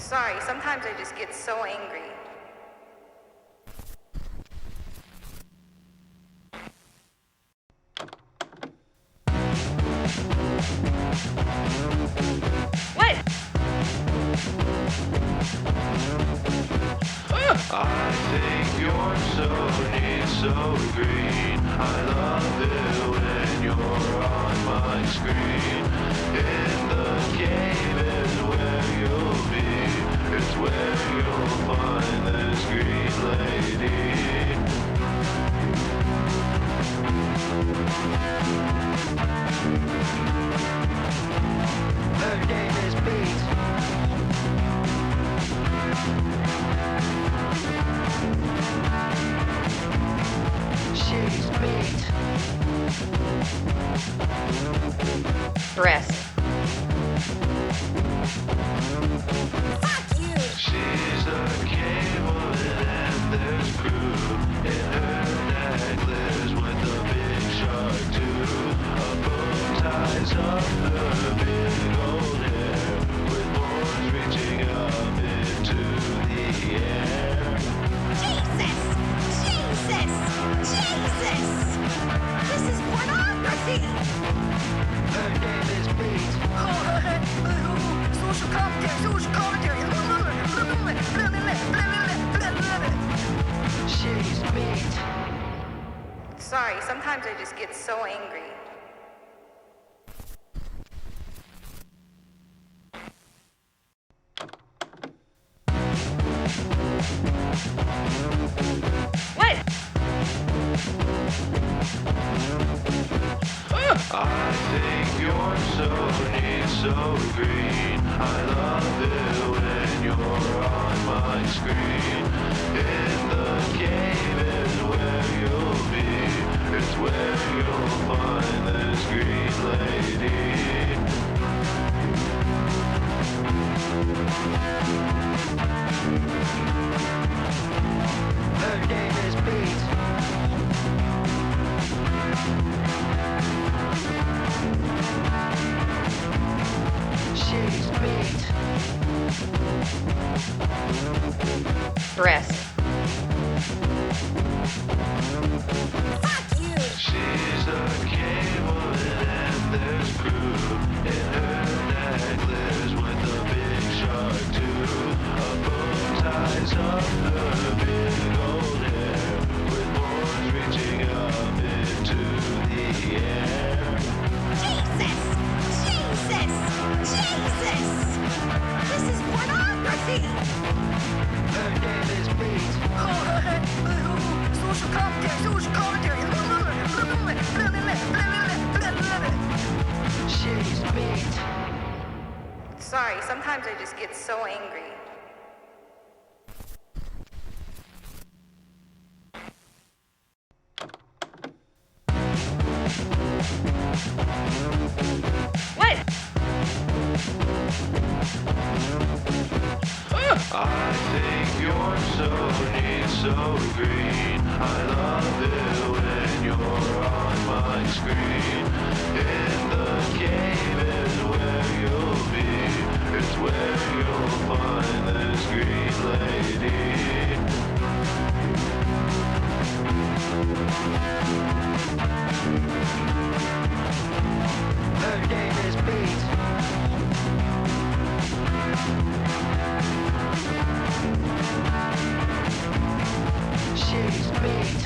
Sorry, sometimes I just get so angry. What? I think you're so neat, so green. I love it when you're on my screen. In the game is where you'll be. It's where you'll find this green lady. Her name is Pete. She's Pete. Dress. Fuck you! She's a cable and there's proof in her necklace with a big shark too. A bow ties up her big old hair with horns reaching up into the air. Jesus! Jesus! Jesus! This is pornography! Her name is Pete. Social commentary, social commentary. She's Pete. Sorry, sometimes I just get so angry. What? I think you're so neat, so green. I love it when you're on my screen. In the game is where you'll be. It's where you'll find this green lady. Her name is Pete. She's Pete. Dress. Fuck you! She's a cable and there's proof in her necklace with a big shark too. A bow ties up her big old hair with horns reaching up into the air. Jesus! Jesus! Jesus! This is pornography! Her name is Pete. Social commentary, social commentary. She's Pete. Sorry, sometimes I just get so angry. What? I think you're so neat, so green. I love it when you're on my screen. In the game is where you'll be. It's where you'll find this green lady. Her name is Pete. She's Pete.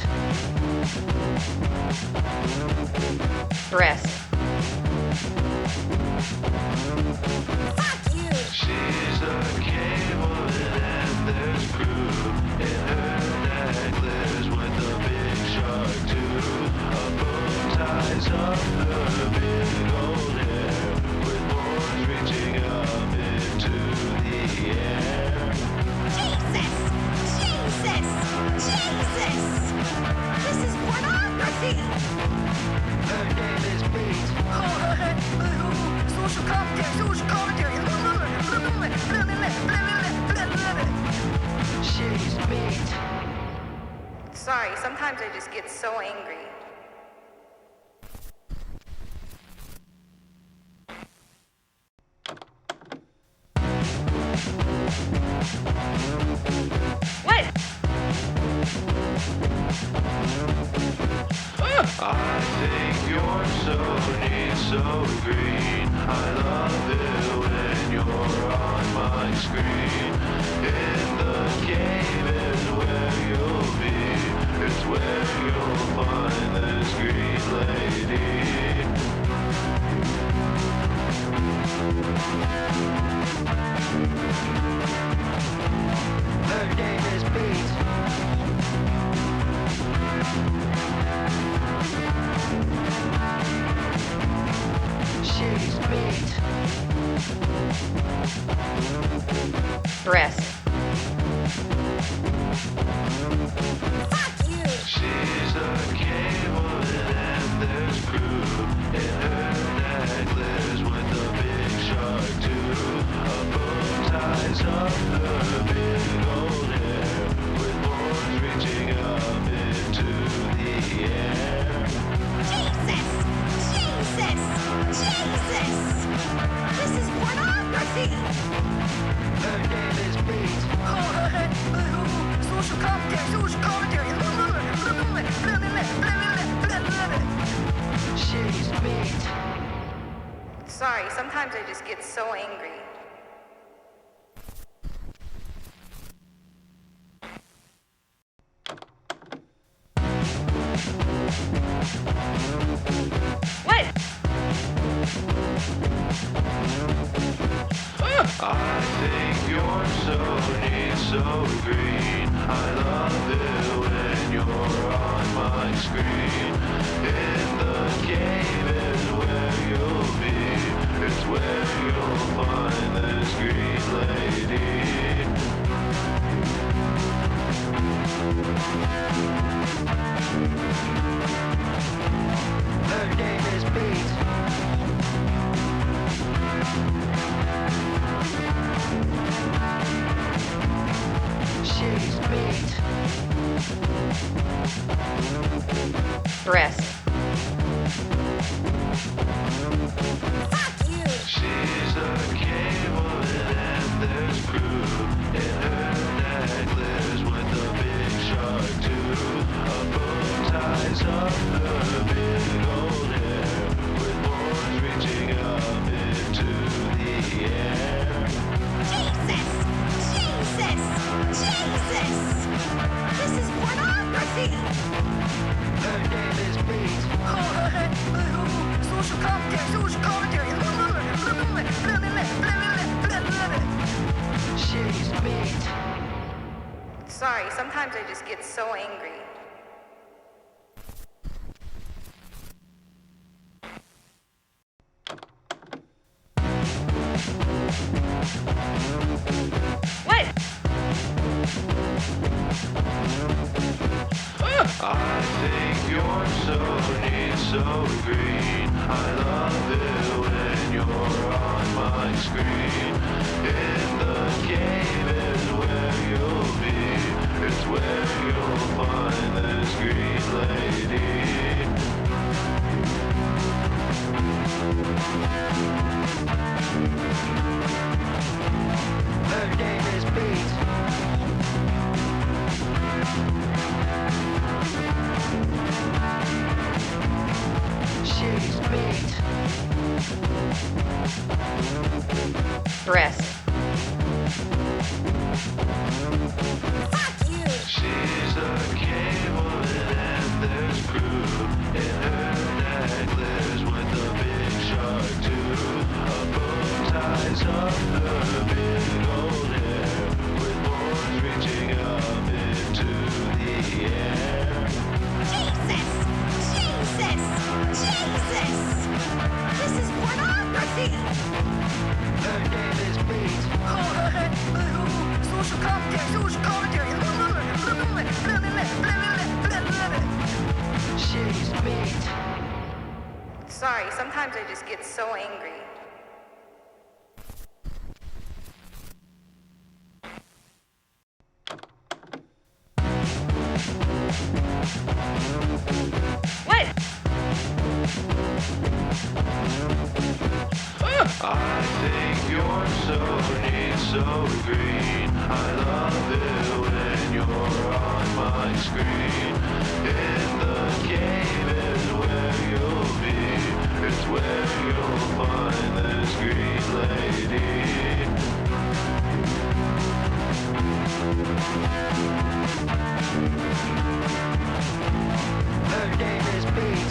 Dress. Fuck you! She's a cable and there's proof in her necklace with a big shark too. A bow ties up her big old hair with horns reaching up into the air. Jesus! Jesus! Jesus! This is pornography! Her name is Pete. Social commentary, social commentary. She's Pete. Sorry, sometimes I just get so angry. screen. In the game is where you'll be. It's where you'll find this green lady. Her name is Pete. She's Pete. Breast. She's a cable and there's crew in her necklace with a big shark too. A bow ties up her big old hair with horns reaching up into the air. Jesus! This is pornography! Her name is Pete. Social commentary. She's Pete. Sorry, sometimes I just get so angry. What? I think you're so neat, so green. I love it when you're on my screen. In the game is where you'll be. It's where you'll find this green lady. Her name is Pete. She's Pete. Breast. She's a cable and there's crew in her necklace with a big shark too. A bow ties up her big old hair with horns reaching up into the air. Jesus! This is pornography! Her name is Pete. Social commentary. She's Pete. Sorry, sometimes I just get so angry. What? I think you're so neat, so green. I love it when you're on my screen. In the game is where you'll be. It's where you'll find this green lady. Her name is Pete. She's Pete. Breast. She's a cable and there's crew in her necklace with a big shark too. A bow ties up her big old hair with horns reaching up into the air. Jesus! This is pornography! Her name is Pete. Social commentary. She's Pete. Sorry, sometimes I just get so angry. What? I think you're so neat, so green. I love it when you're on my screen. In the game is where you'll be. It's where you'll find this green lady. Her name is Beat.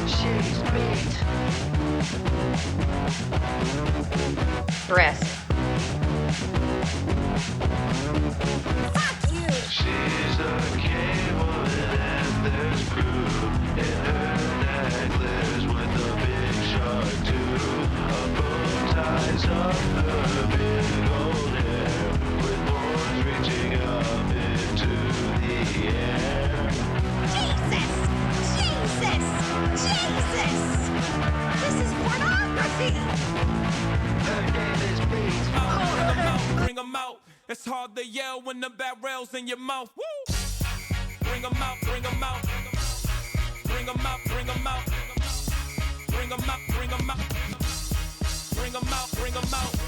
She's beat. Breast. Fuck you! She's a cable and there's crew in her necklace with a big shark too. A bow ties up her big old hair with horns reaching up into the air. Jesus! Jesus! Jesus! This is pornography! Her name is Beat. Bring 'em out. It's hard to yell when the barrel's in your mouth. Woo! Bring 'em out, bring 'em out. Bring 'em out, bring 'em out. Bring 'em out, bring 'em out. Bring 'em out, bring 'em out.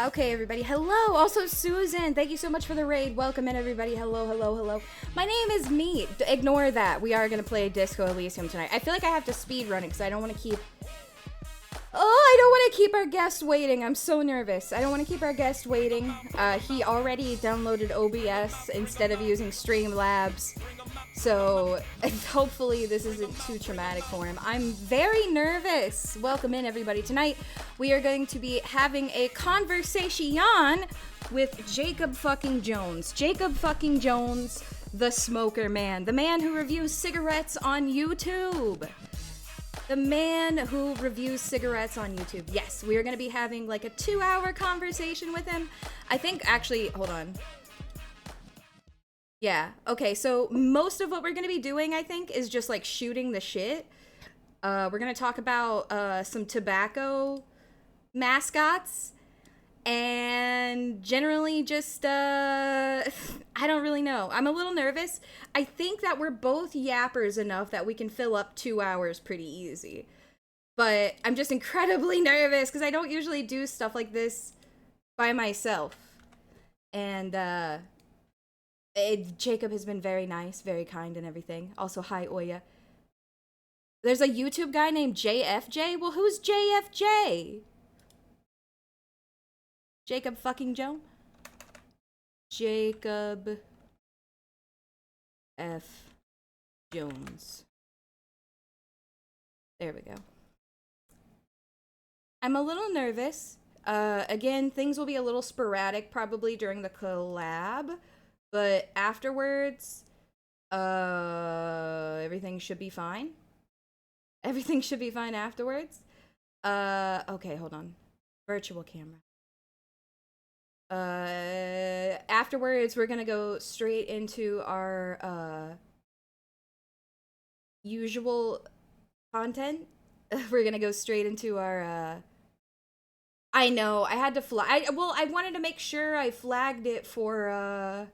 Okay, everybody. Hello. Also, Susan, thank you so much for the raid. Welcome in, everybody. Hello, hello, hello. My name is Meat. Ignore that. We are going to play Disco Elysium tonight. I feel like I have to speed run it because I don't want to keep... I don't want to keep our guest waiting. I'm so nervous. I don't want to keep our guest waiting. He already downloaded OBS instead of using Streamlabs. So hopefully this isn't too traumatic for him. I'm very nervous. Welcome in, everybody. Tonight we are going to be having a conversation with Jacob fucking Jones. Jacob fucking Jones, the smoker man. The man who reviews cigarettes on YouTube. The man who reviews cigarettes on YouTube. Yes, we are going to be having like a 2-hour conversation with him. I think actually, hold on. Yeah, okay, so most of what we're going to be doing, I think, is just like shooting the shit. We're going to talk about some tobacco mascots and generally just, I don't really know. I'm a little nervous. I think that we're both yappers enough that we can fill up 2 hours pretty easy. But I'm just incredibly nervous because I don't usually do stuff like this by myself. And, Jacob has been very nice, very kind and everything. Also, hi, Oya. There's a YouTube guy named JFJ? Well, who's JFJ? Jacob fucking Jones? Jacob F. Jones. There we go. I'm a little nervous. Again, things will be a little sporadic probably during the collab. But afterwards, everything should be fine. Everything should be fine afterwards. Okay, hold on. Virtual camera. Afterwards, we're gonna go straight into our, usual content. We're gonna go straight into our, I know, I had to flag, I wanted to make sure I flagged it for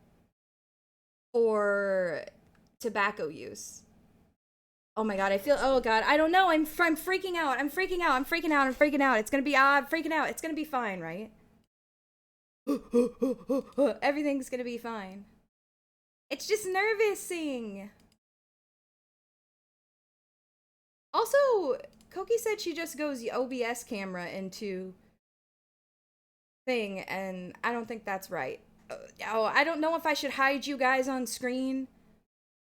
tobacco use. Oh my god, oh god, I don't know, I'm freaking out, I'm freaking out, it's gonna be, I'm freaking out, it's gonna be fine, right? Everything's gonna be fine. It's just nervousing. Also, Koki said she just goes OBS camera into thing, and I don't think that's right. Oh, I don't know if I should hide you guys on screen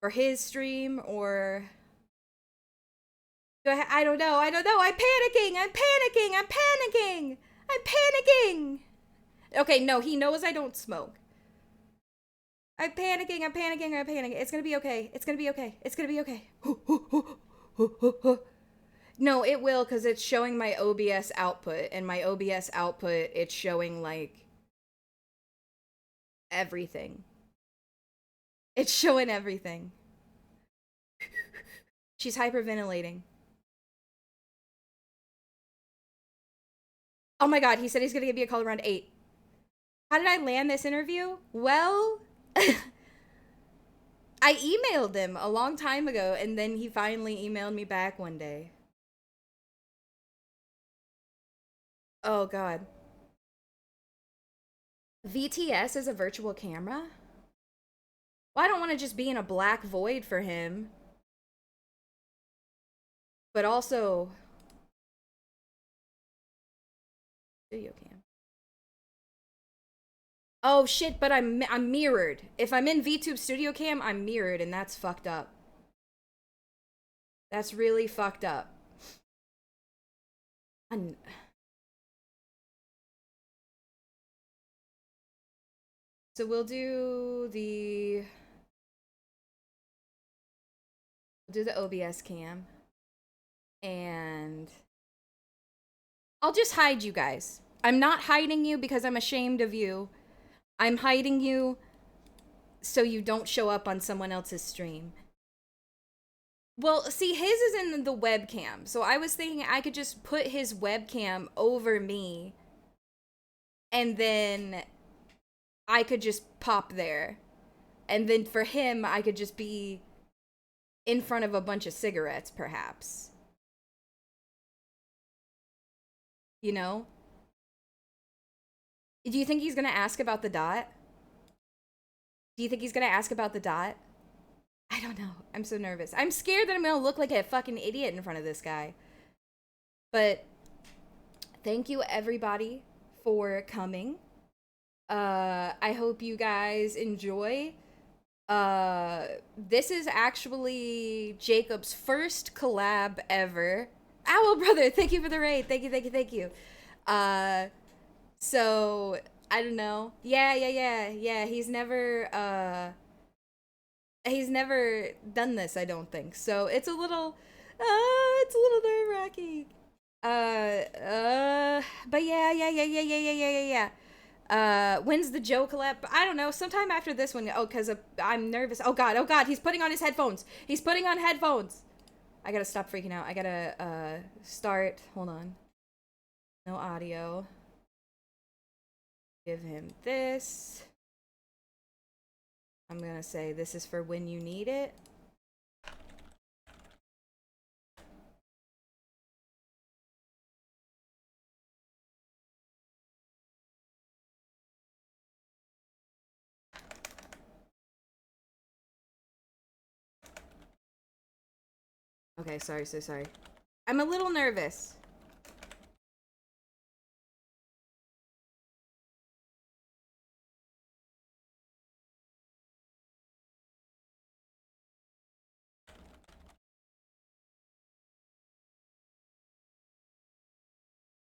for his stream or I don't know. I'm panicking. Okay, no, he knows I don't smoke. I'm panicking. It's gonna be okay. No, it will, because it's showing my OBS output, and my OBS output, it's showing like everything. It's showing everything. She's hyperventilating. Oh my god, he said he's gonna give me a call around 8. How did I land this interview? Well, I emailed him a long time ago, and then he finally emailed me back one day. Oh god. VTS is a virtual camera? Well, I don't want to just be in a black void for him. But also studio cam. Oh shit, but I'm mirrored. If I'm in VTube Studio Cam, I'm mirrored, and that's fucked up. That's really fucked up. So we'll do the OBS cam, and I'll just hide you guys. I'm not hiding you because I'm ashamed of you. I'm hiding you so you don't show up on someone else's stream. Well, see, his is in the webcam, so I was thinking I could just put his webcam over me, and then I could just pop there. And then for him, I could just be in front of a bunch of cigarettes, perhaps. You know? Do you think he's gonna ask about the dot? Do you think he's gonna ask about the dot? I don't know. I'm so nervous. I'm scared that I'm gonna look like a fucking idiot in front of this guy. But thank you everybody for coming. I hope you guys enjoy. This is actually Jacob's first collab ever. Owl brother, thank you for the raid. Thank you. So I don't know. Yeah. He's never done this, I don't think. So it's a little nerve-wracking. But yeah. When's the Joe collab? I don't know. Sometime after this one. Oh, because I'm nervous. Oh god. He's putting on his headphones. He's putting on headphones. I gotta stop freaking out. I gotta start. Hold on. No audio. Give him this. I'm gonna say this is for when you need it. Okay, sorry, so sorry. I'm a little nervous.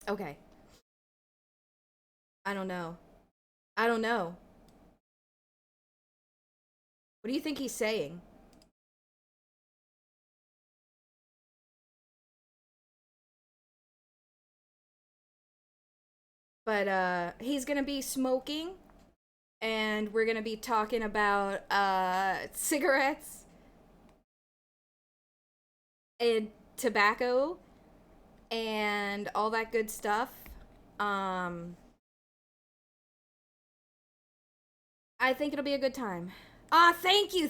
Okay. I don't know. What do you think he's saying? But he's gonna be smoking, and we're gonna be talking about cigarettes and tobacco and all that good stuff. I think it'll be a good time. Thank you,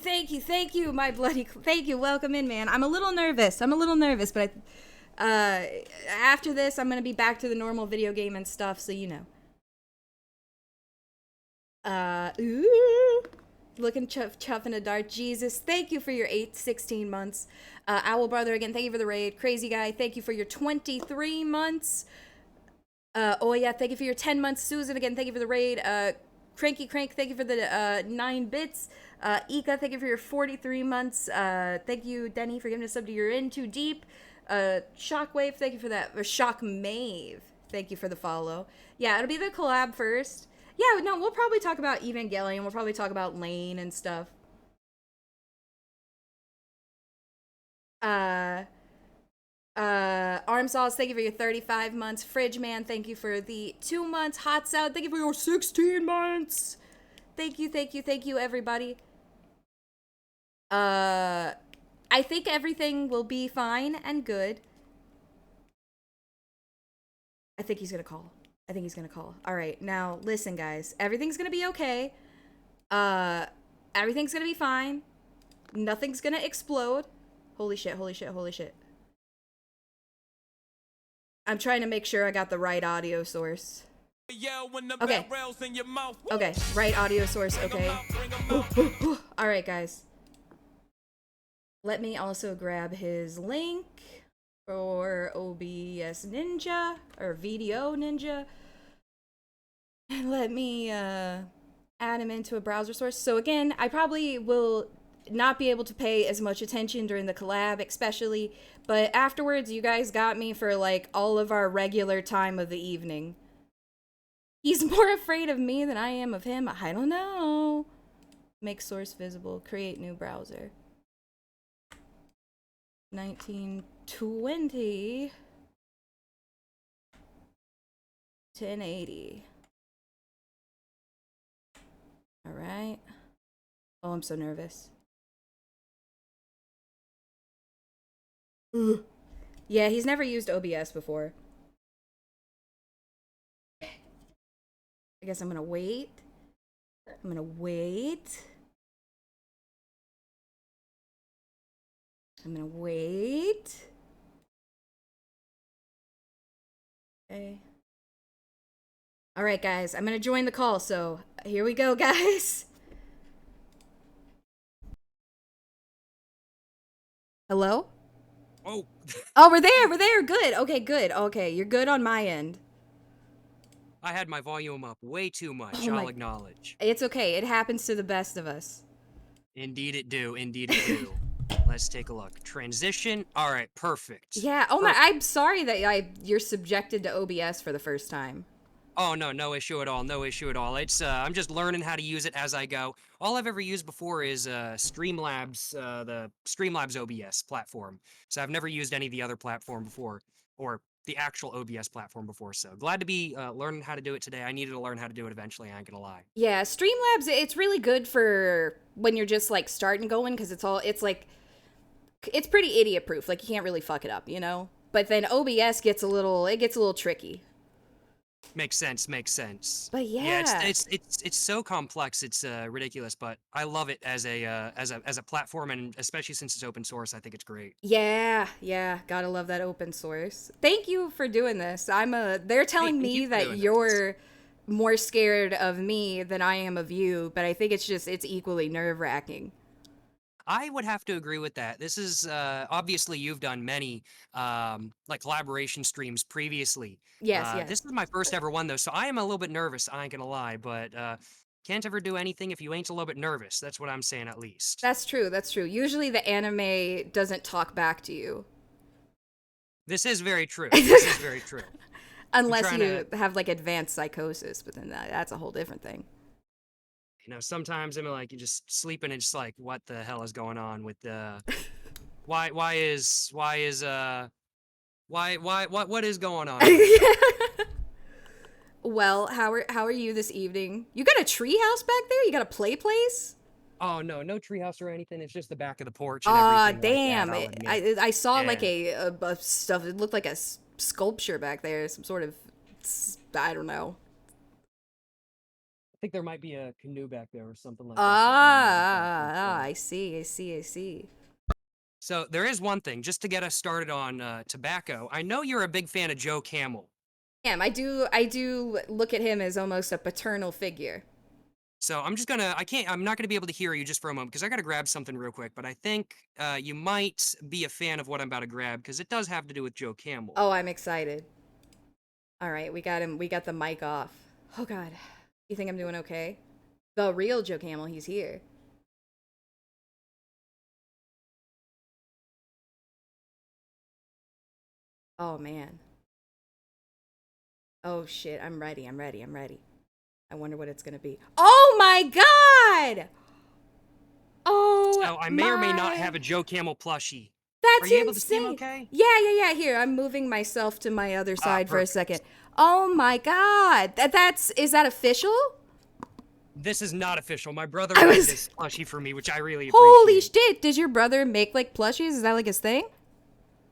my bloody, thank you. Welcome in, man. I'm a little nervous, but after this, I'm gonna be back to the normal video game and stuff, so you know. Ooh. Looking chuff in the dark. Jesus, thank you for your 16 months. Owl Brother, again, thank you for the raid. Crazy Guy, thank you for your 23 months. Oh yeah, thank you for your 10 months. Susan, again, thank you for the raid. Cranky Crank, thank you for the 9 bits. Ika, thank you for your 43 months. Thank you, Denny, for giving us sub to You're In Too Deep. Shockwave, thank you for that. Or Shockmave, thank you for the follow. Yeah, it'll be the collab first. Yeah, no, we'll probably talk about Evangelion. We'll probably talk about Lane and stuff. Armsaws, thank you for your 35 months. Fridge Man, thank you for the 2 months. Hot Salad, thank you for your 16 months. Thank you, everybody. I think everything will be fine and good. I think he's gonna call. All right, now listen, guys. Everything's gonna be okay. Everything's gonna be fine. Nothing's gonna explode. Holy shit. I'm trying to make sure I got the right audio source. Yell when the Okay. barrel's in your mouth. Woo! Okay, right audio source, Bring 'em okay. out, bring 'em out. Alright, guys. Let me also grab his link for OBS Ninja, or VDO Ninja. And let me add him into a browser source. So again, I probably will not be able to pay as much attention during the collab, especially, but afterwards you guys got me for like all of our regular time of the evening. He's more afraid of me than I am of him. I don't know. Make source visible. Create new browser. 1920. 1080. All right. Oh, I'm so nervous. Ugh. Yeah, he's never used OBS before. I guess I'm gonna wait. I'm gonna wait. I'm gonna wait. Okay. All right, guys, I'm gonna join the call, so here we go, guys. Hello? Oh, Oh, we're there, good. Okay, good. Okay, you're good on my end. I had my volume up way too much, Oh my- I'll acknowledge. It's okay, it happens to the best of us. Indeed it do, indeed it do. Let's take a look. Transition, alright, perfect. Yeah, oh my, I'm sorry that you're subjected to OBS for the first time. Oh no, no issue at all, no issue at all. It's, I'm just learning how to use it as I go. All I've ever used before is, Streamlabs, the Streamlabs OBS platform. So I've never used any of the other platform before, or the actual OBS platform before, so glad to be, learning how to do it today. I needed to learn how to do it eventually, I ain't gonna lie. Yeah, Streamlabs, it's really good for when you're just like starting going, because it's like, it's pretty idiot proof. Like, you can't really fuck it up, you know? But then OBS gets a little tricky. Makes sense, makes sense. But yeah. It's so complex, it's ridiculous, but I love it as a platform, and especially since it's open source, I think it's great. Yeah, gotta love that open source. Thank you for doing this. They're telling thank me you for that doing you're more scared of me than I am of you, but I think it's equally nerve-wracking. I would have to agree with that. This is obviously you've done many like collaboration streams previously. Yes. This is my first ever one though, so I am a little bit nervous. I ain't gonna lie, but can't ever do anything if you ain't a little bit nervous. That's what I'm saying, at least. That's true. Usually the anime doesn't talk back to you. This is very true. This is very true. Unless trying you have like advanced psychosis, but then that's a whole different thing. You know, sometimes I'm like, you're just sleeping and just like, what the hell is going on with the, what is going on? Well, how are you this evening? You got a tree house back there? You got a play place? Oh no, no treehouse or anything. It's just the back of the porch. And Ah, everything damn. Like that, I'll admit. I saw Yeah. like a stuff. It looked like a sculpture back there. Some sort of, I don't know. I think there might be a canoe back there or something like that. I see. So there is one thing, just to get us started on tobacco. I know you're a big fan of Joe Camel. Damn, I do look at him as almost a paternal figure. So I'm not gonna be able to hear you just for a moment because I gotta grab something real quick. But I think you might be a fan of what I'm about to grab because it does have to do with Joe Camel. Oh, I'm excited. All right, we got him. We got the mic off. Oh God, you think I'm doing okay? The real Joe Camel, he's here. Oh man. Oh shit, I'm ready. I wonder what it's gonna be. Oh my God! Oh, So I may or may not have a Joe Camel plushie. That's Are you able to insane. see him okay? Yeah. Here, I'm moving myself to my other side for a second. Oh my God, is that official? This is not official. My brother I made was- this plushie for me, which I really appreciate. Holy shit! Does your brother make like plushies? Is that like his thing?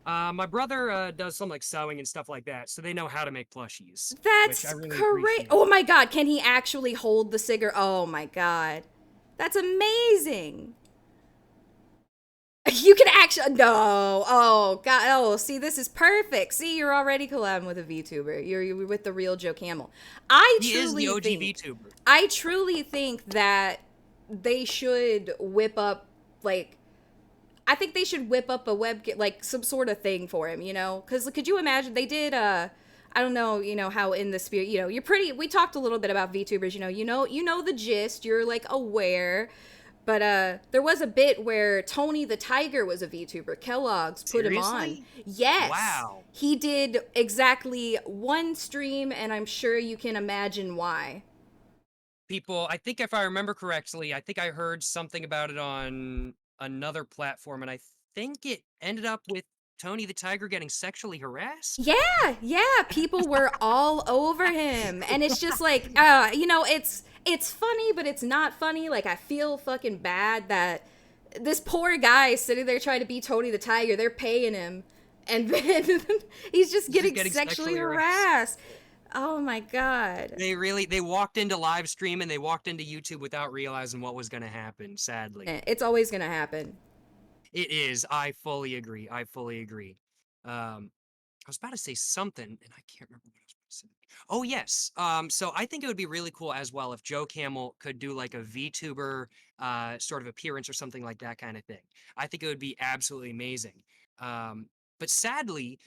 My brother does some like sewing and stuff like that, so they know how to make plushies. That's which I really great. appreciate. Oh my God, can he actually hold the cigar? Oh my God, that's amazing. You can actually no. Oh god. Oh, see, this is perfect. See, you're already collabing with a VTuber. You're with the real Joe Camel. He is the OG VTuber. I truly think that they should whip up like I think they should whip up a web like some sort of thing for him, you know? Cuz could you imagine they did I don't know, you know, how in the spirit, you know, you're pretty we talked a little bit about VTubers, you know the gist, you're like aware. But there was a bit where Tony the Tiger was a VTuber. Kellogg's put him on. Seriously? Yes. Wow. He did exactly one stream, and I'm sure you can imagine why. People, I think if I remember correctly, I think I heard something about it on another platform, and I think it ended up with Tony the Tiger getting sexually harassed. Yeah, yeah, people were all over him, and it's just like, you know, it's funny, but it's not funny. Like I feel fucking bad that this poor guy is sitting there trying to be Tony the Tiger. They're paying him, and then he's just getting sexually harassed. Oh my god. They walked into live stream and they walked into YouTube without realizing what was going to happen, sadly. It's always gonna happen. It is. I fully agree. I fully agree. I was about to say something and I can't remember what I was about to say. Oh yes. So I think it would be really cool as well if Joe Camel could do like a VTuber sort of appearance or something like that kind of thing. I think it would be absolutely amazing. But sadly,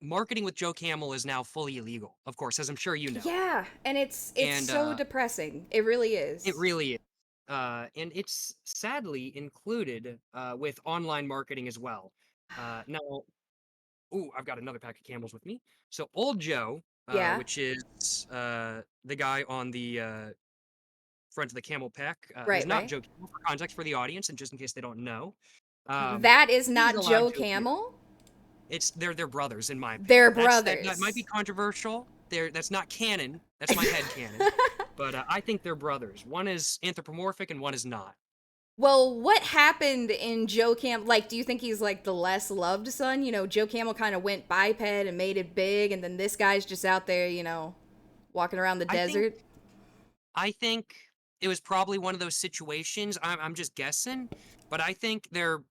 marketing with Joe Camel is now fully illegal, of course, as I'm sure you know. Yeah, and it's And so depressing. It really is. it really is. And it's sadly included with online marketing as well. Now, ooh, I've got another pack of Camels with me. So Old Joe, Yeah. which is the guy on the front of the camel pack, Right, is not right. Joe Camel for context for the audience, and just in case they don't know. That is he's not allowed Joe to appear. Camel. They're brothers in my opinion. They're That might be brothers. controversial. That's not canon. That's my head canon. But I think they're brothers. One is anthropomorphic and one is not. Well, what happened in Joe Camel? Like, do you think he's like the less loved son? You know, Joe Camel kind of went biped and made it big, and then this guy's just out there, you know, walking around the desert. I think it was probably one of those situations. I'm just guessing, but I think they're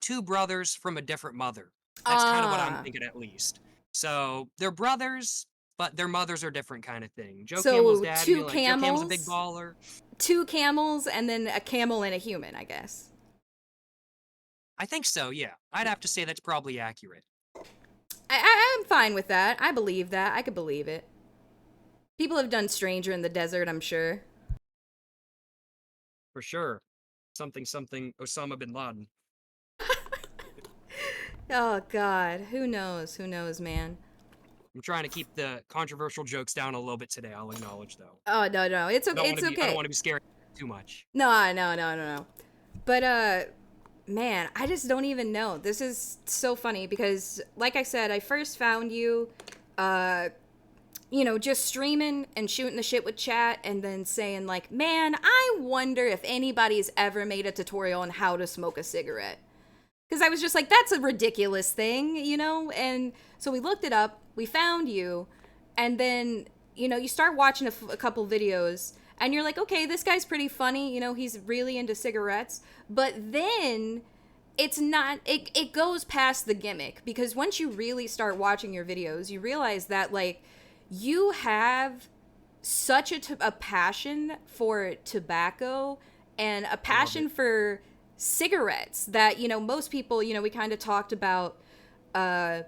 two brothers from a different mother. That's kind of what I'm Ah, thinking, at least. So they're brothers, but their mothers are different, kind of thing. Joe Camel's so dad, two like Joe Camel's a big camels, baller. two camels, and then a camel and a human, I guess. I think so. Yeah, I'd have to say that's probably accurate. I'm fine with that. I believe that. I could believe it. People have done Stranger in the Desert, I'm sure. For sure. Something Osama bin Laden. Oh God, who knows? Who knows, man? I'm trying to keep the controversial jokes down a little bit today. I'll acknowledge, though. Oh no, no, it's I okay. don't It's want to be. I don't okay. want to be scared too much. No, no, no, no, no. But man, I just don't even know. This is so funny because, like I said, I first found you, you know, just streaming and shooting the shit with chat, and then saying like, man, I wonder if anybody's ever made a tutorial on how to smoke a cigarette. Because I was just like, that's a ridiculous thing, you know? And so we looked it up, we found you, and then, you know, you start watching a couple videos, and you're like, okay, this guy's pretty funny, you know, he's really into cigarettes. But then it's not, it goes past the gimmick, because once you really start watching your videos, you realize that, like, you have such a passion for tobacco and a passion for cigarettes that, you know, most people, you know, we kind of talked about how,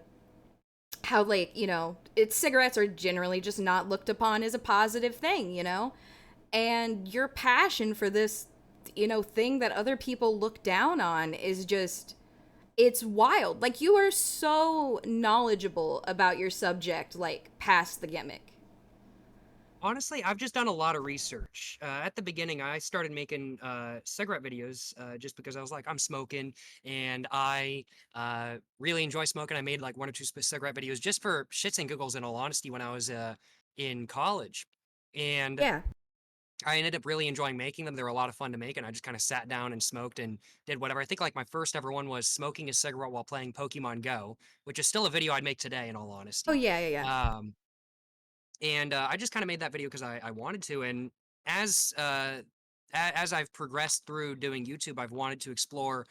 like, you know, cigarettes are generally just not looked upon as a positive thing, you know, and your passion for this, you know, thing that other people look down on is just, it's wild. Like, you are so knowledgeable about your subject, like, past the gimmick. Honestly, I've just done a lot of research. At the beginning, I started making cigarette videos just because I was like, I'm smoking and I really enjoy smoking. I made like one or two cigarette videos just for shits and giggles, in all honesty, when I was in college. And Yeah. I ended up really enjoying making them. They were a lot of fun to make, and I just kind of sat down and smoked and did whatever. I think like my first ever one was smoking a cigarette while playing Pokemon Go, which is still a video I'd make today, in all Oh, honesty. yeah, yeah, yeah. And I just kind of made that video because I wanted to. And as as I've progressed through doing YouTube, I've wanted to explore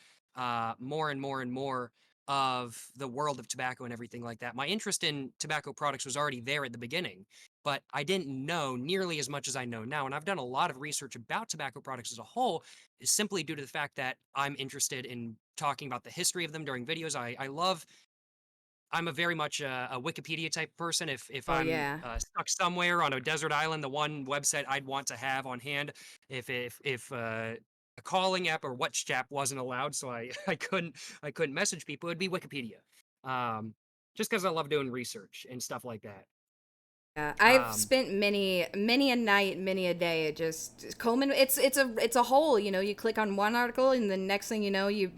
more and more and more of the world of tobacco and everything like that. My interest in tobacco products was already there at the beginning, but I didn't know nearly as much as I know now. And I've done a lot of research about tobacco products as a whole, is simply due to the fact that I'm interested in talking about the history of them during videos. I love I'm a very much a Wikipedia type person. If Oh I'm yeah. stuck somewhere on a desert island, the one website I'd want to have on hand, if a calling app or WhatsApp wasn't allowed, so I couldn't message people, it'd be Wikipedia. Um, just because I love doing research and stuff like that. Yeah, I've Um, spent many a night, many a day just combing. It's a hole, you know. You click on one article, and the next thing you know, you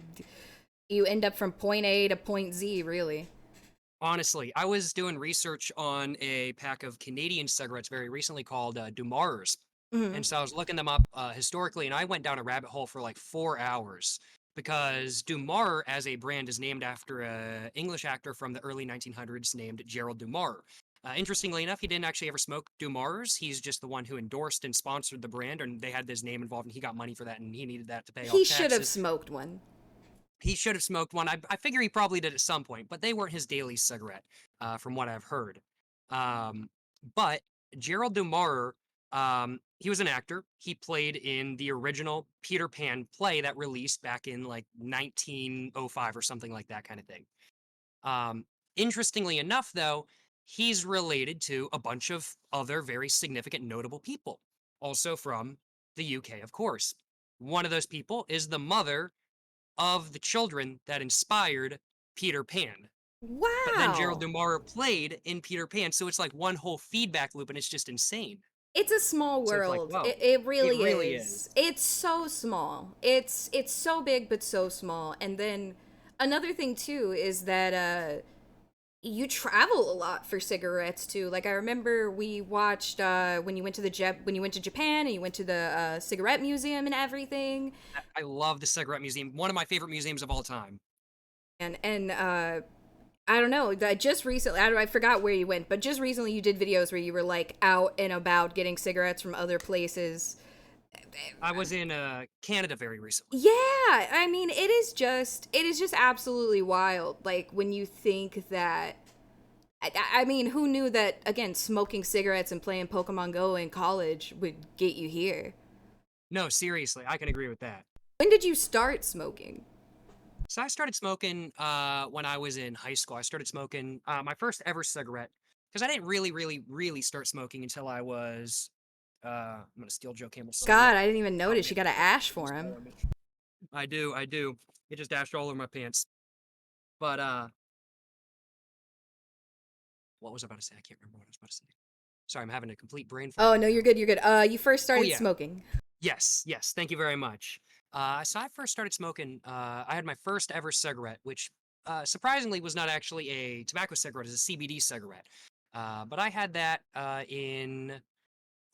end up from point A to point Z, really. Honestly, I was doing research on a pack of Canadian cigarettes very recently called Dumars. Hmm. And so I was looking them up historically, and I went down a rabbit hole for like 4 hours because Dumar as a brand is named after a English actor from the early 1900s named Gerald Dumar. Interestingly enough, he didn't actually ever smoke Dumars. He's just the one who endorsed and sponsored the brand, and they had his name involved, and he got money for that, and he needed that to pay He off should have taxes. smoked one. He should have smoked one. I figure he probably did at some point, but they weren't his daily cigarette, from what I've heard. Um, but Gerald Dumar, he was an actor. He played in the original Peter Pan play that released back in like 1905 or something like that kind of thing. Um, Interestingly enough, though, he's related to a bunch of other very significant, notable people, also from the UK, of course. One of those people is the mother of the children that inspired Peter Pan. But then Gerald Wow. Dumar played in Peter Pan, so it's like one whole feedback loop, and it's just insane. It's a small So it's like, world. whoa, It it really really is. is. It's so small. It's so big but so small. And then another thing too is that you travel a lot for cigarettes too. Like I remember we watched when you went to when you went to Japan and you went to the cigarette museum and everything. I love the Cigarette Museum, one of my favorite museums of all time. And I don't know. That just recently, I forgot where you went, but just recently you did videos where you were like out and about getting cigarettes from other places. I was in Canada very recently. Yeah, I mean it is just absolutely wild. Like when you think that. I mean, who knew that again, smoking cigarettes and playing Pokemon Go in college would get you here? No, seriously, I can agree with that. When did you start smoking? So I started smoking when I was in high school. I started smoking my first ever cigarette because I didn't really start smoking until I was. I'm gonna steal Joe Campbell's cigarette. God, I didn't even Oh notice. man, You got a ash for it's him. all on me. I do. It just dashed all over my pants. But what was I about to say? I can't remember what I was about to say. Sorry, I'm having a complete brain fart Oh right no, you're now. good. You're good. You first Oh started yeah, smoking. yes. Thank you very much. So I first started smoking. I had my first ever cigarette, which surprisingly was not actually a tobacco cigarette; it's a CBD cigarette. But I had that in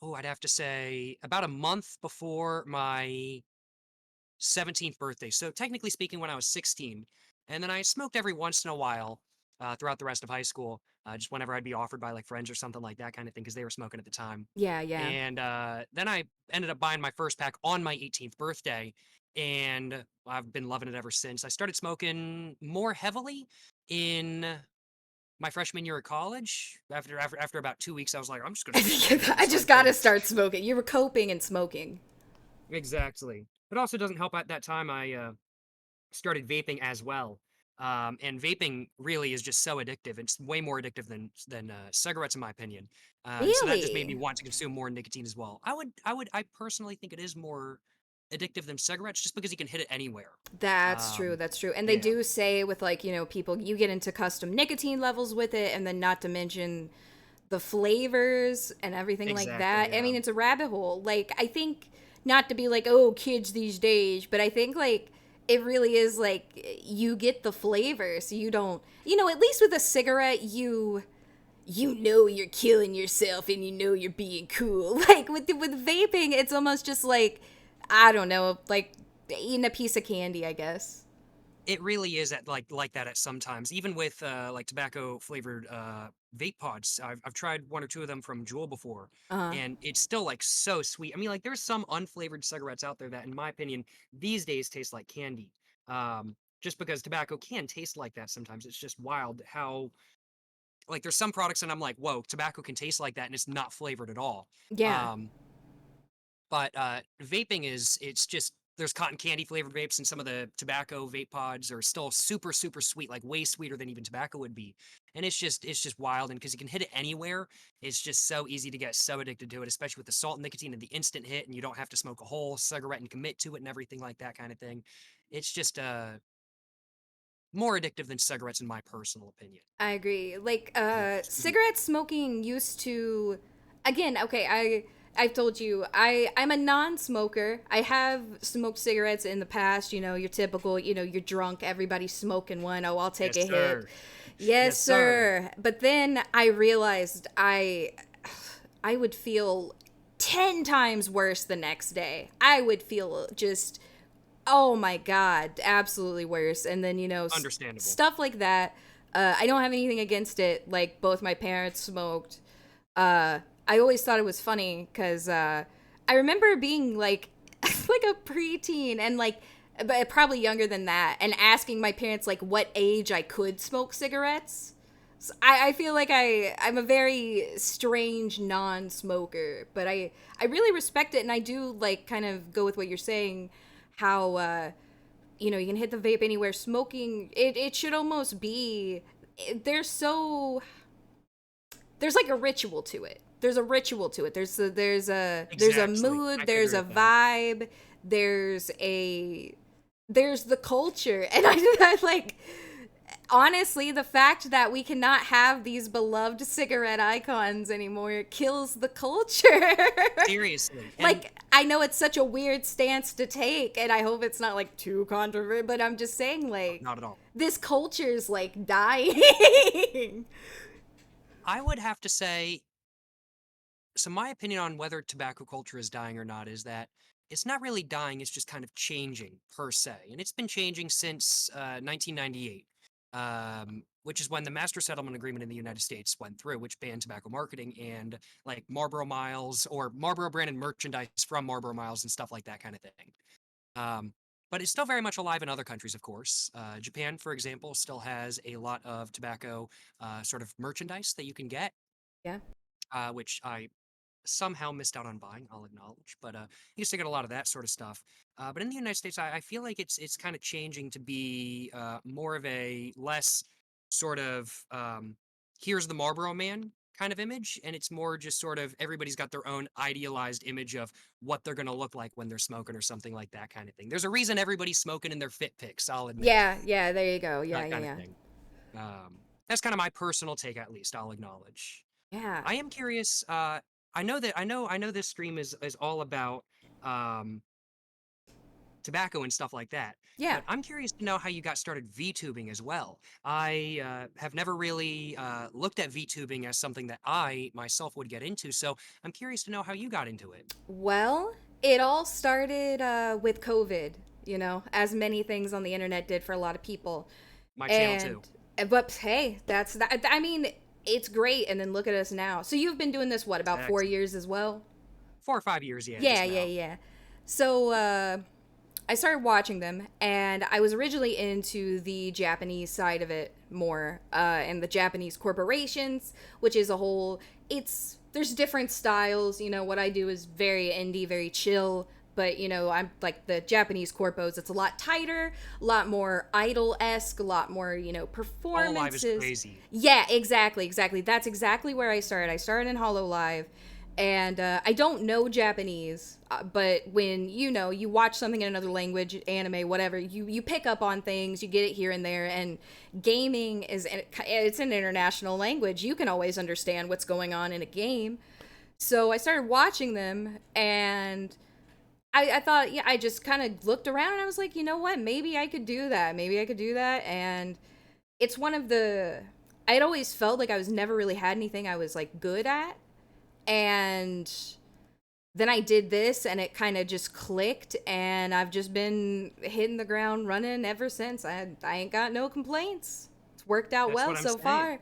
I'd have to say about a month before my 17th birthday. So technically speaking, when I was 16, and then I smoked every once in a while throughout the rest of high school, just whenever I'd be offered by like friends or something like that kind of thing, because they were smoking at the time. Yeah, yeah. And then I ended up buying my first pack on my 18th birthday, and I've been loving it ever since. I started smoking more heavily in my freshman year of college. After about 2 weeks, I was like, I'm just gonna start smoking I this just darn gotta thing. start smoking. You were coping and smoking. Exactly. It also doesn't help at that time. I started vaping as well. And vaping really is just so addictive. It's way more addictive than cigarettes, in my opinion. So that just made me Really? want to consume more nicotine as well. I personally think it is more addictive than cigarettes, just because you can hit it anywhere. That's true. Um, That's true. And they yeah, do say with like, people you get into custom nicotine levels with it and then not to mention the flavors and everything like exactly. that. I Yeah, mean, it's a rabbit hole. Like I think not to be like, "Oh, kids these days," but I think like it really is like you get the flavor so you don't, at least with a cigarette you know you're killing yourself and you know you're being cool. Like with vaping, it's almost just like I don't know, like eating a piece of candy, I guess. It really is like that at sometimes, even with like tobacco flavored vape pods. I've tried one or two of them from Juul before, Uh-huh. and it's still like so sweet. I mean, like there's some unflavored cigarettes out there that, in my opinion, these days taste like candy. Just because tobacco can taste like that sometimes. It's just wild how like there's some products and I'm like, whoa, tobacco can taste like that and it's not flavored at all. Yeah. Um, but vaping is it's just there's cotton candy flavored vapes and some of the tobacco vape pods are still super super sweet, like way sweeter than even tobacco would be. And it's just wild, and because you can hit it anywhere, it's just so easy to get so addicted to it, especially with the salt and nicotine and the instant hit, and you don't have to smoke a whole cigarette and commit to it and everything like that kind of thing. It's just more addictive than cigarettes in my personal opinion. I agree. Like, Mhm. cigarette smoking used to, again, okay, I've told you, I'm a non-smoker. I have smoked cigarettes in the past, you know, your typical, you know, you're drunk, everybody's smoking one, oh, I'll take Yes, a hit. sir. Yes, Yes, sir. sir. But then I realized I would feel 10 times worse the next day. I would feel just, oh my god, absolutely worse. And then, you know, Understandable. stuff like that. I don't have anything against it. Like, both my parents smoked. I always thought it was funny because I remember being like like a preteen and like but probably younger than that, and asking my parents like what age I could smoke cigarettes. So I feel like I'm a very strange non-smoker, but I really respect it, and I do like kind of go with what you're saying, how you know, you can hit the vape anywhere. Smoking, it should almost be, there's so, there's like a ritual to it. There's a ritual to it. There's a Exactly. I mood, can there's agree a with that. vibe, there's a there's the culture. And I like, honestly, the fact that we cannot have these beloved cigarette icons anymore kills the culture. Seriously. And Like, I know it's such a weird stance to take, and I hope it's not like too controversial, but I'm just saying, like, not at all. this culture's like dying. I would have to say, so my opinion on whether tobacco culture is dying or not is that it's not really dying, it's just kind of changing per se. And it's been changing since 1998, which is when the Master Settlement Agreement in the United States went through, which banned tobacco marketing and like Marlboro Miles or Marlboro branded merchandise from Marlboro Miles and stuff like that kind of thing. Um, but it's still very much alive in other countries, of course. Japan, for example, still has a lot of tobacco sort of merchandise that you can get, Yeah. which I somehow missed out on buying, I'll acknowledge. But you still get a lot of that sort of stuff. But in the United States, I feel like it's kind of changing to be more of a less sort of here's the Marlboro Man kind of image, and it's more just sort of everybody's got their own idealized image of what they're going to look like when they're smoking or something like that kind of thing. There's a reason everybody's smoking in their fit pics, I'll admit, Yeah, yeah, there you go. Yeah, that yeah, kind of yeah. thing. That's kind of my personal take, at least. I'll acknowledge. Yeah. I am curious. I know this stream is all about um, tobacco and stuff like that. Yeah. But I'm curious to know how you got started VTubing as well. I have never really looked at VTubing as something that I myself would get into. So I'm curious to know how you got into it. Well, it all started with COVID, you know, as many things on the internet did for a lot of people. My channel And too. but hey, that's that. I mean, it's great. And then look at us now. So you've been doing this what, about 4 years as well? 4 or 5 years, yeah, Yeah, just yeah, about. yeah. So I started watching them, and I was originally into the Japanese side of it more, and the Japanese corporations, which is a whole. It's there's different styles. You know, what I do is very indie, very chill. But you know, I'm like the Japanese corpos. It's a lot tighter, a lot more idol-esque, a lot more, you know, Hololive is performances. crazy. Yeah, exactly, exactly. That's exactly where I started. I started in Hollow Live, and I don't know Japanese, but when you know you watch something in another language, anime, whatever, you pick up on things, you get it here and there. And gaming it's an international language. You can always understand what's going on in a game. So I started watching them, and I thought, yeah, I just kind of looked around and I was like, you know what, maybe I could do that. Maybe I could do that. And it's one of the, I'd always felt like I was never really had anything I was like good at. And then I did this and it kind of just clicked, and I've just been hitting the ground running ever since. I ain't got no complaints. It's worked out That's well what I'm so saying. far.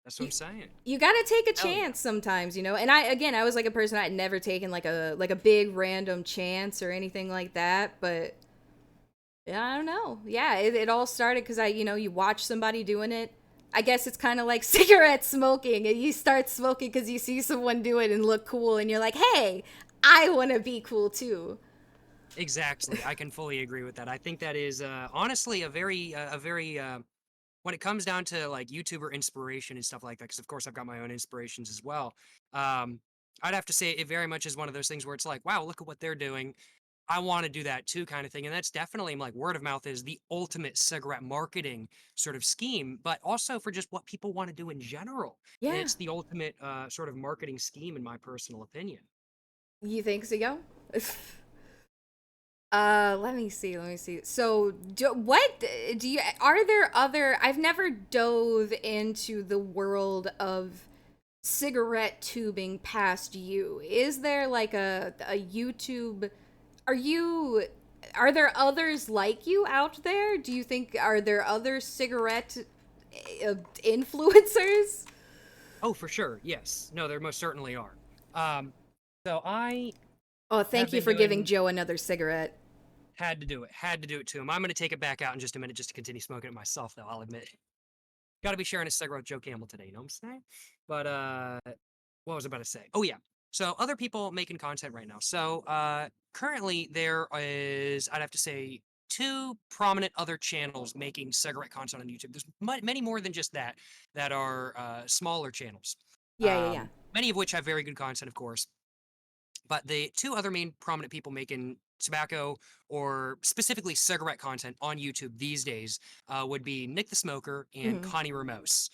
That's what I'm saying. You gotta take a Hell yeah. chance sometimes, you know. And I was like a person, I'd never taken like a big random chance or anything like that. But yeah, I don't know. Yeah, it all started because you watch somebody doing it. I guess it's kind of like cigarette smoking, and you start smoking because you see someone do it and look cool, and you're like, hey, I want to be cool too. Exactly. I can fully agree with that. I think that is honestly a very when it comes down to like YouTuber inspiration and stuff like that, because of course I've got my own inspirations as well. Um, I'd have to say it very much is one of those things where it's like, wow, look at what they're doing. I want to do that too, kind of thing. And that's definitely like word of mouth is the ultimate cigarette marketing sort of scheme, but also for just what people want to do in general. Yeah, It's the ultimate sort of marketing scheme, in my personal opinion. you think so? Let me see. Let me see. So, are there other? I've never dove into the world of cigarette tubing past you. Is there like a YouTube? Are you? Are there others like you out there? Do you think are there other cigarette influencers? Oh, for sure. Yes. No, there most certainly are. Um, so I Oh, have thank you been for giving doing Joe another cigarette. had to do it to him. I'm going to take it back out in just a minute just to continue smoking it myself, though, I'll admit. Got to be sharing a cigarette with Joe Campbell today, you know what I'm saying? But what was I about to say? Oh yeah. So other people making content right now. So currently there is, I'd have to say, two prominent other channels making cigarette content on YouTube. There's many more than just that are smaller channels. Yeah, yeah, yeah. Many of which have very good content, of course. But the two other main prominent people making tobacco or specifically cigarette content on YouTube these days would be Nick the Smoker and Hmm. Connie Ramos.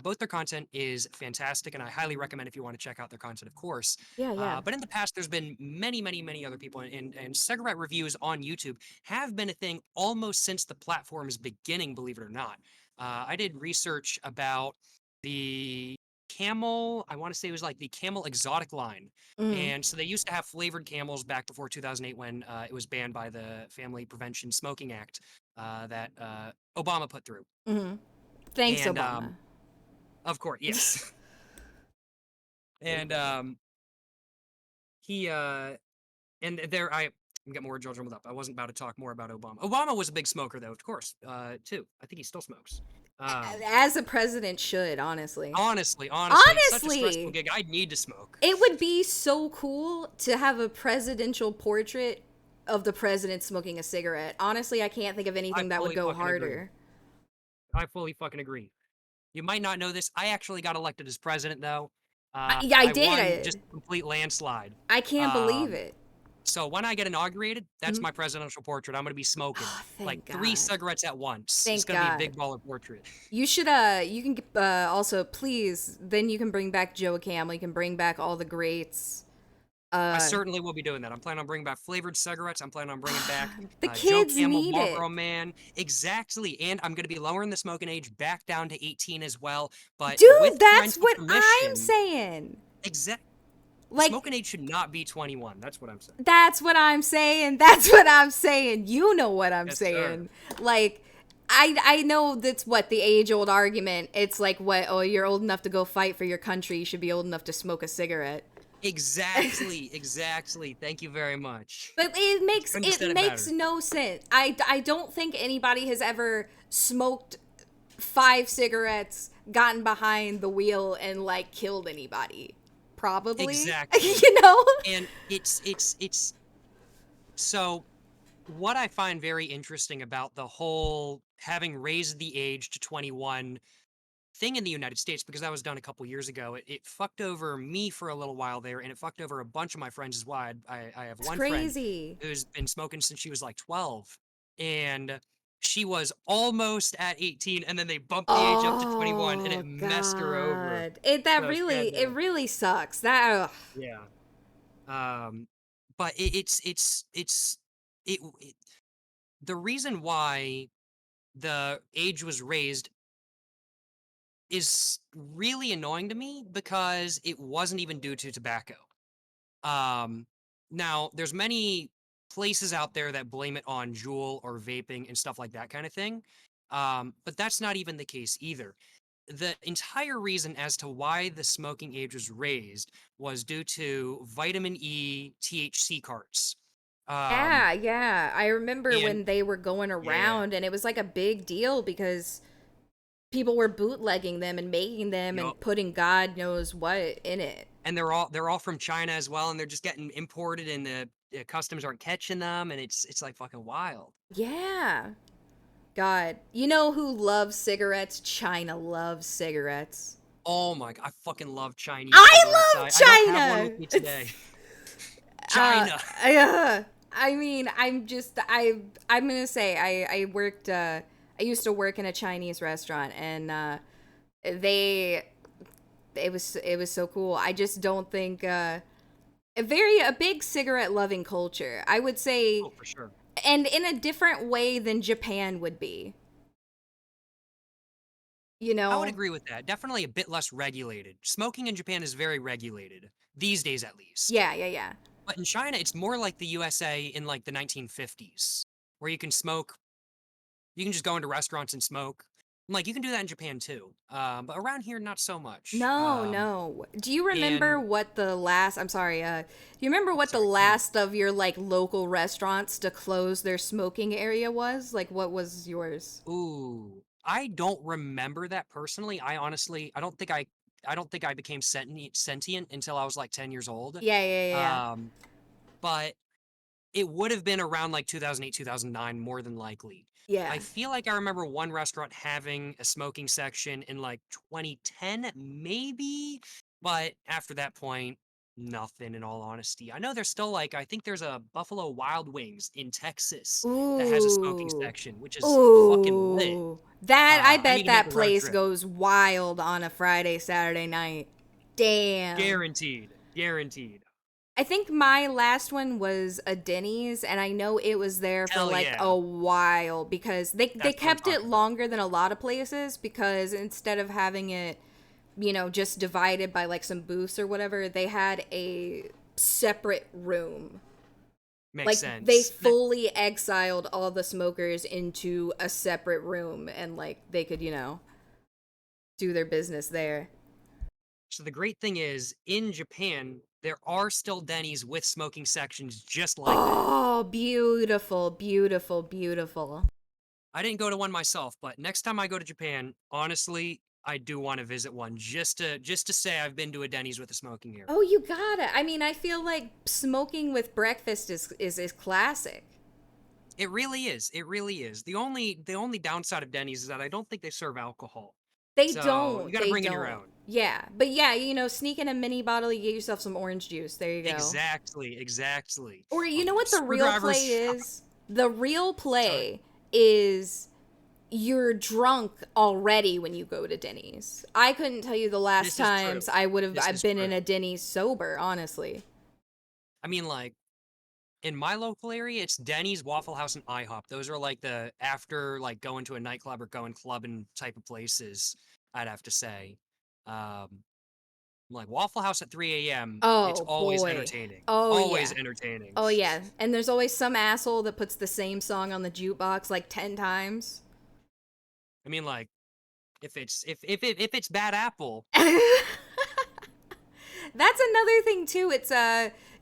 Both their content is fantastic, and I highly recommend if you want to check out their content, of course. Yeah, yeah. But in the past, there's been many other people, and cigarette reviews on YouTube have been a thing almost since the platform's beginning, believe it or not. I did research about the Camel, I want to say it was like the Camel Exotic line. Hmm. And so they used to have flavored camels back before 2008 when it was banned by the Family Prevention Smoking Act that Obama put through. Hmm. Thanks, And Obama. of course, yes. And he and there I'm getting more George jumbled up. I wasn't about to talk more about Obama. Obama was a big smoker though, of course, too. I think he still smokes. As a president should, honestly. Honestly, it's such a stressful Honestly, gig. I need to smoke. it would be so cool to have a presidential portrait of the president smoking a cigarette. Honestly, I can't think of I anything that would fully go fucking agree. harder. I fully fucking agree. You might not know this. I actually got elected as president, though. Yeah, I I did. won just a complete landslide. I can't believe Um, it. so when I get inaugurated, that's Mhm. my presidential portrait. I'm gonna be smoking Oh, like thank 3 God. cigarettes at once. It's Thank gonna be a God. big baller portrait. You should you can also please then you can bring back Joe Camel, you can bring back all the greats. I Uh certainly will be doing that. I'm planning on bringing back flavored cigarettes. I'm planning on bringing back the Joe kids Camel, need it. Marlboro Man. Exactly. And I'm gonna be lowering the smoking age back down to 18 as well. But with Dude, that's parental what I'm permission, saying. exact Like smoking age should not be 21. That's what I'm saying. that's what I'm saying. That's what I'm saying. You know what I'm Yes, sir. saying. Like I know that's what the age old argument. It's like what, oh, you're old enough to go fight for your country, you should be old enough to smoke a cigarette. Exactly. Thank you very much. But it makes Couldn't have said it it makes better. no sense. I don't think anybody has ever smoked 5 cigarettes, gotten behind the wheel, and like killed anybody. Probably, Exactly. you know. And it's so what I find very interesting about the whole having raised the age to 21 thing in the United States, because that was done a couple years ago, it fucked over me for a little while there, and it fucked over a bunch of my friends as well. I have It's one friend crazy. who's been smoking since she was like 12, and she was almost at 18, and then they bumped the age up to 21, and it Oh messed her over. God, So she had it to, really sucks. That ugh. yeah. But it the reason why the age was raised is really annoying to me because it wasn't even due to tobacco. Um, Now, there's many places out there that blame it on Juul or vaping and stuff like that kind of thing. But that's not even the case either. The entire reason as to why the smoking age was raised was due to vitamin E THC carts. Um, Yeah, yeah. I remember and when they were going yeah, around and it was like a big deal because people were bootlegging them and making them yup. and putting God knows what in it. And they're all from China as well, and they're just getting imported, and the customs aren't catching them, and it's like fucking wild. Yeah. God. You know who loves cigarettes? China loves cigarettes. Oh my god, I fucking love Chinese cigarettes. I I don't have one love with me China! today. uh, China. I mean, I'm gonna say I worked I used to work in a Chinese restaurant and they it was so cool. I just don't think a big cigarette loving culture. I would say, Oh, for sure. and in a different way than Japan would be. You I would know? agree with that. Definitely a bit less regulated. Smoking in Japan is very regulated these days, at least. Yeah, yeah, yeah. But in China, it's more like the USA in like the 1950s, where you can smoke. You can just go into restaurants and smoke. Like you can do that in Japan too, but around here, not so much. No, no. Do you remember And what the last? I'm sorry. Do you remember what the sorry, continue. last of your like local restaurants to close their smoking area was? Like, what was yours? Ooh, I don't remember that personally. I honestly, I don't think I became sentient until I was like 10 years old. Yeah, yeah, yeah, Um, but it would have been around like 2008, 2009, more than likely. yeah. I feel like I remember one restaurant having a smoking section in like 2010, maybe. But after that point, nothing in all honesty. I know there's still like, I think there's a Buffalo Wild Wings in Texas that has a smoking Ooh, section, which is fucking lit. ooh. That I I need bet to make that a road place trip. goes wild on a Friday, Saturday night. Damn. Guaranteed. Guaranteed. I think my last one was a Denny's, and I know it was there for Hell like yeah. a while because they That's what I'm kept it talking about. longer than a lot of places because instead of having it, just divided by like some booths or whatever, they had a separate room. Makes Like they sense. fully exiled all the smokers into a separate room and like they could, do their business there. So the great thing is, in Japan, there are still Denny's with smoking sections just like that. Oh, beautiful, beautiful, beautiful. I didn't go to one myself, but next time I go to Japan, honestly, I do want to visit one just to say I've been to a Denny's with a smoking area. Oh, you gotta. I mean, I feel like smoking with breakfast is classic. It really is. It really is. The only downside of Denny's is that I don't think they serve alcohol. They So you don't. got to They bring in your don't. own. Yeah, but yeah, sneak in a mini bottle. You get yourself some orange juice. There you go. Exactly. Exactly. Or you know what the real play Screwdrivers. is? The real Sorry. play is you're drunk already when you go to Denny's. I couldn't tell you the last This is true. times This I've is been in true. a Denny's sober, honestly. I mean, like, in my local area, it's Denny's, Waffle House, and IHOP. Those are like the after like going to a nightclub or going clubbing type of places, I'd have to say. Um, like Waffle House at 3 a.m., it's Oh always boy. entertaining. Oh Always yeah. entertaining. Oh yeah. And there's always some asshole that puts the same song on the jukebox like 10 times. I mean, like, if it's Bad Apple, That's another thing too. It's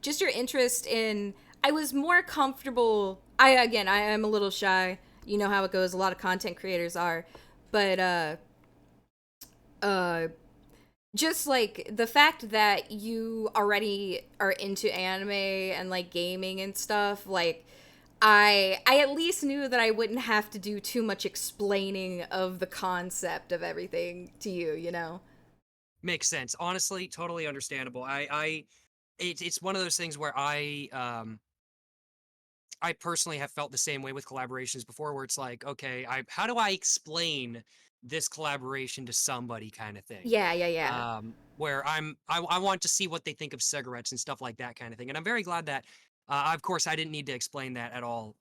just your interest in I was more comfortable. I am a little shy. You know how it goes. A lot of content creators are. But uh just like the fact that you already are into anime and like gaming and stuff, like I at least knew that I wouldn't have to do too much explaining of the concept of everything to you, you know? makes sense. Honestly, totally understandable. It's one of those things where I personally have felt the same way with collaborations before, where it's like, okay, how do I explain this collaboration to somebody kind of thing? Yeah, yeah, yeah. Where I want to see what they think of cigarettes and stuff like that kind of thing. And I'm very glad that, of course, I didn't need to explain that at all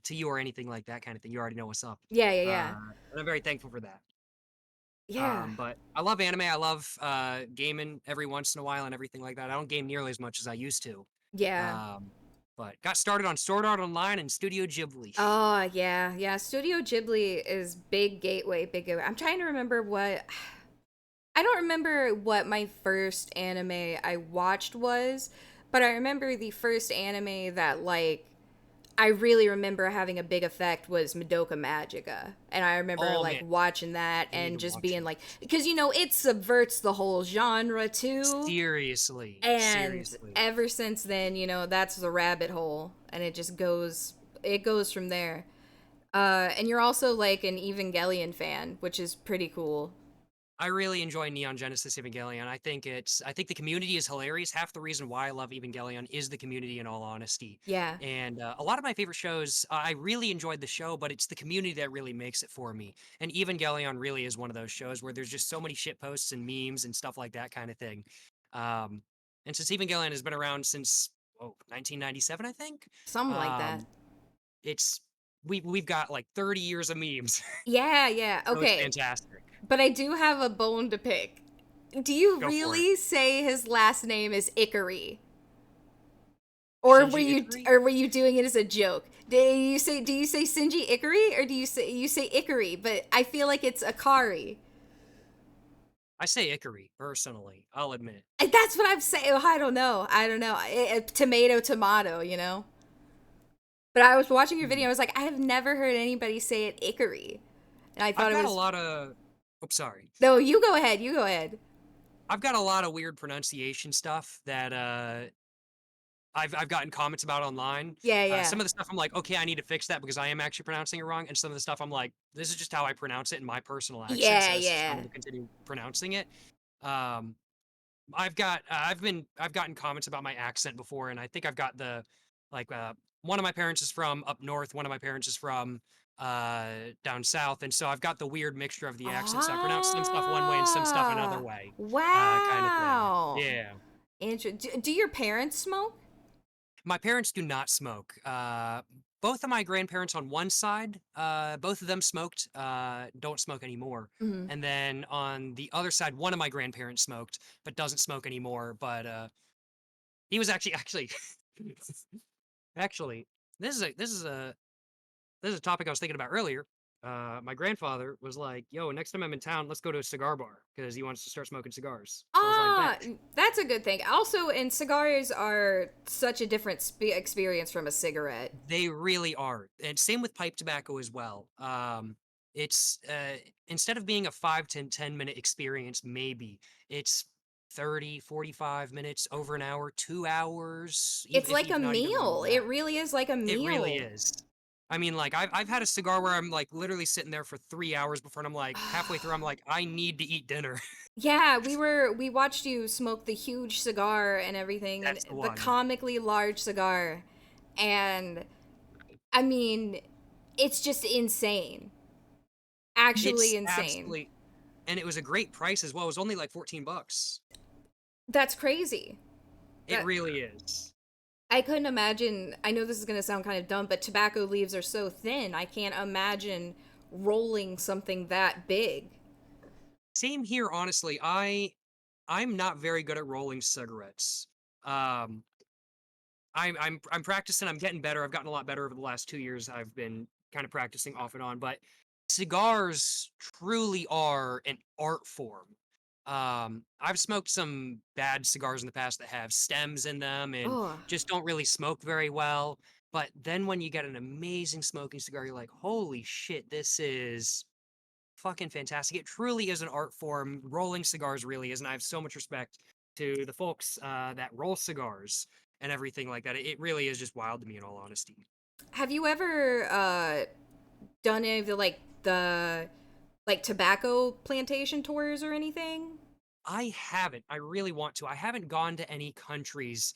to you or anything like that kind of thing. You already know what's up. Yeah, yeah, Uh, yeah. and I'm very thankful for that. Yeah. But I love anime. I love gaming every once in a while and everything like that. I don't game nearly as much as I used to. Yeah. But got started on Sword Art Online and Studio Ghibli. Oh, yeah. Yeah. Studio Ghibli is big gateway, big gateway. I'm trying to remember what. I don't remember what my first anime I watched was, but I remember the first anime that, like, I really remember having a big effect was Madoka Magica. And I remember, Oh like, man, watching that I need and to just watch being it. like, because, it subverts the whole genre, too. Seriously, And seriously. ever since then, that's the rabbit hole, and it goes from there. And you're also like an Evangelion fan, which is pretty cool. I really enjoy Neon Genesis Evangelion. I think the community is hilarious. Half the reason why I love Evangelion is the community, in all honesty. Yeah. And a lot of my favorite shows, I really enjoyed the show, but it's the community that really makes it for me. And Evangelion really is one of those shows where there's just so many shit posts and memes and stuff like that kind of thing. Um, and since Evangelion has been around since 1997, I think, Something like that. um, it's we've got like 30 years of memes. Yeah, yeah. So it's Okay. fantastic. But I do have a bone to pick. Do you Go for it. really say his last name is Ikari? Or Shinji Ikari? were you doing it as a joke? Do you say Shinji Ikari or do you say Ikari? But I feel like it's Akari. I say Ikari, personally, I'll admit. And that's what I'm saying. I don't know. Tomato, tomato. But I was watching your video. I was like, I have never heard anybody say it Ikari, and I thought I've it got was. a lot of oops, sorry. No, you go ahead. You go ahead. I've got a lot of weird pronunciation stuff that I've gotten comments about online. Yeah, yeah, Some of the stuff I'm like, okay, I need to fix that because I am actually pronouncing it wrong. And some of the stuff I'm like, this is just how I pronounce it in my personal accent, so yeah, that's just how I'm yeah. gonna continue pronouncing it. Um, I've gotten comments about my accent before, and I think I've got the like one of my parents is from up north, one of my parents is from down south, and so I've got the weird mixture of the accent. So I pronounce some stuff one way and some stuff another Ah, way, kind of thing. wow. Yeah. Do your parents smoke? My parents do not smoke. Both of my grandparents on one side, both of them smoked, don't smoke anymore. Hmm. And then on the other side, one of my grandparents smoked, but doesn't smoke anymore. But he was actually actually this is a topic I was thinking about earlier. My grandfather was like, "Yo, next time I'm in town, let's go to a cigar bar because he wants to start smoking cigars." So I was like, Ah, "Bet." that's a good thing. Also, and cigars are such a different experience from a cigarette. They really are. And same with pipe tobacco as well. It's instead of being a 5 to 10 minute experience, maybe it's 30, 45 minutes, over an hour, 2 hours, It's if like a even not even longer meal. than It that. really is like a It really meal. is. I mean, like I've had a cigar where I'm like literally sitting there for 3 hours before, and I'm like halfway through, I'm like, I need to eat dinner. Yeah, we watched you smoke the huge cigar and everything, and That's the the one. comically large cigar. And I mean, it's just insane. Actually It's insane. absolutely, and it was a great price as well. It was only like $14. That's crazy. It That really is. I couldn't imagine. I know this is going to sound kind of dumb, but tobacco leaves are so thin. I can't imagine rolling something that big. Same here, honestly. I'm not very good at rolling cigarettes. Um, I'm practicing. I'm getting better. I've gotten a lot better over the last 2 years. I've been kind of practicing off and on, but cigars truly are an art form. I've smoked some bad cigars in the past that have stems in them and Oh, just don't really smoke very well. But then when you get an amazing smoking cigar, you're like, holy shit, this is fucking fantastic. It truly is an art form. Rolling cigars really is, and I have so much respect to the folks that roll cigars and everything like that. It really is just wild to me, in all honesty. have you ever done any of the tobacco plantation tours or anything? I haven't. I really want to. I haven't gone to any countries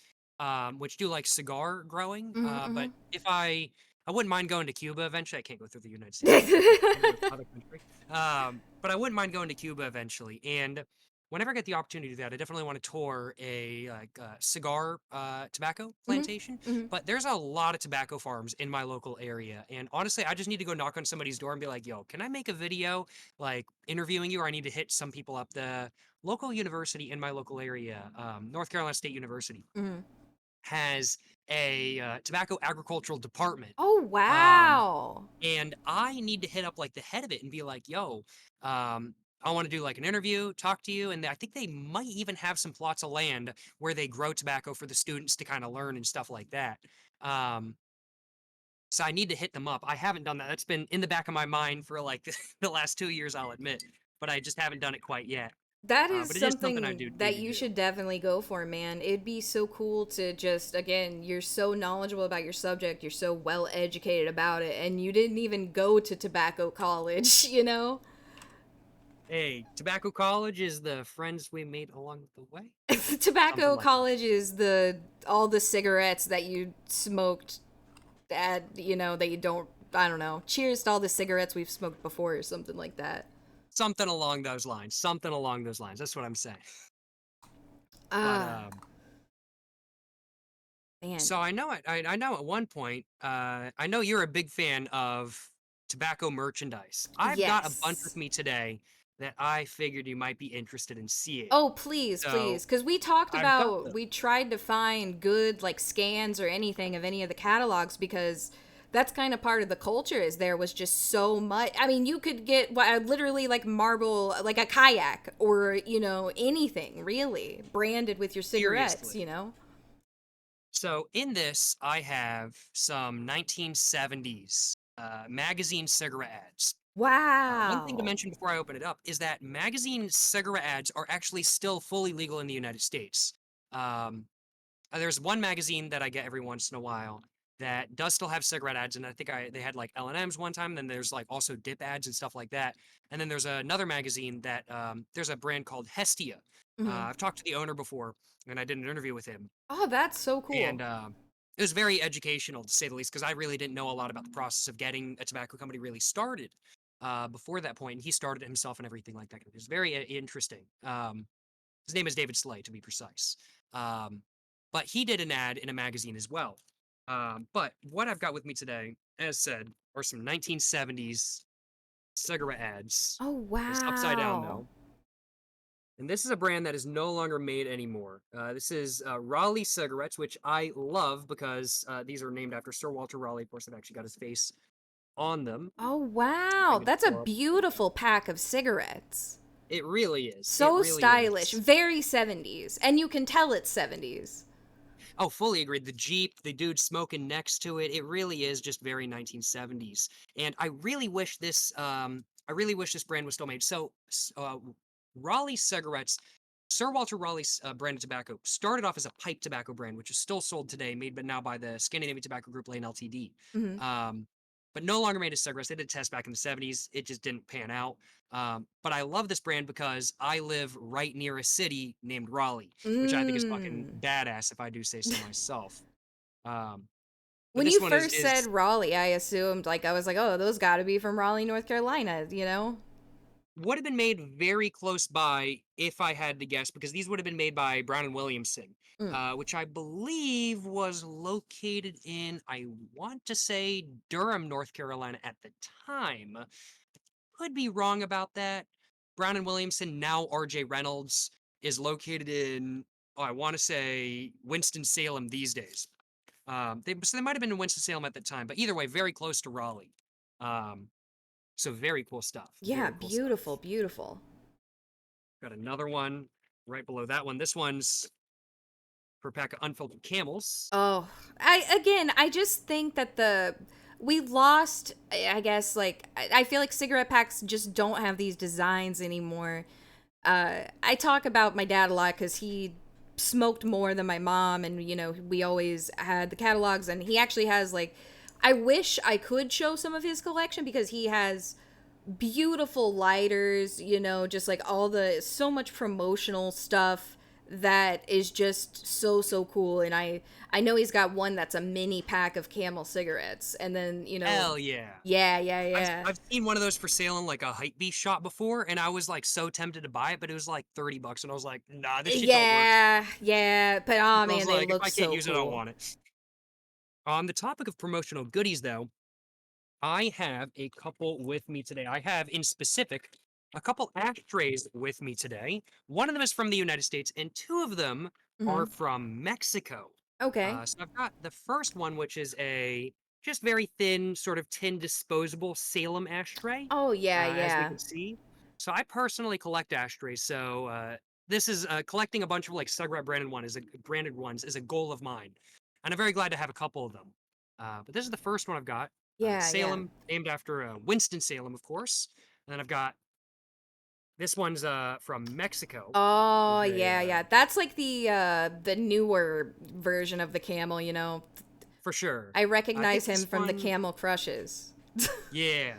which do like cigar growing. Mm-hmm, But if I wouldn't mind going to Cuba eventually. I can't go through the United States. I can't go to mm-hmm. another country. But I wouldn't mind going to Cuba eventually. And whenever I get the opportunity to do that, I definitely want to tour a cigar tobacco Mm-hmm. plantation. Mm-hmm. But there's a lot of tobacco farms in my local area, and honestly, I just need to go knock on somebody's door and be like, "Yo, can I make a video like interviewing you?" Or I need to hit some people up. The local university in my local area, North Carolina State University, Mm-hmm. has a tobacco agricultural department. Oh, Um, wow. and I need to hit up like the head of it and be like, yo, I want to do like an interview, talk to you. And I think they might even have some plots of land where they grow tobacco for the students to kind of learn and stuff like that. Um, so I need to hit them up. I haven't done that. That's been in the back of my mind for like the last 2 years, I'll admit, but I just haven't done it quite yet. That is But it is something I something do that need to you do. should definitely go for, man. It'd be so cool to just, again, you're so knowledgeable about your subject, you're so well educated about it, and you didn't even go to tobacco college, you know? Hey, Tobacco College is the friends we made along the way. Tobacco like that. college is all the cigarettes that you smoked at, you know, that you don't, I don't know. Cheers to all the cigarettes we've smoked before or something like that. Something along those lines. Something along those lines. That's what I'm saying. But Ah, man. so I know I know at one point, I know you're a big fan of tobacco merchandise. I've got a bunch with Yes. me today that I figured you might be interested in seeing. Oh, please, So please. Because we talked I've got about, them. we tried to find good, like, scans or anything of any of the catalogs because that's kind of part of the culture is there was just so much. I mean, you could get literally like marble, like a kayak or, you know, anything really branded with your cigarettes, Seriously. you know? So in this, I have some 1970s magazine cigarette ads. One thing to Wow. mention before I open it up is that magazine cigarette ads are actually still fully legal in the United States. Um, there's one magazine that I get every once in a while that does still have cigarette ads, and I think they had like L&Ms one time. Then there's like also dip ads and stuff like that. And then there's another magazine that there's a brand called Hestia. Hmm. I've talked to the owner before, and I did an interview with him, Oh, that's so cool. and it was very educational to say the least because I really didn't know a lot about the process of getting a tobacco company really started before that point, and he started it himself and everything like that. It was very interesting. His name is David Slay, to be precise. Um, but he did an ad in a magazine as well. But what I've got with me today, as said, are some 1970s cigarette ads. Oh, It's upside down wow. though. And this is a brand that is no longer made anymore. This is Raleigh cigarettes, which I love because these are named after Sir Walter Raleigh. Of course, I've actually got his face on them. Oh, If I wow. can That's a pull up- beautiful pack of cigarettes. It really is. It So really stylish. is. Very 70s. And you can tell it's 70s. Oh, fully agreed. The Jeep, the dude smoking next to it, it really is just very 1970s. And I really wish this brand was still made. So, Raleigh cigarettes, Sir Walter Raleigh's brand of tobacco started off as a pipe tobacco brand, which is still sold today, made but now by the Scandinavian Tobacco Group Lane Ltd. Hmm. But no longer made as cigarettes. They did a test back in the 70s. It just didn't pan out. But I love this brand because I live right near a city named Raleigh, which I think is fucking Mm. badass if I do say so myself. Um, but When this you one first is said Raleigh, I assumed, like, I was like, oh, those gotta be from Raleigh, North Carolina, you know? would have been made very close by if I had to guess, because these would have been made by Brown and Williamson, Mm. which I believe was located in, I want to say, Durham, North Carolina at the time. Could be wrong about that. Brown and Williamson, now RJ Reynolds, is located in, oh, I want to say Winston-Salem these days. So they might have been in Winston-Salem at the time, but either way, very close to Raleigh. So very cool stuff. Yeah, Very cool stuff. beautiful, beautiful. Got another one right below that one. This one's for a pack of unfiltered camels. Oh, I just think that we lost, I guess, like, I feel like cigarette packs just don't have these designs anymore. I talk about my dad a lot because he smoked more than my mom, and, you know, we always had the catalogs, and he actually has, like, I wish I could show some of his collection because he has beautiful lighters, you know, just like so much promotional stuff that is just so cool. And I know he's got one that's a mini pack of Camel cigarettes, and then Hell yeah. yeah. I've seen one of those for sale in like a hypebeast shop before, and I was like so tempted to buy it, but it was like $30, and I was like, nah, this shit don't work. Yeah, but oh I man, was they like, if look I can't so use it, I don't cool. want it. On the topic of promotional goodies, though, I have a couple with me today. I have, in specific, a couple ashtrays with me today. One of them is from the United States, and two of them are Hmm. from Mexico. Okay. So I've got the first one, which is a just very thin, sort of tin disposable Salem ashtray, Oh yeah, as we yeah. can see. So I personally collect ashtrays. So this is collecting a bunch of like Sugrat branded ones is a goal of mine, and I'm very glad to have a couple of them. But this is the first one I've got. Yeah. Salem, named after Winston Salem, of course. And then I've got this one's from Mexico. Oh Is a yeah. That's like the newer version of the Camel, for sure. I I think recognize him this from the one, Camel Crushes. yeah.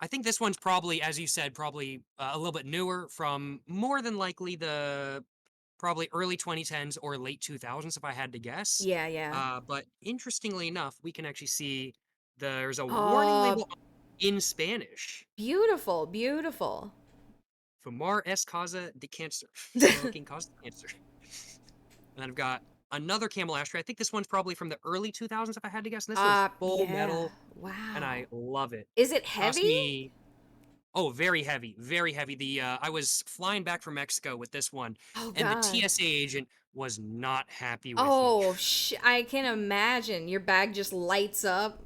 I think this one's probably, as you said, probably a little bit newer from more than likely the probably early 2010s or late 2000s, if I had to guess. Yeah. But interestingly enough, we can actually see there's a warning Oh, label in Spanish. beautiful. Fumar es causa de cancer. Smoking causes cancer. And then I've got another Camel ashtray. I think this one's probably from the early 2000s, if I had to guess. And this one's full Yeah. metal, and I Wow. love it. Is it Cost heavy? me, oh, very heavy, very heavy. The I was flying back from Mexico with this one, Oh and the God. TSA agent was not happy with me. Oh, I can imagine. Your bag just lights up.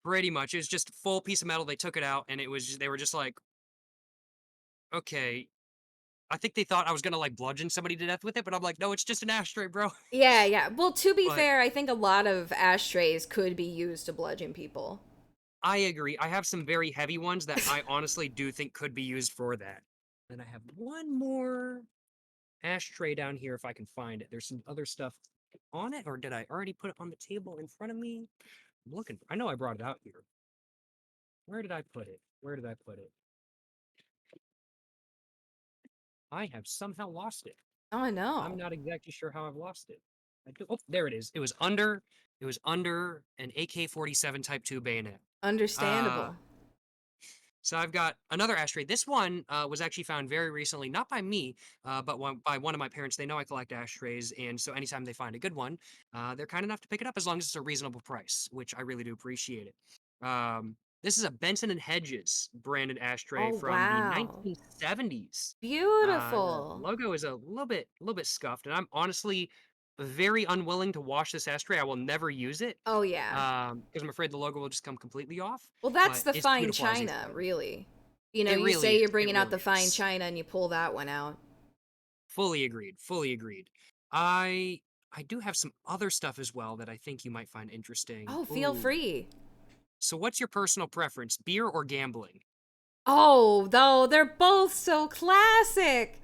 Pretty much, it was just a full piece of metal. They took it out, and they were just like, okay. I think they thought I was gonna like bludgeon somebody to death with it, but I'm like, no, it's just an ashtray, bro. Yeah. Well, to be But fair, I think a lot of ashtrays could be used to bludgeon people. I agree. I have some very heavy ones that I honestly do think could be used for that. And I have one more ashtray down here if I can find it. There's some other stuff on it, or did I already put it on the table in front of me? I'm looking. I know I brought it out here. Where did I put it? Where did I put it? I have somehow lost it. Oh I'm no. not exactly sure how I've lost it. Oh, there it is. It was under an AK-47 Type 2 bayonet. Uh, Understandable. So I've got another ashtray. This one was actually found very recently, not by me, but by one of my parents. They know I collect ashtrays, and so anytime they find a good one, they're kind enough to pick it up as long as it's a reasonable price, which I really do appreciate it. This is a Benson and Hedges branded ashtray Oh from the wow. 1970s. The Beautiful. logo is a little bit scuffed, and I'm honestly very unwilling to wash this ashtray. I will never use it Oh yeah. because I'm afraid the logo will just come completely off. Well, that's But the it's fine beautiful as you china, said. really. It You really say you're is. It bringing out really the fine is. china and you pull that one out. Fully agreed. Fully agreed. I do have some other stuff as well that I think you might find interesting. Oh, feel Ooh. free. So what's your personal preference, beer or gambling? Oh, though they're both so classic.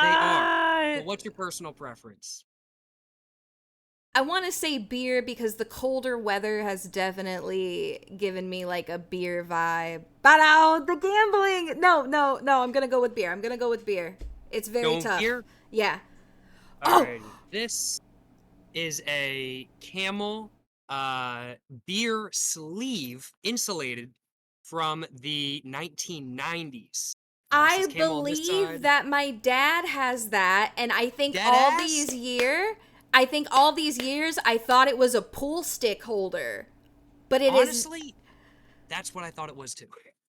They are. Uh, But what's your personal preference? I want to say beer because the colder weather has definitely given me like a beer vibe. But oh, the gambling. No. I'm gonna go with beer. I'm gonna go with beer. It's very Going tough. beer? Yeah. Oh, Alrighty. This is a Camel beer sleeve insulated from the 1990s. So I it's Camel on this believe side. that my dad has that, and Dead ass? I think all these years, I thought it was a pool stick holder, but it is. Honestly, that's what I thought it was too.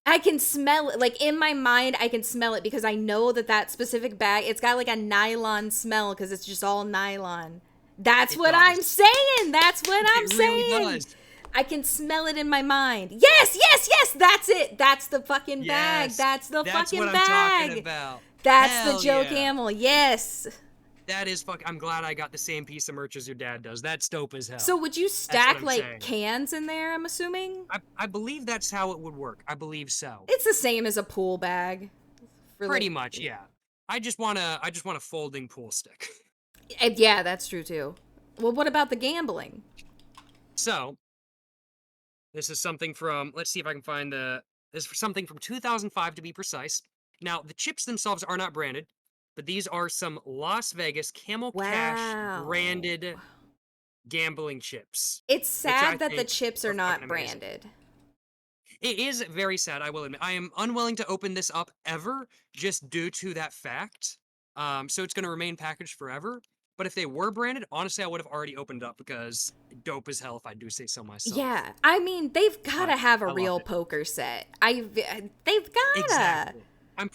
I can smell it, like in my mind. I can smell it because I know that specific bag. It's got like a nylon smell because it's just all nylon. That's It what does. I'm saying. That's what I'm It really saying. does. I can smell it in my mind. Yes. That's it. That's the fucking bag. Yes, That's the that's fucking what I'm bag. talking about. That's Hell the Joe yeah. Camel. Yes. That is I'm glad I got the same piece of merch as your dad does. That's dope as hell. So would you That's what stack I'm like saying. cans in there, I'm assuming? I believe that's how it would work. I believe so. It's the same as a pool bag. For Pretty like, much, yeah. I just want a folding pool stick. yeah, that's true too. Well, what about the gambling? So, this is something from, let's see if I can find this is something from 2005 to be precise. Now, the chips themselves are not branded. but these are some Las Vegas Camel Cash Wow. branded gambling chips, It's which I sad that the think chips are are not fucking amazing. branded. It is very sad, I will admit. I am unwilling to open this up ever just due to that fact. So it's going to remain packaged forever. But if they were branded, honestly, I would have already opened it up because dope as hell if I do say so myself. Yeah, I mean, they've got to But have a I love real it. poker set. They've gotta. Exactly. I'm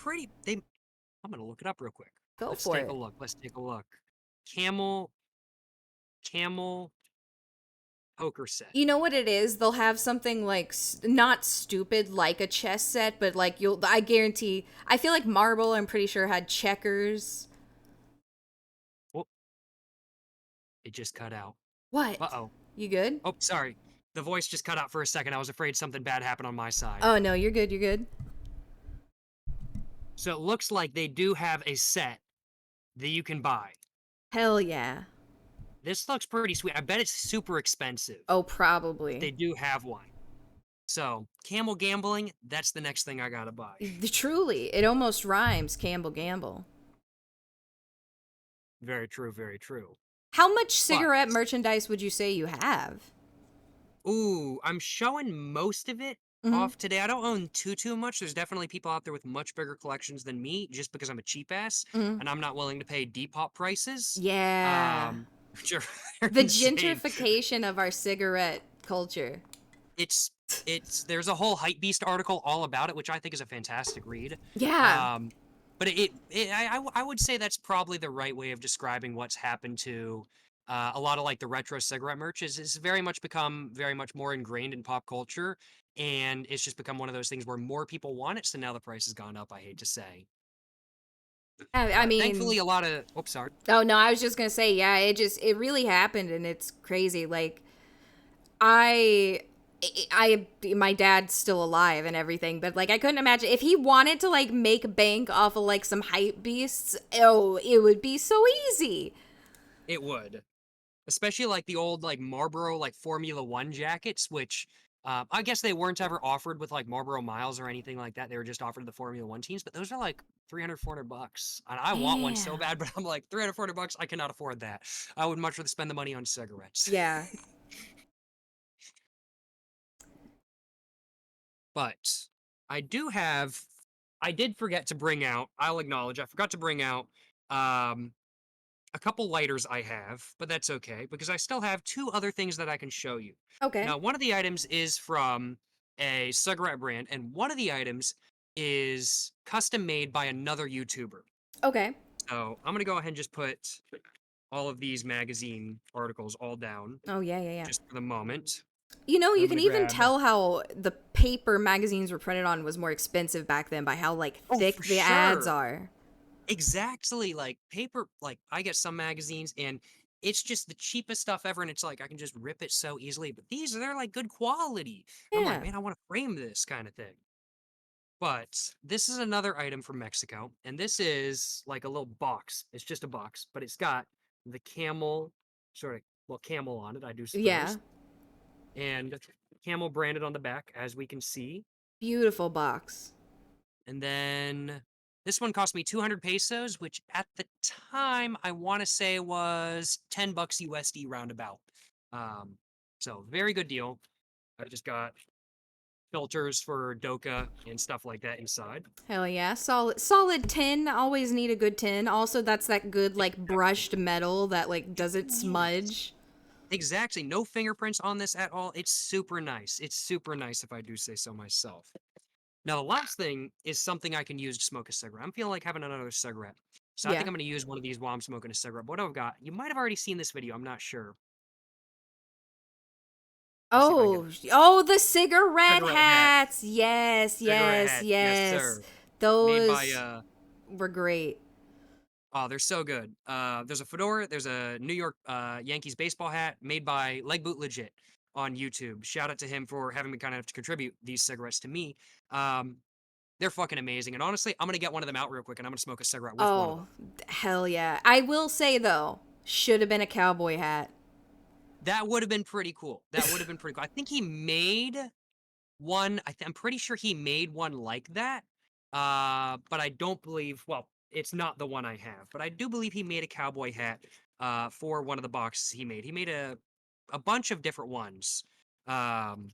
going to look it up real quick. Go Let's for take it. a look. Let's take a look. Camel poker set. You know what it is? They'll have something like not stupid like a chess set, but like I guarantee. I feel like Marble. I'm pretty sure had checkers. Oh, it just cut out. What? Uh-oh. You good? Oh, sorry. The voice just cut out for a second. I was afraid something bad happened on my side. Oh no, you're good. You're good. So it looks like they do have a set that you can buy. Hell yeah. This looks pretty sweet. I bet it's super expensive. Oh, They probably. do have one. So, camel gambling, that's the next thing I gotta buy. Truly, it almost rhymes. Campbell Gamble. Very true, very true. How much cigarette merchandise would you say you have? Ooh, I'm showing most of it Mhm. off today. I don't own too much. There's definitely people out there with much bigger collections than me, just because I'm a cheap ass Mhm. and I'm not willing to pay Depop prices. Yeah. Which are The insane. gentrification of our cigarette culture. It's there's a whole Hypebeast article all about it, which I think is a fantastic read. Yeah. But I would say that's probably the right way of describing what's happened to a lot of like the retro cigarette merch is very much become very much more ingrained in pop culture, and it's just become one of those things where more people want it, so now the price has gone up. I hate to say. I mean, Thankfully, a lot of sorry. Oh no, I was just gonna say, yeah, it really happened, and it's crazy. Like, I, my dad's still alive and everything, but like, I couldn't imagine if he wanted to like make bank off of like some hype beasts. Oh, it would be so easy. It would, especially like the old like Marlboro like Formula One jackets, which I guess they weren't ever offered with like Marlboro Miles or anything like that. They were just offered to the Formula One teams, but those are like 300, 400 bucks. And I want one so Damn. bad, but I'm like 300, 400 bucks. I cannot afford that. I would much rather spend the money on cigarettes. Yeah. But I did forget to bring out, I'll acknowledge, I forgot to bring out a couple lighters I have, but that's okay because I still have two other things that I can show you. Okay. Now, one of the items is from a cigarette brand, and one of the items is custom made by another YouTuber. Okay. So I'm gonna go ahead and just put all of these magazine articles all down Oh yeah. just for the moment. You know, you I'm can gonna even grab- tell how the paper magazines were printed on was more expensive back then by how like Oh, thick for the ads sure. are. Exactly, like paper, like I get some magazines and it's just the cheapest stuff ever, and it's like I can just rip it so easily. But they're like good quality. And I'm like, Yeah. man, I want to frame this kind of thing. But this is another item from Mexico, and this is like a little box. It's just a box, but it's got the camel camel on it, I do Yeah. suppose. And camel branded on the back, as we can see. Beautiful box. And then this one cost me 200 pesos, which at the time I want to say was 10 bucks USD roundabout. So very good deal. I just got filters for Doka and stuff like that inside. Hell yeah. Solid tin. Always need a good tin. Also, that's that good like brushed metal that like doesn't smudge. Exactly. No fingerprints on this at all. It's super nice. It's super nice if I do say so myself. Now, the last thing is something I can use to smoke a cigarette. I'm feeling like having another cigarette. So I Yeah. think I'm going to use one of these while I'm smoking a cigarette. But what I've got, you might have already seen this video. I'm not sure. Let's see if I can Oh, the cigarette Cigarette hats. Yes, Cigarette yes, hats. yes. Yes, sir. Those Made by, were great. oh, they're so good. There's a fedora. There's a New York Yankees baseball hat made by Leg Boot Legit on YouTube. Shout out to him for having me kind of to contribute these cigarettes to me. They're fucking amazing. And honestly, I'm going to get one of them out real quick and I'm going to smoke a cigarette with one of them. Hell yeah. I will say though, should have been a cowboy hat. That would have been pretty cool. That would have been pretty cool. I think he made one. I'm pretty sure he made one like that. But I don't believe. Well, it's not the one I have. But I do believe he made a cowboy hat for one of the boxes he made. He made a bunch of different ones. Um,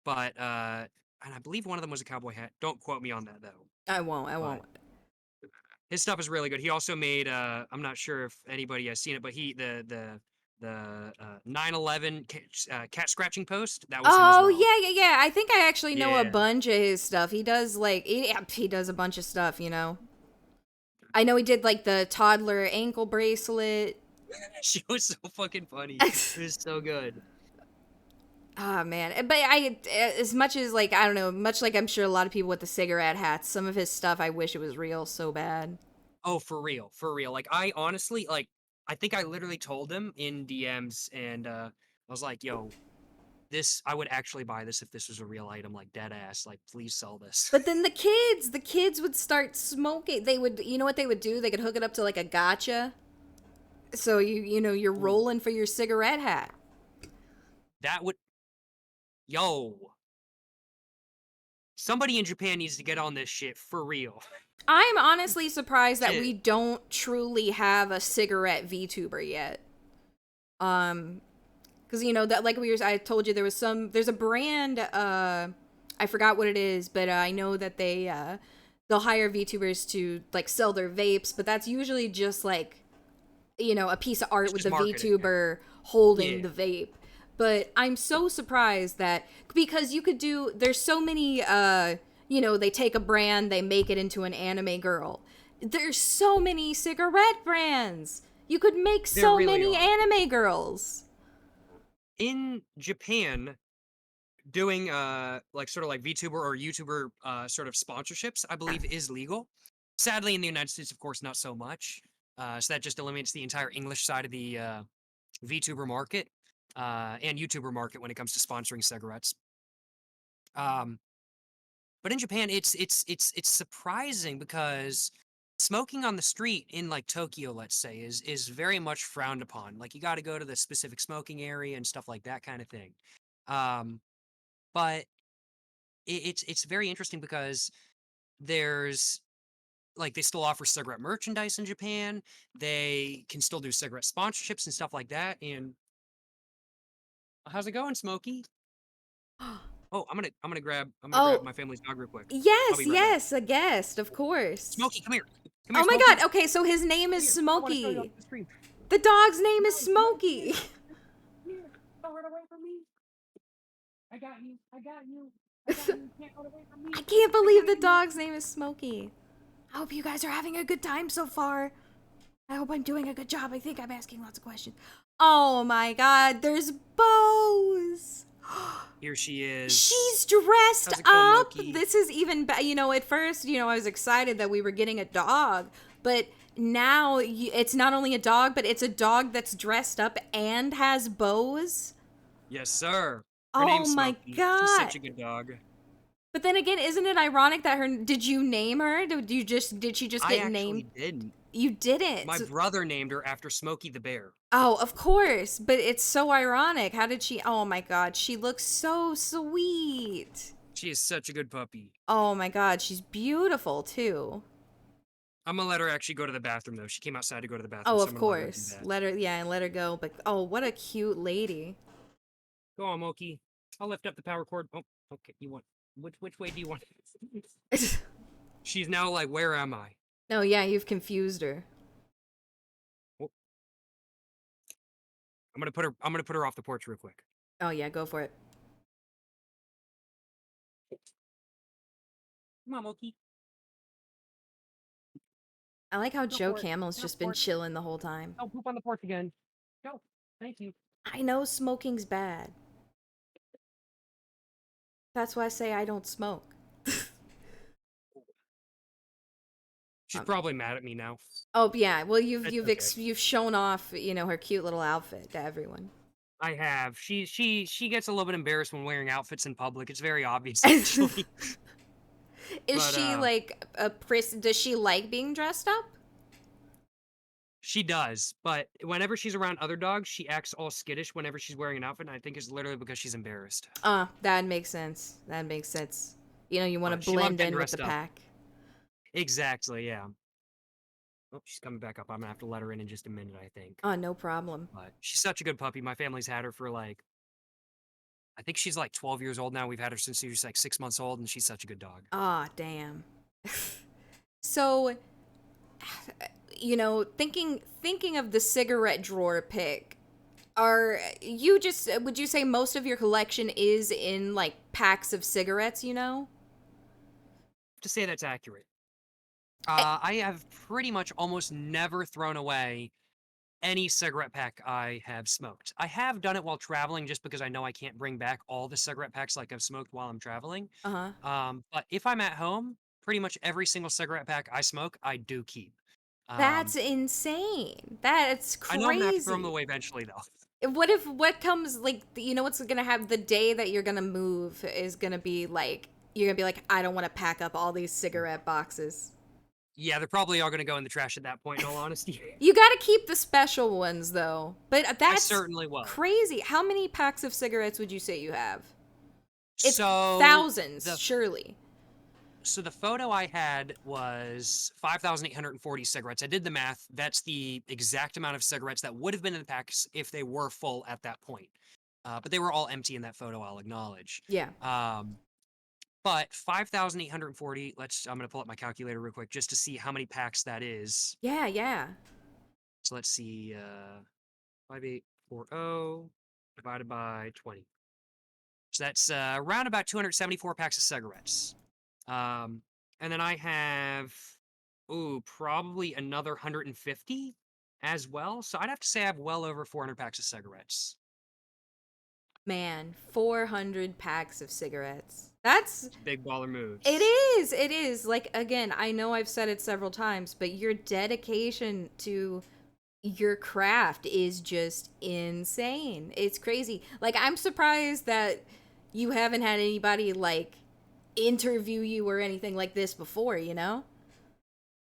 but and I believe one of them was a cowboy hat. Don't quote me on that though. I won't. I But won't. his stuff is really good. He also made I'm not sure if anybody has seen it, but the 9/11 cat scratching post, that was him as Oh well. yeah. I think I actually know a Yeah. bunch of his stuff. He does he does a bunch of stuff. I know he did like the toddler ankle bracelet. She was so fucking funny. It was so good. Ah man, but as much as like I don't know, much like I'm sure a lot of people with the cigarette hats, some of his stuff I wish it was real so bad. Oh, for real, for real. Like I honestly like I think I literally told him in DMs and I was like, "Yo, this I would actually buy this if this was a real item, like dead ass. Like please sell this." But then the kids would start smoking. They would, you know what they would do? They could hook it up to like a gotcha. So you're rolling for your cigarette hat. That would Yo. Somebody in Japan needs to get on this shit for real. I'm honestly surprised that Shit. we don't truly have a cigarette VTuber yet. Because that like I told you there's a brand I forgot what it is, but I know that they'll hire VTubers to like sell their vapes, but that's usually just like a piece of art It's with just the marketing. VTuber holding Yeah. the vape. But I'm so surprised that because there's so many they take a brand, they make it into an anime girl. There's so many cigarette brands. You could make There so really many are. anime girls. In Japan, doing like sort of like VTuber or YouTuber sort of sponsorships, I believe is legal. Sadly, in the United States, of course, not so much. So that just eliminates the entire English side of the VTuber market and YouTuber market when it comes to sponsoring cigarettes. But in Japan, it's surprising because smoking on the street in like Tokyo, let's say, is very much frowned upon. Like you got to go to the specific smoking area and stuff like that kind of thing. But it's very interesting because there's like they still offer cigarette merchandise in Japan. They can still do cigarette sponsorships and stuff like that. And how's it going, Smokey? Oh, I'm gonna grab Oh, my family's dog real quick. I'll yes, be right back. yes, a guest, of course. Smokey, come here. Come Oh here, my Smokey. god, okay, so his name is Come here. I wanna show you Smokey. off the screen. The dog's name is Smokey. Come here. Don't run away from me. I got you. I got you. I got you. Can't run away from me. I can't believe the dog's name is Smokey. I hope you guys are having a good time so far. I hope I'm doing a good job. I think I'm asking lots of questions. Oh my god, there's Bose. Here she is. She's dressed How's it going, up. Loki? This is even better. At first, I was excited that we were getting a dog, but now it's not only a dog, but it's a dog that's dressed up and has bows. Yes, sir. Her Oh name's my Smokey. She's God. such a good dog. But then again, isn't it ironic that did you name her? Did she just I get actually named? didn't. You didn't. My brother named her after Smokey the Bear. Oh, of course. But it's so ironic. How did she? Oh my god, she looks so sweet. She is such a good puppy. Oh my god, she's beautiful too. I'm gonna let her actually go to the bathroom though. She came outside to go to the bathroom. Oh, so of I'm gonna let her do course. that. Let her go. But oh, what a cute lady. Go on, Moki. I'll lift up the power cord. Oh, okay. You want which way do you want? She's now like, where am I? No, yeah, you've confused her. I'm gonna put her off the porch real quick. Oh yeah, go for it. Come on, Moki. I like how Go Joe for it. Camel's Go just for been it. chilling the whole time. Oh, poop on the porch again. Go. Thank you. I know smoking's bad. That's why I say I don't smoke. She's probably mad at me now. Oh yeah, well you've That's you've shown off, her cute little outfit to everyone. I have. She gets a little bit embarrassed when wearing outfits in public. It's very obvious, actually. Is But, she like does she like being dressed up? She does, but whenever she's around other dogs, she acts all skittish whenever she's wearing an outfit, and I think it's literally because she's embarrassed. That makes sense. That makes sense. You want She to loved blend getting in with the dressed up. pack. Exactly, yeah. Oh, she's coming back up. I'm gonna have to let her in just a minute, I think. Oh, no problem. But she's such a good puppy. My family's had her for like, I think she's like 12 years old now. We've had her since she was like 6 months old, and she's such a good dog. Ah, damn. So, thinking of the cigarette drawer pick, are you just would you say most of your collection is in like packs of cigarettes, you know? To say that's accurate. Eh, I have pretty much almost never thrown away any cigarette pack I have smoked. I have done it while traveling just because I know I can't bring back all the cigarette packs like I've smoked while I'm traveling. Uh-huh. But if I'm at home, pretty much every single cigarette pack I smoke, I do keep. Um, That's insane. That's I know I'm gonna have to throw them crazy. away eventually, though. What comes like what's gonna have the day that you're gonna move is gonna be like you're gonna be like I don't want to pack up all these cigarette boxes. Yeah, they're probably all gonna go in the trash at that point, in all honesty. You got to keep the special ones though. But I that's certainly will. crazy. How many packs of cigarettes would you say you have? It's So thousands, the surely. so the photo I had was 5,840 cigarettes. I did the math. That's the exact amount of cigarettes that would have been in the packs if they were full at that point. But they were all empty in that photo, I'll acknowledge. Yeah. But 5,840, I'm gonna pull up my calculator real quick just to see how many packs that is. Yeah, yeah. So let's see, 5840 divided by 20. So that's around about 274 packs of cigarettes. And then I have, probably another 150 as well. So I'd have to say I have well over 400 packs of cigarettes. Man, 400 packs of cigarettes. That's Big baller moves. it is. It is. Like again, I know I've said it several times, but your dedication to your craft is just insane. It's crazy. Like I'm surprised that you haven't had anybody like interview you or anything like this before, you know?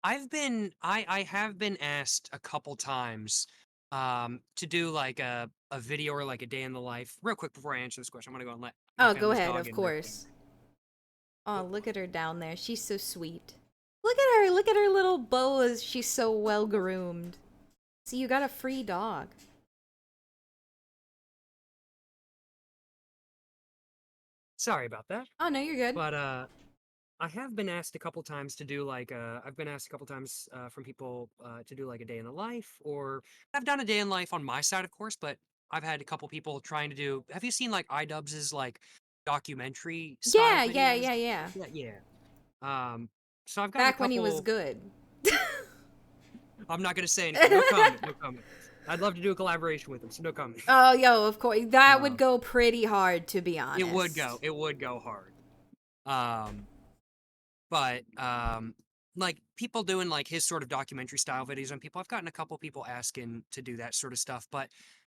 I have been asked a couple times to do like a video or like a day in the life. Real quick before I answer this question, I'm gonna go and let my Oh, go family's ahead, dog of in real quick. course. Oh, look at her down there. She's so sweet. Look at her. Look at her little boas. She's so well groomed. See, you got a free dog. Sorry about that. Oh, no, you're good. But I have been asked a couple times to do like I've been asked a couple times from people to do like a day in the life, or I've done a day in life on my side, of course, but I've had a couple people trying to do. Have you seen like iDubbbz's like documentary style Yeah, yeah, videos? yeah, yeah. Yeah. So I've got a Back when he was couple. good. I'm not gonna say anything. No comment. No comment. I'd love to do a collaboration with him, so no comment. Oh, yo, of course. That would Um, go pretty hard, to be honest. It would go. It would go hard. But like people doing like his sort of documentary style videos on people. I've gotten a couple people asking to do that sort of stuff, but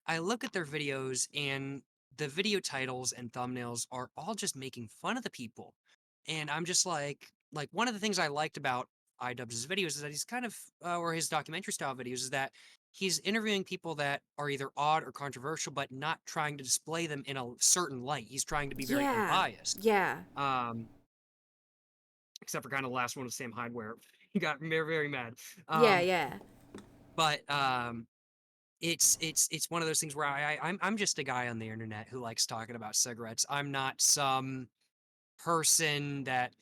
I look at their videos and the video titles and thumbnails are all just making fun of the people. And I'm just like one of the things I liked about iDubbbz's videos is that he's kind of or his documentary style videos is that he's interviewing people that are either odd or controversial, but not trying to display them in a certain light. He's trying to be very Yeah. unbiased. Yeah. Except for kind of the last one with Sam Hyde, where he got very, very mad. Yeah, yeah. But it's one of those things where I'm just a guy on the internet who likes talking about cigarettes. I'm not some person that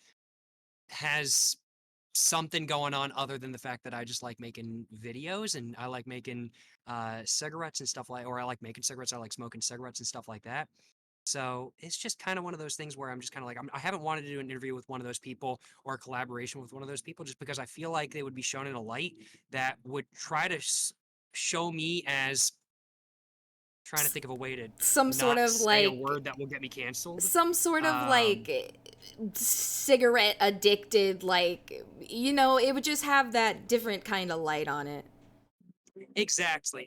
has something going on other than the fact that I just like making videos and I like making cigarettes and stuff or I like making cigarettes. I like smoking cigarettes and stuff like that. So it's just kind of one of those things where I'm just kind of like, I haven't wanted to do an interview with one of those people or a collaboration with one of those people just because I feel like they would be shown in a light that would try to show me as trying to think of a way to Some sort not of say a like word that will get me canceled. some sort of Um, like cigarette addicted, like, it would just have that different kind of light on it. Exactly.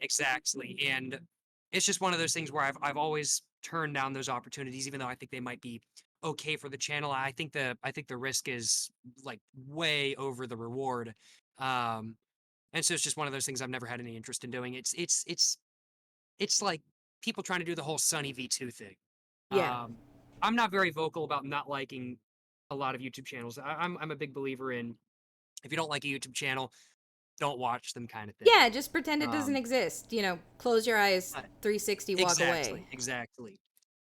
And it's just one of those things where I've always turned down those opportunities, even though I think they might be okay for the channel. I think the risk is like way over the reward. Um, and so it's just one of those things I've never had any interest in doing. It's like people trying to do the whole Sunny V2 thing. Yeah. I'm not very vocal about not liking a lot of YouTube channels. I'm a big believer in If you don't like a YouTube channel, don't watch them, kind of thing. Yeah, just pretend it doesn't Um, exist. Close your eyes, uh, 360, walk exactly, away. exactly.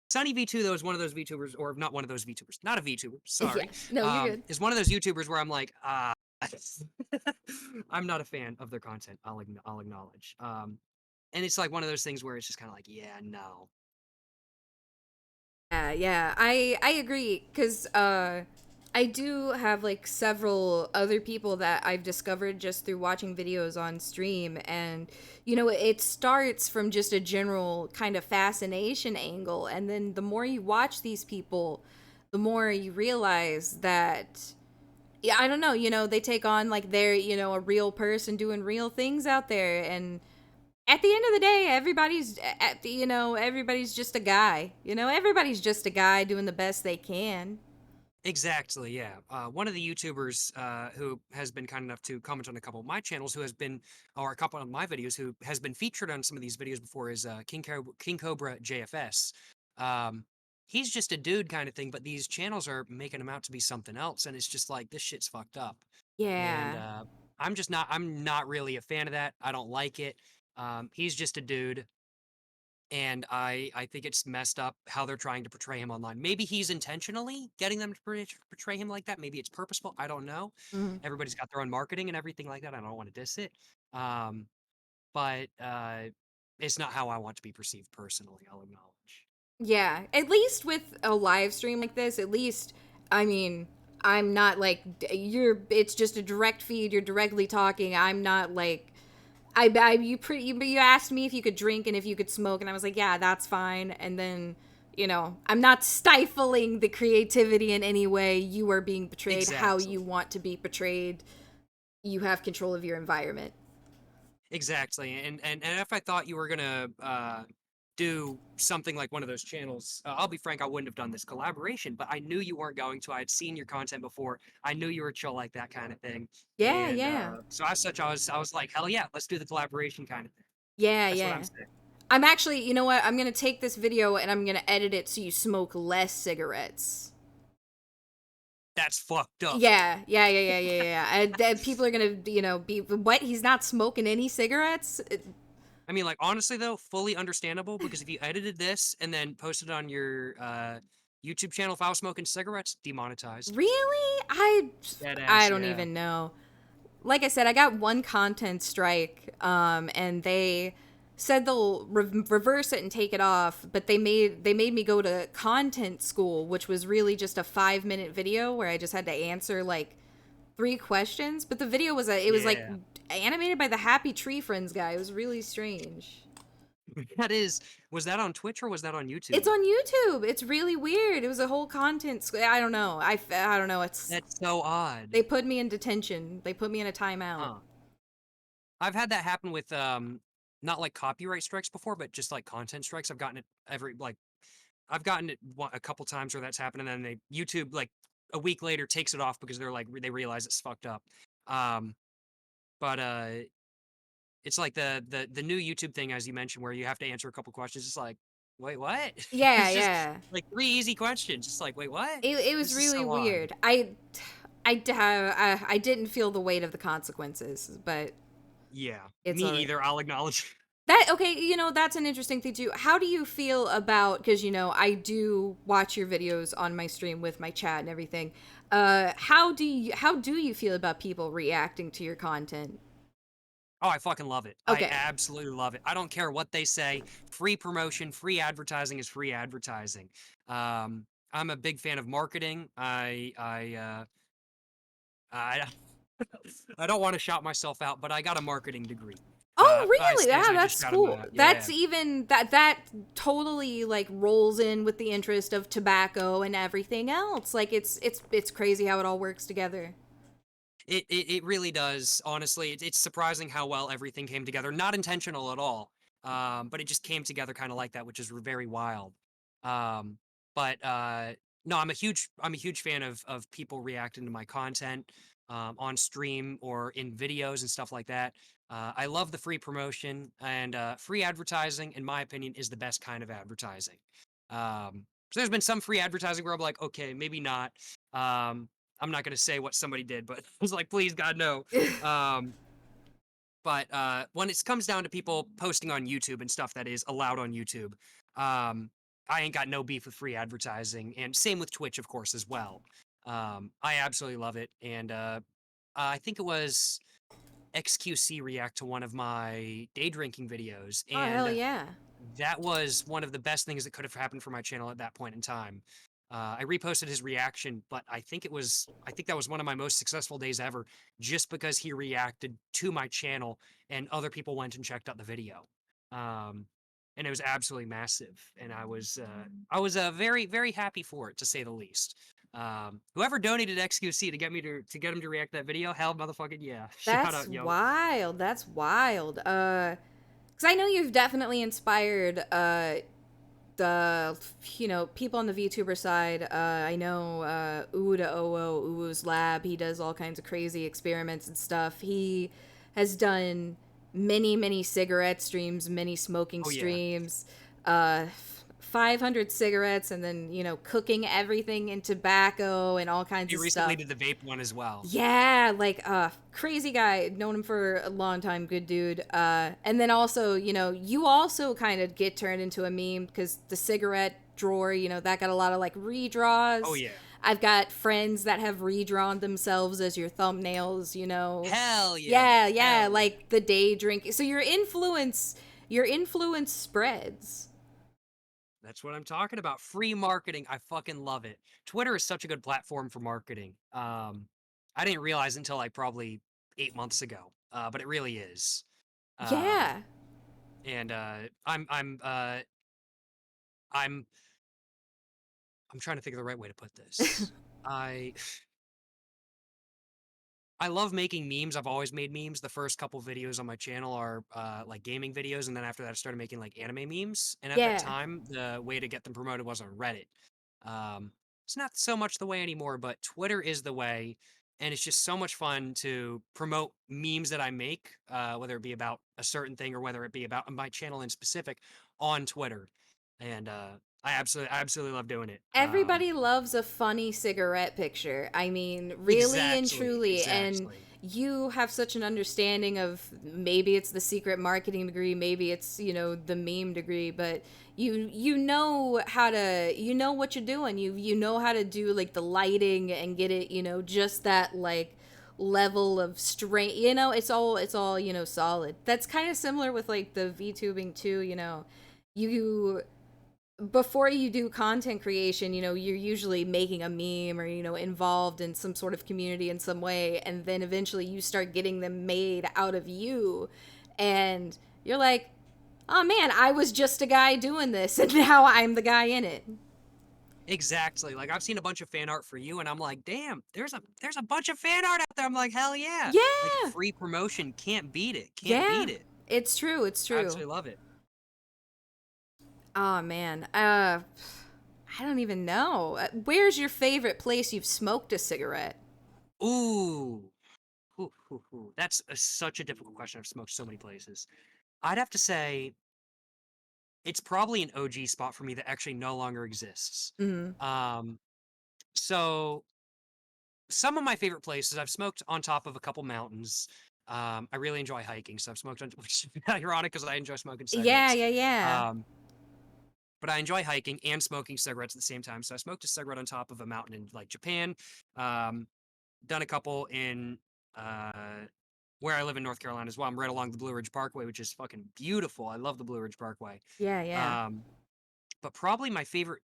Sunny V2 though is one of those VTubers, or not one of those VTubers, not a VTuber, Yeah. sorry. No, you're good. Is one of those YouTubers where I'm like, I'm not a fan of their content. I'll acknowledge. And it's like one of those things where it's just kind of like, yeah, no. Yeah, I agree because I do have like several other people that I've discovered just through watching videos on stream, and it starts from just a general kind of fascination angle, and then the more you watch these people, the more you realize that, yeah, I don't know, they take on like they're a real person doing real things out there, and at the end of the day, everybody's just a guy. Everybody's just a guy doing the best they can. Exactly, yeah. One of the YouTubers who has been kind enough to comment on a couple of my channels, who has been, or a couple of my videos, who has been featured on some of these videos before, is King Cobra JFS. Um, he's just a dude kind of thing, but these channels are making him out to be something else, and it's just like, this shit's fucked up. And Yeah. I'm not really a fan of that. I don't like it. He's just a dude, and I think it's messed up how they're trying to portray him online. Maybe he's intentionally getting them to portray him like that. Maybe it's purposeful. I don't know. Mhm. Everybody's got their own marketing and everything like that. I don't want to diss it. Um, but it's not how I want to be perceived personally. I'll acknowledge. Yeah. At least with a live stream like this, at least, I mean, I'm not like, it's just a direct feed. You're directly talking. I'm not like, you asked me if you could drink and if you could smoke, and I was like, yeah, that's fine. And then, I'm not stifling the creativity in any way. You are being portrayed how Exactly. you want to be portrayed. You have control of your environment. Exactly. And if I thought you were gonna do something like one of those channels, I'll be frank, I wouldn't have done this collaboration, but I knew you weren't going to. I had seen your content before. I knew you were chill like that kind of thing. Yeah, And yeah. so as such, I was like, hell yeah, let's do the collaboration kind of thing. Yeah, That's what I'm yeah. saying. I'm actually, you know what? I'm going to take this video and I'm going to edit it so you smoke less cigarettes. That's fucked up. Yeah. And people are going to, be, what? He's not smoking any cigarettes? I mean, like, honestly though, fully understandable, because if you edited this and then posted it on your YouTube channel, if I was smoking cigarettes, demonetized. Really? Dead I ass, don't yeah. even know. Like I said, I got one content strike, and they said they'll reverse it and take it off, but they made me go to content school, which was really just a 5-minute video where I just had to answer like 3 questions. But the video was like Yeah. animated by the Happy Tree Friends guy. It was really strange. That is, was that on Twitch or was that on YouTube? It's on YouTube. It's really weird. It was a whole content. I don't know. I don't know. That's so odd. They put me in detention. They put me in a timeout. Huh. I've had that happen with not like copyright strikes before, but just like content strikes. I've gotten it I've gotten it a couple times where that's happened, and then YouTube like a week later takes it off because they're like they realize it's fucked up. Um, but it's like the new YouTube thing, as you mentioned, where you have to answer a couple questions. It's like, wait, what? Yeah, It's just yeah. like 3 easy questions. It's like, wait, what? It was This is really so odd. weird. I didn't feel the weight of the consequences, but Yeah, it's me all right. either. I'll acknowledge. That okay, that's an interesting thing too. How do you feel about, because I do watch your videos on my stream with my chat and everything. How do you feel about people reacting to your content? Oh, I fucking love it. I Okay. absolutely love it. I don't care what they say. Free promotion, free advertising is free advertising. I'm a big fan of marketing. I I don't want to shout myself out, but I got a marketing degree. Oh, I really? Yeah, seriously that's just shouted my cool. out. That's Yeah. even that totally like rolls in with the interest of tobacco and everything else. Like it's crazy how it all works together. It really does. Honestly, it's surprising how well everything came together. Not intentional at all, but it just came together kind of like that, which is very wild. Um, but no, I'm a huge fan of people reacting to my content on stream or in videos and stuff like that. I love the free promotion, and free advertising, in my opinion, is the best kind of advertising. So there's been some free advertising where I'm like, okay, maybe not. I'm not gonna say what somebody did, but I was like, please God no. Um, but when it comes down to people posting on YouTube and stuff that is allowed on YouTube, I ain't got no beef with free advertising, and same with Twitch, of course, as well. I absolutely love it, and I think it was XQC react to one of my day drinking videos, Oh, hell and yeah. that was one of the best things that could have happened for my channel at that point in time. I reposted his reaction, but I think that was one of my most successful days ever, just because he reacted to my channel and other people went and checked out the video. Um, and it was absolutely massive, and I was very very happy for it, to say the least. Whoever donated XQC to get me to get him to react to that video, hell motherfucking yeah, shout That's out yo. wild. That's wild. Because I know you've definitely inspired the people on the VTuber side. I know Uda Oo, Uwu's Lab. He does all kinds of crazy experiments and stuff. He has done many cigarette streams, many smoking Oh yeah, streams. 500 cigarettes, and then cooking everything in tobacco and all kinds he of recently stuff. did the vape one as well. Yeah, like crazy guy. Known him for a long time. Good dude. And then also, you also kind of get turned into a meme because the cigarette drawer, that got a lot of like redraws. Oh yeah. I've got friends that have redrawn themselves as your thumbnails. Hell Yeah, yeah. yeah, Hell yeah. like the day drink. So your influence spreads. That's what I'm talking about. Free marketing. I fucking love it. Twitter is such a good platform for marketing. I didn't realize until like probably 8 months ago, but it really is. Um, Yeah. and I'm I'm trying to think of the right way to put this. I I love making memes. I've always made memes. The first couple videos on my channel are like gaming videos, and then after that, I started making like anime memes. And at that Yeah. time, the way to get them promoted was on Reddit. Um, it's not so much the way anymore, but Twitter is the way, and it's just so much fun to promote memes that I make, whether it be about a certain thing or whether it be about my channel in specific, on Twitter. And I absolutely love doing it. Everybody loves a funny cigarette picture. I mean, really and Exactly, truly. And exactly. you have such an understanding of, maybe it's the secret marketing degree, maybe it's, the meme degree, but you know how to, what you're doing. You know how to do like the lighting and get it, just that like level of strength. It's all solid. That's kind of similar with like the VTubing too, you before you do content creation, you're usually making a meme or, involved in some sort of community in some way. And then eventually you start getting them made out of you. And you're like, oh man, I was just a guy doing this. And now I'm the guy in it. Exactly. Like I've seen a bunch of fan art for you, and I'm like, damn, there's a bunch of fan art out there. I'm like, hell yeah. Like Yeah. free promotion can't beat it. Can't Yeah. beat it. It's true. It's I true. absolutely love it. Oh man. I don't even know. Where's your favorite place you've smoked a cigarette? Ooh. Ooh. That's such a difficult question. I've smoked so many places. I'd have to say it's probably an OG spot for me that actually no longer exists. Mm. Um, so some of my favorite places I've smoked on top of a couple mountains. I really enjoy hiking, so I've smoked on, which is ironic because I enjoy smoking Yeah, cigarettes. yeah, yeah. Um, but I enjoy hiking and smoking cigarettes at the same time. So I smoked a cigarette on top of a mountain in like Japan. Um, done a couple in where I live in North Carolina as well. I'm right along the Blue Ridge Parkway, which is fucking beautiful. I love the Blue Ridge Parkway. Yeah, yeah. Um, but probably my favorite.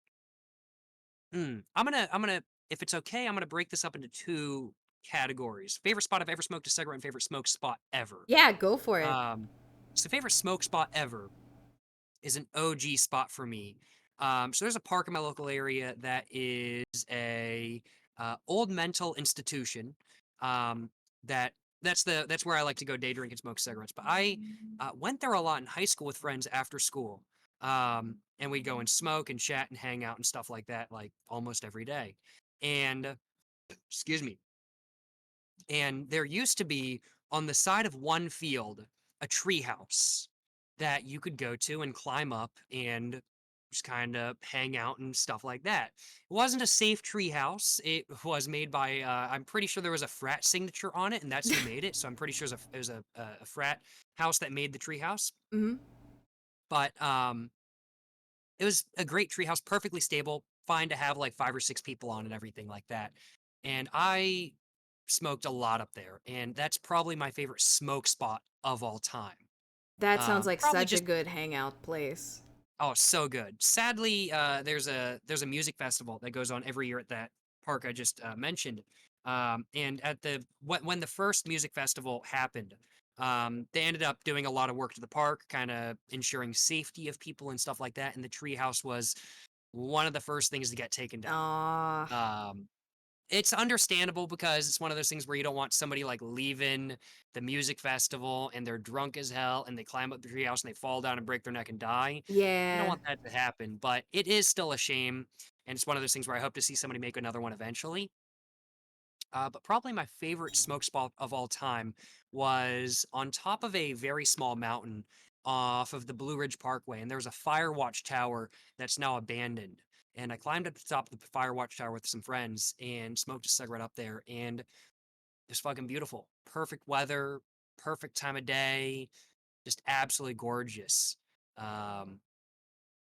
I'm gonna, if it's okay, I'm gonna break this up into two categories: favorite spot I've ever smoked a cigarette, and favorite smoke spot ever. Yeah, go for it. So favorite smoke spot ever is an OG spot for me. So there's a park in my local area that is a old mental institution. Um, that that's where I like to go day drink and smoke cigarettes. But I went there a lot in high school with friends after school, and we'd go and smoke and chat and hang out and stuff like that, like almost every day. And excuse me. And there used to be on the side of one field a tree house that you could go to and climb up and just kind of hang out and stuff like that. It wasn't a safe tree house. It was made by, I'm pretty sure there was a frat signature on it, and that's who made it. So I'm pretty sure it was a frat house that made the tree house. Hmm. But it was a great tree house, perfectly stable, fine to have like 5 or 6 people on and everything like that. And I smoked a lot up there, and that's probably my favorite smoke spot of all time. That sounds like Probably such a just good hangout place. Oh, so good. Sadly, there's a music festival that goes on every year at that park I just mentioned. And at the when the first music festival happened, they ended up doing a lot of work to the park, kind of ensuring safety of people and stuff like that. And the treehouse was one of the first things to get taken down. Aw. Um, it's understandable because it's one of those things where you don't want somebody like leaving the music festival and they're drunk as hell and they climb up the treehouse and they fall down and break their neck and die. You don't Yeah. want that to happen, but it is still a shame. And it's one of those things where I hope to see somebody make another one eventually. But probably my favorite smoke spot of all time was on top of a very small mountain off of the Blue Ridge Parkway. And there was a fire watch tower that's now abandoned. And I climbed up to the top of the fire watch tower with some friends and smoked a cigarette up there. And it was fucking beautiful. Perfect weather, perfect time of day, just absolutely gorgeous. Um,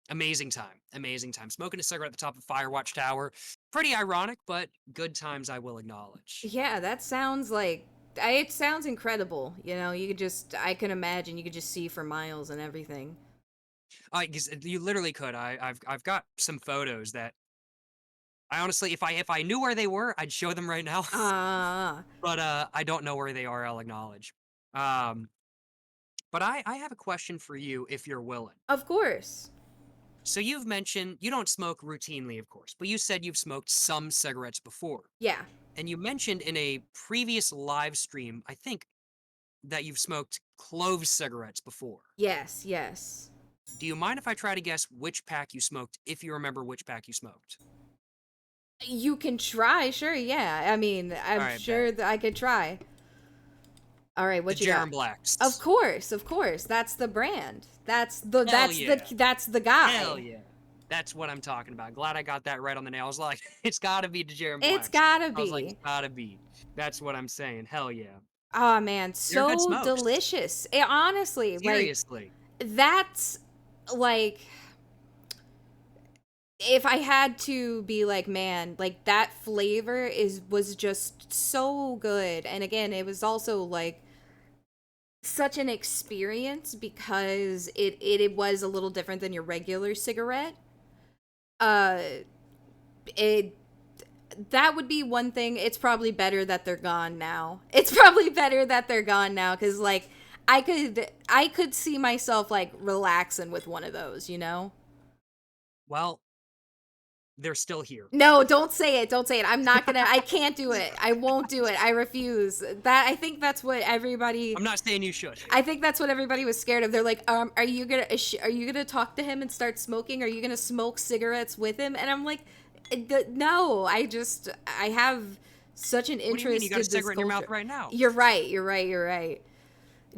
Amazing time. Amazing time. Smoking a cigarette at the top of Firewatch Tower. Pretty ironic, but good times I will acknowledge. Yeah, that sounds like it sounds incredible. You know, I can imagine you could just see for miles and everything. 'Cause you literally could. I've got some photos that I honestly, if I knew where they were, I'd show them right now. Ah, But I don't know where they are. I'll acknowledge. Um, but I have a question for you, if you're willing. of course. So you've mentioned you don't smoke routinely, of course, but you said you've smoked some cigarettes before. Yeah. And you mentioned in a previous live stream, I think, that you've smoked clove cigarettes before. Yes, yes. Do you mind if I try to guess which pack you smoked, if you remember which pack you smoked? You can try, sure, yeah. I mean, I'm Alright, sure that I could try. All right, what The you got? Jerem Blacks. Of course. That's the brand. That's yeah. the guy. Hell yeah. That's what I'm talking about. Glad I got that right on the nail. I was like, it's gotta be the Jerem Blacks. It's gotta I was like, be. it's gotta be. That's what I'm saying. Hell yeah. Oh man, They're good so smokes. delicious. Honestly, Seriously. that's like if I had to be like, man, like that flavor was just so good. And again, it was also like such an experience because it was a little different than your regular cigarette. Uh it that would be one thing. It's probably better that they're gone now. It's probably better that they're gone now cuz like I could see myself like relaxing with one of those, you know? Well, they're still here. No, don't say it. Don't say it. I'm not gonna. I can't do it. I won't do it. I refuse. I think that's what everybody. I'm not saying you should. I think that's what everybody was scared of. They're like, are you gonna talk to him and start smoking? Are you gonna smoke cigarettes with him? And I'm like, no. I have such an interest. What do you mean? You got a in this cigarette in your mouth culture. right now. You're right.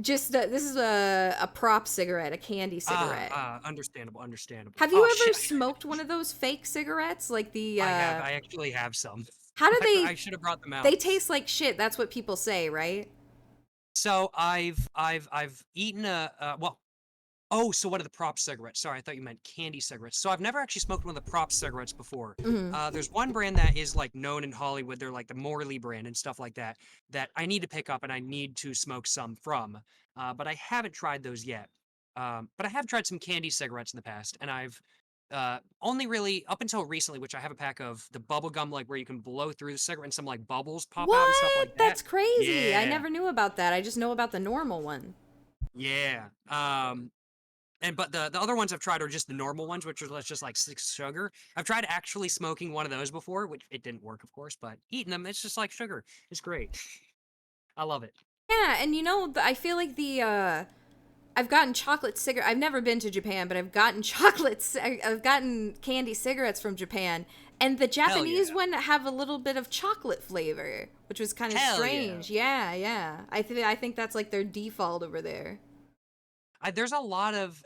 Just this is a prop cigarette, a candy cigarette. Understandable. Have you Oh, ever shit. smoked one of those fake cigarettes, like the? I have. I actually have some. How do they? I should have brought them out. They taste like shit. That's what people say, right? So I've eaten well. Oh, so what are the prop cigarettes? Sorry, I thought you meant candy cigarettes. So I've never actually smoked one of the prop cigarettes before. Mhm. There's one brand that is like known in Hollywood. They're like the Morley brand and stuff like that. That I need to pick up and I need to smoke some from. But I haven't tried those yet. But I have tried some candy cigarettes in the past, and I've only really up until recently, which I have a pack of the bubble gum, like where you can blow through the cigarette and some like bubbles pop out and stuff like What? that. That's crazy. I Yeah. never knew about that. I just know about the normal one. Yeah. But the other ones I've tried are just the normal ones, which are just like 6 sugar. I've tried actually smoking one of those before, which it didn't work, of course, but eating them, it's just like sugar. It's great. I love it. Yeah, and you know, I feel like I've gotten chocolate cigarette. I've never been to Japan, but I've gotten I've gotten candy cigarettes from Japan, and the Japanese yeah. one have a little bit of chocolate flavor, which was kind of Hell strange. Yeah. I think that's like their default over there. There's a lot of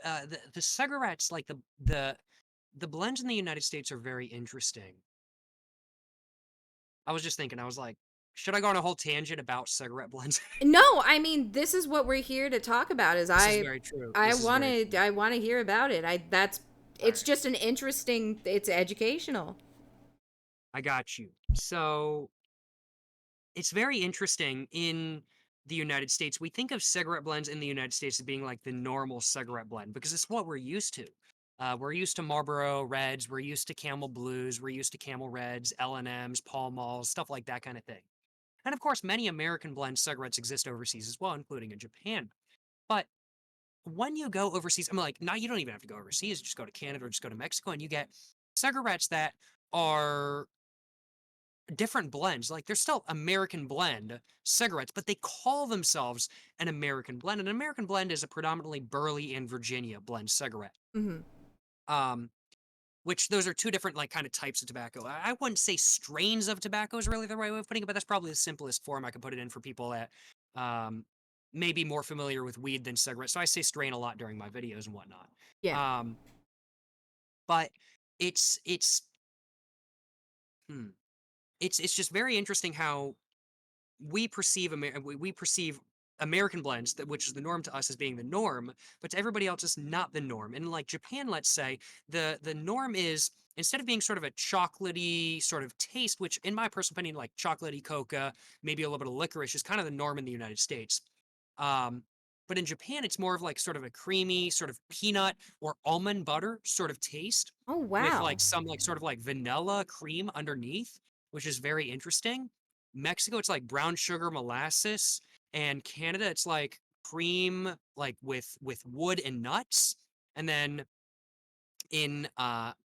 the cigarettes, like the the blends in the United States are very interesting. I was just thinking, I was like, should I go on a whole tangent about cigarette blends? No, I mean, this is what we're here to talk about. Is This is very true. This is very true. I want to hear about it. It's Alright, just an interesting. It's educational. I got you. So it's very interesting in the United States. We think of cigarette blends in the United States as being like the normal cigarette blend because it's what we're used to. We're used to Marlboro Reds, we're used to Camel Blues, we're used to Camel Reds, L&Ms, Pall Malls, stuff like that kind of thing. And of course, many American blend cigarettes exist overseas as well, including in Japan. But when you go overseas, I'm like, no, you don't even have to go overseas. Just go to Canada or just go to Mexico, and you get cigarettes that are different blends. Like they're still American blend cigarettes, but they call themselves an American blend. An American blend is a predominantly Burley and Virginia blend cigarette. Hmm. Um, which those are two different like kind of types of tobacco. I wouldn't say strains of tobacco is really the right way of putting it, but that's probably the simplest form I could put it in for people that um, may be more familiar with weed than cigarettes. So I say strain a lot during my videos and whatnot. Yeah. Um, but it's hmm, it's just very interesting how we perceive American blends, which is the norm to us, as being the norm, but to everybody else, it's not the norm. And like Japan, let's say, the norm is instead of being sort of a chocolatey sort of taste, which in my personal opinion, like chocolatey coca, maybe a little bit of licorice, is kind of the norm in the United States. Um, but in Japan, it's more of like sort of a creamy, sort of peanut or almond butter sort of taste Oh with wow. like some like sort of like vanilla cream underneath, which is very interesting. Mexico, it's like brown sugar molasses, and Canada, it's like cream like with wood and nuts. And then in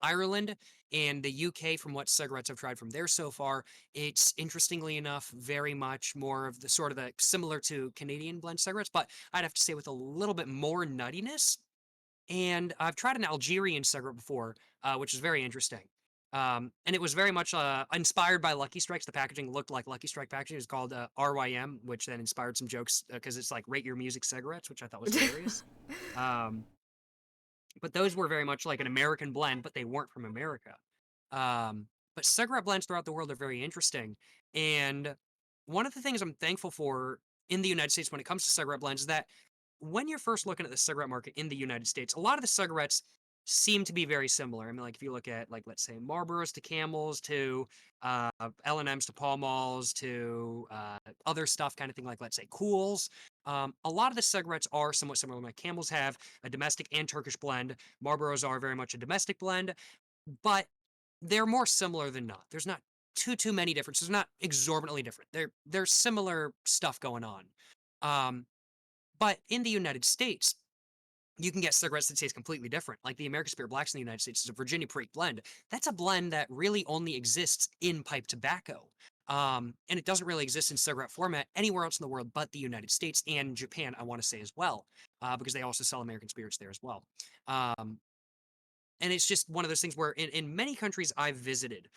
Ireland and the UK, from what cigarettes I've tried from there so far, it's interestingly enough very much more of the sort of the similar to Canadian blend cigarettes, but I'd have to say with a little bit more nuttiness. And I've tried an Algerian cigarette before, which is very interesting. And it was very much inspired by Lucky Strikes. The packaging looked like Lucky Strike packaging. It was called RYM, which then inspired some jokes because it's like Rate Your Music cigarettes, which I thought was hilarious. Um, but those were very much like an American blend, but they weren't from America. But cigarette blends throughout the world are very interesting. And one of the things I'm thankful for in the United States when it comes to cigarette blends is that when you're first looking at the cigarette market in the United States, a lot of the cigarettes seem to be very similar. I mean, like if you look at like let's say Marlboros to Camels to L&Ms to Pall Malls to other stuff, kind of thing like let's say Cools. A lot of the cigarettes are somewhat similar. Like Camels have a domestic and Turkish blend. Marlboros are very much a domestic blend, but they're more similar than not. There's not too many differences. They're not exorbitantly different. There's similar stuff going on. Um, but in the United States, you can get cigarettes that taste completely different. Like the American Spirit Blacks in the United States is a Virginia Creek blend. That's a blend that really only exists in pipe tobacco. And it doesn't really exist in cigarette format anywhere else in the world but the United States and Japan, I want to say as well, because they also sell American spirits there as well. Um, and it's just one of those things where in many countries I've visited,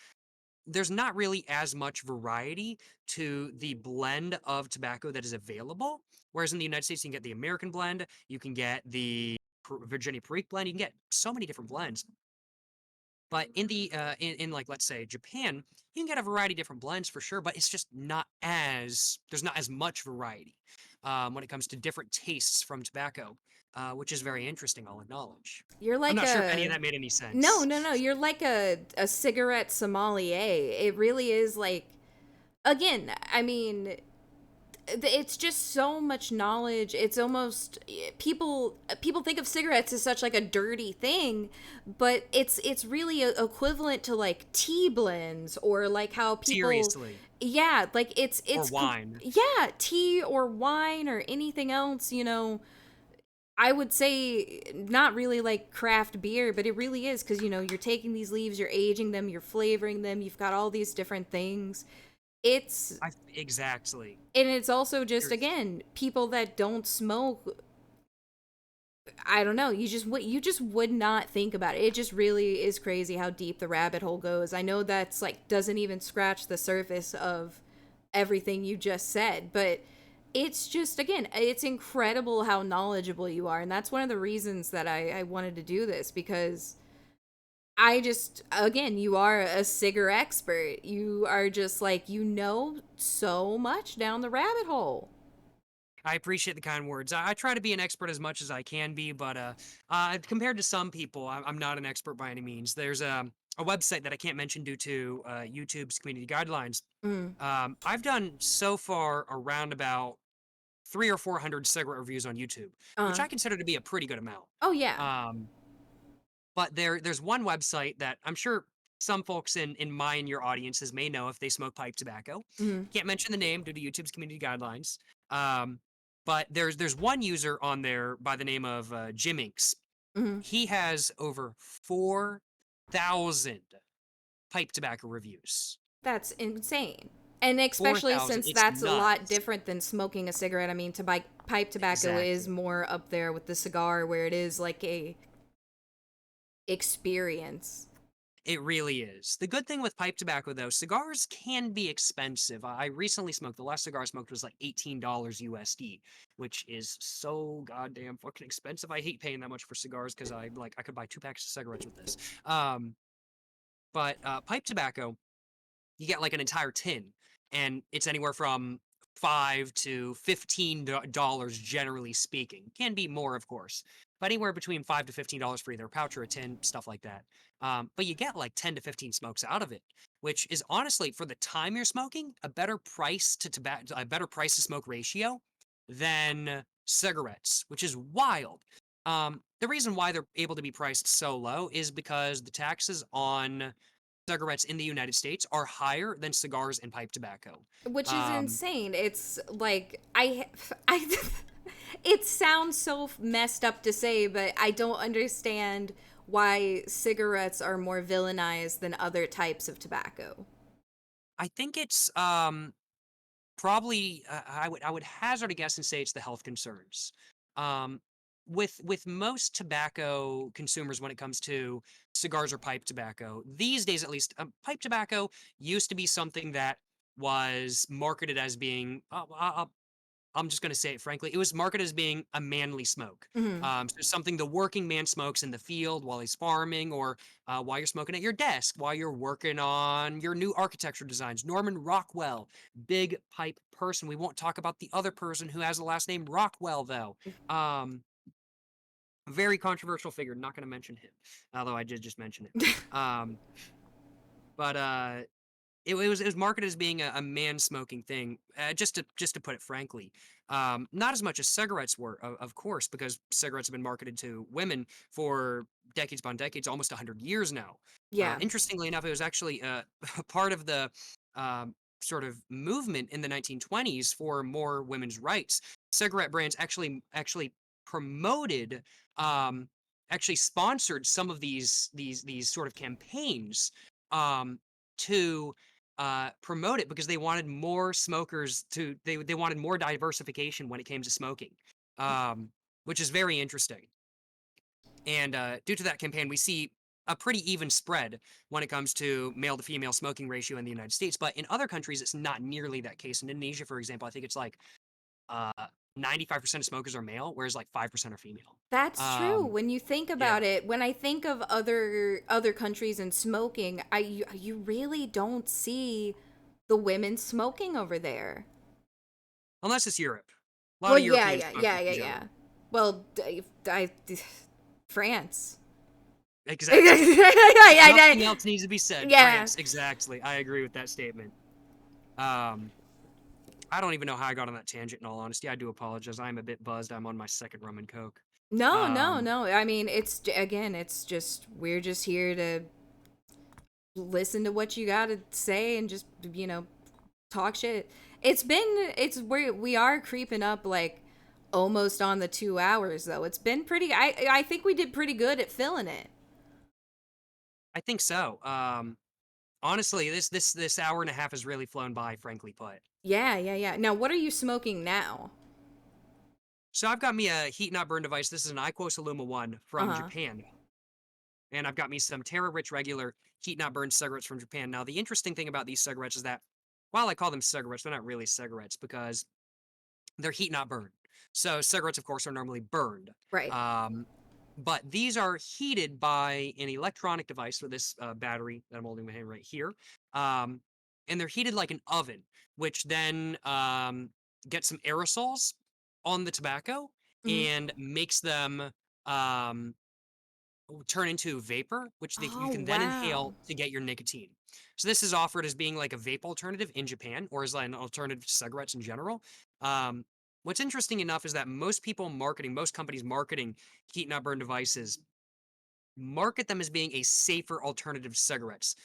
there's not really as much variety to the blend of tobacco that is available. Whereas in the United States, you can get the American blend, you can get the Virginia Perique blend, you can get so many different blends. But in the in like let's say Japan, you can get a variety of different blends for sure, but it's just not as there's not as much variety when it comes to different tastes from tobacco, which is very interesting. I'll acknowledge. You're I'm like not sure if any of a that made any no, sense. no, no. You're like a cigarette sommelier. It really is like again, I mean, it's just so much knowledge. It's almost people think of cigarettes as such like a dirty thing, but it's really equivalent to like tea blends or like how people Seriously, yeah, like or it's wine. yeah, tea or wine or anything else, you know. I would say not really like craft beer, but it really is because you know you're taking these leaves, you're aging them, you're flavoring them, you've got all these different things. It's Exactly. and it's also just There's again people that don't smoke. I don't know. You just would not think about it. It just really is crazy how deep the rabbit hole goes. I know that's like doesn't even scratch the surface of everything you just said, but it's just again it's incredible how knowledgeable you are, and that's one of the reasons that I wanted to do this because I just, again, you are a cigar expert. You are just like, you know so much down the rabbit hole. I appreciate the kind words. I try to be an expert as much as I can be, but compared to some people, I'm not an expert by any means. There's a website that I can't mention due to YouTube's community guidelines. Mm. I've done so far around about 300 or 400 cigarette reviews on YouTube, which Uh, I consider to be a pretty good amount. oh, yeah. Um, but there's one website that I'm sure some folks in my and your audiences may know if they smoke pipe tobacco. Mm-hmm. Can't mention the name due to YouTube's community guidelines. Um, but there's one user on there by the name of Jim Inks. Mm-hmm. He has over 4,000 pipe tobacco reviews. That's insane. And especially 4,000. since It's that's a lot nuts. different than smoking a cigarette. I mean, pipe tobacco is Exactly. more up there with the cigar, where it is like a experience. It really is. The good thing with pipe tobacco, though, cigars can be expensive. I recently smoked, the last cigar I smoked was like $18 USD, which is so goddamn fucking expensive. I hate paying that much for cigars because I could buy 2 packs of cigarettes with this. But pipe tobacco, you get like an entire tin, and it's anywhere from $5 to $15 generally speaking. Can be more, of course, but anywhere between $5 to $15 for either a pouch or a tin, stuff like that. But you get like 10 to 15 smokes out of it, which is honestly, for the time you're smoking, a better price to tobacco, a better price to smoke ratio than cigarettes, which is wild. The reason why they're able to be priced so low is because the taxes on cigarettes in the United States are higher than cigars and pipe tobacco. Which is Um, insane. It's like I it sounds so messed up to say, but I don't understand why cigarettes are more villainized than other types of tobacco. I think it's probably I would hazard a guess and say it's the health concerns. Um, with most tobacco consumers when it comes to cigars or pipe tobacco, these days at least, pipe tobacco used to be something that was marketed as being I'm just going to say it frankly. It was marketed as being a manly smoke. Hmm. So something the working man smokes in the field while he's farming, or while you're smoking at your desk, while you're working on your new architecture designs. Norman Rockwell, big pipe person. We won't talk about the other person who has the last name Rockwell, though. Um, very controversial figure. Not going to mention him, although I did just mention it. Um, but it was marketed as being a man smoking thing, just to put it frankly. Not as much as cigarettes were, of course, because cigarettes have been marketed to women for decades upon decades, almost 100 years now. Yeah. Interestingly enough, it was actually part of the sort of movement in the 1920s for more women's rights. Cigarette brands actually promoted, um, actually sponsored some of these sort of campaigns um, to promote it because they wanted more smokers to they wanted more diversification when it came to smoking, which is very interesting. And due to that campaign, we see a pretty even spread when it comes to male to female smoking ratio in the United States. But in other countries, it's not nearly that case. In Indonesia, for example, I think it's like uh, 95% of smokers are male, whereas like 5% are female. That's true. Um, When you think yeah, about it, when I think of other countries and smoking, you really don't see the women smoking over there. unless it's Europe. A lot Well, of yeah, European yeah, smokers yeah, yeah, in yeah. general. Well, France. Exactly. Nothing else needs to be said. Yeah. France, exactly. I agree with that statement. Um, I don't even know how I got on that tangent, in all honesty. I do apologize. I'm a bit buzzed. I'm on my second rum and coke. No, no, Um, no. I mean, again, it's just we're just here to listen to what you got to say and just, talk shit. We are creeping up like almost on the 2 hours though. It's been pretty. I think we did pretty good at filling it. I think so. Honestly, this hour and a half has really flown by, frankly put. Yeah, yeah, yeah. Now, what are you smoking now? So I've got me a heat not burn device. This is an IQOS Illuma 1 Uh from huh. Japan. And I've got me some Terra Rich regular heat not burn cigarettes from Japan. Now, the interesting thing about these cigarettes is that while I call them cigarettes, they're not really cigarettes because they're heat not burned. So cigarettes, of course, are normally burned. Right. Um, but these are heated by an electronic device for this battery that I'm holding in my hand right here. And they're heated like an oven, which then gets some aerosols on the tobacco Mhm. and makes them um, turn into vapor, which you Oh, can then wow. inhale to get your nicotine. So this is offered as being like a vape alternative in Japan, or as like an alternative to cigarettes in general. Um, what's interesting enough is that most companies marketing heat not burn devices market them as being a safer alternative to cigarettes.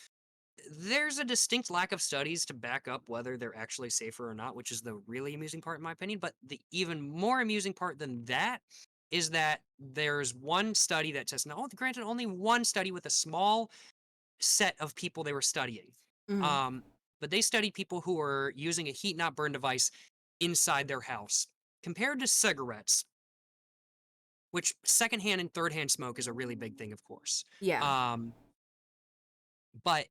There's a distinct lack of studies to back up whether they're actually safer or not, which is the really amusing part in my opinion. But the even more amusing part than that is that there's one study that says, now, granted, only one study with a small set of people they were studying. Mhm. Um, but they studied people who were using a heat not burn device inside their house. Compared to cigarettes, which secondhand and thirdhand smoke is a really big thing, of course. Yeah. Um, but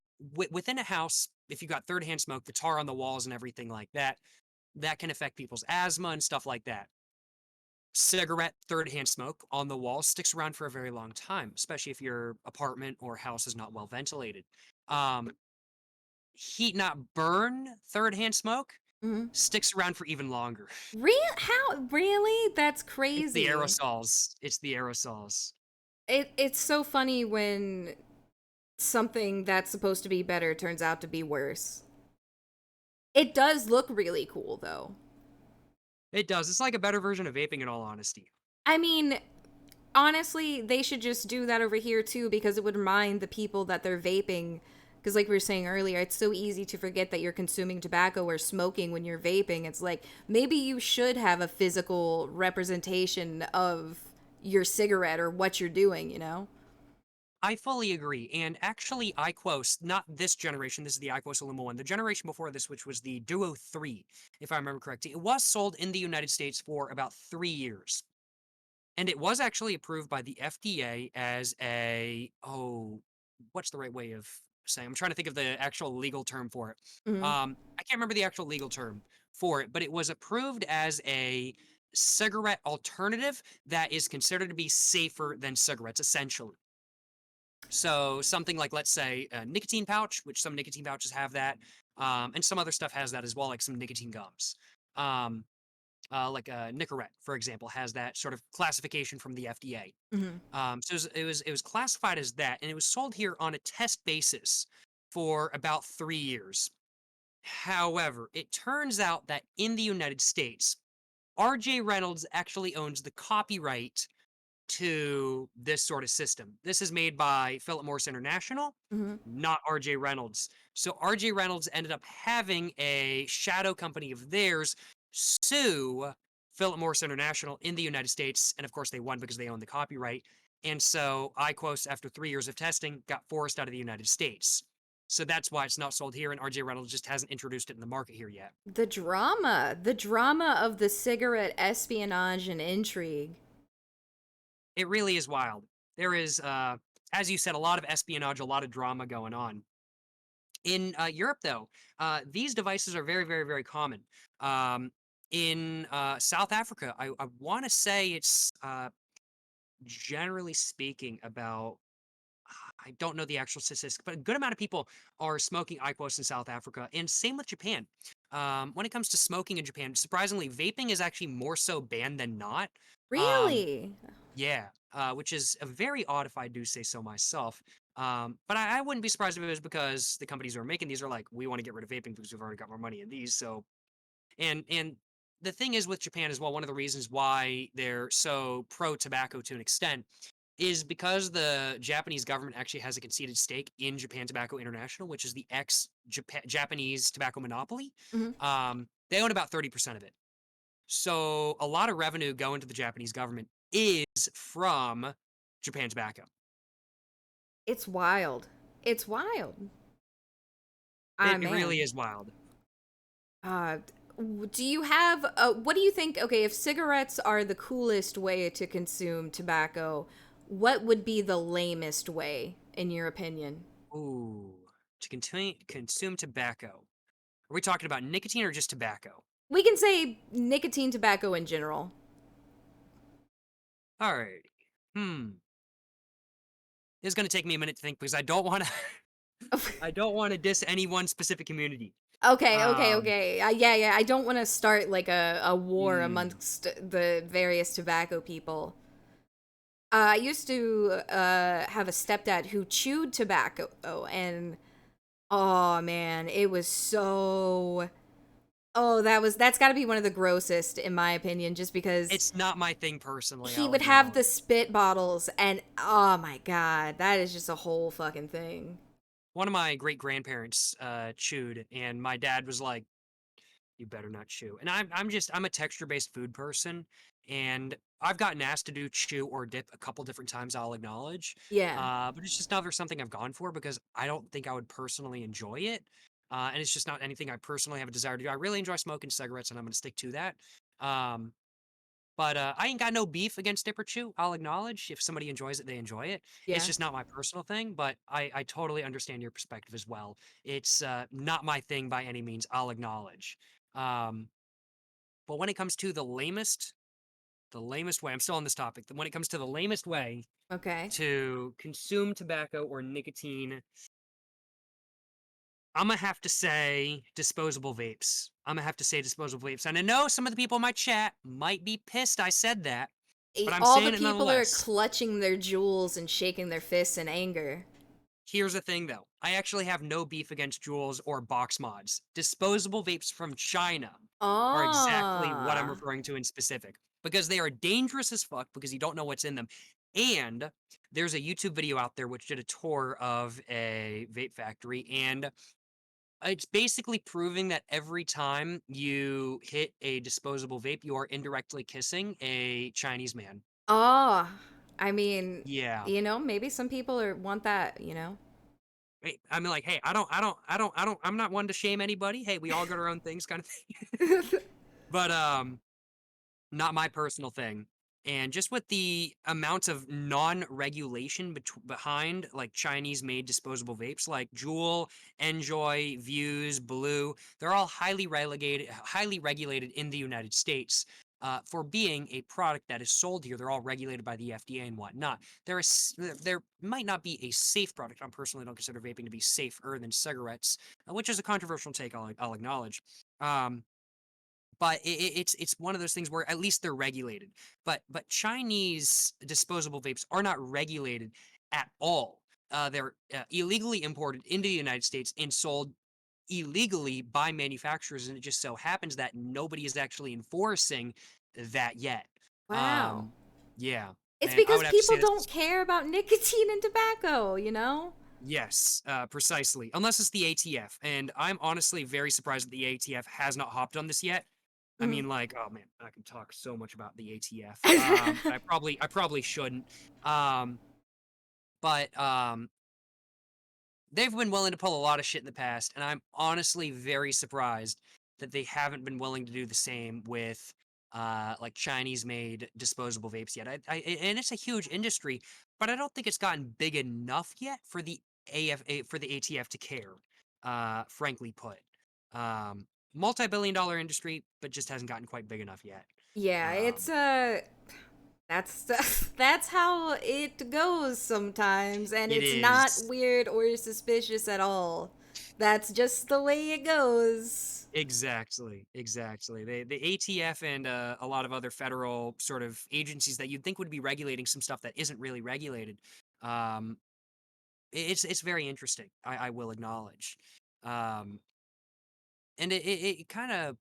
within a house, if you got third hand smoke, the tar on the walls and everything like that, that can affect people's asthma and stuff like that. Cigarette third hand smoke on the wall sticks around for a very long time, especially if your apartment or house is not well ventilated. Um, heat not burn third hand smoke Mhm. sticks around for even longer. How really? That's It's the crazy. aerosols. It's the aerosols. It's so funny when something that's supposed to be better turns out to be worse. It does look really cool though. It does. It's like a better version of vaping in all honesty. I mean, honestly, they should just do that over here too because it would remind the people that they're vaping. Because, like we were saying earlier, it's so easy to forget that you're consuming tobacco or smoking when you're vaping. It's like maybe you should have a physical representation of your cigarette or what you're doing, you know? I fully agree. And actually, IQOS, not this generation, this is the IQOS Illuma one, the generation before this, which was the Duo 3, if I remember correctly, it was sold in the United States for about 3 years. And it was actually approved by the FDA as what's the right way of saying? I'm trying to think of the actual legal term for it. Hmm. I can't remember the actual legal term for it, but it was approved as a cigarette alternative that is considered to be safer than cigarettes, essentially. So something like, let's say, a nicotine pouch, which some nicotine pouches have that, and some other stuff has that as well, like some nicotine gums. Um, like a Nicorette, for example, has that sort of classification from the FDA. Hmm. So it was classified as that, and it was sold here on a test basis for about 3 years. However, it turns out that in the United States, R.J. Reynolds actually owns the copyright to this sort of system. This is made by Philip Morris International, Hmm. not R.J. Reynolds. So R.J. Reynolds ended up having a shadow company of theirs sue Philip Morris International in the United States, and of course they won because they own the copyright. And so IQOS, after 3 years of testing, got forced out of the United States. So that's why it's not sold here, and R.J. Reynolds just hasn't introduced it in the market here yet. The drama of the cigarette espionage and intrigue. It really is wild. There is, as you said, a lot of espionage, a lot of drama going on. In Europe, though, these devices are very, very, very common. Um, in South Africa, I want to say it's generally speaking about, I don't know the actual statistics, but a good amount of people are smoking IQOS in South Africa, and same with Japan. When it comes to smoking in Japan, surprisingly, vaping is actually more so banned than not. Um, Really? yeah, which is a very odd if I do say so myself. But I wouldn't be surprised if it was because the companies who are making these are like, we want to get rid of vaping because we've already got more money in these. So, and the thing is with Japan as well, one of the reasons why they're so pro tobacco to an extent is because the Japanese government actually has a conceded stake in Japan Tobacco International, which is the Japanese tobacco monopoly. Hmm. They own about 30% of it. So a lot of revenue going to the Japanese government is from Japan Tobacco. It's wild. It's wild. Ah, It really man. is wild. Uh, do you have, what do you think? Okay, if cigarettes are the coolest way to consume tobacco, what would be the lamest way, in your opinion? Ooh, to continue consume tobacco. Are we talking about nicotine or just tobacco? We can say nicotine tobacco in general. Alright. Hmm. It's gonna take me a minute to think because I don't want to. I don't want to diss any one specific community. Okay, okay, Um, okay. Yeah, yeah. I don't want to start like a war mm, amongst the various tobacco people. I used to have a stepdad who chewed tobacco, and oh man, it was so. Oh, that's got to be one of the grossest in my opinion, just because it's not my thing personally. he I'll would have acknowledge. the spit bottles, and oh my god, that is just a whole fucking thing. One of my great grandparents chewed, and my dad was like, "You better not chew." And I'm a texture based food person, and I've gotten asked to do chew or dip a couple different times. I'll acknowledge, Yeah, but it's just never something I've gone for because I don't think I would personally enjoy it, and it's just not anything I personally have a desire to do. I really enjoy smoking cigarettes, and I'm going to stick to that. Um, but I ain't got no beef against dip or chew. I'll acknowledge if somebody enjoys it, they enjoy it. It's yeah. just not my personal thing, but I totally understand your perspective as well. It's not my thing by any means. I'll acknowledge. Um, but when it comes to the lamest way, I'm still on this topic. When it comes to the lamest way Okay. to consume tobacco or nicotine, I'm gonna have to say disposable vapes. I'm gonna have to say disposable vapes. And I know some of the people in my chat might be pissed I said that, but I'm All the saying it people are nonetheless. clutching their jewels and shaking their fists in anger. Here's the thing though. I actually have no beef against Juuls or box mods. Disposable vapes from China are exactly what I'm Ah. referring to in specific because they are dangerous as fuck because you don't know what's in them. And there's a YouTube video out there which did a tour of a vape factory and it's basically proving that every time you hit a disposable vape, you are indirectly kissing a Chinese man. Oh. I mean, Yeah. maybe some people want that, I mean, like, hey, I'm not one to shame anybody. Hey, we all got our own things, kind of thing. But not my personal thing. And just with the amount of non-regulation behind like Chinese-made disposable vapes, like Juul, Enjoy, Views, Blue, they're all highly regulated in the United States. For being a product that is sold here, they're all regulated by the FDA and whatnot. There might not be a safe product. I personally don't consider vaping to be safer than cigarettes, which is a controversial take. I'll acknowledge. But it's one of those things where at least they're regulated. But Chinese disposable vapes are not regulated at all. They're illegally imported into the United States and sold illegally by manufacturers, and it just so happens that nobody is actually enforcing that yet. Wow. Um, yeah, It's and I because would have to people say don't this. care about nicotine and tobacco. Yes, precisely. Unless it's the ATF, and I'm honestly very surprised that the ATF has not hopped on this yet. I Mhm. mean, like, oh man, I can talk so much about the ATF, but I probably shouldn't. Um, but they've been willing to pull a lot of shit in the past, and I'm honestly very surprised that they haven't been willing to do the same with like Chinese-made disposable vapes yet. And it's a huge industry, but I don't think it's gotten big enough yet for the for the ATF to care. Frankly put, multi-billion-dollar industry, but just hasn't gotten quite big enough yet. Yeah, it's Um, that's that's how it goes sometimes, and it it's not is. weird or suspicious at all. That's just the way it goes. Exactly, exactly. The ATF and a lot of other federal sort of agencies that you'd think would be regulating some stuff that isn't really regulated. Um, it's very interesting. I will acknowledge, um, and it kind of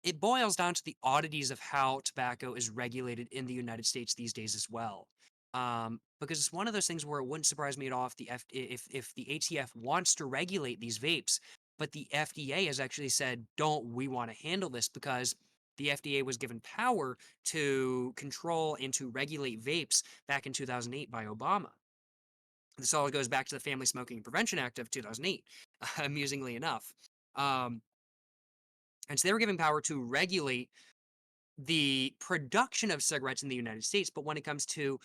it boils down to the oddities of how tobacco is regulated in the United States these days as well. Because it's one of those things where it wouldn't surprise me at all if if the ATF wants to regulate these vapes, but the FDA has actually said, "Don't we want to handle this?" Because the FDA was given power to control and to regulate vapes back in 2008 by Obama. This all goes back to the Family Smoking Prevention Act of 2008, amusingly enough. Um, and so they were given power to regulate the production of cigarettes in the United States, but when it comes to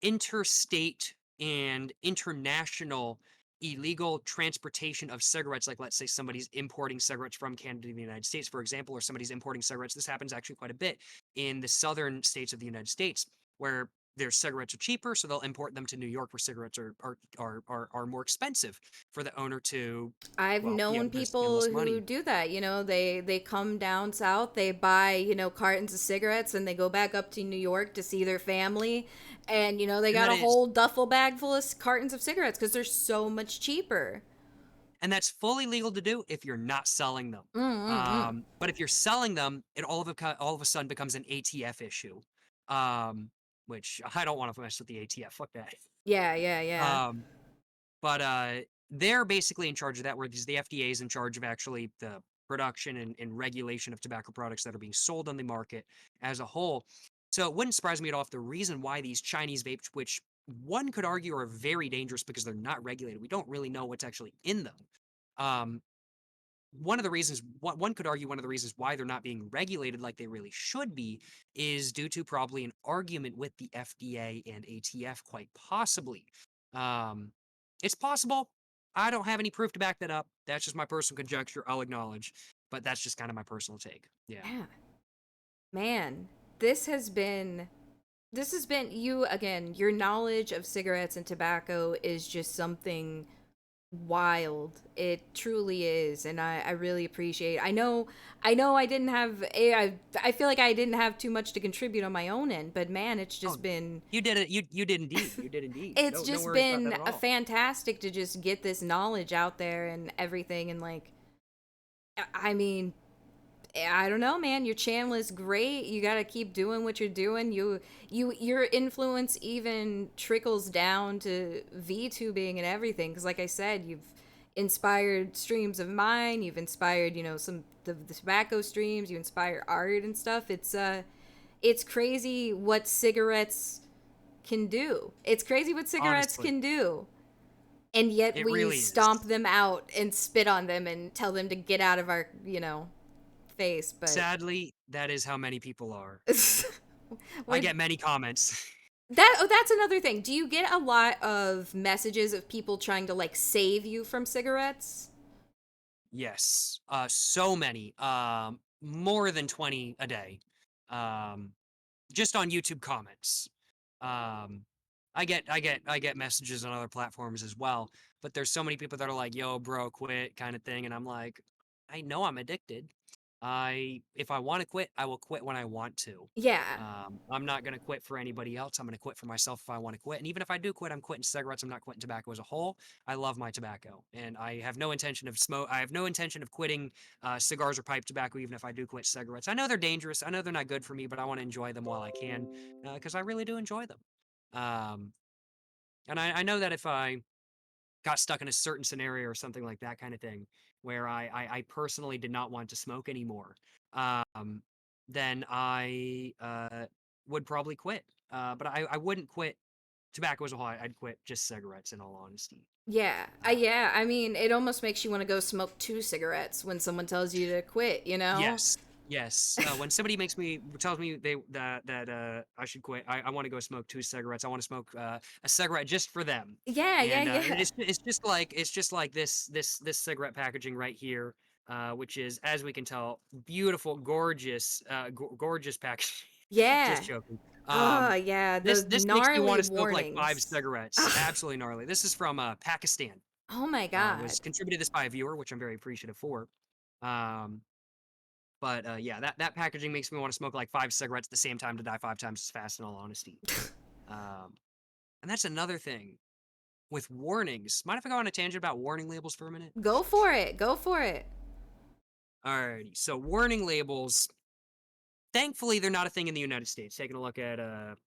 interstate and international illegal transportation of cigarettes, like let's say somebody's importing cigarettes from Canada to the United States, for example, or somebody's importing cigarettes. This happens actually quite a bit in the southern states of the United States, where their cigarettes are cheaper, so they'll import them to New York, where cigarettes are more expensive for the owner to, I've well, be known able to spend people less who money. do that. They come down south, they buy, cartons of cigarettes, and they go back up to New York to see their family. And, they And got that a is whole duffel bag full of cartons of cigarettes because they're so much cheaper. and that's fully legal to do if you're not selling them. Mm-mm-mm. But if you're selling them, it all of a sudden becomes an ATF issue. Um, which I don't want to mess with the ATF. Fuck that. Yeah, yeah, yeah. Um, but they're basically in charge of that, where the FDA is in charge of actually the production and regulation of tobacco products that are being sold on the market as a whole. So it wouldn't surprise me at all if the reason why these Chinese vapes, which one could argue are very dangerous because they're not regulated, we don't really know what's actually in them. Um, one of the reasons, one could argue, one of the reasons why they're not being regulated like they really should be is due to probably an argument with the FDA and ATF, quite possibly. Um, it's possible. I don't have any proof to back that up. That's just my personal conjecture. I'll acknowledge, but that's just kind of my personal take. Yeah. Yeah. Man, this has been you again. Your knowledge of cigarettes and tobacco is just something wild. It truly is, and I really appreciate. I know I didn't have I feel like I didn't have too much to contribute on my own end, but man, it's Oh, just been you did it. You did indeed. You did indeed. it's No just worries about that been at a all. fantastic to just get this knowledge out there and everything. And like, I mean, I don't know, man. Your channel is great. You got to keep doing what you're doing. Your influence even trickles down to VTubing and everything. Because, like I said, you've inspired streams of mine. You've inspired, some the tobacco streams. You inspire art and stuff. It's crazy what cigarettes can do. It's crazy what cigarettes Honestly, can do. And yet it we really is. stomp them out and spit on them and tell them to get out of our, face. But Sadly, that is how many people are. I what get many comments. that's another thing. Do you get a lot of messages of people trying to like save you from cigarettes? Yes, so many, more than 20 a day, um, just on YouTube comments. Um, I get messages on other platforms as well, but there's so many people that are like, "Yo, bro, quit," kind of thing, and I'm like, I know I'm addicted. If I want to quit, I will quit when I want to. Yeah. I'm not gonna quit for anybody else. I'm gonna quit for myself if I want to quit. And even if I do quit, I'm quitting cigarettes. I'm not quitting tobacco as a whole. I love my tobacco, and I have no intention of smoke. I have no intention of quitting cigars or pipe tobacco, even if I do quit cigarettes. I know they're dangerous. I know they're not good for me, but I want to enjoy them while I can, because I really do enjoy them. Um, and I know that if I got stuck in a certain scenario or something like that kind of thing, where I personally did not want to smoke anymore, um, then I would probably quit. But I wouldn't quit tobacco as a whole. I'd quit just cigarettes, in all honesty. Yeah. Uh, Yeah. I mean, it almost makes you want to go smoke two cigarettes when someone tells you to quit, you know? yes, yes. When somebody tells me that I should quit, I want to go smoke two cigarettes. I want to smoke a cigarette just for them. Yeah, yeah, And yeah. it's just like this cigarette packaging right here, which is, as we can tell, beautiful, gorgeous, gorgeous packaging. Just Yeah. joking. Oh, yeah, the This makes me want gnarly to smoke like 5 warnings. cigarettes. Absolutely gnarly. This is from Pakistan. Oh my Was god. contributed this by a viewer, which I'm very appreciative for. Um, but yeah, that packaging makes me want to smoke like 5 cigarettes at the same time to die 5 times as fast. In all honesty, um, and that's another thing with warnings. Mind if I go on a tangent about warning labels for a minute? Go for it. Go for it. Alrighty, so warning labels. Thankfully, they're not a thing in the United States. Taking a look at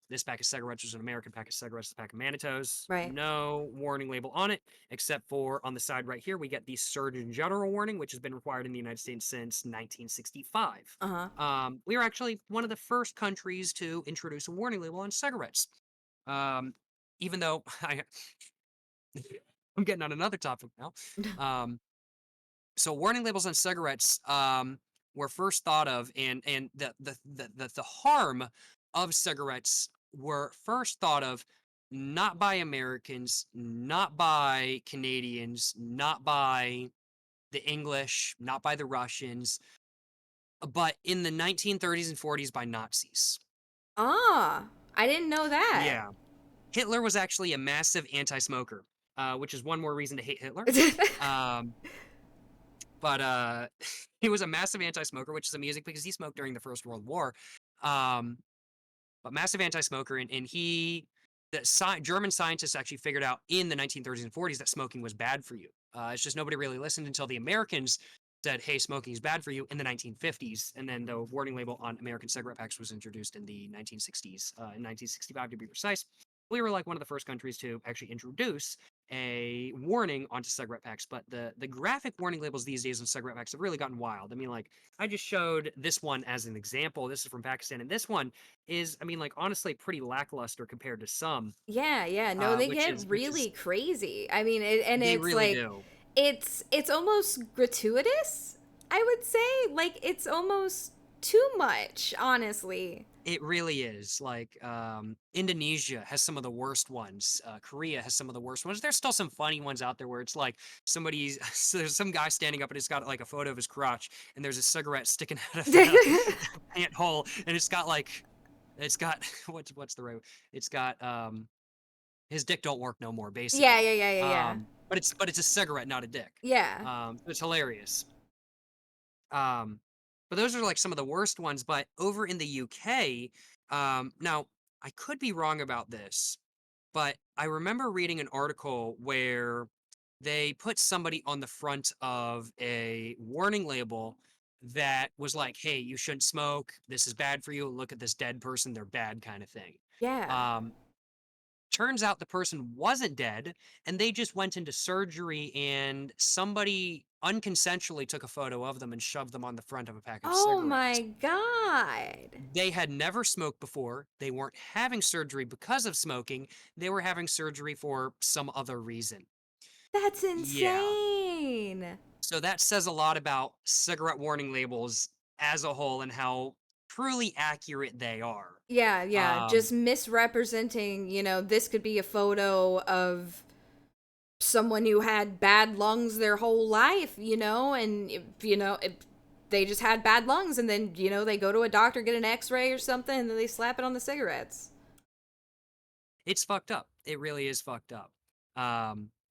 this pack of cigarettes, is an American pack of cigarettes, this pack of Manitos. Right. No warning label on it, except for on the side right here, we get the Surgeon General warning, which has been required in the United States since 1965. Uh-huh. We are actually one of the first countries to introduce a warning label on cigarettes. Even though I'm getting on another topic now. So warning labels on cigarettes were first thought of, and the harm of cigarettes were first thought of not by Americans, not by Canadians, not by the English, not by the Russians, but in the 1930s and 40s by Nazis. Ah, I didn't know that. Yeah. Hitler was actually a massive anti-smoker, which is one more reason to hate Hitler. Um, but he was a massive anti-smoker, which is amusing because he smoked during the First World War. Um, but massive anti-smoker, and German scientists actually figured out in the 1930s and 40s that smoking was bad for you. It's just nobody really listened until the Americans said, "Hey, smoking is bad for you" in the 1950s, and then the warning label on American cigarette packs was introduced in the 1960s, in 1965 to be precise. We were like one of the first countries to actually introduce a warning onto cigarette packs, but the graphic warning labels these days on cigarette packs have really gotten wild. I mean, like, I just showed this one as an example. This is from Pakistan, and this one is, I mean, like, honestly pretty lackluster compared to some, Yeah, yeah. No, they which get is really crazy. I mean, and they it's really like do. it's almost gratuitous, I would say. Like it's almost too much, honestly. It really is. Like, Indonesia has some of the worst ones. Korea has some of the worst ones. There's still some funny ones out there where it's like somebody's so there's some guy standing up and it's got like a photo of his crotch and there's a cigarette sticking out of the pant hole and it's got what's the right? It's got his dick don't work no more Yeah, basically. yeah, yeah, yeah, yeah. But it's a cigarette, not a dick. Yeah. It's hilarious. Um, but those are like some of the worst ones. But over in the UK, now I could be wrong about this, but I remember reading an article where they put somebody on the front of a warning label that was like, "Hey, you shouldn't smoke. This is bad for you. Look at this dead person. They're bad," kind of thing. Yeah. Um, Turns out the person wasn't dead and they just went into surgery and somebody unconsensually took a photo of them and shoved them on the front of a pack of Oh cigarettes. my god. They had never smoked before. They weren't having surgery because of smoking. They were having surgery for some other reason. That's Yeah. insane. So that says a lot about cigarette warning labels as a whole and how truly accurate they are. Yeah, yeah. Um, Just misrepresenting, this could be a photo of someone who had bad lungs their whole life, and if they just had bad lungs and then, they go to a doctor, get an x-ray or something, and then they slap it on the cigarettes. It's fucked up. It really is fucked up.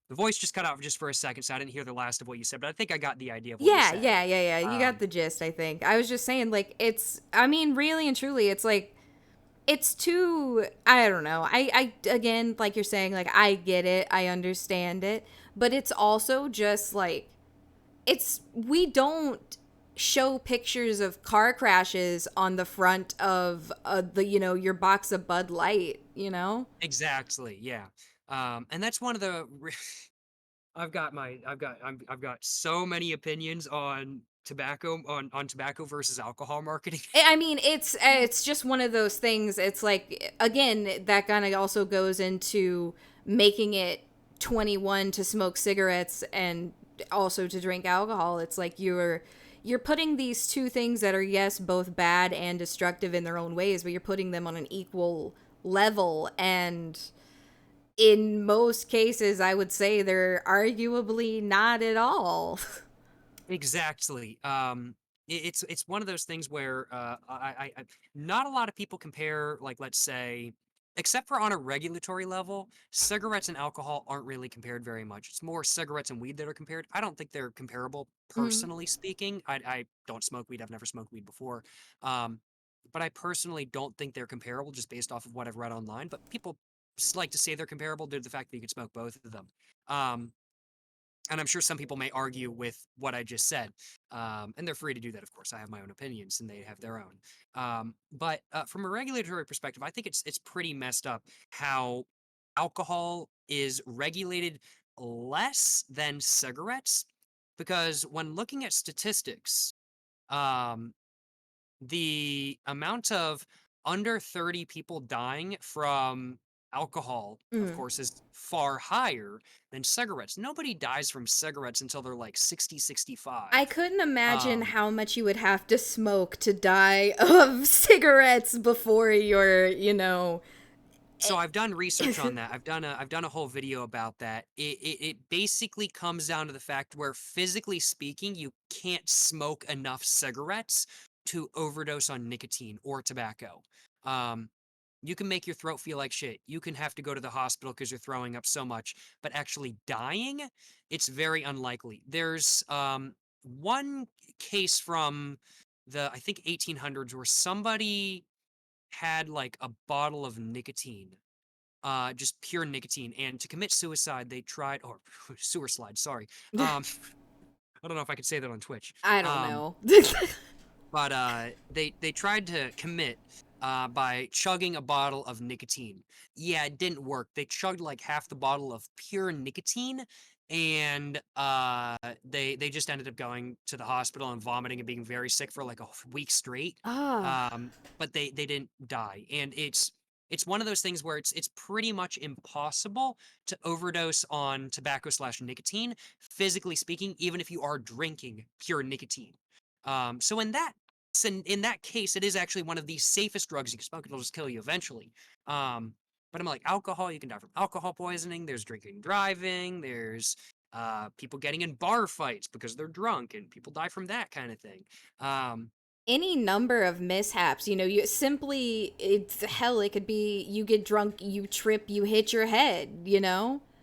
The voice just cut out just for a second, so I didn't hear the last of what you said, but I think I got the idea of what you Yeah, said. yeah, yeah, yeah. You got Um, the gist, I think. I was just saying, like, I mean, really and truly, it's like, it's too, I don't know. Again, like you're saying, like, I get it, I understand it, but it's also just like, we don't show pictures of car crashes on the front of your box of Bud Light, exactly, yeah. And that's one of the I've got so many opinions on tobacco versus alcohol marketing. I mean, it's just one of those things. It's like, again, that kind of also goes into making it 21 to smoke cigarettes and also to drink alcohol. It's like you're putting these two things that are, yes, both bad and destructive in their own ways, but you're putting them on an equal level, and in most cases I would say they're arguably not at all. Exactly. It's one of those things where not a lot of people compare, like, let's say, except for on a regulatory level, cigarettes and alcohol aren't really compared very much. It's more cigarettes and weed that are compared. I don't think they're comparable, Mhm. personally speaking. I don't smoke weed. I've never smoked weed before. Um, but I personally don't think they're comparable just based off of what I've read online. But people like to say they're comparable due to the fact that you can smoke both of them. Um, and I'm sure some people may argue with what I just said, and they're free to do that. Of course, I have my own opinions, and they have their own. But from a regulatory perspective, I think it's pretty messed up how alcohol is regulated less than cigarettes, because when looking at statistics, um, the amount of under 30 people dying from alcohol, of Mhm. course, is far higher than cigarettes. Nobody dies from cigarettes until they're like 60, I 65. couldn't imagine Um, how much you would have to smoke to die of cigarettes before you're. so I've done research on that. I've done a whole video about that. It basically comes down to the fact where, physically speaking, you can't smoke enough cigarettes to overdose on nicotine or tobacco. Um, You can make your throat feel like shit. You can have to go to the hospital because you're throwing up so much. But actually dying, it's very unlikely. There's one case from the, I think, 1800s where somebody had like a bottle of nicotine, just pure nicotine, and to commit suicide, they tried, or sewer slide, sorry. I don't know if I could say that on Twitch. I don't know. But they tried to commit by chugging a bottle of nicotine. Yeah, it didn't work. They chugged like half the bottle of pure nicotine, and they just ended up going to the hospital and vomiting and being very sick for like a week straight. Ah, But they didn't die, and it's one of those things where it's pretty much impossible to overdose on tobacco slash nicotine, physically speaking, even if you are drinking pure nicotine. So in that case, it is actually one of the safest drugs you can smoke. It'll just kill you eventually. But I'm like alcohol, you can die from alcohol poisoning. There's drinking and driving. There's people getting in bar fights because they're drunk, and people die from that kind of thing. any number of mishaps, you simply, it's hell, it could be you get drunk, you trip, you hit your head.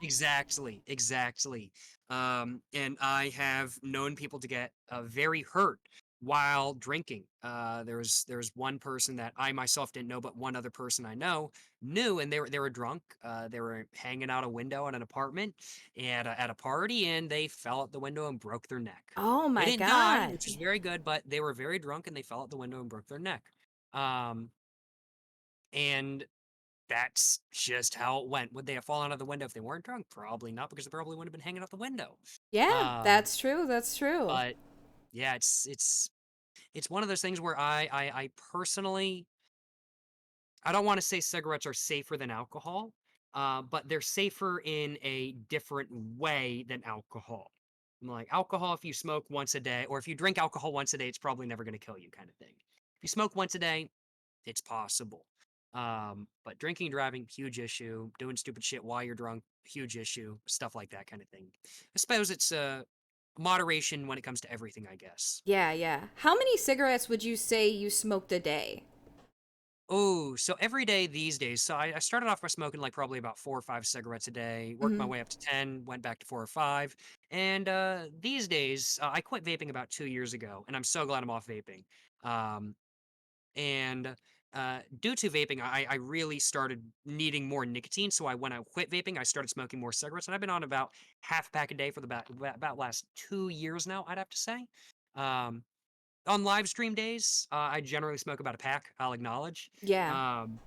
Exactly. And I have known people to get very hurt while drinking. There was one person that I myself didn't know, but one other person I know knew, and they were drunk. They were hanging out a window in an apartment at a party, and they fell out the window and broke their neck. Oh They my didn't die, god. which is very good, but they were very drunk and they fell out the window and broke their neck. Um, and that's just how it went. Would they have fallen out of the window if they weren't drunk? Probably not, because they probably wouldn't have been hanging out the window. Yeah, Um, that's true. That's true. but yeah, it's one of those things where I personally, I don't want to say cigarettes are safer than alcohol, but they're safer in a different way than alcohol. Like alcohol, if you smoke once a day, or if you drink alcohol once a day, it's probably never going to kill you, kind of thing. If you smoke once a day, it's possible. But drinking and driving, huge issue. Doing stupid shit while you're drunk, huge issue. Stuff like that kind of thing. I suppose it's moderation when it comes to everything, I guess. Yeah, yeah. How many cigarettes would you say you smoked a day? Oh, so every day these days. So I started off by smoking like probably about 4 or 5 cigarettes a day, worked my Hmm. way up to 10, went back to 4 or 5. And these days, I quit vaping about 2 years ago, and I'm so glad I'm off vaping. Um, And due to vaping, I really started needing more nicotine. So when I quit vaping, I started smoking more cigarettes, and I've been on about half a pack a day for the about last 2 years now, I'd have to say. Um, on live stream days, I generally smoke about a pack. I'll acknowledge, Yeah, um,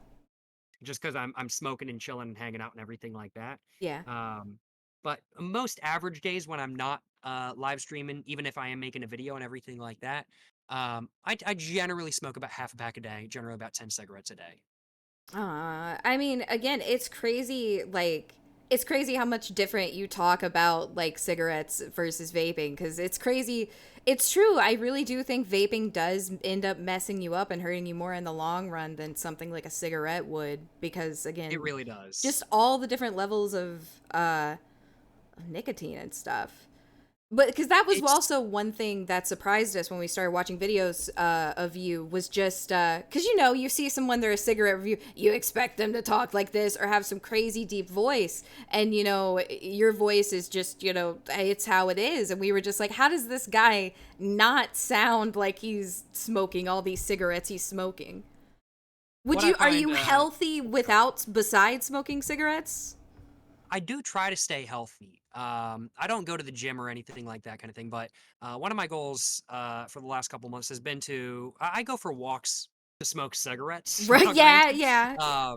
just because I'm smoking and chilling and hanging out and everything like that. yeah. Um, but most average days when I'm not live streaming, even if I am making a video and everything like that, I generally smoke about half a pack a day, generally about 10 cigarettes a day. I mean, again, it's crazy how much different you talk about like cigarettes versus vaping because it's crazy. It's true. I really do think vaping does end up messing you up and hurting you more in the long run than something like a cigarette would because It again, really does. just all the different levels of nicotine and stuff. But because that was It's also one thing that surprised us when we started watching videos of you was just because you see someone they're a cigarette review, you expect them to talk like this or have some crazy deep voice, and your voice is just it's how it is, and we were just like, how does this guy not sound like he's smoking all these cigarettes he's smoking? what I Are find. you healthy without besides smoking cigarettes? I do try to stay healthy. I don't go to the gym or anything like that kind of thing, but one of my goals for the last couple months has been I go for walks to smoke cigarettes. Right? Now, Yeah, granted, yeah,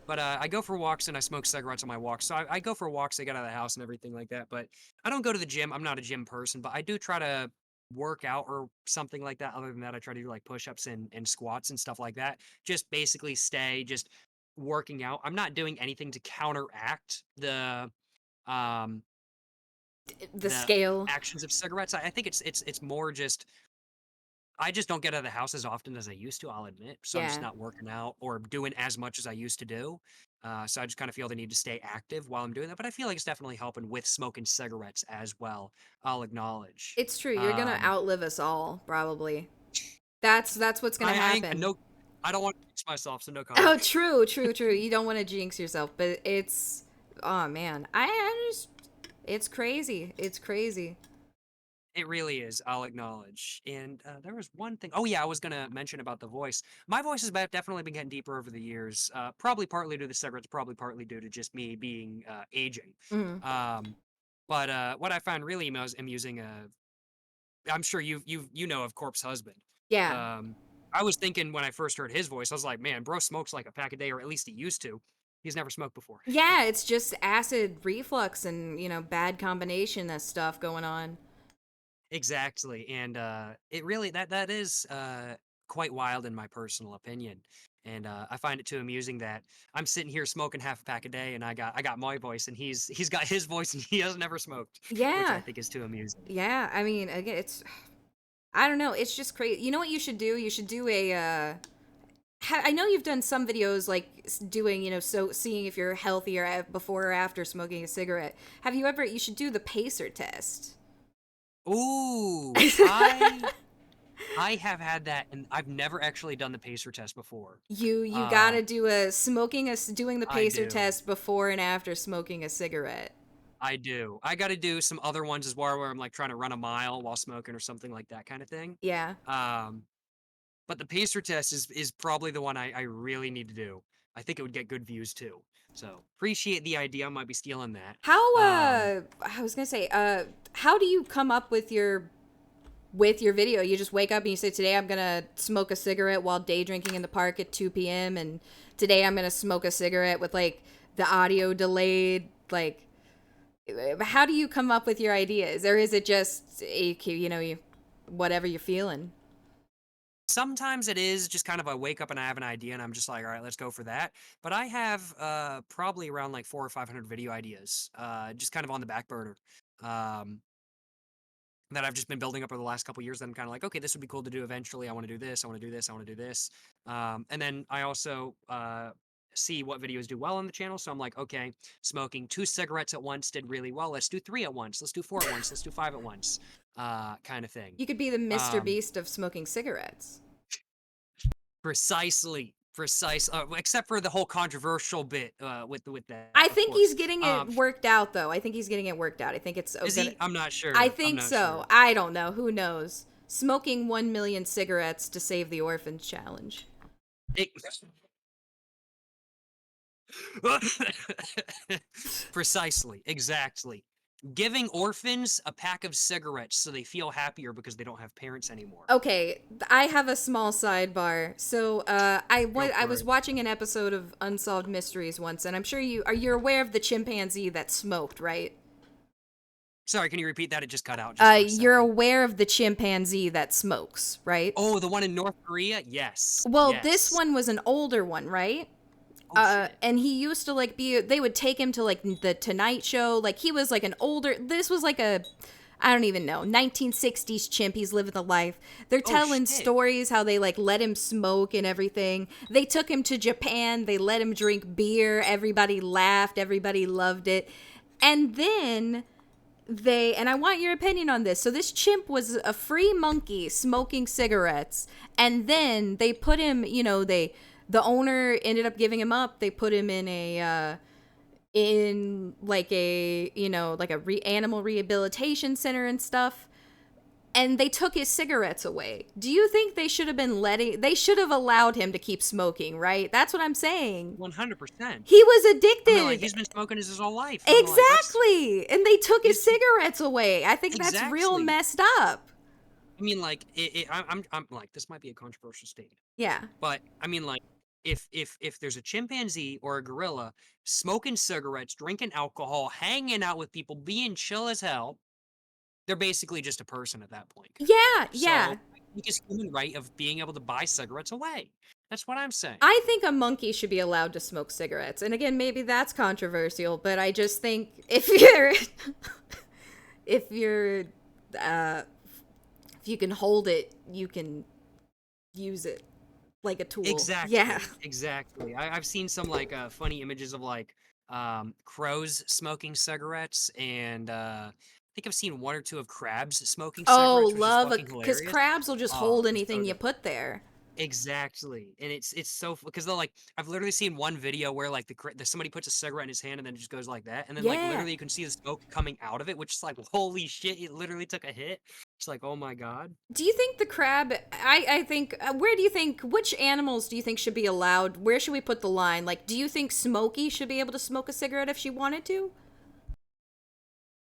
but I go for walks and I smoke cigarettes on my walks. So I go for walks, I get out of the house and everything like that. But I don't go to the gym. I'm not a gym person, but I do try to work out or something like that. Other than that, I try to do like push-ups and squats and stuff like that. Just basically stay just working out. I'm not doing anything to counteract um the the scale. actions of cigarettes. I think it's more just I just don't get out of the house as often as I used to, I'll admit. So I'm just Yeah. not working out or doing as much as I used to do. So I just kind of feel the need to stay active while I'm doing that. But I feel like it's definitely helping with smoking cigarettes as well. I'll acknowledge. It's true. You're gonna Um, outlive us all, probably. That's what's gonna I ain't happen. no I don't want to jinx myself, so no Oh, comment. true. You don't want to jinx yourself, but oh man, I just, it's crazy. It's crazy. It really is. I'll acknowledge. And there was one thing. Oh yeah, I was gonna mention about the voice. My voice has definitely been getting deeper over the years. Probably partly due to the cigarettes. Probably partly due to just me being aging. Mm. But what I find really amusing. I'm sure you know of Corpse Husband. Yeah. I was thinking when I first heard his voice, I was like, man, bro smokes like a pack a day, or at least he used to. He's never smoked before. Yeah, it's just acid reflux and, bad combination of stuff going on. Exactly, and it really that is quite wild in my personal opinion, and I find it too amusing that I'm sitting here smoking half a pack a day, and I got my voice, and he's got his voice, and he has never smoked, which I Yeah. think is too amusing. Yeah, I mean, again, I don't know, it's just crazy. You know what you should do? You should do I know you've done some videos like doing, so seeing if you're healthy or before or after smoking a cigarette. You should do the pacer test. Ooh, I have had that, and I've never actually done the pacer test before. You Uh, gotta do doing the I pacer do. test before and after smoking a cigarette. I do. I got to do some other ones as well, where I'm like trying to run a mile while smoking or something like that kind of thing. Yeah. Um, But the pacer test is probably the one I really need to do. I think it would get good views too. So appreciate the idea. I might be stealing that. How I was gonna say, how do you come up with your video? You just wake up and you say, today I'm gonna smoke a cigarette while day drinking in the park at 2 p.m. and today I'm gonna smoke a cigarette with like the audio delayed. Like, how do you come up with your ideas, or is it just whatever you're feeling? Sometimes it is just kind of I wake up and I have an idea and I'm just like, all right, let's go for that. But I have probably around like 400 or 500 video ideas, just kind of on the back burner. Um, that I've just been building up over the last couple years that I'm kind of like, okay, this would be cool to do eventually. I want to do this. I want to do this. I want to do this. And then I also see what videos do well on the channel. So I'm like, okay, smoking 2 cigarettes at once did really well. Let's do 3 at once. Let's do 4 at once. Let's do 5 at once. Kind of thing. You could be the Mr. Um, Beast of smoking cigarettes. Precisely. Except for the whole controversial bit with that. I of think course. he's getting it worked out, though. I think he's getting it worked out. I think it's Is he? I'm not sure. I I'm think not so. sure. I don't know. Who knows? Smoking 1 million cigarettes to save the orphans challenge. Precisely. Exactly. Giving orphans a pack of cigarettes so they feel happier because they don't have parents anymore. Okay, I have a small sidebar. So, I was it. watching an episode of Unsolved Mysteries once, and I'm sure you're aware of the chimpanzee that smoked, right? Sorry, can you repeat that? It just cut out. Just for a You're second. aware of the chimpanzee that smokes, right? Oh, the one in North Korea? Yes. Well, yes. this one was an older one, right? Oh, shit. And he used to like they would take him to like the Tonight Show. Like he was like this was like I don't even know, 1960s chimp. He's living the life. They're telling shit. stories how they like let him smoke and everything. They took him to Japan. They let him drink beer. Everybody laughed. Everybody loved it. And then and I want your opinion on this. So this chimp was a free monkey smoking cigarettes. And then they put him, the owner ended up giving him up. They put him in a animal rehabilitation center and stuff. And they took his cigarettes away. Do you think they should have allowed him to keep smoking, right? That's what I'm saying. 100%. He was addicted. I mean, like, he's been smoking his whole life. I mean, like, Exactly. And they took his cigarettes away. I think that's real Exactly. messed up. I mean, like, I'm like, this might be a controversial statement, Yeah. but I mean, like, if there's a chimpanzee or a gorilla smoking cigarettes, drinking alcohol, hanging out with people, being chill as hell, they're basically just a person at that point. Yeah, So, yeah. I think it's human right of being able to buy cigarettes away. That's what I'm saying. I think a monkey should be allowed to smoke cigarettes. And again, maybe that's controversial, but I just think if you can hold it, you can use it like a tool. Exactly. Yeah. Exactly. I've seen some like funny images of like crows smoking cigarettes, and I think I've seen 1 or 2 of crabs smoking cigarettes. Oh, which is love fucking it. Because hilarious. crabs will just Oh, hold it's so anything you good. put there. Exactly, and it's so because they're like I've literally seen one video where like somebody puts a cigarette in his hand and then it just goes like that, and then like Yeah. literally you can see the smoke coming out of it, which is like holy shit, it literally took a hit. It's like oh my god. Do you think the crab? I think. Where do you think? Which animals do you think should be allowed? Where should we put the line? Like, do you think Smokey should be able to smoke a cigarette if she wanted to?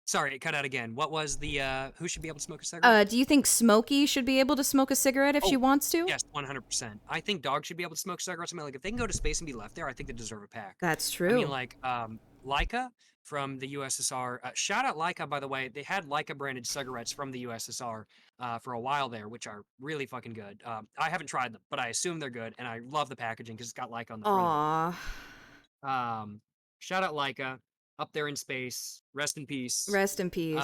Sorry, it cut out again. What was the who should be able to smoke a cigarette? Do you think Smokey should be able to smoke a cigarette if she Oh, wants to? yes, 100%. I think dogs should be able to smoke cigarettes. I mean, like if they can go to space and be left there, I think they deserve a pack. That's I mean, true. like Leica from the USSR. Shout out Leica, by the way. They had Leica branded cigarettes from the USSR for a while there, which are really fucking good. I haven't tried them, but I assume they're good, and I love the packaging because it's got Leica on the front of Aw. it. Shout out Leica, up there in space. Rest in peace. Rest in peace.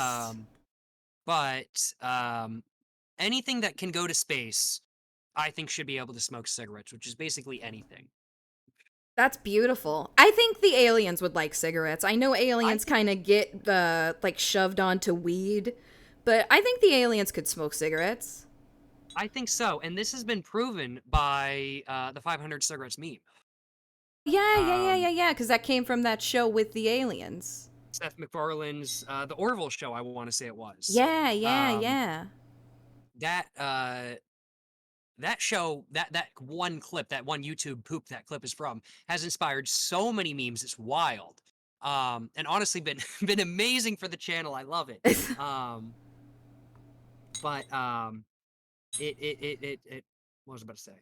But anything that can go to space, I think should be able to smoke cigarettes, which is basically anything. That's beautiful. I think the aliens would like cigarettes. I know aliens kind of get like shoved onto weed, but I think the aliens could smoke cigarettes. I think so, and this has been proven by the 500 cigarettes meme. Yeah, because that came from that show with the aliens. Seth MacFarlane's the Orville show, I want to say it was. Yeah. That show, that one clip, that one YouTube poop that clip is from, has inspired so many memes. It's wild. And honestly been amazing for the channel. I love it. But what was I about to say?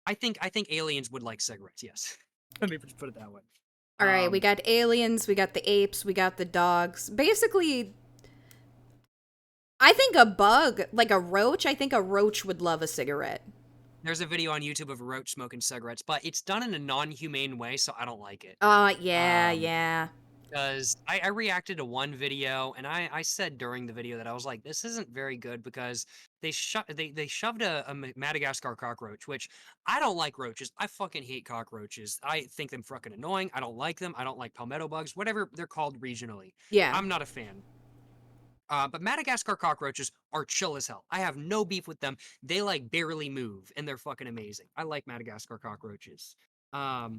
I think aliens would like cigarettes. Yes. Let me just put it that way. All right, we got aliens, we got the apes, we got the dogs. Basically, I think a bug, like a roach, I think a roach would love a cigarette. There's a video on YouTube of a roach smoking cigarettes, but it's done in a non-humane way, so I don't like it. Yeah. Because I reacted to one video, and I said during the video that I was like, this isn't very good because they shoved a Madagascar cockroach, which I don't like roaches. I fucking hate cockroaches. I think them fucking annoying. I don't like them. I don't like palmetto bugs, whatever they're called regionally. Yeah. I'm not a fan. But Madagascar cockroaches are chill as hell. I have no beef with them. They like barely move, and they're fucking amazing. I like Madagascar cockroaches. I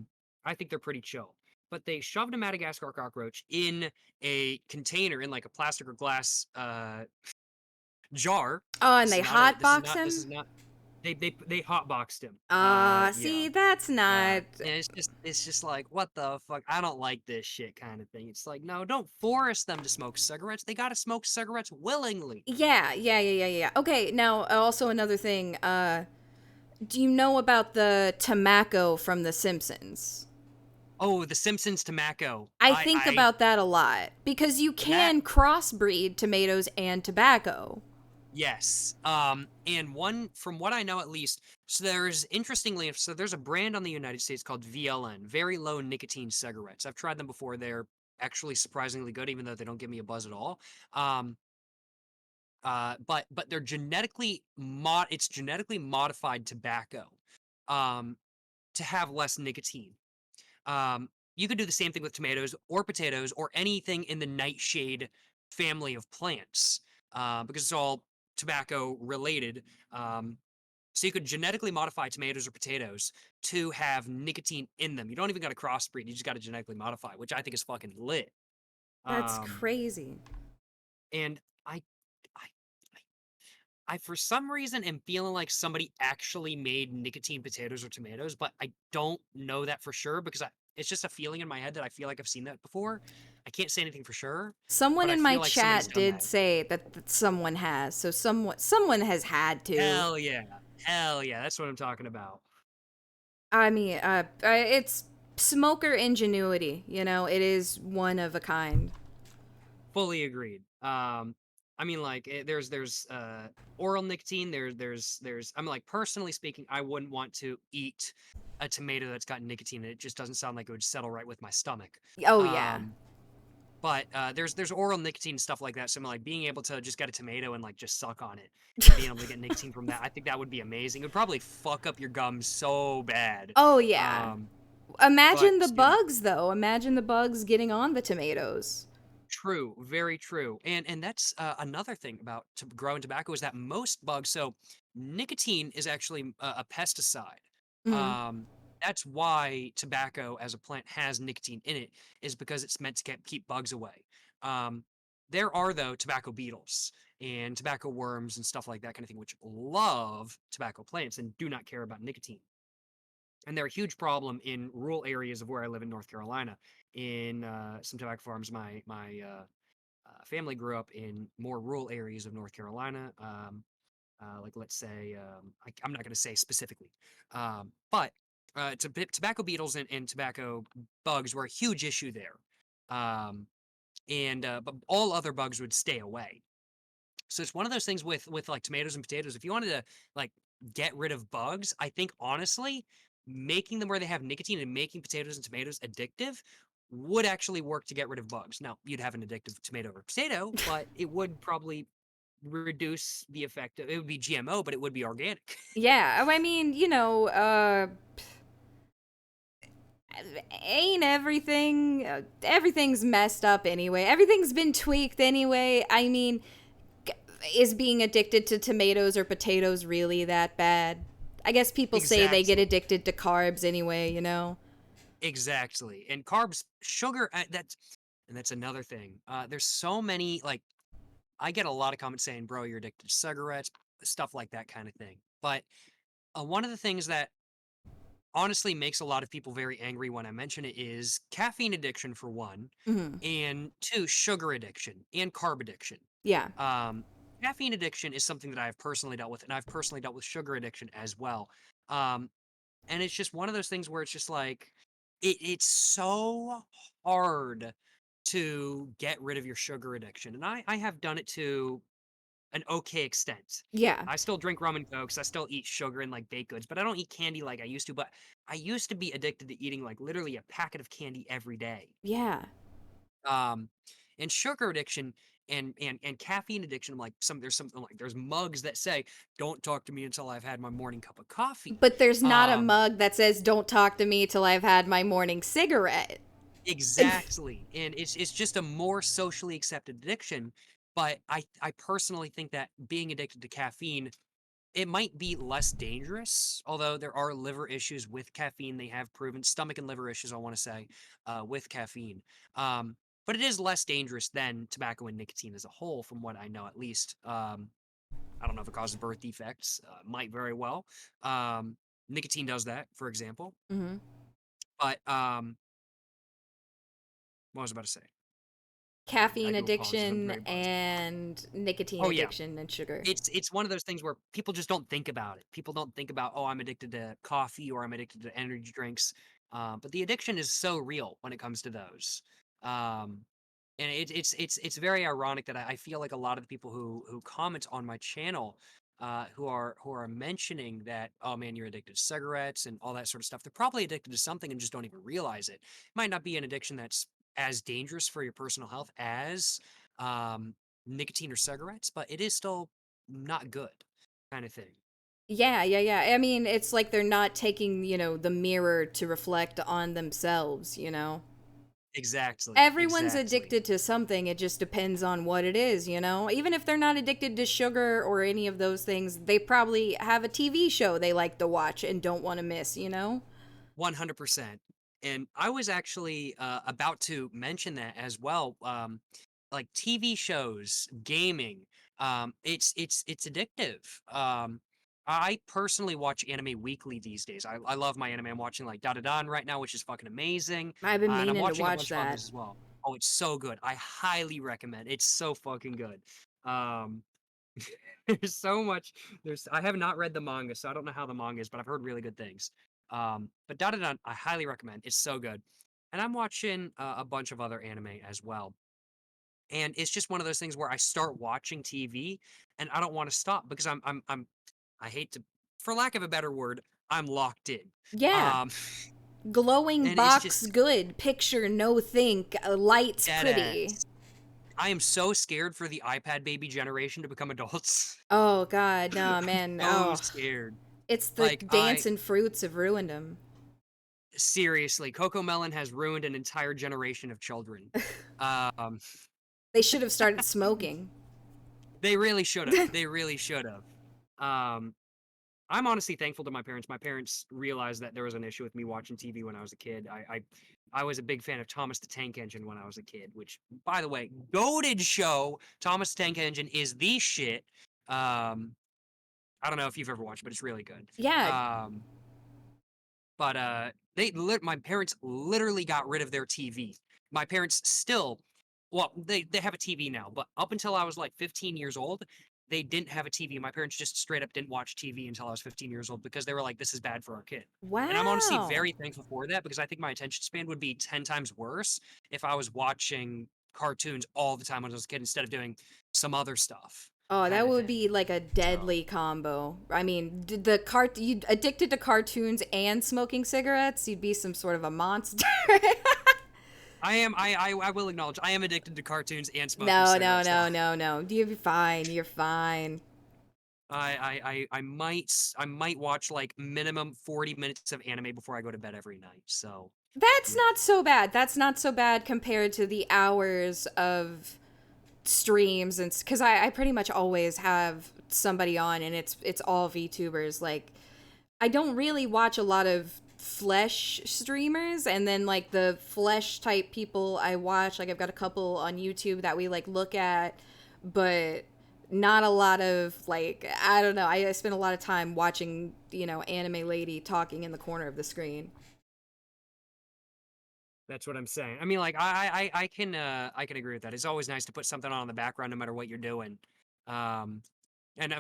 think they're pretty chill. But they shoved a Madagascar cockroach in a container, in like a plastic or glass jar. Oh, and they hotbox him? This is not. They hotboxed him. See, that's not. And it's just like, what the fuck? I don't like this shit kind of thing. It's like, no, don't force them to smoke cigarettes. They gotta smoke cigarettes willingly. Yeah. Okay, now also another thing. Do you know about the tobacco from The Simpsons? Oh, the Simpsons tobacco. I think about that a lot because you can crossbreed tomatoes and tobacco. Yes. And one, from what I know at least, so there's a brand on the United States called VLN, very low nicotine cigarettes. I've tried them before. They're actually surprisingly good, even though they don't give me a buzz at all. But they're genetically modified tobacco, to have less nicotine. You could do the same thing with tomatoes or potatoes or anything in the nightshade family of plants, because it's all tobacco related. So you could genetically modify tomatoes or potatoes to have nicotine in them. You don't even got to crossbreed. You just got to genetically modify, which I think is fucking lit. That's crazy. And I for some reason am feeling like somebody actually made nicotine potatoes or tomatoes, but I don't know that for sure because it's just a feeling in my head that I feel like I've seen that before. I can't say anything for sure. Someone in my like chat did say that someone has, so someone has had to. Hell yeah, that's what I'm talking about. I mean, it's smoker ingenuity. You know, it is one of a kind. Fully agreed. I mean, like, there's oral nicotine. There's. I'm like, personally speaking, I wouldn't want to eat a tomato that's got nicotine. It just doesn't sound like it would settle right with my stomach. Oh yeah. But there's oral nicotine stuff like that. So I'm like, being able to just get a tomato and like just suck on it, being able to get nicotine from that, I think that would be amazing. It would probably fuck up your gums so bad. Oh yeah. Imagine the bugs though. Imagine the bugs getting on the tomatoes. True, very true. And that's another thing about growing tobacco is that most bugs. So nicotine is actually a pesticide. Mhm. Um, that's why tobacco as a plant has nicotine in it, is because it's meant to keep bugs away. Um, there are, though, tobacco beetles and tobacco worms and stuff like that kind of thing, which love tobacco plants and do not care about nicotine. And they're a huge problem in rural areas of where I live in North Carolina. In some tobacco farms, my family grew up in more rural areas of North Carolina. Like let's say, I'm not going to say specifically, but tobacco beetles and tobacco bugs were a huge issue there. Um, and but all other bugs would stay away. So it's one of those things with like tomatoes and potatoes. If you wanted to like get rid of bugs, I think honestly, making them where they have nicotine and making potatoes and tomatoes addictive would actually work to get rid of bugs. Now, you'd have an addictive tomato or potato, but it would probably reduce the effect of it. Would be GMO, but it would be organic. Yeah, I mean, ain't everything's messed up anyway. Everything's been tweaked anyway. I mean, is being addicted to tomatoes or potatoes really that bad? I guess people say they get Exactly. addicted to carbs anyway, you know? Exactly. And carbs, sugar, that's another thing. There's so many like I get a lot of comments saying, "Bro, you're addicted to cigarettes," stuff like that kind of thing. But one of the things that honestly makes a lot of people very angry when I mention it is caffeine addiction for one, Mhm. and two, sugar addiction and carb addiction. Yeah. Um, Caffeine addiction is something that I've personally dealt with, and I've personally dealt with sugar addiction as well. Um, and it's just one of those things where it's just like it's so hard to get rid of your sugar addiction. And I have done it to an okay extent. Yeah. I still drink rum and cokes. I still eat sugar and like baked goods, but I don't eat candy like I used to. But I used to be addicted to eating like literally a packet of candy every day. Yeah. Um, and sugar addiction and caffeine addiction, like there's something like there's mugs that say, "Don't talk to me until I've had my morning cup of coffee." But there's not a Um, mug that says don't talk to me till I've had my morning cigarette. exactly, and it's just a more socially accepted addiction. But I personally think that being addicted to caffeine, it might be less dangerous, although there are liver issues with caffeine. They have proven stomach and liver issues, I want to say, with caffeine. Um, but it is less dangerous than tobacco and nicotine as a whole, from what I know, at least. I don't know if it causes birth defects. Might very well. Nicotine does that, for example. Mhm. But what was I about to say? I Caffeine do apologize. I'm addiction very buzzed. and nicotine Oh yeah, addiction and sugar. it's one of those things where people just don't think about it. People don't think about, "Oh, I'm addicted to coffee or I'm addicted to energy drinks." But the addiction is so real when it comes to those. Um, and it's very ironic that I feel like a lot of the people who comment on my channel, who are mentioning that, "Oh man, you're addicted to cigarettes and all that sort of stuff." They're probably addicted to something and just don't even realize it. Might not be an addiction that's as dangerous for your personal health as um, nicotine or cigarettes, but it is still not good kind of thing. Yeah, yeah, yeah. I mean, it's like they're not taking, the mirror to reflect on themselves, you know? Exactly, Everyone's exactly. addicted to something. It just depends on what it is, you know? Even if they're not addicted to sugar or any of those things, they probably have a TV show they like to watch and don't want to miss, you know? 100%. And I was actually about to mention that as well. Like TV shows, gaming, it's addictive. I personally watch anime weekly these days. I love my anime. I'm watching like Da Da Dan right now, which is fucking amazing. I've been And I'm meaning to watching a watch bunch of that. others as well. Oh, it's so good. I highly recommend. It's so fucking good. Um, there's so much. I have not read the manga, so I don't know how the manga is, but I've heard really good things. But Da Da Dan, I highly recommend. It's so good. And I'm watching a bunch of other anime as well. And it's just one of those things where I start watching TV and I don't want to stop because I hate to, for lack of a better word, I'm locked in. Yeah. Um, Glowing and it's box just good, picture no think, lights dead pretty. ass. I am so scared for the iPad baby generation to become adults. Oh god, no, I'm man. so Oh, scared. it's the Like I dancing fruits have ruined them. seriously, Coco Melon has ruined an entire generation of children. Um, They should have started smoking. they really should have. They really should have. I'm honestly thankful to my parents. My parents realized that there was an issue with me watching TV when I was a kid. I was a big fan of Thomas the Tank Engine when I was a kid, which, by the way, goated show. Thomas the Tank Engine is the shit. I don't know if you've ever watched, but it's really good. Yeah. But my parents literally got rid of their TV. My parents still, well, they have a TV now, but up until I was like 15 years old, they didn't have a TV. My parents just straight up didn't watch TV until I was 15 years old because they were like, this is bad for our kid. And I'm honestly Wow. very thankful for that because I think my attention span would be 10 times worse if I was watching cartoons all the time when I was a kid instead of doing some other stuff. Oh, that kinda would thing. be like a deadly combo. I mean, you addicted to cartoons and smoking cigarettes, you'd be some sort of a monster. I will acknowledge I am addicted to cartoons and smoking No, no, cigarettes. no, no, no. You're fine. You're fine. I might watch like minimum 40 minutes of anime before I go to bed every night. So That's Yeah. not so bad. That's not so bad compared to the hours of streams, and because I pretty much always have somebody on, and it's all VTubers. Like, I don't really watch a lot of flesh streamers, and then like the flesh type people I watch, like I've got a couple on YouTube that we like look at, but not a lot of like, I don't know. I spend a lot of time watching, anime lady talking in the corner of the screen. that's what I'm saying. I mean, like I can agree with that. It's always nice to put something on in the background no matter what you're doing. And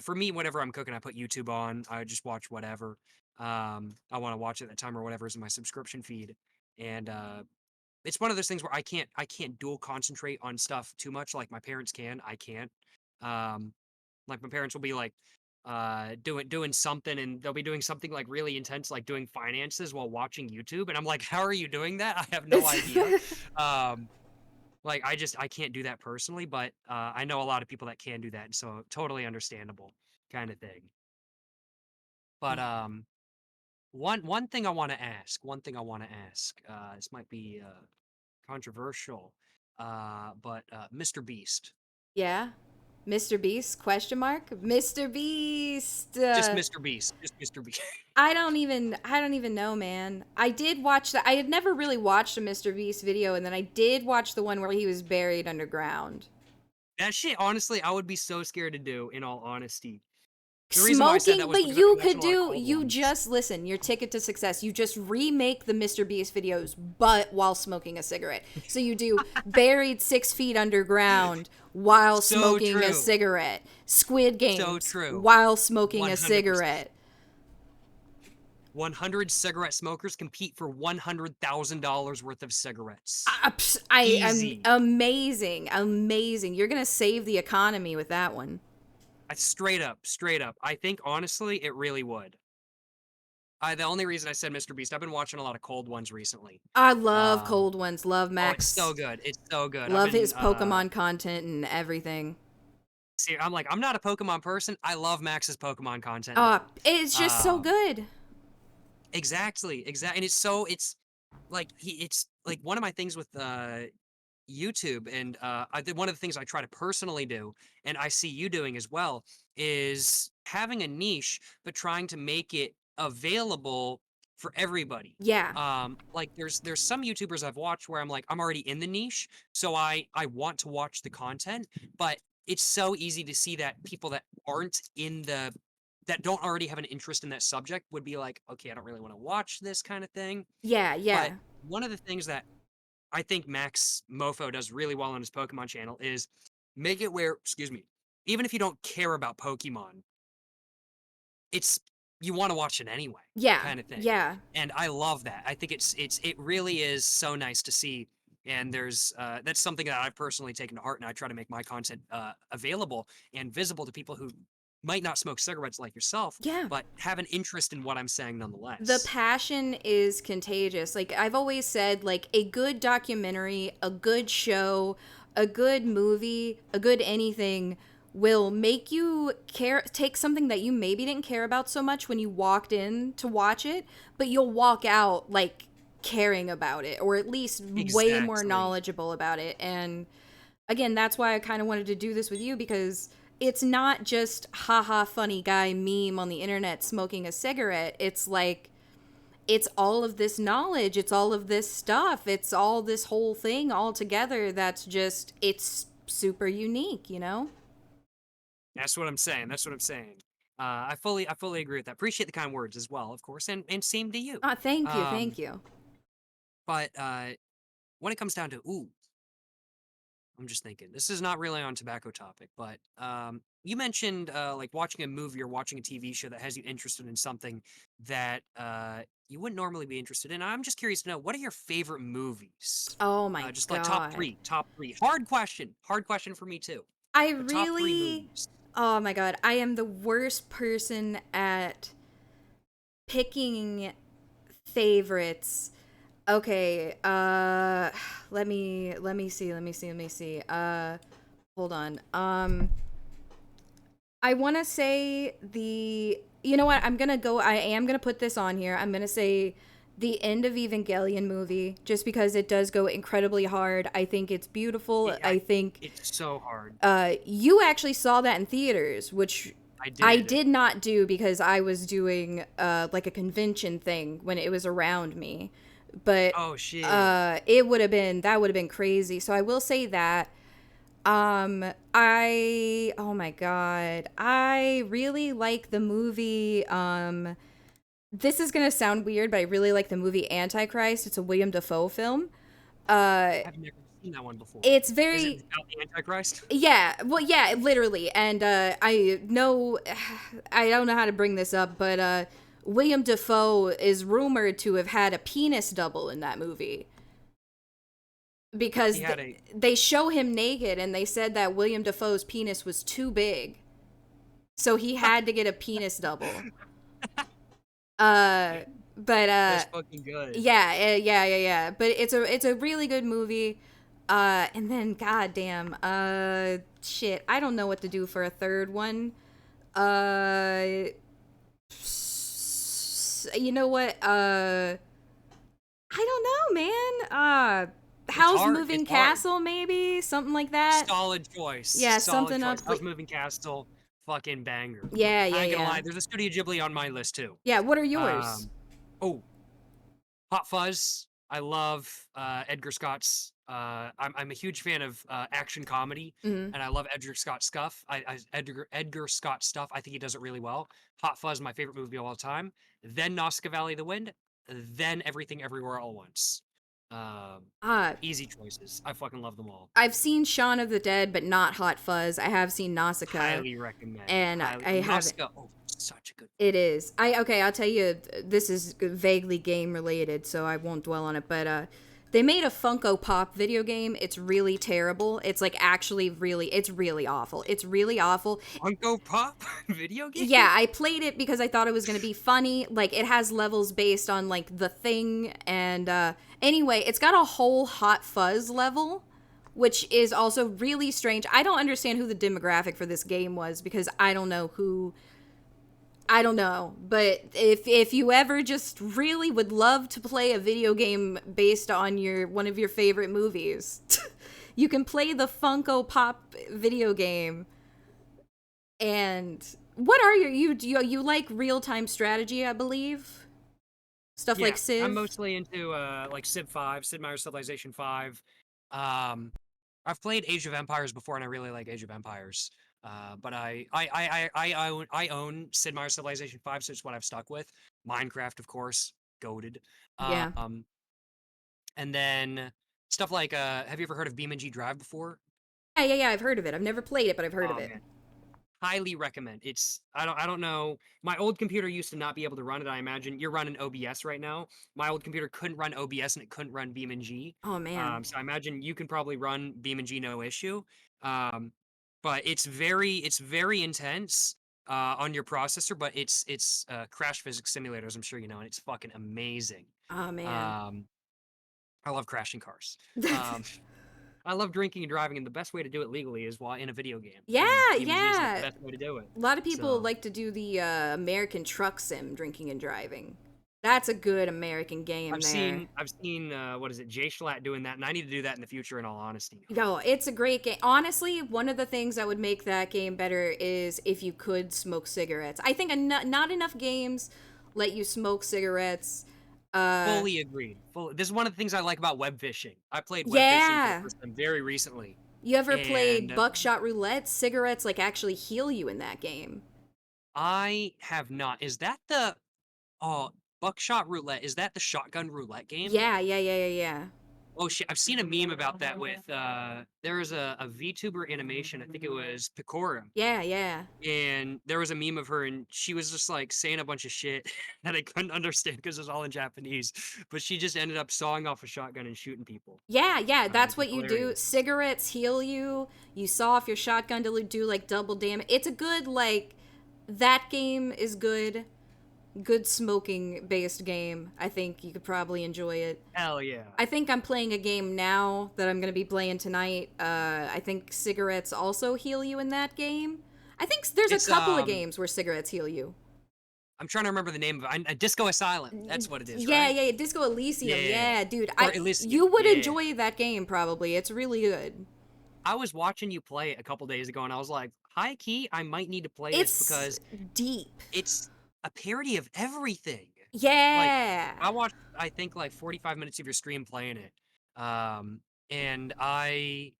for me, whenever I'm cooking, I put YouTube on. I just watch whatever I want to watch at that time or whatever's in my subscription feed. And it's one of those things where I can't dual concentrate on stuff too much like my parents can. I can't. Like my parents will be like doing something and they'll be doing something like really intense, like doing finances while watching YouTube. And I'm like, how are you doing that? I have no idea. Like I can't do that personally, but I know a lot of people that can do that, so totally understandable kind of thing. But one thing I want to ask, this might be controversial, but Mr. Beast, Yeah. Mr. Beast? Question mark? Mr. Beast. just Mr. Beast, just Mr. Beast. I don't even know, man. I did watch that. I had never really watched a Mr. Beast video, and then I did watch the one where he was buried underground. That shit, honestly, I would be so scared to do. In all honesty, the reason why I said Smoking, that was but because I've you been watching could a lot of do, cold you ones. just listen, your ticket to success. You just remake the Mr. Beast videos, but while smoking a cigarette. So you do buried 6 feet underground while So smoking a true. cigarette. Squid Games So true. while smoking a 100%. cigarette. 100 cigarette smokers compete for $100,000 worth of cigarettes. I Easy. am amazing, amazing. You're gonna save the economy with that one. Straight up. I think honestly, it really would. The only reason I said Mr. Beast, I've been watching a lot of cold ones recently. I love Um, cold ones. Love Oh, Max. it's so good. It's so good. Love I've been, his Pokemon content and everything. See, I'm not a Pokemon person. I love Max's Pokemon content. It's just so Um, good. Exactly. And it's like one of my things with YouTube, and one of the things I try to personally do, and I see you doing as well, is having a niche, but trying to make it available for everybody. Yeah. Like there's some YouTubers I've watched where I'm like, I'm already in the niche, so I want to watch the content, but it's so easy to see that people that aren't that don't already have an interest in that subject would be like, okay, I don't really want to watch this kind of thing. Yeah, yeah. But one of the things that I think Max Mofo does really well on his Pokemon channel is make it where, excuse me, even if you don't care about Pokemon, you want to watch it anyway, Yeah. kind of thing. Yeah. And I love that. I think it really is so nice to see. And that's something that I've personally taken to heart, and I try to make my content available and visible to people who might not smoke cigarettes like yourself, Yeah. but have an interest in what I'm saying nonetheless. The passion is contagious. Like I've always said, like a good documentary, a good show, a good movie, a good anything will make you take something that you maybe didn't care about so much when you walked in to watch it, but you'll walk out like caring about it, or at least way more Exactly. knowledgeable about it. And again, that's why I kind of wanted to do this with you, because it's not just haha funny guy meme on the internet smoking a cigarette. It's like it's all of this knowledge, it's all of this stuff, it's all this whole thing all together that's just it's super unique, you know? That's what I'm saying. That's what I'm saying. I fully agree with that. Appreciate the kind words as well, of course, and same to you. Thank you, Um, thank you. but when it comes down to I'm just thinking this is not really on tobacco topic, but you mentioned like watching a movie or watching a TV show that has you interested in something that you wouldn't normally be interested in. I'm just curious to know, what are your favorite movies? Oh my Just like god. top three. Hard question for me too. I But top three really movies. Oh my god, I am the worst person at picking favorites. Okay, let me see. Hold on. I want to say you know what? I am going to put this on here. I'm going to say the end of Evangelion movie, just because it does go incredibly hard. I think it's beautiful. I think It's so hard. you actually saw that in theaters, which I I did. did not do because I was doing like a convention thing when it was around me. But Oh shit. that would have been crazy. So I will say that oh my god, I really like the movie this is going to sound weird, but I really like the movie Antichrist. It's a William Dafoe film. I've never seen that one before. It's Is very it about the Antichrist? yeah, well, yeah, literally. And I know, I don't know how to bring this up, but William Dafoe is rumored to have had a penis double in that movie. Because He had a they show him naked, and they said that William Dafoe's penis was too big. So he had to get a penis double. But That's fucking good. yeah. But it's a really good movie. And then goddamn, shit, I don't know what to do for a third one. You know what? I don't know, man. How's hard, Moving it's hard. Castle, maybe something like that. Solid choice. Yeah, Solid something choice. up. House Moving Castle, fucking banger. Yeah, I ain't gonna yeah. lie, there's a Studio Ghibli on my list too. Yeah, what are yours? Oh, Hot Fuzz. I love Edgar Scott's. I'm a huge fan of action comedy, Mhm. and I love Edgar Scott stuff. Edgar Scott stuff. I think he does it really well. Hot Fuzz, my favorite movie of all time. Then Nausicaa Valley of the Wind. Then Everything Everywhere All at Once. Easy choices. I fucking love them all. I've seen Shaun of the Dead, but not Hot Fuzz. I have seen Nausicaa. Highly recommend. And I haven't. Nausicaa, oh, such a good. It is. I'll tell you, this is vaguely game related, so I won't dwell on it, but they made a Funko Pop video game. It's really terrible. It's like actually it's really awful. It's really awful. Funko Pop video game? Yeah, I played it because I thought it was going to be funny. Like, it has levels based on, like, The Thing, and anyway, it's got a whole Hot Fuzz level, which is also really strange. I don't understand who the demographic for this game was, because I don't know, but if you ever just really would love to play a video game based on one of your favorite movies, you can play the Funko Pop video game. And what are you like real-time strategy, I believe? Stuff like Civ? I'm mostly into like Civ 5, Sid Meier's Civilization 5. I've played Age of Empires before, and I really like Age of Empires. But I own Sid Meier's Civilization 5, so it's what I've stuck with. Minecraft, of course, goated. Yeah. And then stuff like have you ever heard of BeamNG Drive before? Yeah, I've heard of it. I've never played it, but I've heard of it. Man. Highly recommend. It's I don't know. My old computer used to not be able to run it. I imagine you're running OBS right now. My old computer couldn't run OBS, and it couldn't run BeamNG. Oh man. So I imagine you can probably run BeamNG no issue. But it's very intense on your processor, but it's crash physics simulator, as I'm sure you know, and it's fucking amazing. Oh man. I love crashing cars. I love drinking and driving, and the best way to do it legally is while in a video game. Yeah. The best way to do it. A lot of people So- like to do the American Truck Sim, drinking and driving. That's a good American game I've there. seen what is it, Jay Schlatt doing that, and I need to do that in the future. In all honesty, No, it's a great game. Honestly, one of the things that would make that game better is if you could smoke cigarettes. I think not enough games let you smoke cigarettes. fully agreed. This is one of the things I like about web fishing. I played web fishing for Yeah. the first time very recently. You ever played And buckshot roulette? Cigarettes like actually heal you in that game. I have not. Is that the buckshot roulette? Is that the shotgun roulette game? Yeah. Oh shit! I've seen a meme about that with there was a VTuber animation. I think it was Picora. Yeah. And there was a meme of her, and she was just like saying a bunch of shit that I couldn't understand because it was all in Japanese. But she just ended up sawing off a shotgun and shooting people. Yeah, that's It's what you do. hilarious. Cigarettes heal you. You saw off your shotgun to do like double damage. It's a good like that game is good. Good smoking based game. I think you could probably enjoy it. Hell yeah! I think I'm playing a game now that I'm gonna be playing tonight. I think cigarettes also heal you in that game. I think there's It's, a couple of games where cigarettes heal you. I'm trying to remember the name of it. Disco Asylum. That's what it is, Yeah, right? yeah, Disco Elysium. Yeah. Yeah, dude. Or Elysium, You would yeah. enjoy that game probably. It's really good. I was watching you play it a couple days ago, and I was like, high key, I might need to play this It's because deep. it's a parody of everything. Yeah. I watched, I think, like 45 minutes of your stream playing it. And I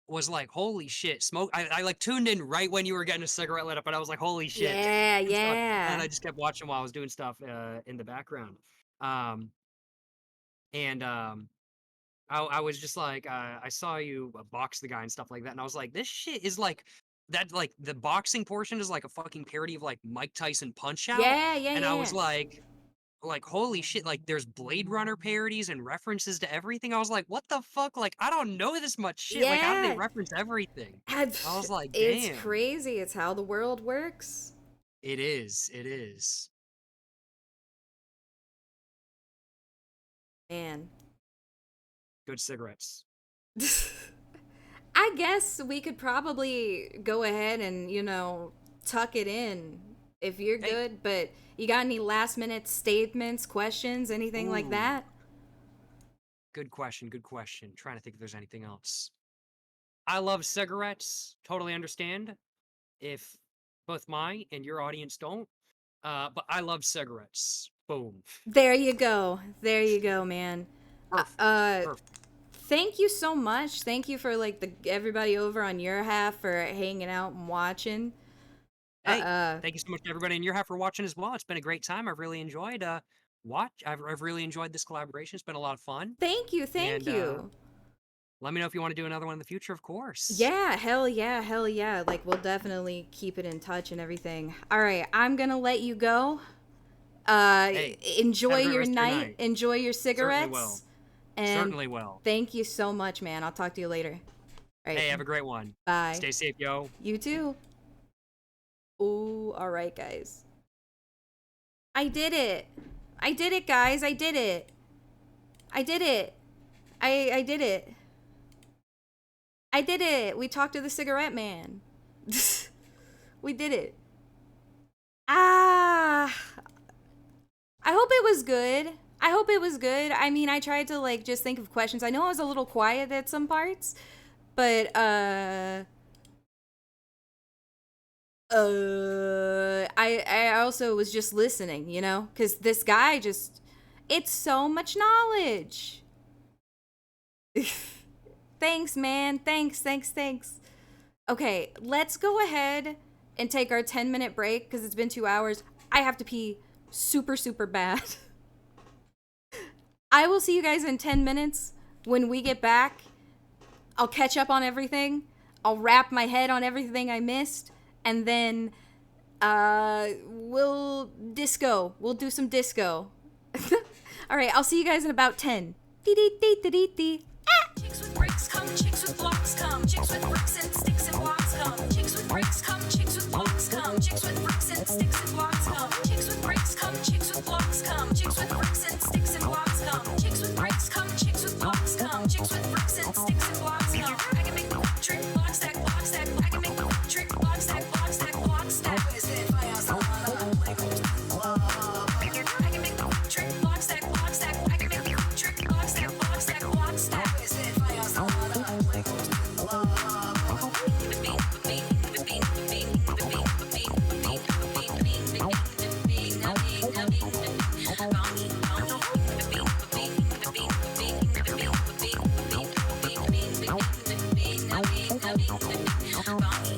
was like, holy shit, smoke. I like tuned in right when you were getting a cigarette lit up, and I was like, holy shit. Yeah, And so- yeah. And I just kept watching while I was doing stuff in the background. I was just like, I saw you box the guy and stuff like that, and I was like, this shit is like, that, like, the boxing portion is like a fucking parody of like Mike Tyson Punch Out. Yeah, And I was yeah. like, holy shit, like there's Blade Runner parodies and references to everything. I was like, what the fuck? Like, I don't know this much shit. Like, how do Yeah. they reference everything? I was like, It's damn. crazy. It's how the world works. It is. Man. Good cigarettes. I guess we could probably go ahead and, tuck it in if you're Hey. good, but you got any last minute statements, questions, anything like Ooh. that? Good question. Trying to think if there's anything else. I love cigarettes. Totally understand if both my and your audience don't. But I love cigarettes. Boom. There you go, man. Perfect. Thank you so much. Thank you for everybody over on your half for hanging out and watching. Hey, thank you so much to everybody in your half for watching as well. It's been a great time. I've really enjoyed I've really enjoyed this collaboration. It's been a lot of fun. Thank you. And, let me know if you want to do another one in the future, of course. Yeah, hell yeah. Like, we'll definitely keep it in touch and everything. All right, I'm gonna let you go. Hey, Enjoy have a great your rest of your night. night. Enjoy your cigarettes. will. And Certainly will. thank you so much, man. I'll talk to you later. All right. Hey, have a great one. Bye. Stay safe, yo. You too. Ooh, all right, guys. I did it, guys. I did it. I did it. We talked to the cigarette man. We did it. I hope it was good. I mean, I tried to just think of questions. I know I was a little quiet at some parts, but I also was just listening, because this guy it's so much knowledge. Thanks, man. Thanks. Okay, let's go ahead and take our 10-minute break because it's been 2 hours. I have to pee super, super bad. I will see you guys in 10 minutes. When we get back, I'll catch up on everything. I'll wrap my head on everything I missed. And then we'll do some disco. All right, I'll see you guys in about 10. Dee-dee-dee-dee-dee-dee. Chicks with bricks come, chicks with blocks come, chicks with bricks and sticks and blocks come, chicks with bricks come, chicks with blocks come, chicks with bricks and sticks and blocks come, chicks with bricks come, chicks with blocks come, chicks with bricks and sticks and blocks come, chicks with bricks come, chicks with blocks come, chicks with bricks and sticks and blocks come. I can make the trick block stack, block stack. I can make the trick block stack, block stack, block stack. I can make the trick Everyone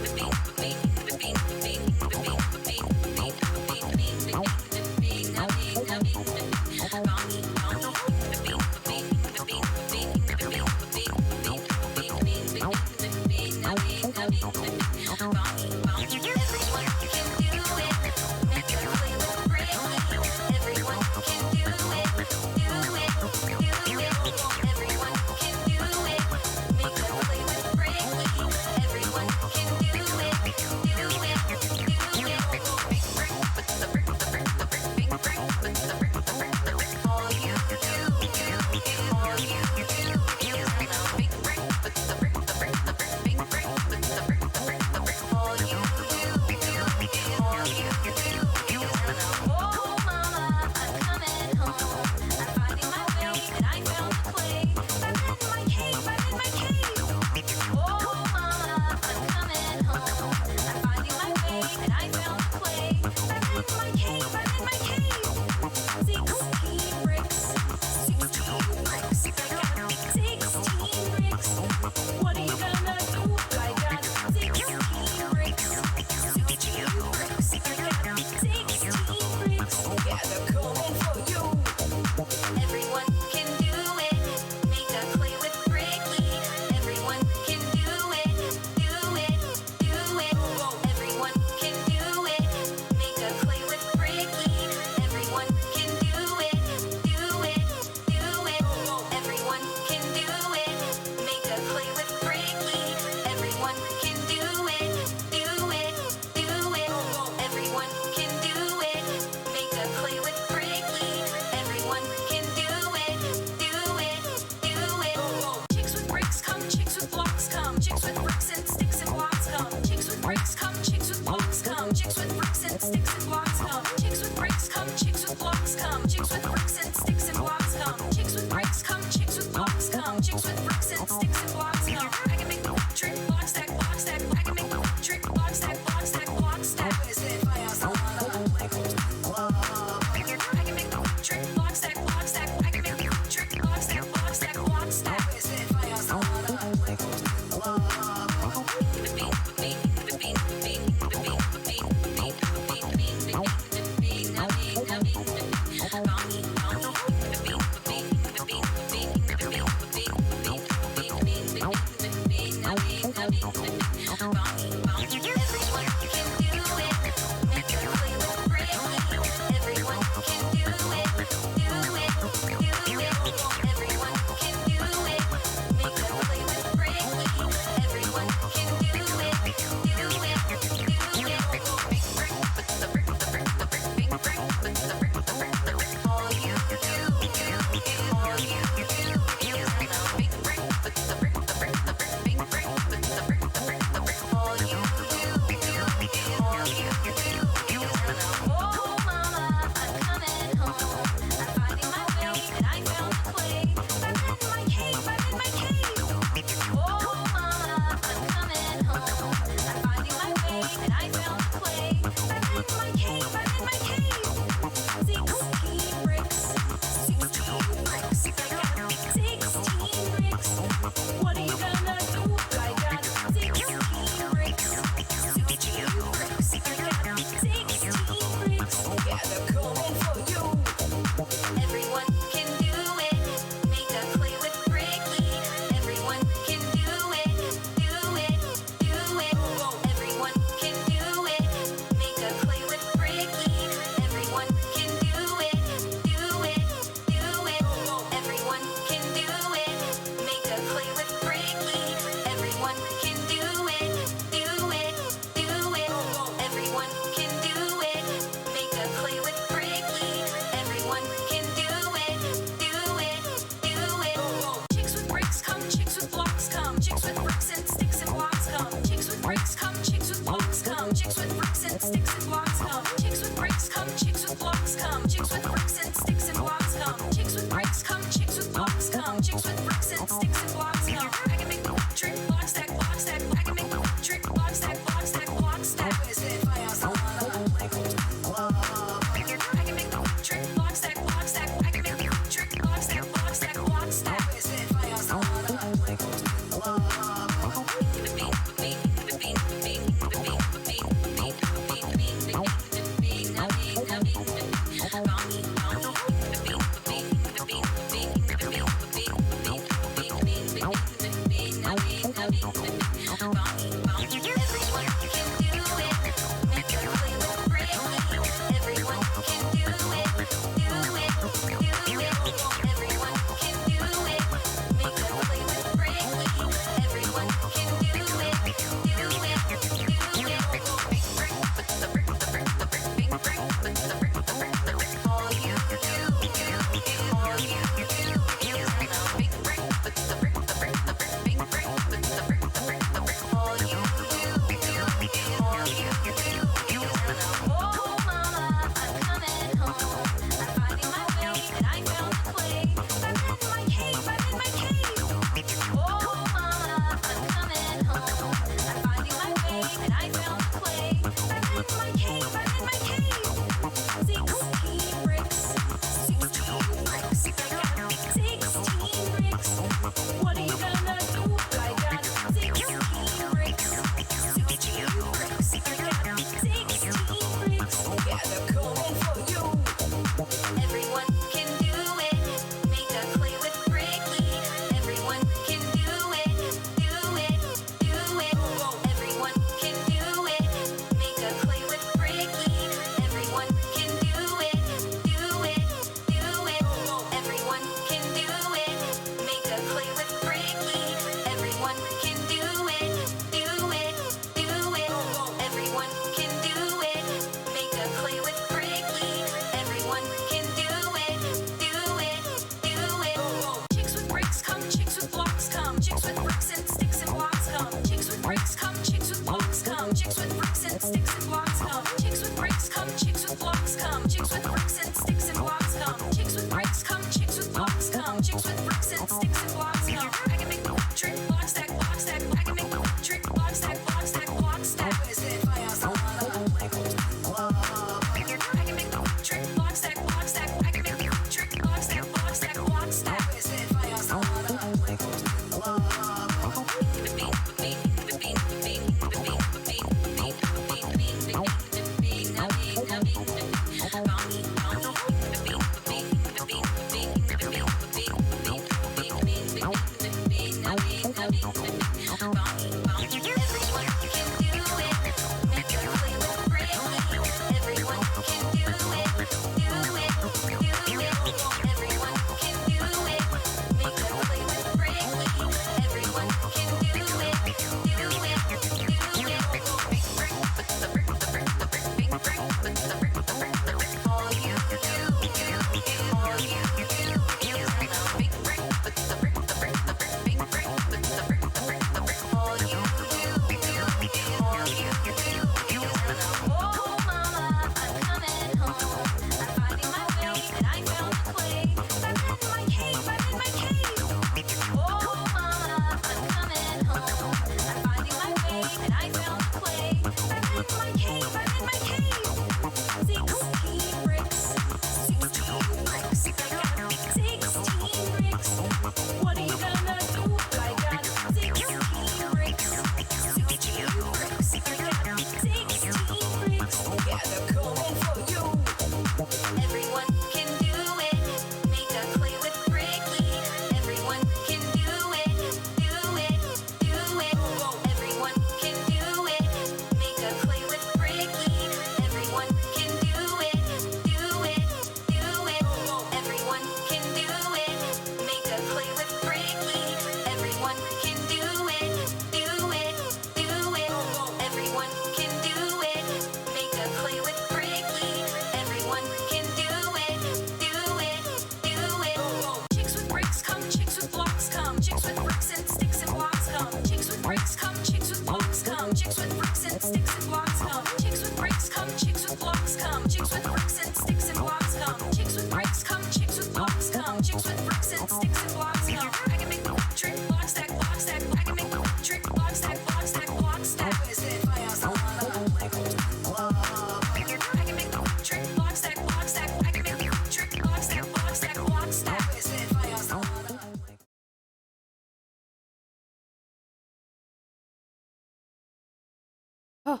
Oh,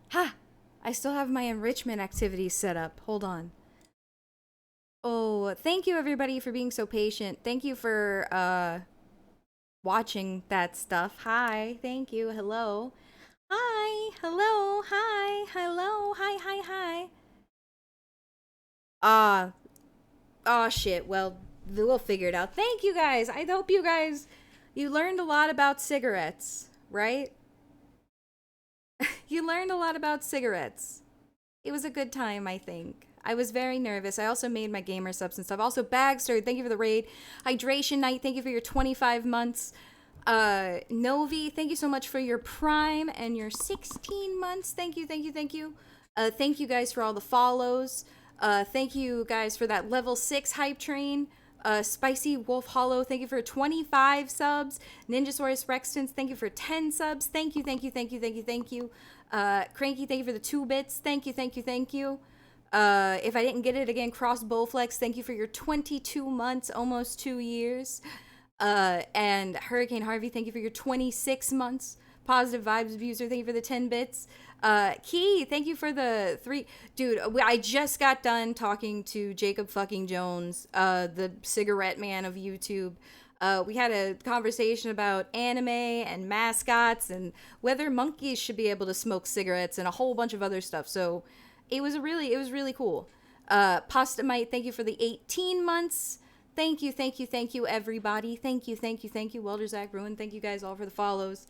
ha! I still have my enrichment activities set up. Hold on. Oh, thank you everybody for being so patient. Thank you for watching that stuff. Hi, thank you. Hello. Hi, hello, hi, hello, hi, hi, hi. Oh shit, well, we'll figure it out. Thank you guys. I hope you learned a lot about cigarettes, right? You learned a lot about cigarettes. It was a good time, I think. I was very nervous. I also made my gamer subs and stuff. Also, Bagster, thank you for the raid. Hydration Night, thank you for your 25 months. Novi, thank you so much for your Prime and your 16 months. Thank you, thank you, thank you. Thank you guys for all the follows. Thank you guys for that level 6 hype train. Spicy Wolf Hollow, thank you for 25 subs. Ninjasaurus Rextons, thank you for 10 subs. Thank you, thank you, thank you, thank you, thank you. Cranky, thank you for the 2 bits. Thank you, thank you, thank you. If I didn't get it again, Cross Bowflex, thank you for your 22 months, almost 2 years. And Hurricane Harvey, thank you for your 26 months. Positive Vibes Abuser, thank you for the 10 bits. Key, thank you for the 3. Dude, I just got done talking to Jacob fucking Jones, the cigarette man of YouTube. We had a conversation about anime and mascots and whether monkeys should be able to smoke cigarettes and a whole bunch of other stuff. So it was really cool. Pastamite, thank you for the 18 months. Thank you, thank you, thank you, everybody. Thank you, thank you, thank you. Welder Zach Ruin, thank you guys all for the follows.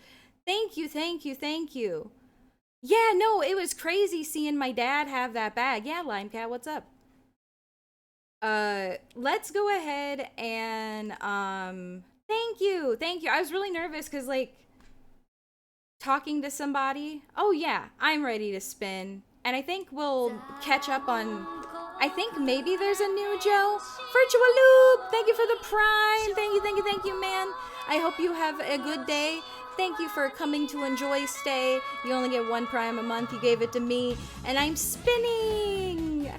Thank you, thank you, thank you. Yeah, no, it was crazy seeing my dad have that bag. Yeah, Limecat, what's up? Let's go ahead and, thank you, thank you. I was really nervous because, like, talking to somebody. Oh, yeah, I'm ready to spin. And I think we'll catch up on, I think maybe there's a new Joe. Virtual Loop, thank you for the Prime. Thank you, thank you, thank you, man. I hope you have a good day. Thank you for coming to enjoy stay. You only get 1 Prime a month. You gave it to me. And I'm spinning.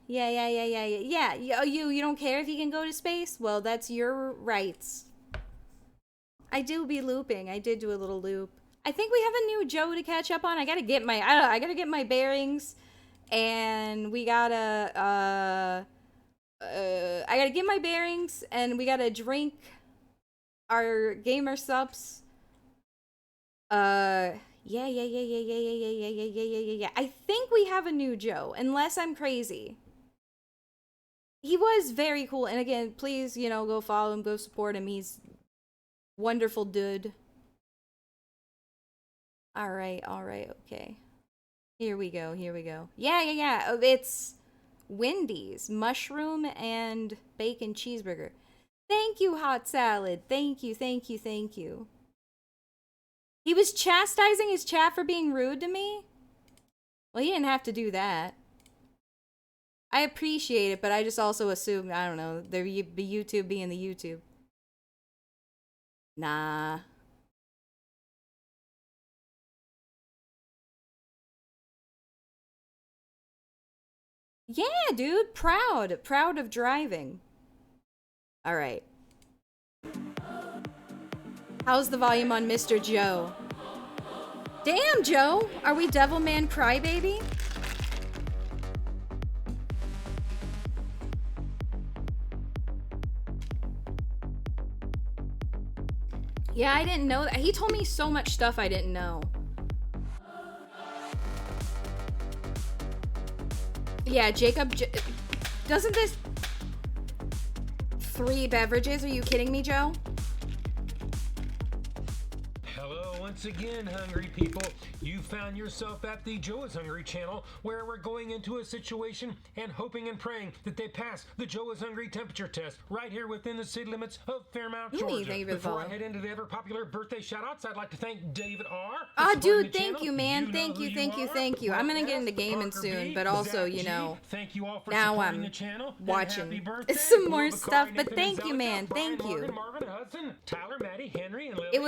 Yeah. You don't care if you can go to space? Well, that's your rights. I do be looping. I did do a little loop. I think we have a new Joe to catch up on. I gotta get my bearings, and we gotta I gotta get my bearings, and we gotta drink our gamer subs. Yeah. I think we have a new Joe, unless I'm crazy. He was very cool, and again, please, go follow him, go support him. He's wonderful dude. All right, okay. Here we go. Yeah. It's Wendy's mushroom and bacon cheeseburger. Thank you, Hot Salad. Thank you. He was chastising his chat for being rude to me? Well, he didn't have to do that. I appreciate it, but I just also assumed, I don't know, there be YouTube being the YouTube. Nah. Yeah, dude, proud of driving. All right. How's the volume on Mr. Joe? Damn, Joe, are we Devilman Crybaby? Yeah, I didn't know that. He told me so much stuff I didn't know. Yeah, Jacob, doesn't this 3 beverages? Are you kidding me, Joe? Hello once again, hungry people. You found yourself at the Joe is Hungry channel, where we're going into a situation and hoping and praying that they pass the Joe is Hungry temperature test right here within the city limits of Fairmount, Georgia. Before I head into the ever popular birthday shout-outs, I'd like to thank David R. Oh, dude, thank you, man. Thank you. I'm gonna get into gaming soon, but also, thank you all for now supporting I'm the channel. watching some more stuff, but thank you, man. Thank you. Marvin, Hudson, Tyler, Maddie, Henry, and Lily. It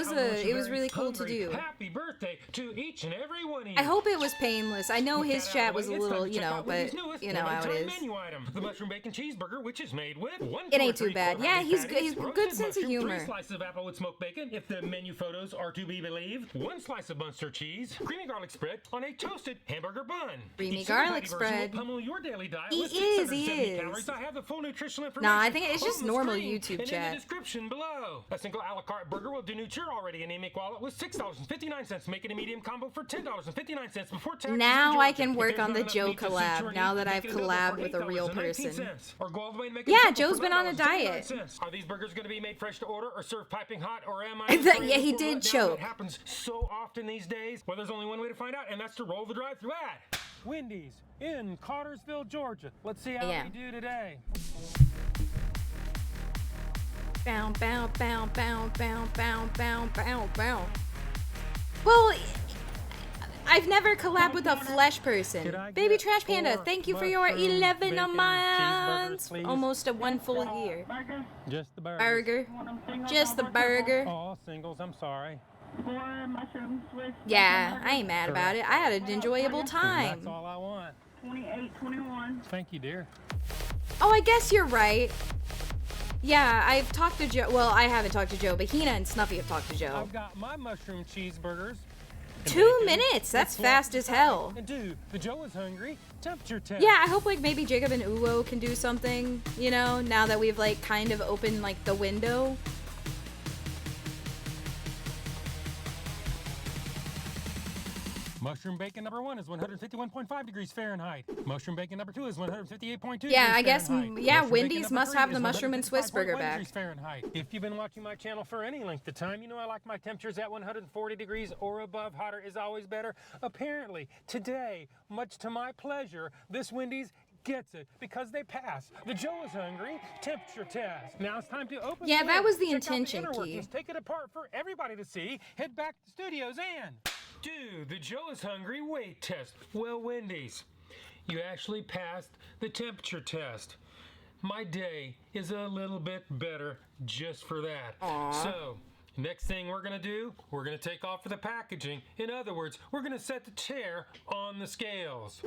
was really cool to do. Happy birthday to each and every one of you. I hope it was painless. I know With his that chat out of was the a way, it's little, time to you check know, out but Wendy's newest you know how it limited-time is. menu item, the mushroom bacon cheeseburger, which is made with one It ain't 4 too bad. 3/4 Yeah, honey he's good. patties, He's good roasted sense of mushroom, humor. 3 slices of applewood smoked bacon, if the menu photos are to be believed, 1 slice of Munster cheese, creamy garlic spread on a toasted hamburger bun. Creamy Each single garlic patty version spread. will pummel your daily diet He with is, 670 he is. calories. I have the full nutritional information. Nah, I think it's just on the normal screen YouTube and chat. in the description below. A single a la carte burger will denute your already anemic wallet with $6.59. Make it a medium combo for $10.59 before tax. Now I can work on the Joe collab, now that I've collabed with a real person. Or go all the way and make it Yeah, simple Joe's for been on a $9.29. diet. Are these burgers going to be made fresh to order or served piping hot, or am I? Yeah, he did choke. It happens so often these days. Well, there's only one way to find out, and that's to roll the drive-through ad. Wendy's in Cartersville, Georgia. Let's see how Yeah. we do today. Bow, bow, bow, bow, bow, bow, bow, bow, bow. Well, I've never collabed with a flesh person. I Baby get Trash Panda, 4 thank you for your mushroom 11 bacon months. cheeseburgers, please? Almost a 1 full year. Just the Burger. Just the burger. All singles, I'm sorry. Yeah, I ain't mad about it. I had an enjoyable That's time. all I want. 2821. Thank you, dear. Oh, I guess you're right. Yeah, I've talked to Joe. Well, I haven't talked to Joe, but Hina and Snuffy have talked to Joe. I've got my mushroom cheeseburgers. and 2 bacon. minutes. That's Let's fast walk as hell. And do the Joe is hungry temperature test. Yeah, I hope like maybe Jacob and Uwo can do something, you know, now that we've like kind of opened like the window. Mushroom bacon number 1 is 151.5 degrees Fahrenheit. Mushroom bacon number 2 is 158.2 degrees Yeah, I guess, Fahrenheit. yeah, Mushroom Wendy's bacon must number have 3 the is mushroom and Swiss burger 155.1 back. degrees Fahrenheit. If you've been watching my channel for any length of time, you know I like my temperatures at 140 degrees or above. Hotter is always better. Apparently, today, much to my pleasure, this Wendy's gets it because they pass the Joe is hungry temperature test. Now it's time to open. Yeah, the that lid, was the check out intention inner key. workings, take it apart for everybody to see. Head back to the studios and do the Joe is hungry weight test. Well, Wendy's, you actually passed the temperature test. My day is a little bit better just for that. So, next thing we're gonna do, we're gonna take off for the packaging. In other words, we're gonna set the chair on the scales.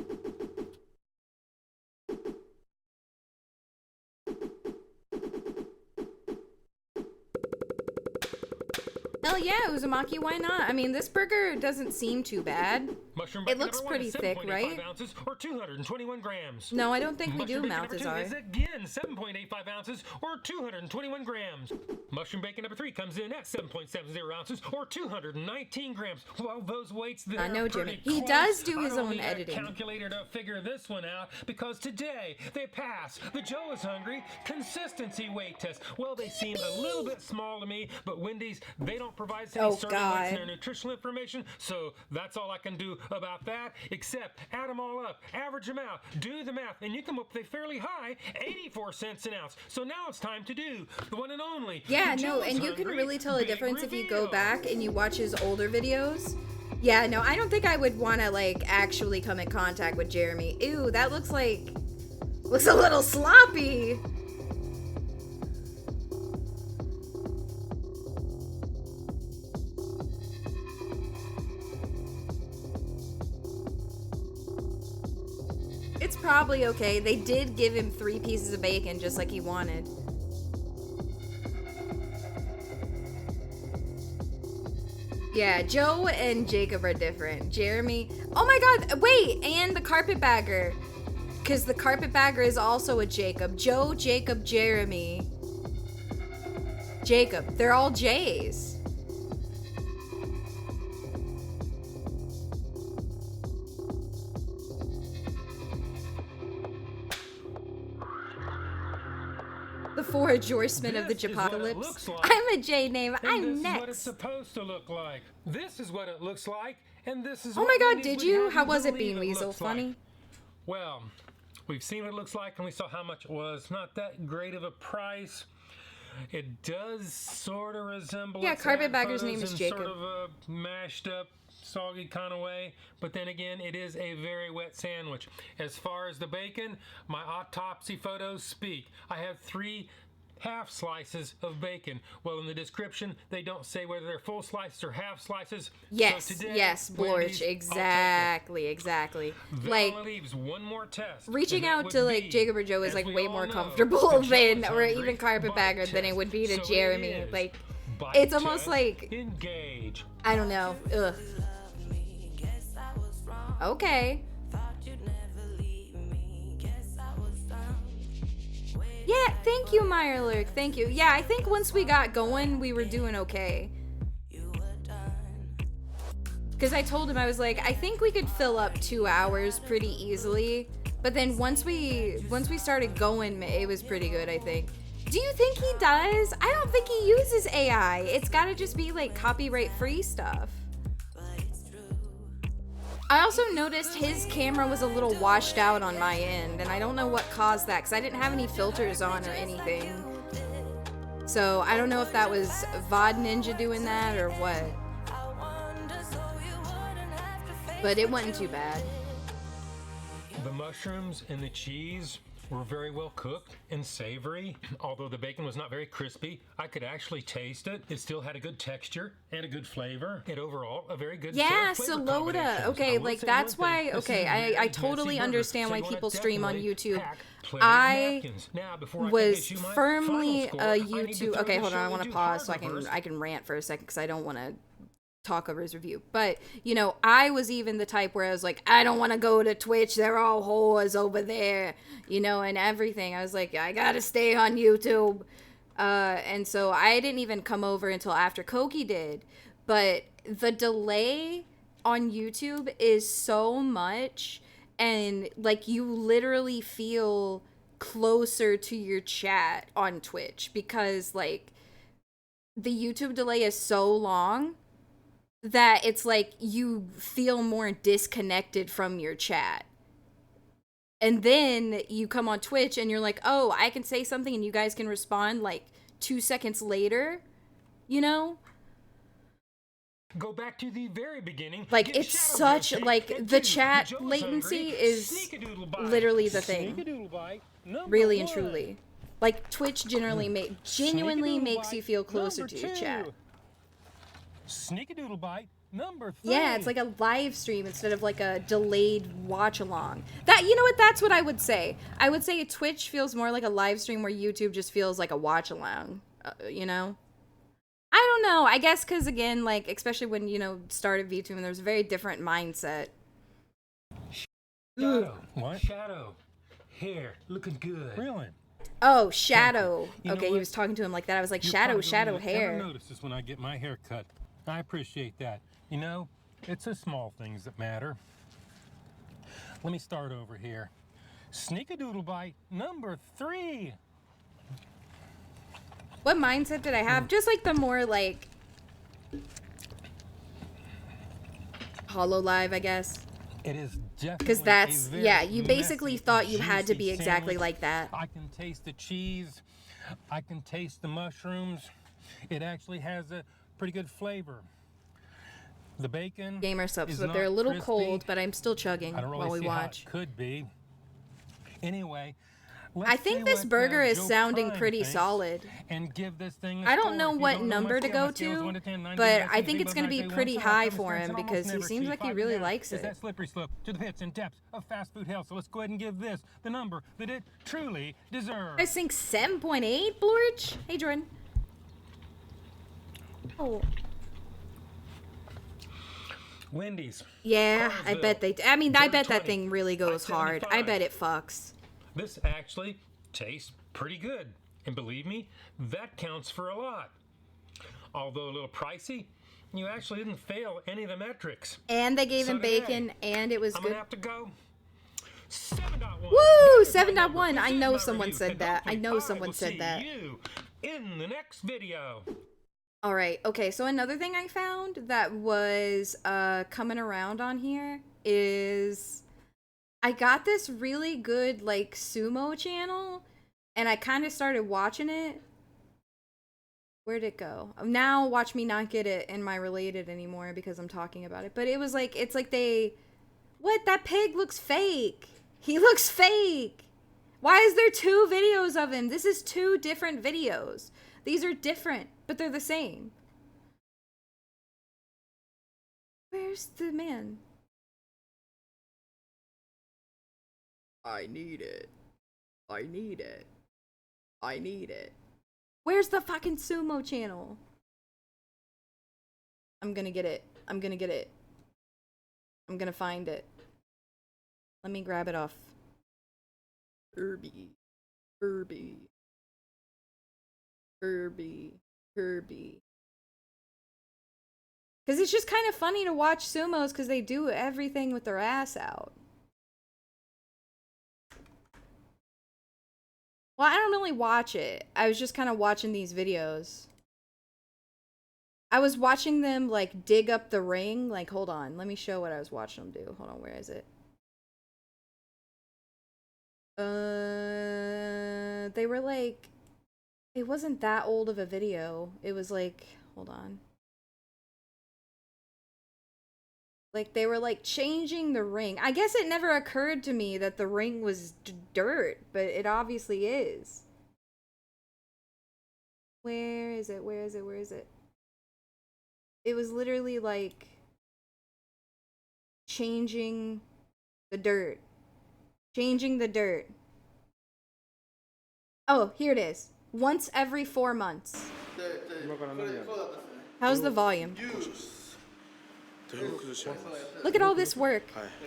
Hell yeah, Uzumaki, why not? I mean, this burger doesn't seem too bad. Mushroom It bacon looks number 1 is pretty thick, 7.85 right? ounces or 221 grams. No, I don't think we Mushroom do, bacon number 2 Malthazar. is again 7.85 ounces or 221 grams. Mushroom bacon number 3 comes in at 7.70 ounces or 219 grams. Well, those weights there I know, are pretty Jimmy. He close. does do I his don't own need a editing. calculator to figure this one out because today they pass the Joe is hungry consistency weight test. Well, they seem a little bit small to me, but Wendy's, they don't provide any Oh, starting weights in God. their nutritional information, so that's all I can do about that, except add them all up, average them out, do the math, and you come up with a fairly high 84 cents an ounce. So now it's time to do the one and only. Yeah, the no, Joe and is you can Hungry really tell a Big difference if you go Reveal. back and you watch his older videos. Yeah, no, I don't think I would want to like actually come in contact with Jeremy. Ew, that looks a little sloppy. It's probably okay. They did give him 3 pieces of bacon just like he wanted. Yeah, Joe and Jacob are different. Jeremy, oh my god, wait, and the carpetbagger. Because the carpetbagger is also a Jacob. Joe, Jacob, Jeremy. Jacob. They're all J's. The 4 Horsemen of the This is what it Japocalypse. looks like. I'm a J name. And I'm this is what it's next. supposed to look like. This is what it looks like, and this is Oh what my god, Wendy's did would you? have How was it, believe Bean Weasel? looks like. Funny? Well, we've seen what it looks like, and we saw how much it was. Not that great of a price. It does sort of resemble. Yeah, its ad Carpetbagger's photos name is in Jacob. Sort of a mashed up, soggy kind of way. But then again, it is a very wet sandwich. As far as the bacon, my autopsy photos speak. I have 3 half slices of bacon. Well, in the description, they don't say whether they're full slices or half slices. Yes, So today, yes, Wendy's, Blorch, I'll exactly, exactly. take it. That Like, only leaves one more test. reaching and that out would to like be, Jacob or Joe is as like we way all more know, comfortable the Joe than, is or hungry even carpetbagger bite than it would be to test. So Jeremy. it is. Like, Bite it's almost test. like, Engage. I don't know. Ugh. Okay. Yeah, thank you, Meyerlurk. Thank you. Yeah, I think once we got going, we were doing okay. Because I told him, I was like, I think we could fill up 2 hours pretty easily. But then once we started going, it was pretty good, I think. Do you think he does? I don't think he uses AI. It's gotta just be like copyright free stuff. I also noticed his camera was a little washed out on my end, and I don't know what caused that, because I didn't have any filters on or anything. So I don't know if that was VOD Ninja doing that or what. But it wasn't too bad. The mushrooms and the cheese were very well cooked and savory. Although the bacon was not very crispy, I could actually taste it. It still had a good texture and a good flavor. And overall, a very good Yeah, flavor Solota. combinations. Okay, I will like say that's one thing, why. this is a Okay, very I fancy totally burger, understand so why you wanna people stream on definitely YouTube. pack plenty of I napkins. Now, before I can was issue my firmly final score, a I need to YouTube. throw Okay, the hold on. show I want to into pause so hard reverse. I can rant for a second because I don't want to talk over his review. But you know, I was even the type where I was like, I don't want to go to Twitch. They're all whores over there, you know, and everything. I was like, I gotta stay on YouTube. And so I didn't even come over until after Koki did. But the delay on YouTube is so much, and like you literally feel closer to your chat on Twitch because like the YouTube delay is so long that it's like you feel more disconnected from your chat. And then you come on Twitch and you're like, oh, I can say something and you guys can respond like 2 seconds later, you know? Go back to the very beginning. Like, Get it's Shadow such, Shake like, and the two, chat Joe's latency hungry. is Sneak-a-doodle-bite. literally the thing. Sneak-a-doodle-bite. Number Really and one. truly. Like, Twitch genuinely genuinely makes you feel closer Number to your two. chat. Sneak-a-doodle-bite. Number three. Yeah, it's like a live stream instead of like a delayed watch along. That, you know what, that's what I would say. I would say Twitch feels more like a live stream where YouTube just feels like a watch along, you know? I don't know. I guess because, again, like, especially when, you know, started VTubing, there's a very different mindset. Shadow. What? Shadow. Hair. Looking good. Really? Oh, Shadow. You know Okay, he what? was talking to him like that. I was like, You Shadow, probably Shadow, don't hair. ever notice this when I get my hair cut. I appreciate that. You know, it's the small things that matter. Let me start over here. Sneak-a-doodle-bite number 3. What mindset did I have? Just like the more, like, Hollow Live, I guess. It is definitely Because that's, a very yeah, you basically messy, thought you had to juicy be exactly sandwich. like that. I can taste the cheese. I can taste the mushrooms. It actually has a pretty good flavor. The bacon Gamer subs, is but they're a not little crispy. cold, but I'm still chugging I don't really while we see watch. how it could be. Anyway, I think this burger is sounding pretty solid. And give this thing I don't know what number to go to, but I think it's going to be pretty high for him because he seems like he really likes Is it. that slippery slope to the pits and depths of fast food hell? So let's go ahead and give this the number that it truly deserves. I think 7.8, Blorch. Hey, Jordan. Oh. Wendy's. Yeah, I bet they. I mean, I bet that 120, thing really goes hard. I 575. bet it fucks. This actually tastes pretty good. And believe me, that counts for a lot. Although a little pricey, you actually didn't fail any of the metrics. And they gave So him today, bacon, and it was I'm good. gonna have to go 7.1. Woo! That is my number. 7.1. I This is know my someone review, said and that. I hopefully know will someone said see that. you in the next video. All right. Okay. So another thing I found that was coming around on here is I got this really good like sumo channel, and I kind of started watching it. Where'd it go? Now watch me not get it in my related anymore because I'm talking about it. But it was like, it's like they, what? That pig looks fake. He looks fake. Why is there 2 videos of him? This is 2 different videos. These are different, but they're the same. Where's the man? I need it. I need it. I need it. Where's the fucking sumo channel? I'm gonna get it. I'm gonna get it. I'm gonna find it. Let me grab it off. Kirby. Kirby. Kirby. Kirby. Because it's just kind of funny to watch sumos because they do everything with their ass out. Well, I don't really watch it. I was just kind of watching these videos. I was watching them, like, dig up the ring. Like, hold on. Let me show what I was watching them do. Hold on, where is it? They were, like... It wasn't that old of a video. It was, like... Hold on. Like, they were, like, changing the ring. I guess it never occurred to me that the ring was dirt, but it obviously is. Where is it? Where is it? Where is it? It was literally, like, changing the dirt. Changing the dirt. Oh, here it is. Once every 4 months. How's the volume? Look at all this work.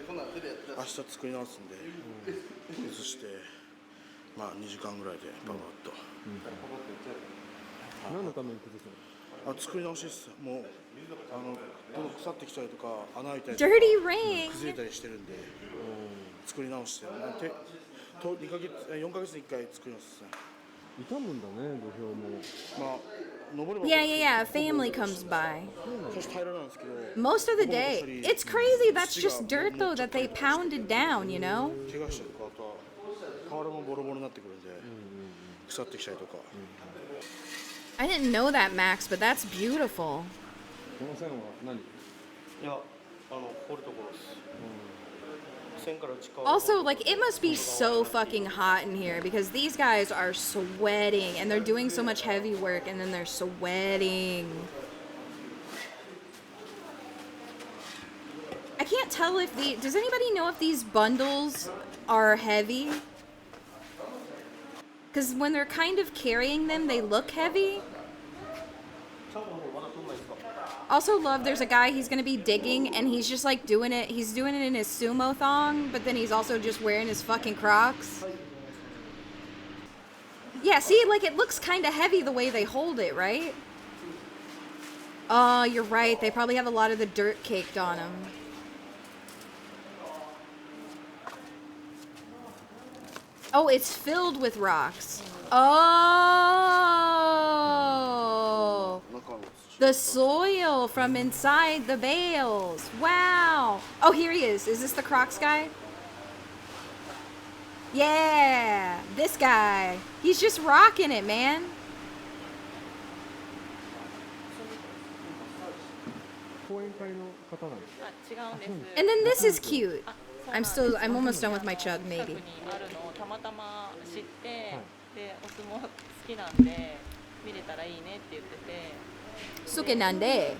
明日作り直すんで、移して、まあ2時間ぐらいでババッと。何のために崩すの？作り直しです。もう腐ってきたりとか穴開いたりとか Dirty ring. 崩れたりしてるんで、作り直して、2ヶ月4ヶ月に1回作り直す。傷むんだね、土俵も。まあ。Yeah. Family comes by. Most of the day. It's crazy. That's just dirt, though, that they pounded down, you know? I didn't know that, Max, but that's beautiful. Also, like, it must be so fucking hot in here because these guys are sweating and they're doing so much heavy work and then they're sweating. I can't tell if does anybody know if these bundles are heavy? Because when they're kind of carrying them, they look heavy. Also love, there's a guy, he's gonna be digging, and he's just like doing it, he's doing it in his sumo thong, but then he's also just wearing his fucking Crocs. Yeah, see, like, it looks kind of heavy the way they hold it, right? Oh, you're right, they probably have a lot of the dirt caked on them. Oh, it's filled with rocks. Oh! The soil from inside the bales. Wow. Oh, here he is. Is this the Crocs guy? Yeah. This guy. He's just rocking it, man. And then this is cute. I'm almost done with my chug, maybe. Sukenande.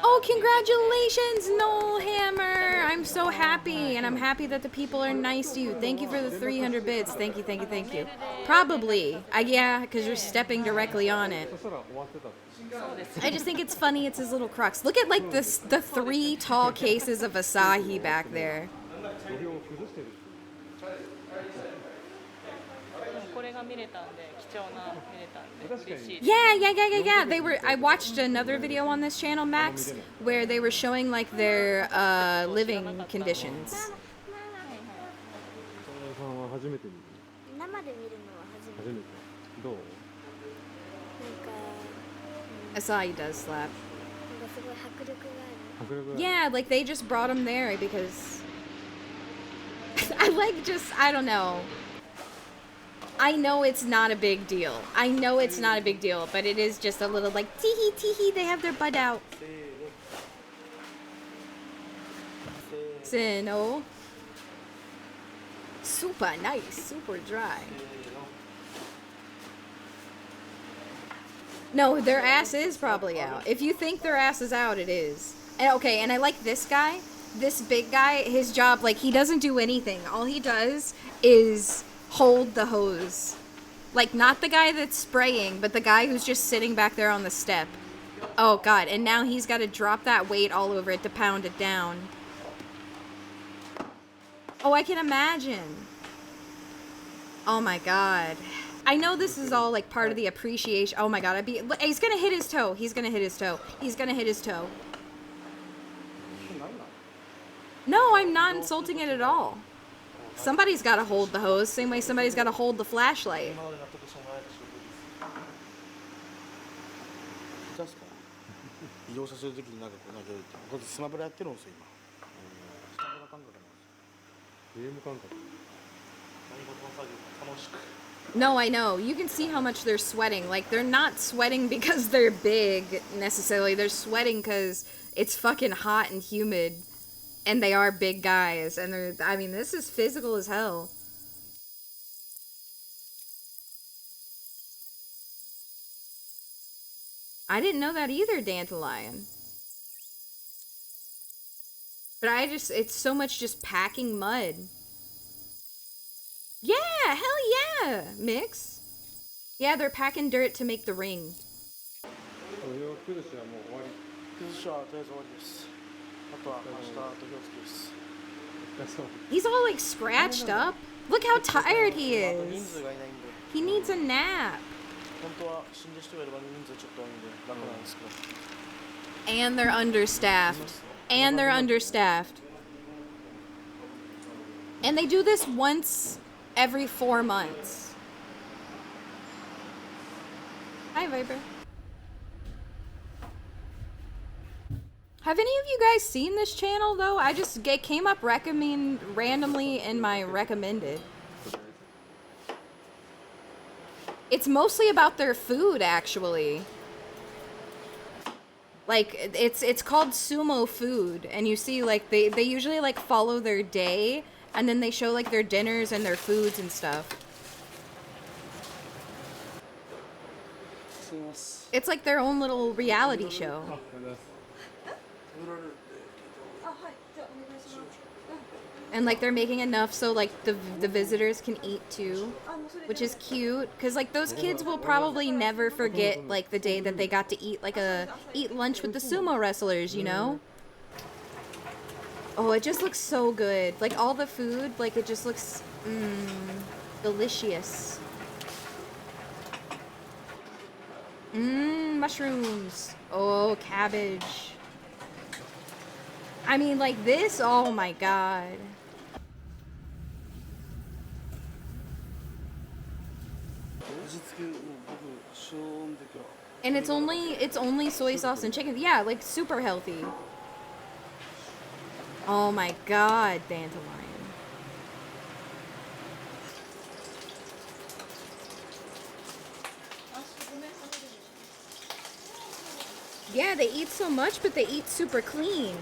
Oh, congratulations, Noel Hammer! I'm so happy, and I'm happy that the people are nice to you. Thank you for the 300 bits. Thank you, thank you, thank you. Probably. Yeah, because you're stepping directly on it. I just think it's funny, it's his little Crocs. Look at, like, the 3 tall cases of Asahi back there. Yeah. I watched another video on this channel, Max, where they were showing, like, their living conditions. Asahi does slap. Yeah, like, they just brought him there because I don't know. I know it's not a big deal. But it is just a little, like, tee-hee, they have their butt out. Sino. Super nice, super dry. No, their ass is probably out. If you think their ass is out, it is. And okay, and I like this guy. This big guy, his job, like, he doesn't do anything. All he does is hold the hose. Like, not the guy that's spraying, but the guy who's just sitting back there on the step. Oh, God. And now he's got to drop that weight all over it to pound it down. Oh, I can imagine. Oh, my God. I know this is all, like, part of the appreciation. Oh, my God. He's going to hit his toe. He's going to hit his toe. He's going to hit his toe. No, I'm not insulting it at all. Somebody's got to hold the hose, same way somebody's got to hold the flashlight. 移動させるときになんかこう投げるってこれスマブラやってるんですよ今スマブラ感覚なんですゲーム感覚何事の作業楽しく No, I know. You can see how much they're sweating. Like, they're not sweating because they're big, necessarily. They're sweating because it's fucking hot and humid. And they are big guys. And they're, I mean, this is physical as hell. I didn't know that either, Dandelion. But it's so much just packing mud. Yeah, hell yeah, Mix. Yeah, they're packing dirt to make the ring. 崩しはとりあえず終わりですあとは明日と火をつけです He's all like scratched up. Look how tired he あと人 is. 数がいないんで He needs a nap. 本当は死んで人がいれば人数ちょっと多いんで楽なんですけど And they're understaffed. And they're understaffed. And they do this once every 4 months. Hi, Viper. Have any of you guys seen this channel, though? It came up randomly in my recommended. It's mostly about their food, actually. Like, it's called Sumo Food, and you see, like, they usually, like, follow their day, and then they show, like, their dinners and their foods and stuff. It's like their own little reality show. And like they're making enough so like the visitors can eat too, which is cute because like those kids will probably never forget like the day that they got to eat eat lunch with the sumo wrestlers, you know? Oh, it just looks so good. Like all the food, like it just looks delicious. Mushrooms. Oh, cabbage. I mean, like this, oh my god. And it's only soy sauce and chicken. Yeah, like super healthy. Oh my god, Dandelion. Yeah, they eat so much, but they eat super clean.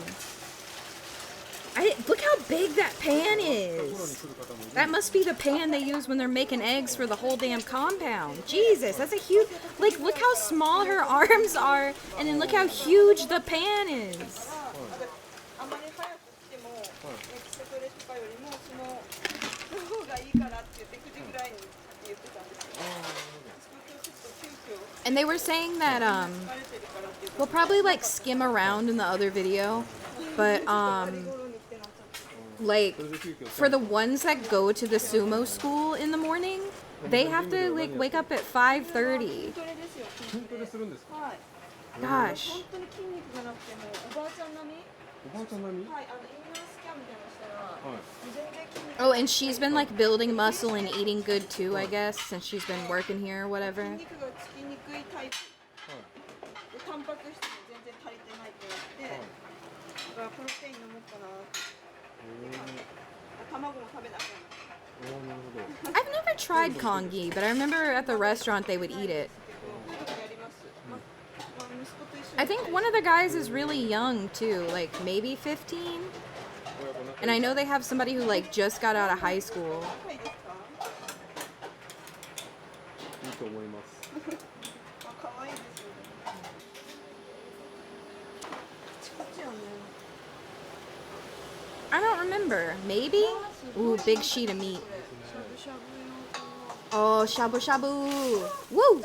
Look how big that pan is. That must be the pan they use when they're making eggs for the whole damn compound. Jesus, that's a huge... Like, look how small her arms are, and then look how huge the pan is. And they were saying that, we'll probably, like, skim around in the other video, but, like, for the ones that go to the sumo school in the morning, they have to, like, wake up at 5:30. Gosh. Oh, and she's been, like, building muscle and eating good, too, I guess, since she's been working here or whatever. I've never tried congee, but I remember at the restaurant they would eat it. I think one of the guys is really young too, like maybe 15. And I know they have somebody who like just got out of high school. いいと思います。 I don't remember. Maybe? Ooh, big sheet of meat. Oh, shabu shabu. Woo!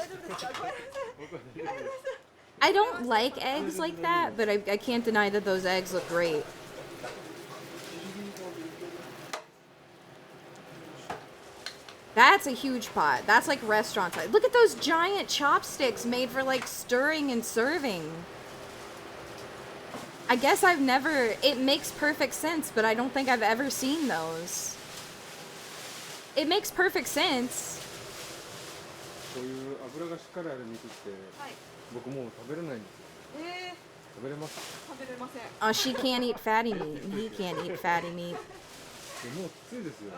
I don't like eggs like that, but I can't deny that those eggs look great. That's a huge pot. That's like restaurant size. Look at those giant chopsticks made for like stirring and serving. I guess I've never, it makes perfect sense, but I don't think I've ever seen those. It makes perfect sense. こういう油がしっかりある肉って、僕もう食べれないんですよ。食べれます？ Oh, she can't eat fatty meat, and he can't eat fatty meat. もうきついですよ。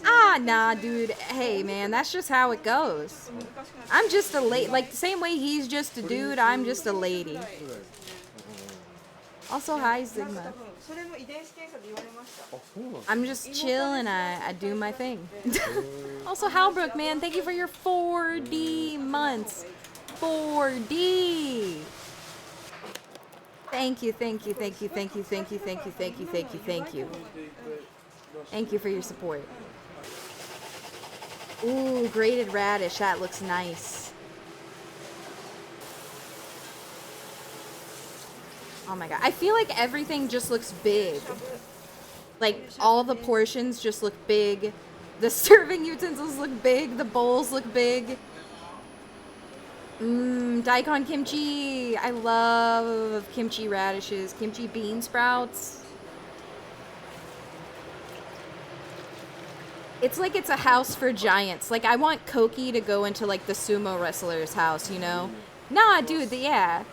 Ah, nah, dude. Hey, man, that's just how it goes. I'm just a lady. Like, the same way he's just a dude, I'm just a lady. Also, hi, Sigma. I'm just chill and I do my thing. Also, Halbrook, man, thank you for your 4D months. 4D. Thank you, thank you, thank you, thank you, thank you, thank you, thank you, thank you, thank you. Thank you for your support. Ooh, grated radish. That looks nice. Oh my god. I feel like everything just looks big. Like, all the portions just look big. The serving utensils look big. The bowls look big. Daikon kimchi. I love kimchi radishes. Kimchi bean sprouts. It's like it's a house for giants. Like, I want Koki to go into, like, the sumo wrestler's house, you know? Nah, dude, yeah.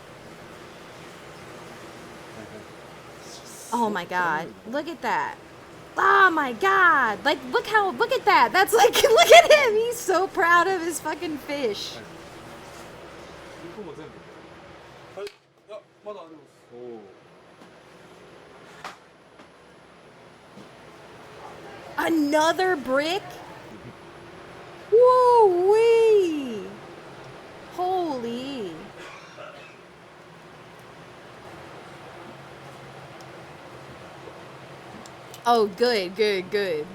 Oh my god. Look at that. Oh my god. Like, look at that. That's like, look at him. He's so proud of his fucking fish. Another brick? Woo-wee! Holy. Oh, good, good, good.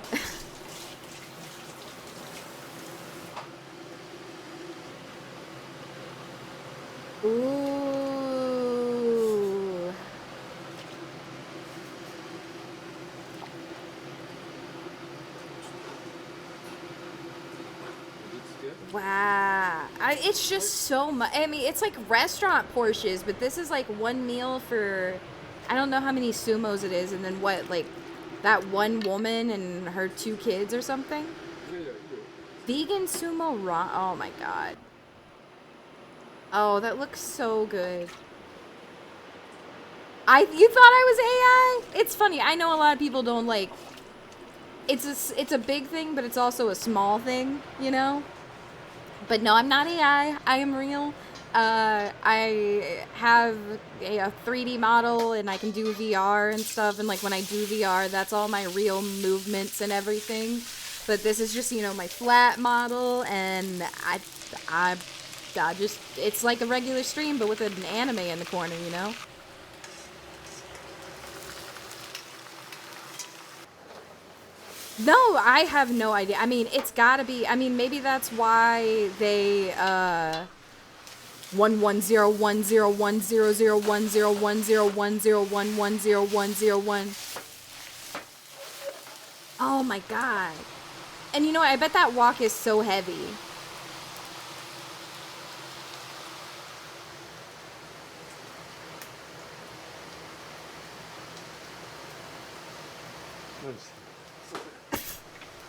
Ooh. Wow. It's just so much. I mean, it's like restaurant portions, but this is like one meal for, I don't know how many sumos it is, and then what, like, that one woman and her 2 kids or something? Vegan sumo raw. Oh my god. Oh, that looks so good. You thought I was AI? It's funny. I know a lot of people don't like. It's a big thing, but it's also a small thing, you know? But no, I'm not AI. I am real. I have a 3D model and I can do VR and stuff. And like when I do VR, that's all my real movements and everything. But this is just, you know, my flat model. And I just, it's like a regular stream, but with an anime in the corner, you know? No, I have no idea. I mean, it's gotta be, I mean, maybe that's why they, 110101010101011010101. Oh my god. And you know what? I bet that wok is so heavy.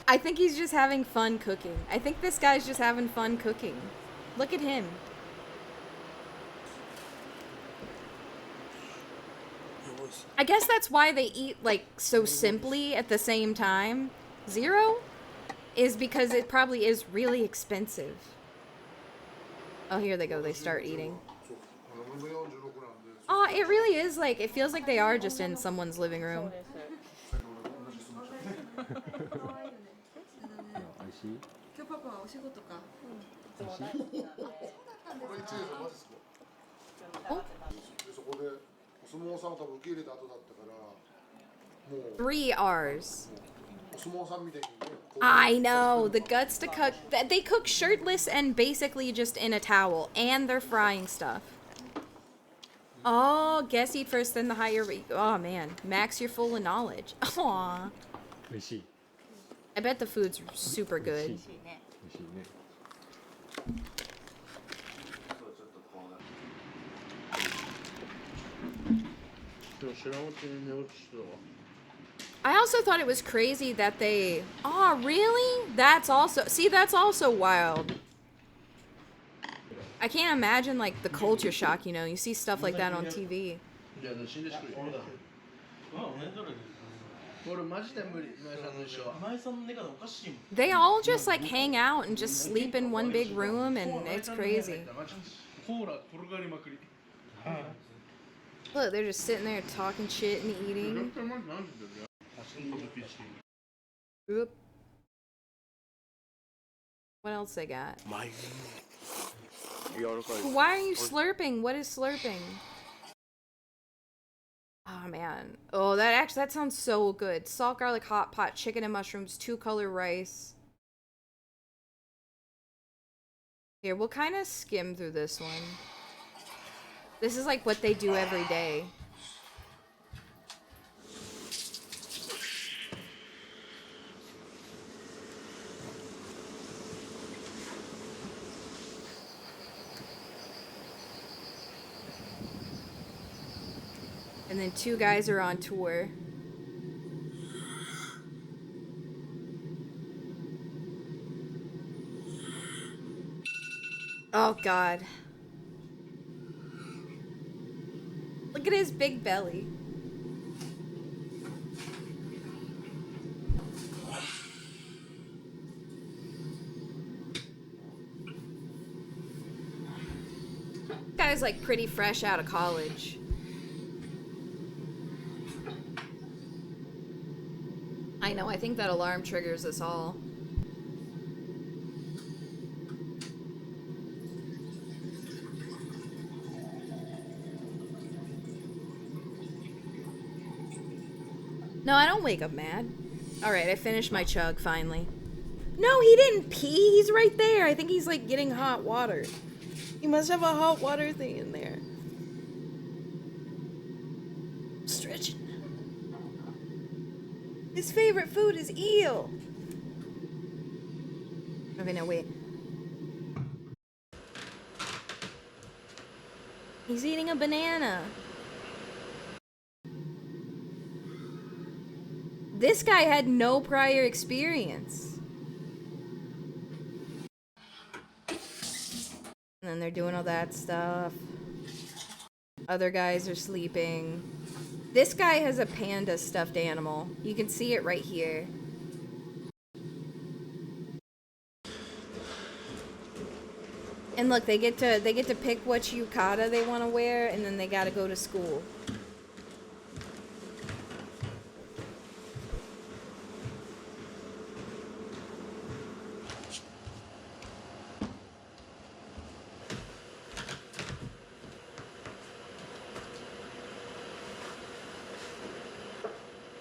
I think he's just having fun cooking. I think this guy's just having fun cooking. Look at him. I guess that's why they eat, like, so simply at the same time. Zero? Is because it probably is really expensive. Oh, here they go. They start eating. Oh, it really is, like, it feels like they are just in someone's living room. 美味しい？今日パパはお仕事か。美味しい？これ1年マジですか？そこでお相撲さんを多分受け入れた後だったからもう 3 R's. お相撲さんみたいにね。 I know, the guts to cook. They cook shirtless and basically just in a towel, and they're frying stuff. Oh, guess eat first, then the higher. Oh man, Max, you're full of knowledge. Aww. 美味しい。 I bet the food's super 美味 good. しい。美味しいね。 I also thought it was crazy that they. Oh, really? That's also. See, that's also wild. I can't imagine, like, the culture shock, you know? You see stuff like that on TV. They all just, like, hang out and just sleep in one big room, and it's crazy. Look, they're just sitting there talking shit and eating. Oop. What else they got? Why are you slurping? What is slurping? Oh man. Oh, that sounds so good. Salt garlic hot pot, chicken and mushrooms, 2-color rice. Here, we'll kind of skim through this one. This is like what they do every day. And then 2 guys are on tour. Oh God. Look at his big belly. Guy's like pretty fresh out of college. I know, I think that alarm triggers us all. No, I don't wake up mad. Alright, I finished my chug finally. No, he didn't pee. He's right there. I think he's like getting hot water. He must have a hot water thing in there. Stretching. His favorite food is eel. Okay, no, wait. He's eating a banana. This guy had no prior experience. And then they're doing all that stuff. Other guys are sleeping. This guy has a panda stuffed animal. You can see it right here. And look, they get to pick what yukata they want to wear, and then they gotta go to school.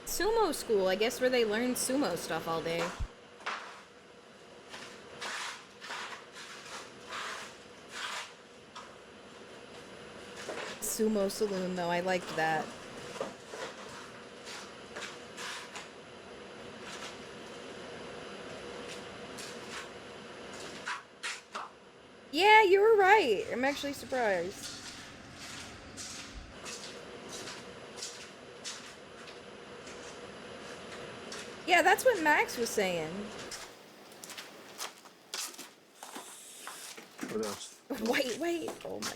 Sumo school, I guess, where they learn sumo stuff all day. Sumo saloon, though, I liked that. Yeah, you were right. I'm actually surprised. Yeah, that's what Max was saying. Wait. Oh my.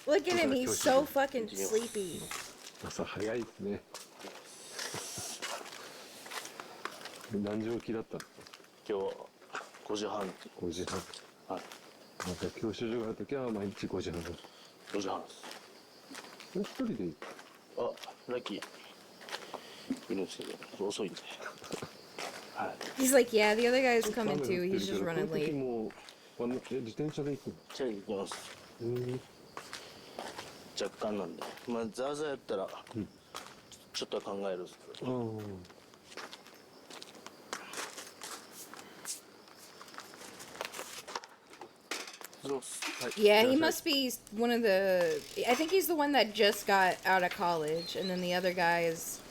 Look at him, he's so fucking sleepy. 朝早いですね。何時起きだったの？今日5時半。5時半。はい。なんか教習所があるときは毎日5時半。5時半です。一人で行く？あ、ラッキーいるんですけど、遅いんで。はい。 He's like, yeah, the other guy's coming too. He's just running こういう時 late. も自転車で行くの？チャリ行きます。若干なんで。まあ、ザーザーやったら、ちょっとは考えるんですけど。Yeah, he must be one of the... I think he's the one that just got out of college, and then the other guy is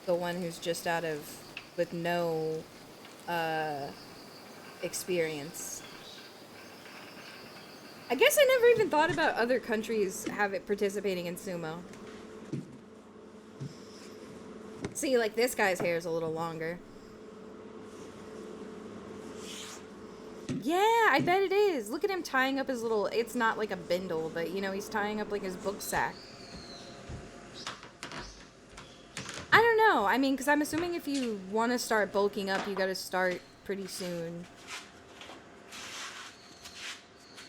the one who's just out of... with no experience. I guess I never even thought about other countries participating in sumo. See, like, this guy's hair is a little longer. Yeah, I bet it is. Look at him tying up his little... It's not like a bindle, but, you know, he's tying up, like, his book sack. I don't know. I mean, because I'm assuming if you want to start bulking up, you gotta start pretty soon.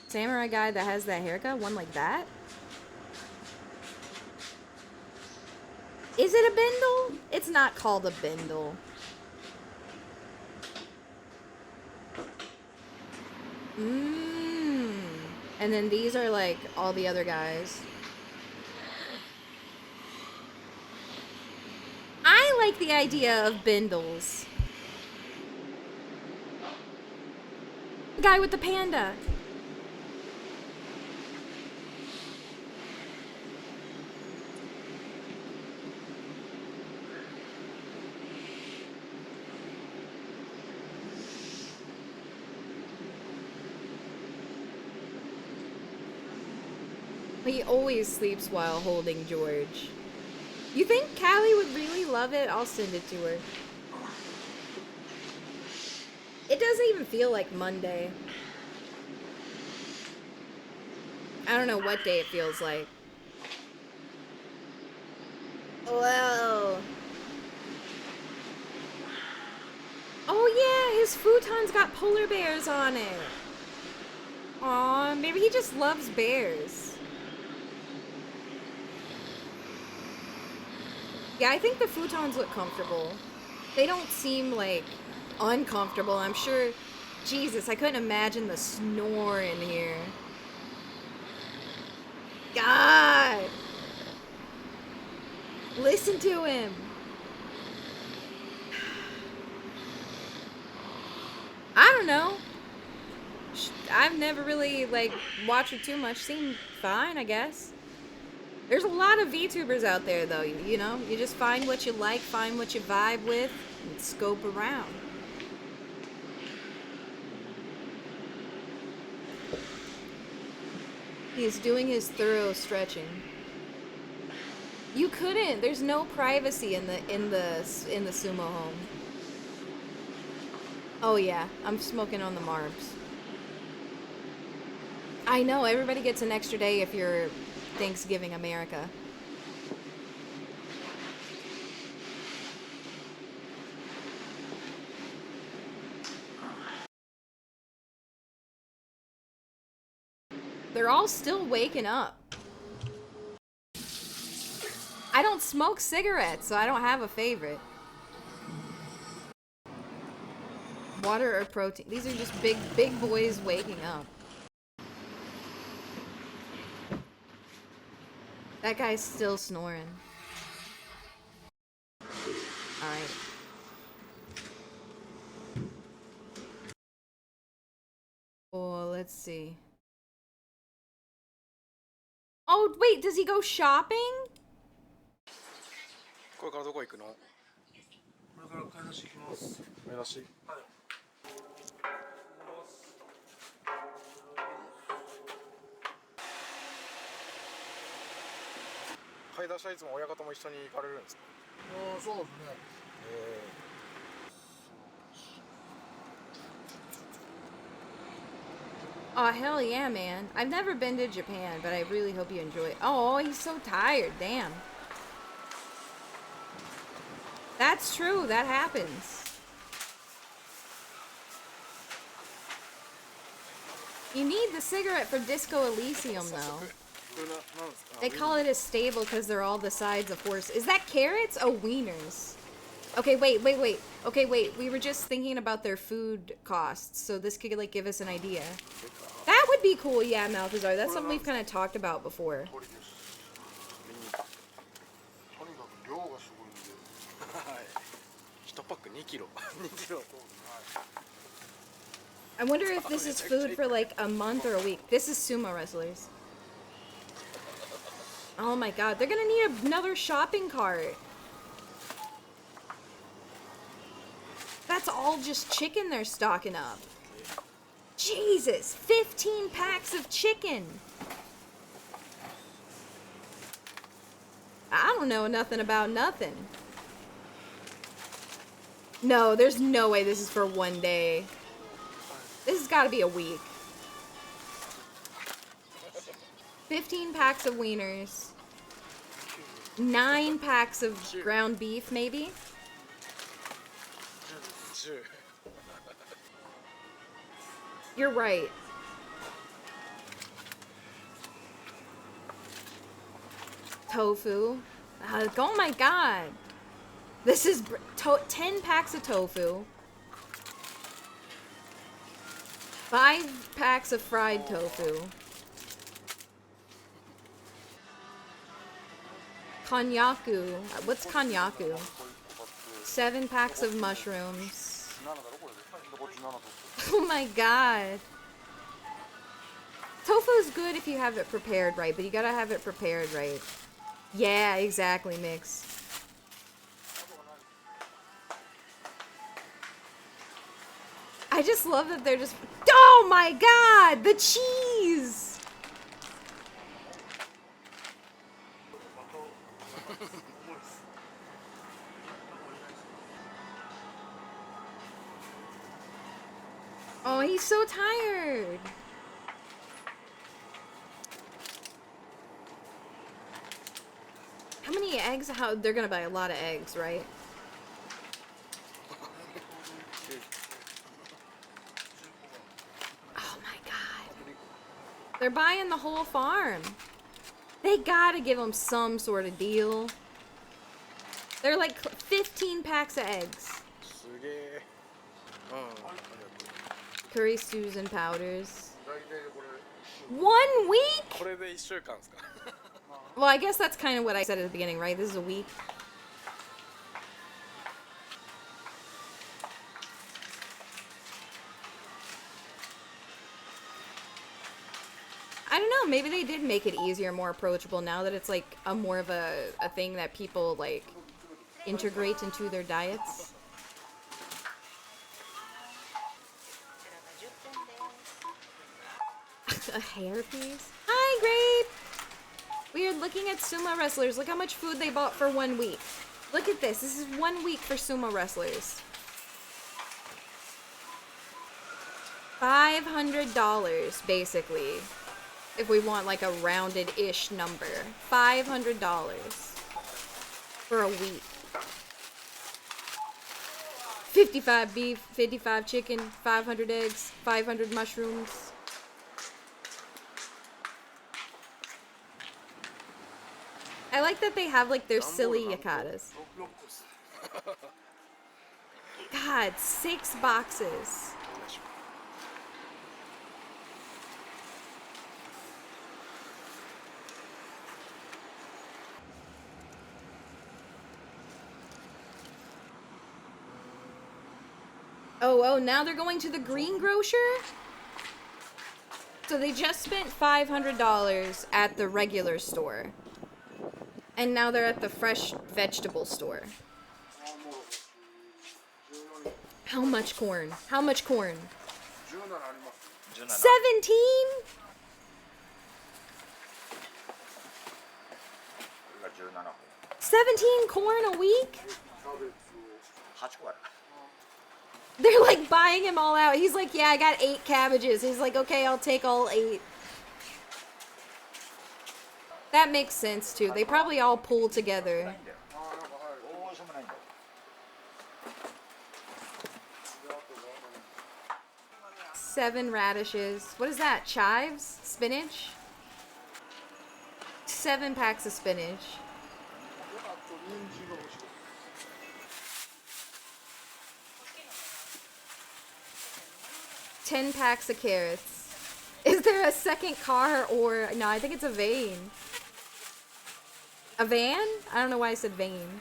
Samurai guy that has that haircut? One like that? Is it a bindle? It's not called a bindle. And then these are like all the other guys. I like the idea of bindles. The guy with the panda. He always sleeps while holding George. You think Callie would really love it? I'll send it to her. It doesn't even feel like Monday. I don't know what day it feels like. Whoa. Oh yeah, his futon's got polar bears on it. Aw, maybe he just loves bears. Yeah, I think the futons look comfortable. They don't seem, like, uncomfortable. I'm sure... Jesus, I couldn't imagine the snore in here. God! Listen to him! I don't know. I've never really, like, watched it too much. Seemed fine, I guess. There's a lot of VTubers out there, though, you know? You just find what you like, find what you vibe with, and scope around. He's doing his thorough stretching. You couldn't. There's no privacy in the sumo home. Oh yeah, I'm smoking on the Marbs. I know, everybody gets an extra day if you're Thanksgiving America. They're all still waking up. I don't smoke cigarettes, so I don't have a favorite. Water or protein. These are just big boys waking up. That guy's still snoring. Alright. Oh, let's see. Oh, wait, does he go shopping? これからどこ行くの？これから買い出し行きます。買い出し？はい。買い出しはいつも親方も一緒に行かれるんですか？そうですね。Oh, hell yeah, man. I've never been to Japan, but I really hope you enjoy it. Oh, he's so tired. Damn. That's true. That happens. You need the cigarette for Disco Elysium, though. They call it a stable because they're all the sides of horses. Is that carrots? Oh, wieners. Okay, wait. Okay, wait. We were just thinking about their food costs, so this could like give us an idea. That would be cool, yeah, Malthazar. That's something we've kind of talked about before. とにかく量がすごいんで。はい。1パック2キロ。2キロ。 I wonder if this is food for like a month or a week. This is sumo wrestlers. Oh my god, they're gonna need another shopping cart. That's all just chicken they're stocking up. Jesus, 15 packs of chicken. I don't know nothing about nothing. No, there's no way this is for one day. This has got to be a week. 15 packs of wieners. 9 packs of ground beef, maybe? You're right. Tofu. Oh my god. This is 10 packs of tofu. 5 packs of fried tofu. Konyaku. What's konyaku? 7 packs of mushrooms. Oh my god. Tofu's good if you have it prepared right, but you gotta have it prepared right. Yeah, exactly, Mix. I just love that they're just... Oh my god! The cheese! Oh, he's so tired. How many eggs? How they're gonna buy a lot of eggs, right? Oh my god. They're buying the whole farm. They gotta give them some sort of deal. They're like 15 packs of eggs. Curry stews and powders. 1 week? Well, I guess that's kind of what I said at the beginning, right? This is a week. I don't know, maybe they did make it easier, more approachable now that it's like a more of a thing that people like integrate into their diets. A hairpiece? Hi, Grape! We are looking at sumo wrestlers. Look how much food they bought for 1 week. Look at this. This is 1 week for sumo wrestlers. $500, basically. If we want like a rounded-ish number. $500 for a week. 55 beef, 55 chicken, 500 eggs, 500 mushrooms. I like that they have like their silly yakatas. God, 6 boxes. Oh, now they're going to the greengrocer? So they just spent $500 at the regular store. And now they're at the fresh vegetable store. How much corn? How much corn? 17? $17 corn a week? They're like buying him all out. He's like, yeah, I got 8 cabbages. He's like, okay, I'll take all 8. That makes sense too. They probably all pull together. Seven radishes. What is that? Chives? Spinach? 7 packs of spinach. 10 packs of carrots. Is there a second car or... No, I think it's a van. A van? I don't know why I said van.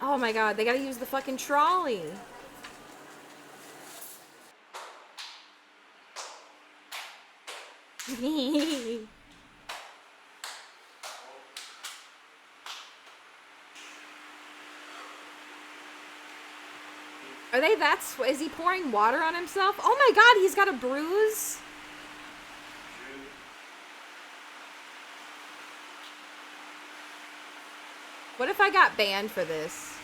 Oh my god, they gotta use the fucking trolley. Are they that is he pouring water on himself? Oh my god, he's got a bruise. What if I got banned for this?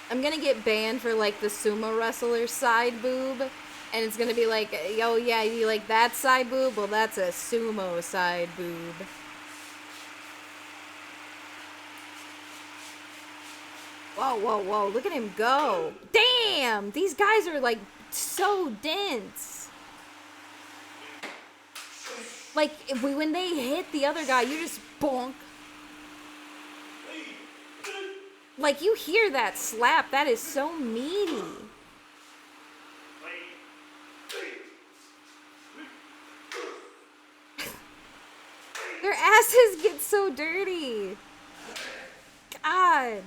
I'm gonna get banned for like the sumo wrestler side boob. And it's gonna be like, oh yeah, you like that side boob? Well, that's a sumo side boob. Whoa, whoa, whoa, look at him go. Damn, these guys are like so dense. Like, when they hit the other guy, you just bonk. Like, you hear that slap, that is so meaty. Their asses get so dirty. God.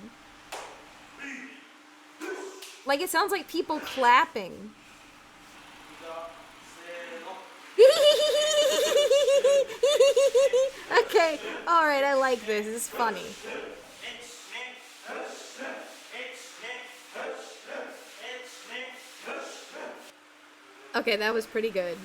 Like, it sounds like people clapping. Okay, alright, I like this. It's funny. Okay, that was pretty good.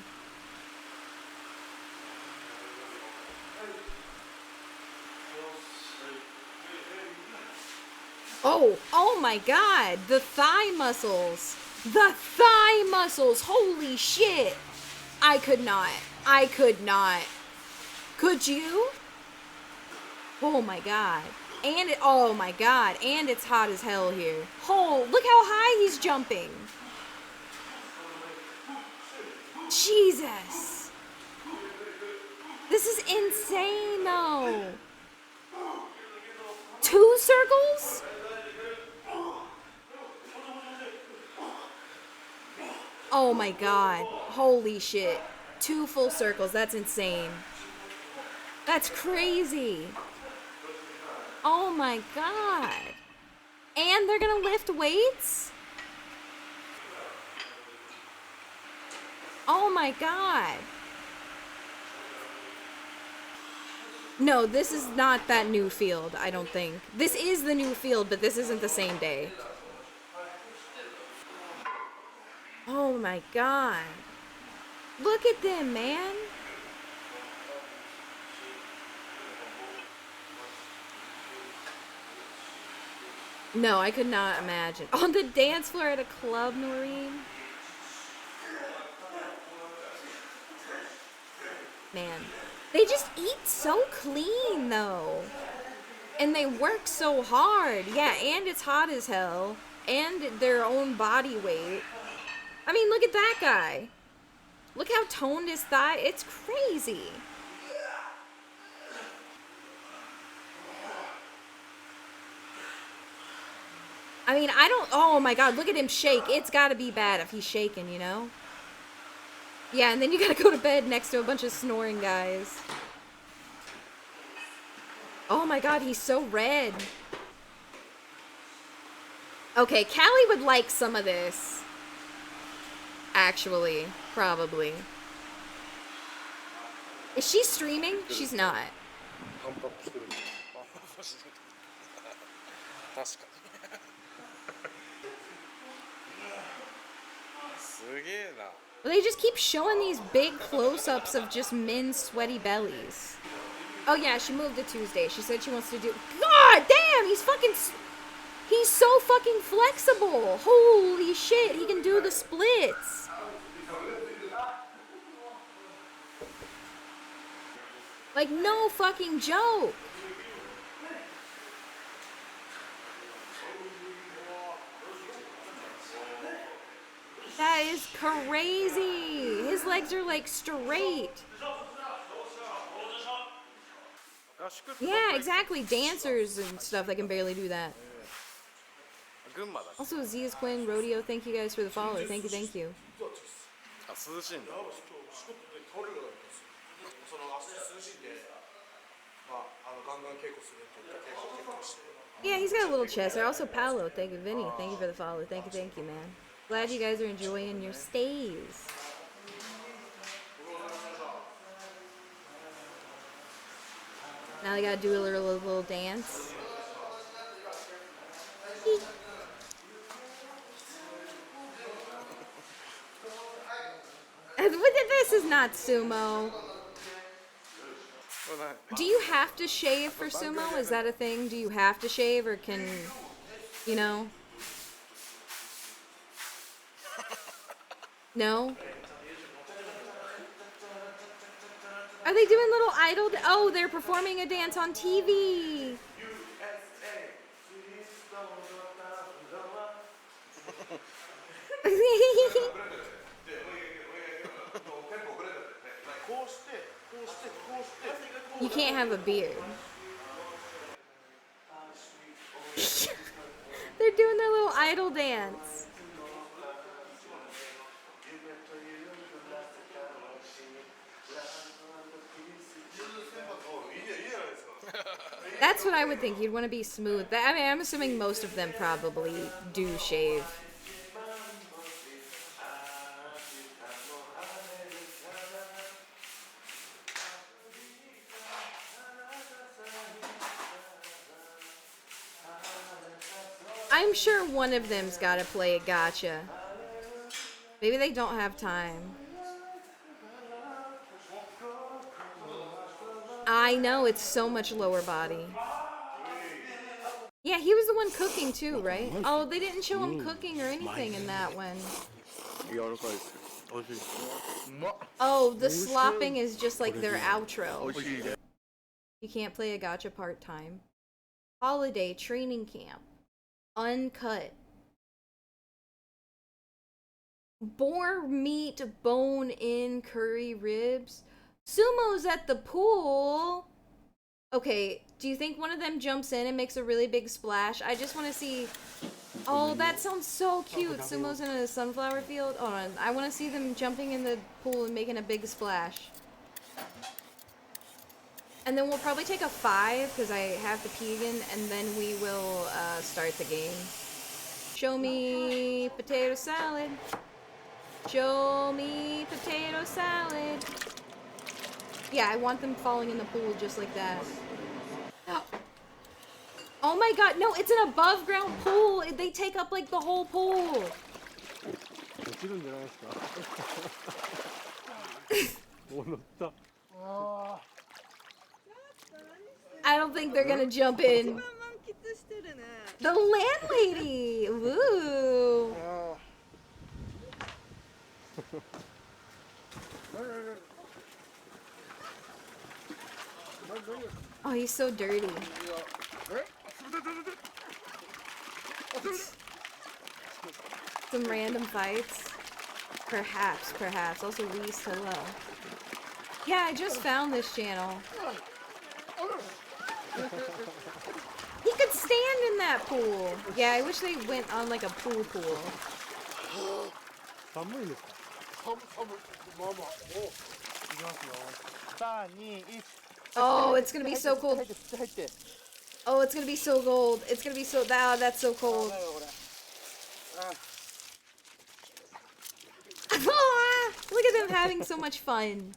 Oh my god, the thigh muscles. The thigh muscles, holy shit. I could not. Could you? Oh my god. And oh my god, and it's hot as hell here. Oh, look how high he's jumping. Jesus. This is insane though. 2 circles? Oh my god. Holy shit. 2 full circles. That's insane. That's crazy. Oh my god. And they're gonna lift weights? Oh my god. No, this is not that new field, I don't think. This is the new field, but this isn't the same day. Oh my god. Look at them, man. No, I could not imagine. On the dance floor at a club, Noreen? Man. They just eat so clean, though. And they work so hard. Yeah, and it's hot as hell. And their own body weight. I mean, look at that guy. Look how toned his thigh. It's crazy. I mean, I don't... Oh, my God. Look at him shake. It's got to be bad if he's shaking, you know? Yeah, and then you got to go to bed next to a bunch of snoring guys. Oh, my God. He's so red. Okay, Callie would like some of this. Actually, probably. Is she streaming? She's not. 確かにすげえな Well, they just keep showing these big close-ups of just men's sweaty bellies. Oh yeah, she moved to Tuesday. She said she wants to do... God damn, he's fucking... He's so fucking flexible. Holy shit, he can do the splits. Like, no fucking joke. That is crazy. His legs are like straight. Yeah, exactly. Dancers and stuff that can barely do that. 群馬だ Also, Zia's Quinn, Rodeo, thank you guys for the follow. Thank you, thank you. あ涼しいんだ四国で倒れるからその足涼しいんでまあガンガン稽古するって言ったら稽古して Yeah, he's got a little chest there. Also, Paolo, thank you. Vinny, thank you for the follow. Thank you, man. Glad you guys are enjoying your stays. Now they gotta do a little dance. Eek. This is not sumo. Do you have to shave for sumo? Is that a thing? Do you have to shave or can, you know? No? Are they doing little idol? Oh, they're performing a dance on TV. You can't have a beard. They're doing their little idol dance. That's what I would think. You'd want to be smooth. I mean, I'm assuming most of them probably do shave. I'm sure one of them's got to play a gacha. Maybe they don't have time. I know, it's so much lower body. Yeah, he was the one cooking too, right? Oh, they didn't show him cooking or anything in that one. Oh, the slopping is just like their outro. You can't play a gacha part-time. Holiday training camp. Uncut. Boar meat, bone-in curry ribs. Sumo's at the pool. Okay, do you think one of them jumps in and makes a really big splash? I just want to see... Oh, that sounds so cute. Sumo's in a sunflower field. Hold on, I want to see them jumping in the pool and making a big splash. And then we'll probably take a 5, because I have to pee again, and then we will start the game. Show me potato salad. Show me potato salad. Yeah, I want them falling in the pool just like that. Oh my god, no, it's an above ground pool. They take up like the whole pool. I don't think they're gonna jump in. The landlady! Woo! Oh, he's so dirty. Some random fights? Perhaps. Also, Reese, hello. Yeah, I just found this channel. He could stand in that pool. Yeah, I wish they went on like a pool. Oh, it's gonna be so cold. Oh, it's gonna be so cold. It's gonna be so... Oh, that's so cold. Look at them having so much fun.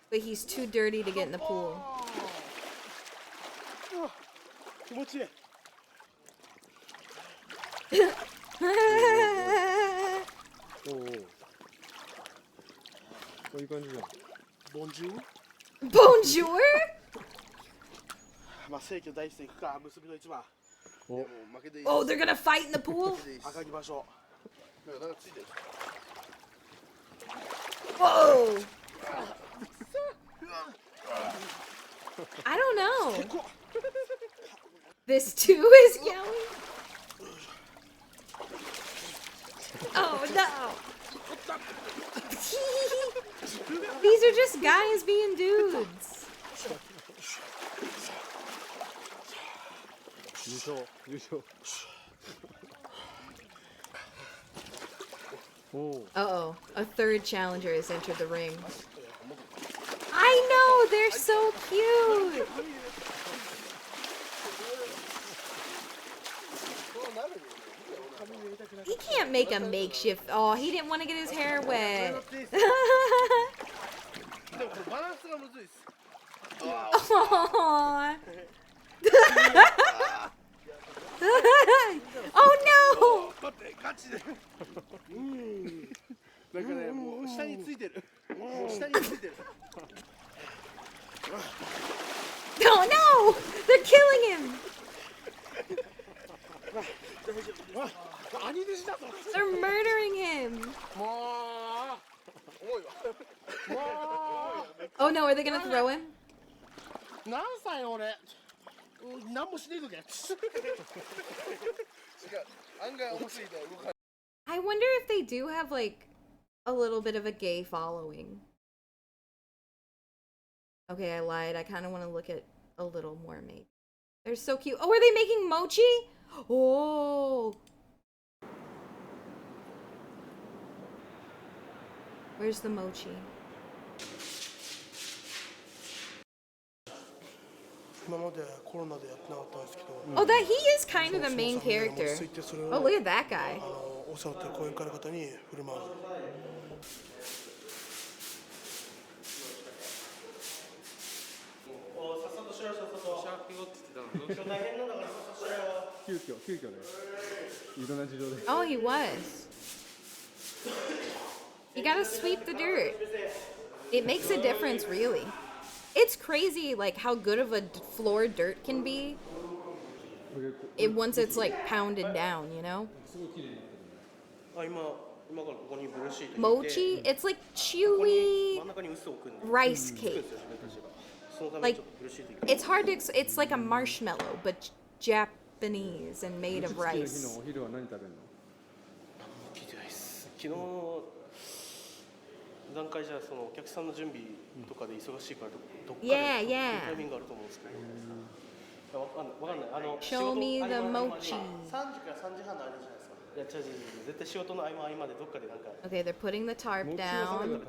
But he's too dirty to get in the pool. Bonjour? Bonjour? Oh, they're gonna fight in the pool? Whoa! I don't know. This too is yelling? Oh no! These are just guys being dudes. Uh-oh, a third challenger has entered the ring. I know, they're so cute. He can't make a makeshift. Oh, he didn't want to get his hair wet. Aww. Oh no! 待ってガチでなんかねもう下についてるもう下についてる Oh no! They're killing him! They're murdering him! Oh no, are they gonna throw him? 何歳俺何もしねえとけ違う案外面白いと動かない I wonder if they do have like a little bit of a gay following. Okay, I lied. I kind of want to look at a little more maybe. They're so cute. Oh, are they making mochi? Oh. Where's the mochi? Oh, that he is kind of the main character. Oh, look at that guy. Oh, he was. You gotta sweep the dirt. It makes a difference, really. It's crazy, like, how good of a floor dirt can be once it's, like, pounded down, you know? Mochi? It's like chewy rice cake. Like, it's hard to... It's like a marshmallow, but Japanese and made of rice. Yeah, yeah. Show me the mochi. Okay, they're putting the tarp down.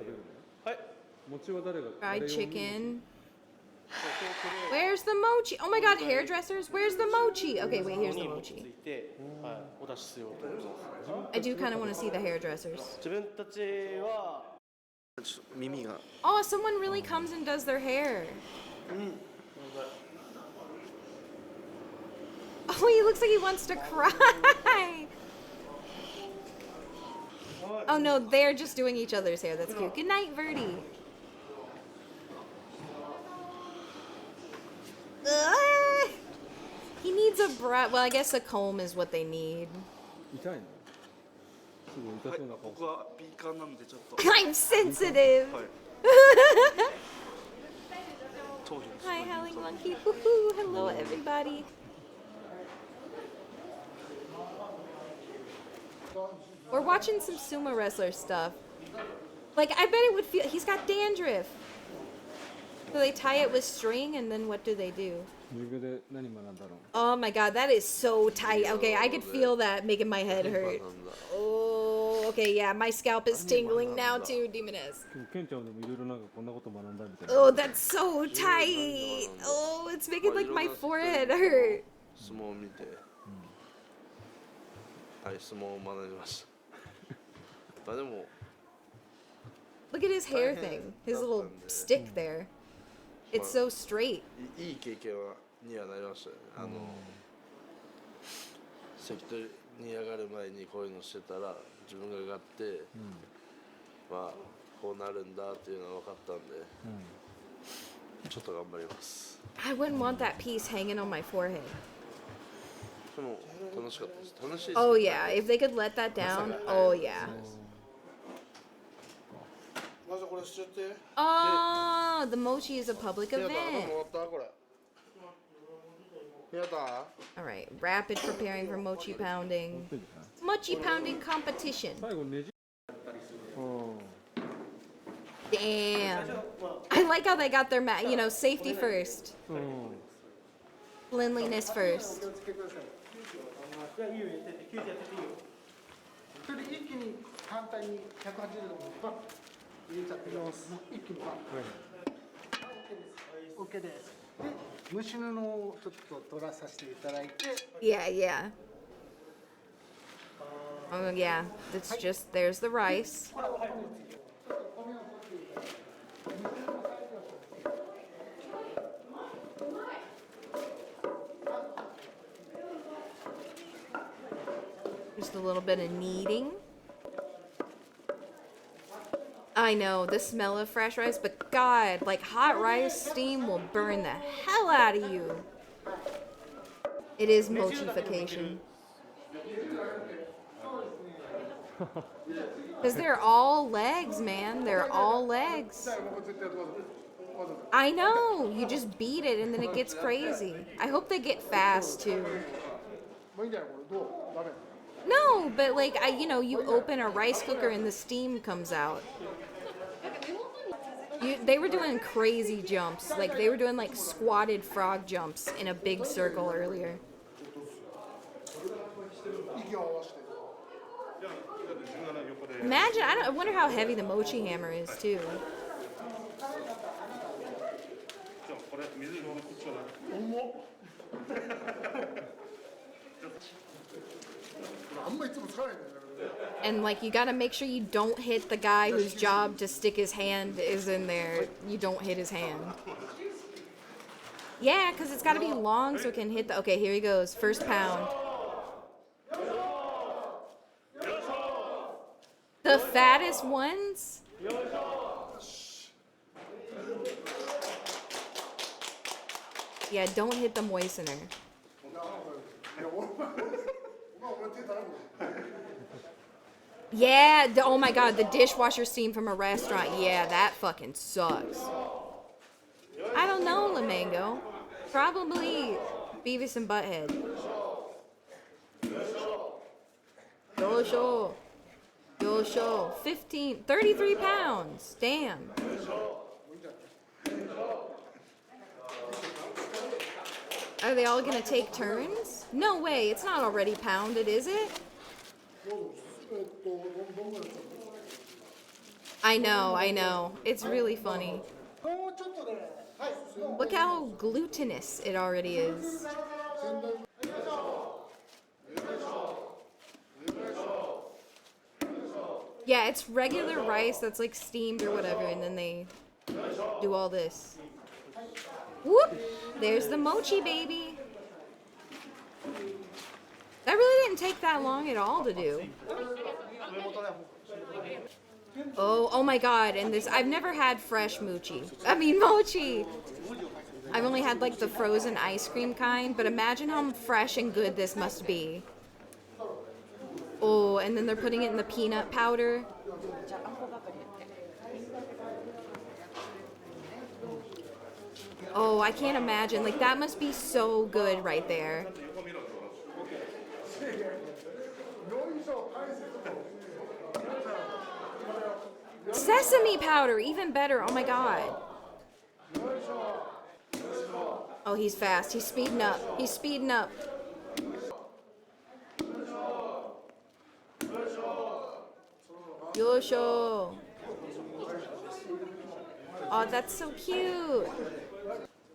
Fried chicken. Where's the mochi? Oh my god, hairdressers? Where's the mochi? Okay, wait, here's the mochi. I do kind of want to see the hairdressers. Oh, someone really comes and does their hair. Oh, he looks like he wants to cry. Oh no, they're just doing each other's hair. That's cute. Good night, Verdi. He needs a brush. Well, I guess a comb is what they need. I'm sensitive. Hi, Howling Monkey. Woohoo! Hello, everybody. We're watching some sumo wrestler stuff. Like, I bet it would feel... He's got dandruff. So they tie it with string, and then what do they do? Oh my god, that is so tight. Okay, I could feel that making my head hurt. Oh, okay, yeah, my scalp is tingling now too, Demoness. Oh, that's so tight. Oh, it's making like my forehead hurt. Look at his hair thing, his little stick there. It's so straight. いい経験にはなりましたね。関取に上がる前にこういうのしてたら自分が上がって、まあこうなるんだっていうのが分かったんで、ちょっと頑張ります。I wouldn't want that piece hanging on my forehead. でも楽しかったです。楽しいです。Oh yeah, if they could let that down, oh yeah. Oh, the mochi is a public event. Alright, rapid preparing for mochi pounding. Mochi pounding competition. Damn. I like how they got their safety first. Cleanliness first. じゃあいいよ入れてって90やってていいよ。それで一気に反対に180度バッ入れちゃってください。一気にバッ。OK です。で蒸し布をちょっと取らさせていただいて。Yeah, yeah. Oh yeah, it's just there's the rice. Just a little bit of kneading. I know, the smell of fresh rice, but God, like hot rice steam will burn the hell out of you. It is mochification. Because they're all legs, man. They're all legs. I know. You just beat it and then it gets crazy. I hope they get fast too. No, but like you open a rice cooker and the steam comes out. They were doing crazy jumps. Like they were doing like squatted frog jumps in a big circle earlier. Imagine, I wonder how heavy the mochi hammer is too. And like you gotta make sure you don't hit the guy whose job to stick his hand is in there. You don't hit his hand. Yeah, because it's gotta be long so it can hit the... Okay, here he goes. First pound. The fattest ones? Yeah, don't hit the moistener. Yeah, oh my god, the dishwasher steam from a restaurant. Yeah, that fucking sucks. I don't know, Lamango. Probably Beavis and Butthead. Yosho. Yosho. 33 pounds. Damn. Are they all gonna take turns? No way, it's not already pounded, is it? I know. It's really funny. Look how glutinous it already is. Yeah, it's regular rice that's like steamed or whatever, and then they do all this. Whoop! There's the mochi, baby. That really didn't take that long at all to do. Oh my god, and this, I've never had fresh mochi. Mochi! I've only had like the frozen ice cream kind, but imagine how fresh and good this must be. Oh, and then they're putting it in the peanut powder. Oh, I can't imagine. Like, that must be so good right there. Sesame powder, even better. Oh my god. Oh, he's fast. He's speeding up. He's speeding up. Yosho. Oh, that's so cute.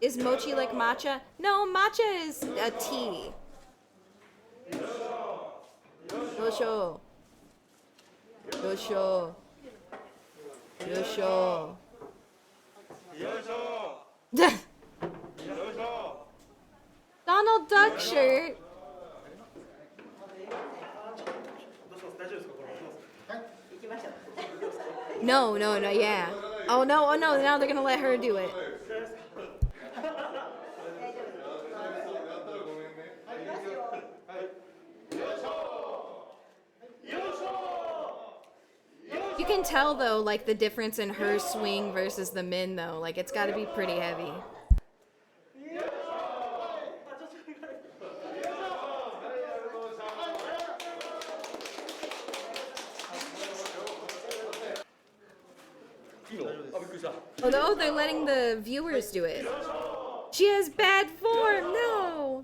Is mochi like matcha? No, matcha is a tea. Yosho. Yosho. Yosho. Donald Duck shirt. No, yeah. Oh no, now they're gonna let her do it. You can tell though, like the difference in her swing versus the men though. Like it's gotta be pretty heavy. Oh, they're letting the viewers do it. She has bad form, no!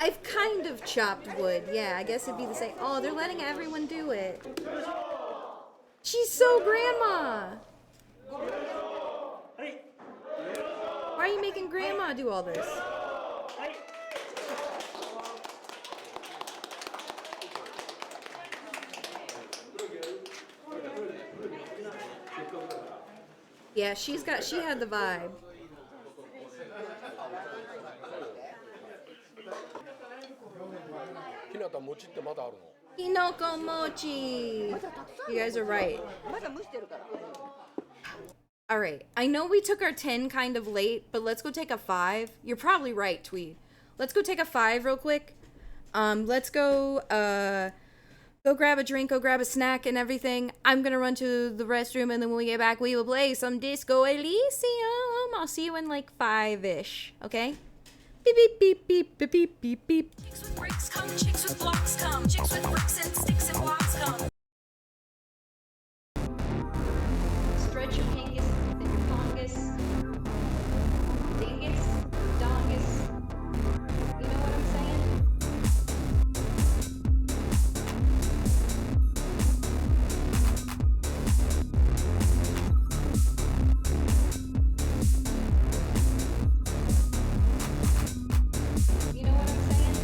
I've kind of chopped wood. Yeah, I guess it'd be the same. Oh, they're letting everyone do it. She's so grandma. Why are you making grandma do all this? Yeah, she had the vibe. ひなた餅ってまだあるの Hinoko mochi. You guys are right. All right. I know we took our 10 kind of late, but let's go take a 5. You're probably right, Tweed. Let's go take a 5 real quick. Let's go go grab a drink, go grab a snack and everything. I'm gonna run to the restroom, and then when we get back, we will play some Disco Elysium. I'll see you in like 5-ish, okay? Beep, beep, beep, beep, beep, beep, beep, beep. Chicks with bricks come, chicks with blocks come, chicks with bricks and sticks and blocks come. Stretch your pingus, then your fungus. Dingus, dongus. You know what I'm saying? You know what I'm saying?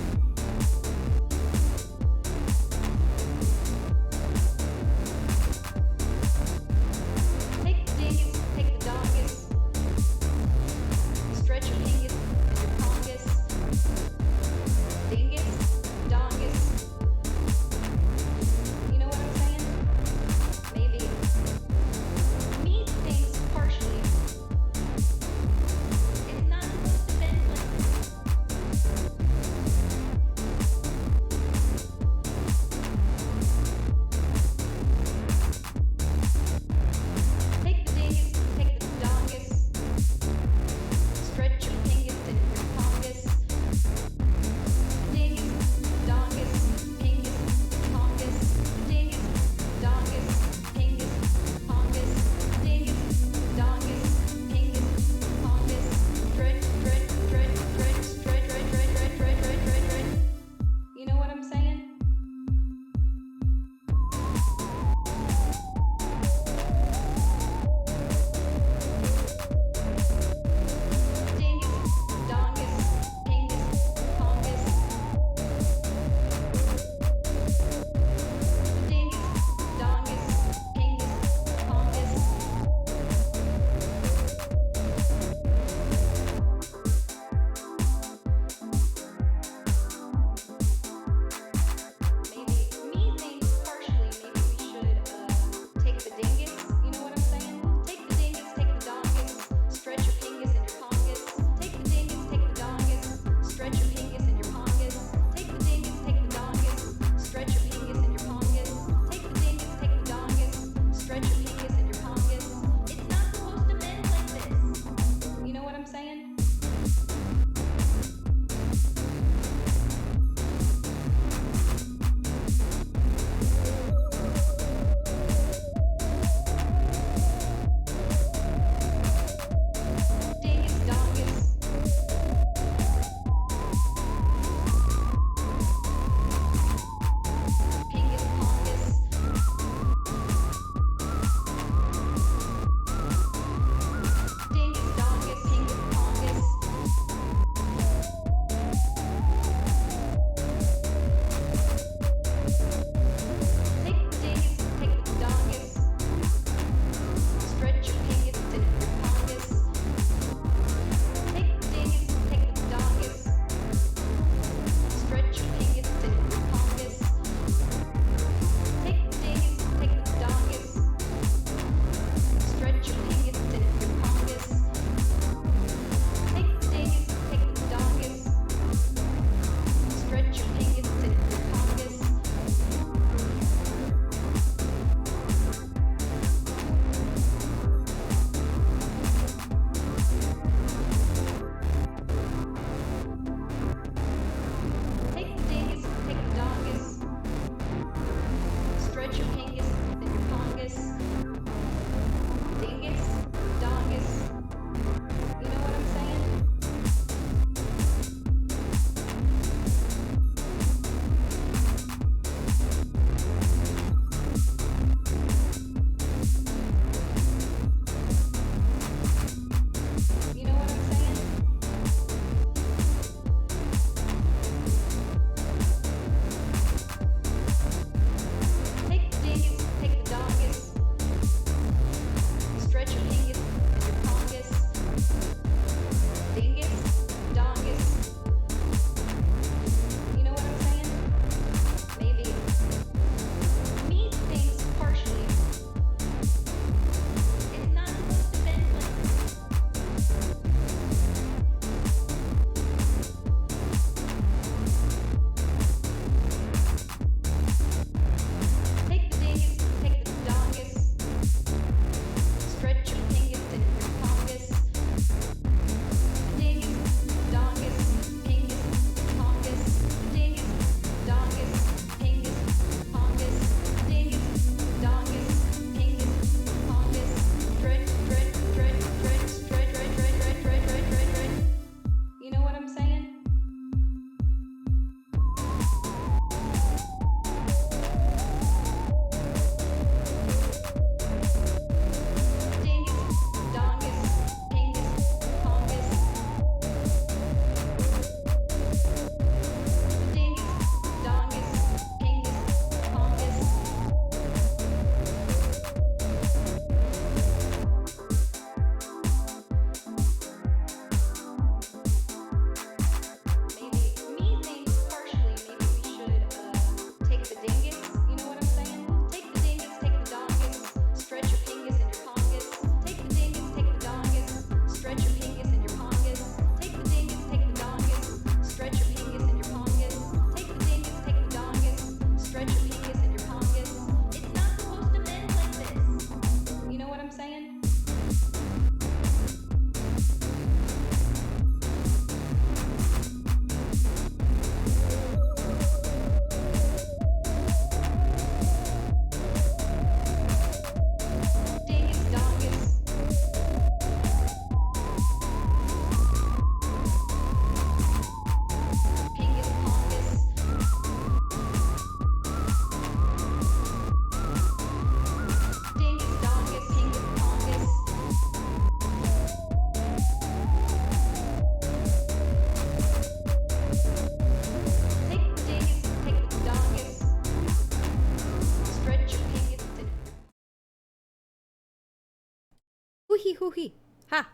hee hoo hee. Ha!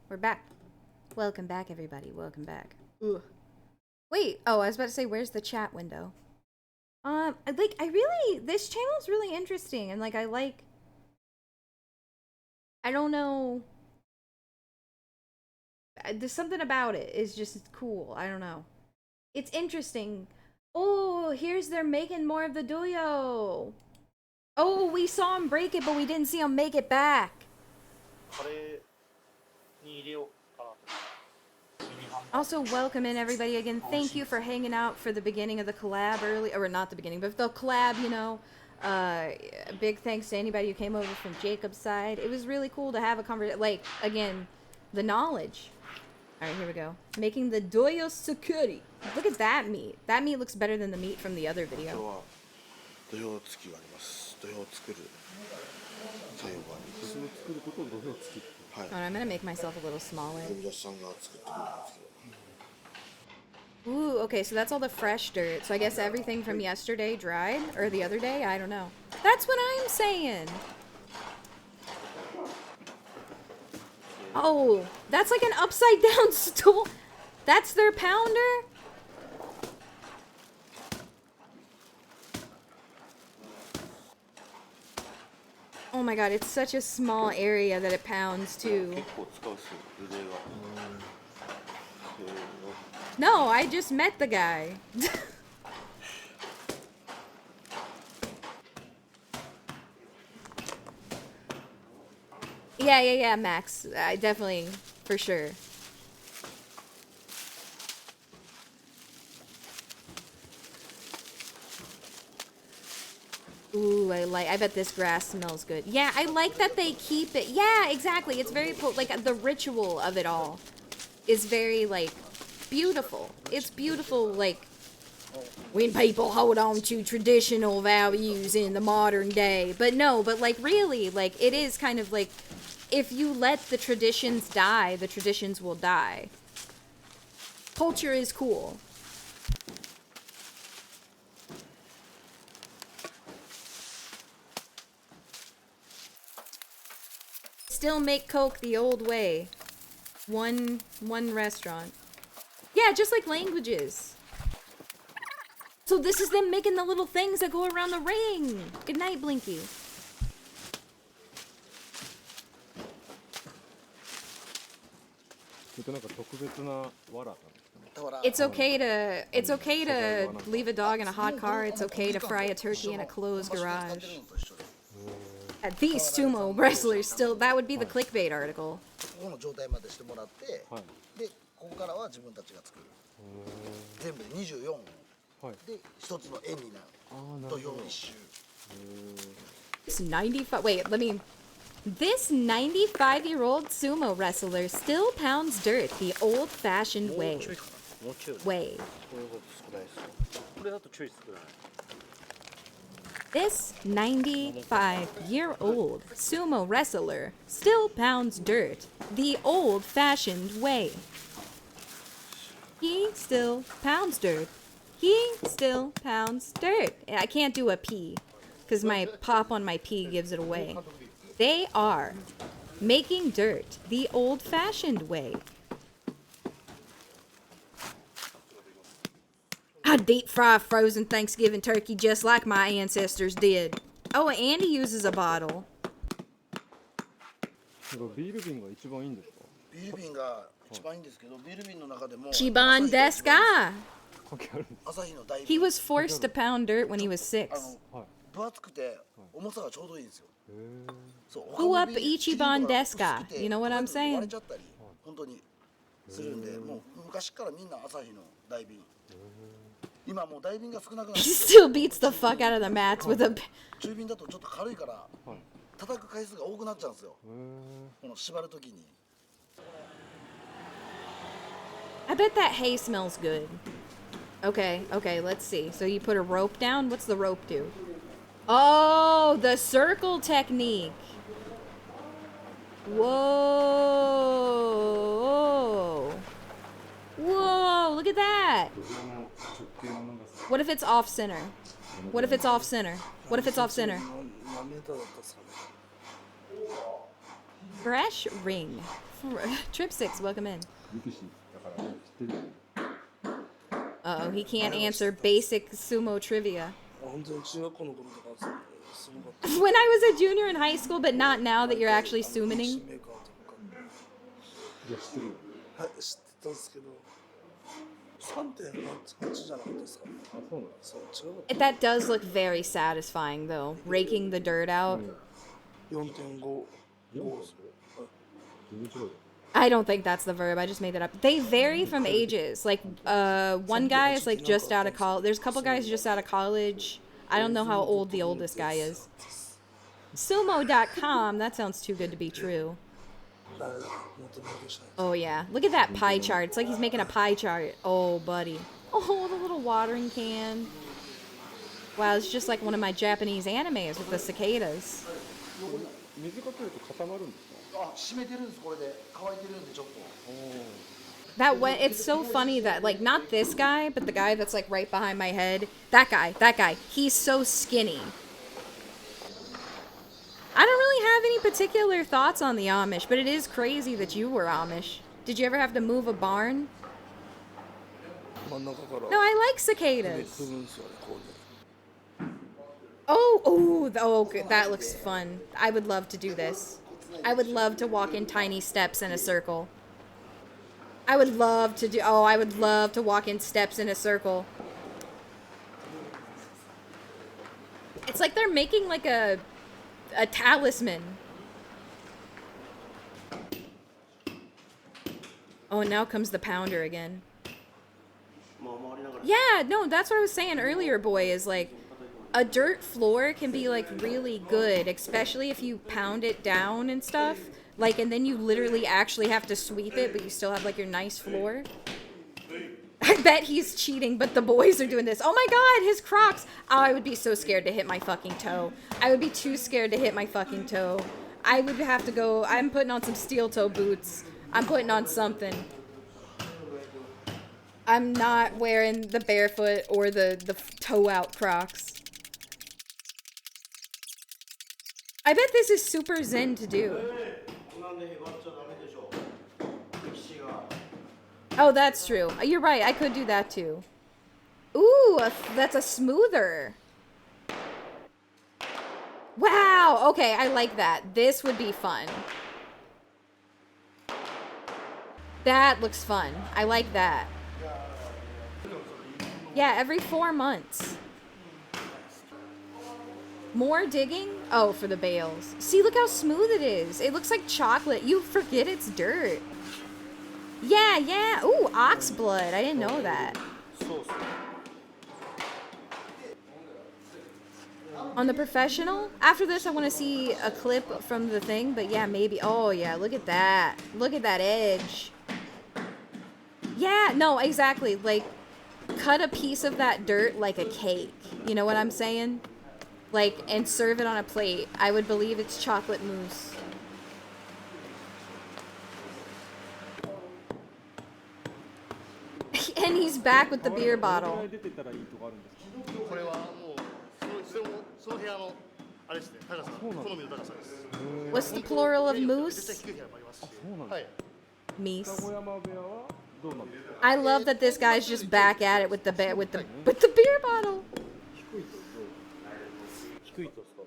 We're back. Welcome back, everybody. Welcome back. Ugh. Wait. Oh, I was about to say, where's the chat window? This channel's really interesting, and like, I don't know. There's something about it. It's just cool. I don't know. It's interesting. Oh, here's they're making more of the doyo. Oh, we saw him break it, but we didn't see him make it back. Also, welcome in everybody again. Thank you for hanging out for the beginning of the collab early, or not the beginning, but the collab, you know. Big thanks to anybody who came over from Jacob's side. It was really cool to have a conversation. Like, again, the knowledge. All right, here we go. Making the doyo sukuri. Look at that meat. That meat looks better than the meat from the other video. Hold on, I'm gonna make myself a little smaller. Ooh, okay, so that's all the fresh dirt. So I guess everything from yesterday dried? Or the other day? I don't know. That's what I'm saying! Oh, that's like an upside down stool. That's their pounder? Oh my god, it's such a small area that it pounds too. No, I just met the guy. Yeah, Max. I definitely, for sure. Ooh, I bet this grass smells good. Yeah, I like that they keep it. Yeah, exactly. It's very, like, the ritual of it all is very, like, beautiful. It's beautiful, like, when people hold on to traditional values in the modern day. But no, but, like, really, like, it is kind of, like, if you let the traditions die, the traditions will die. Culture is cool. Still make Coke the old way. One restaurant. Yeah, just like languages. So this is them making the little things that go around the ring. Good night, Blinky. It's okay to leave a dog in a hot car. It's okay to fry a turkey in a closed garage. These sumo wrestlers still, that would be the clickbait article. This 95, wait, this 95-year-old sumo wrestler still pounds dirt the old-fashioned way. This 95-year-old sumo wrestler still pounds dirt the old-fashioned way. He still pounds dirt. He still pounds dirt. I can't do a P, because my pop on my P gives it away. They are making dirt the old-fashioned way. I deep fry frozen Thanksgiving turkey just like my ancestors did. Oh, and he uses a bottle. Chiban desu ka? He was forced to pound dirt when he was 6. Who up Ichiban desu ka? You know what I'm saying? He still beats the fuck out of the mats with a... I bet that hay smells good. Okay, let's see. So you put a rope down? What's the rope do? Oh, the circle technique. Whoa. Whoa, look at that. What if it's off center? What if it's off center? What if it's off center? Fresh ring. Trip 6, welcome in. 力士だからね知ってるよね Uh-oh, he can't answer basic sumo trivia. 本当に中学校の頃とかすごかった。 When I was a junior in high school, but not now that you're actually summoning. じゃあ知ってるよはい、知ってたんですけど、3.8じゃなかったですか。あそうなのそう違うかっ That does look very satisfying, though. Raking the dirt out. た。4.5。 全然違うよ I don't think that's the verb. I just made that up. They vary from ages. Like, one guy is like just out of college. There's a couple guys just out of college. I don't know how old the oldest guy is. Sumo.com. That sounds too good to be true. Oh yeah. Look at that pie chart. It's like he's making a pie chart. Oh, buddy. Oh, the little watering can. Wow, it's just like one of my Japanese animes with the cicadas. 水かけると固まるんですかあ、締めてるんですこれで乾いてるんでちょっと。 That went, it's so funny that, like, not this guy, but the guy that's, like, right behind my head. That guy. He's so skinny. I don't really have any particular thoughts on the Amish, but it is crazy that you were Amish. Did you ever have to move a barn? 真ん中から No, I like 踏 cicadas. むんですよね、こういうの。 Oh, that looks fun. I would love to do this. I would love to walk in tiny steps in a circle. I would love to walk in steps in a circle. It's like they're making like a talisman. Oh, and now comes the pounder again. Yeah, no, that's what I was saying earlier, boy, is like a dirt floor can be like really good, especially if you pound it down and stuff. Like, and then you literally actually have to sweep it, but you still have like your nice floor. I bet he's cheating, but the boys are doing this. Oh my god, his Crocs! Oh, I would be so scared to hit my fucking toe. I would be too scared to hit my fucking toe. I would have to go, I'm putting on some steel toe boots. I'm putting on something. I'm not wearing the barefoot or the toe out Crocs. I bet this is super zen to do. Oh, that's true. You're right. I could do that too. Ooh, that's a smoother. Wow. Okay, I like that. This would be fun. That looks fun. I like that. Yeah, every 4 months. More digging? Oh, for the bales. See, look how smooth it is. It looks like chocolate. You forget it's dirt. Yeah. Ooh, ox blood. I didn't know that. On the professional? After this, I want to see a clip from the thing, but yeah, maybe. Oh, yeah, look at that. Look at that edge. Yeah, no, exactly. Like, cut a piece of that dirt like a cake. You know what I'm saying? Like, and serve it on a plate. I would believe it's chocolate mousse. And he's back with the beer bottle. これはもうその部屋のあれですね、高さ、好みの高さです。 What's the plural of 絶対 moose? 低い部屋もありますし。はい。 Meese. 山部屋はどうなんですか I love that this guy's just back at it with the beer bottle. 低いとですか。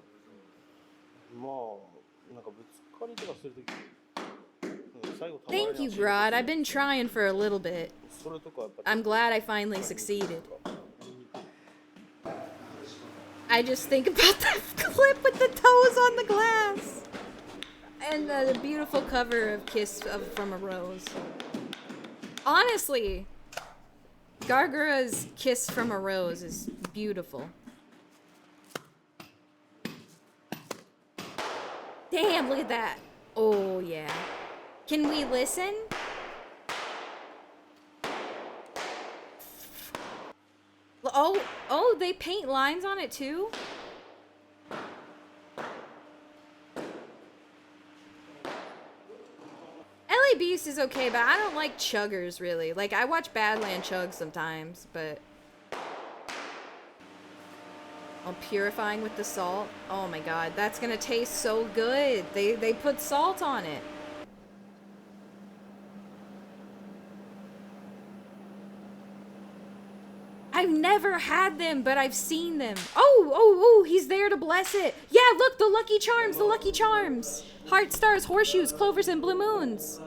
まあなんかぶつかりとかするとき。Thank you, Grod. I've been trying for a little bit. I'm glad I finally succeeded. I just think about that clip with the toes on the glass. And the beautiful cover of Kiss from a Rose. Honestly, Gargura's Kiss from a Rose is beautiful. Damn, look at that. Oh, yeah. Can we listen? Oh, they paint lines on it too? LA Beast is okay, but I don't like chuggers really. Like, I watch Badland chug sometimes, but... Oh, purifying with the salt. Oh my god, that's gonna taste so good. They put salt on it. I've never had them, but I've seen them. Oh, he's there to bless it. Yeah, look, the Lucky Charms, the Lucky Charms. Heart stars, horseshoes, clovers, and blue moons.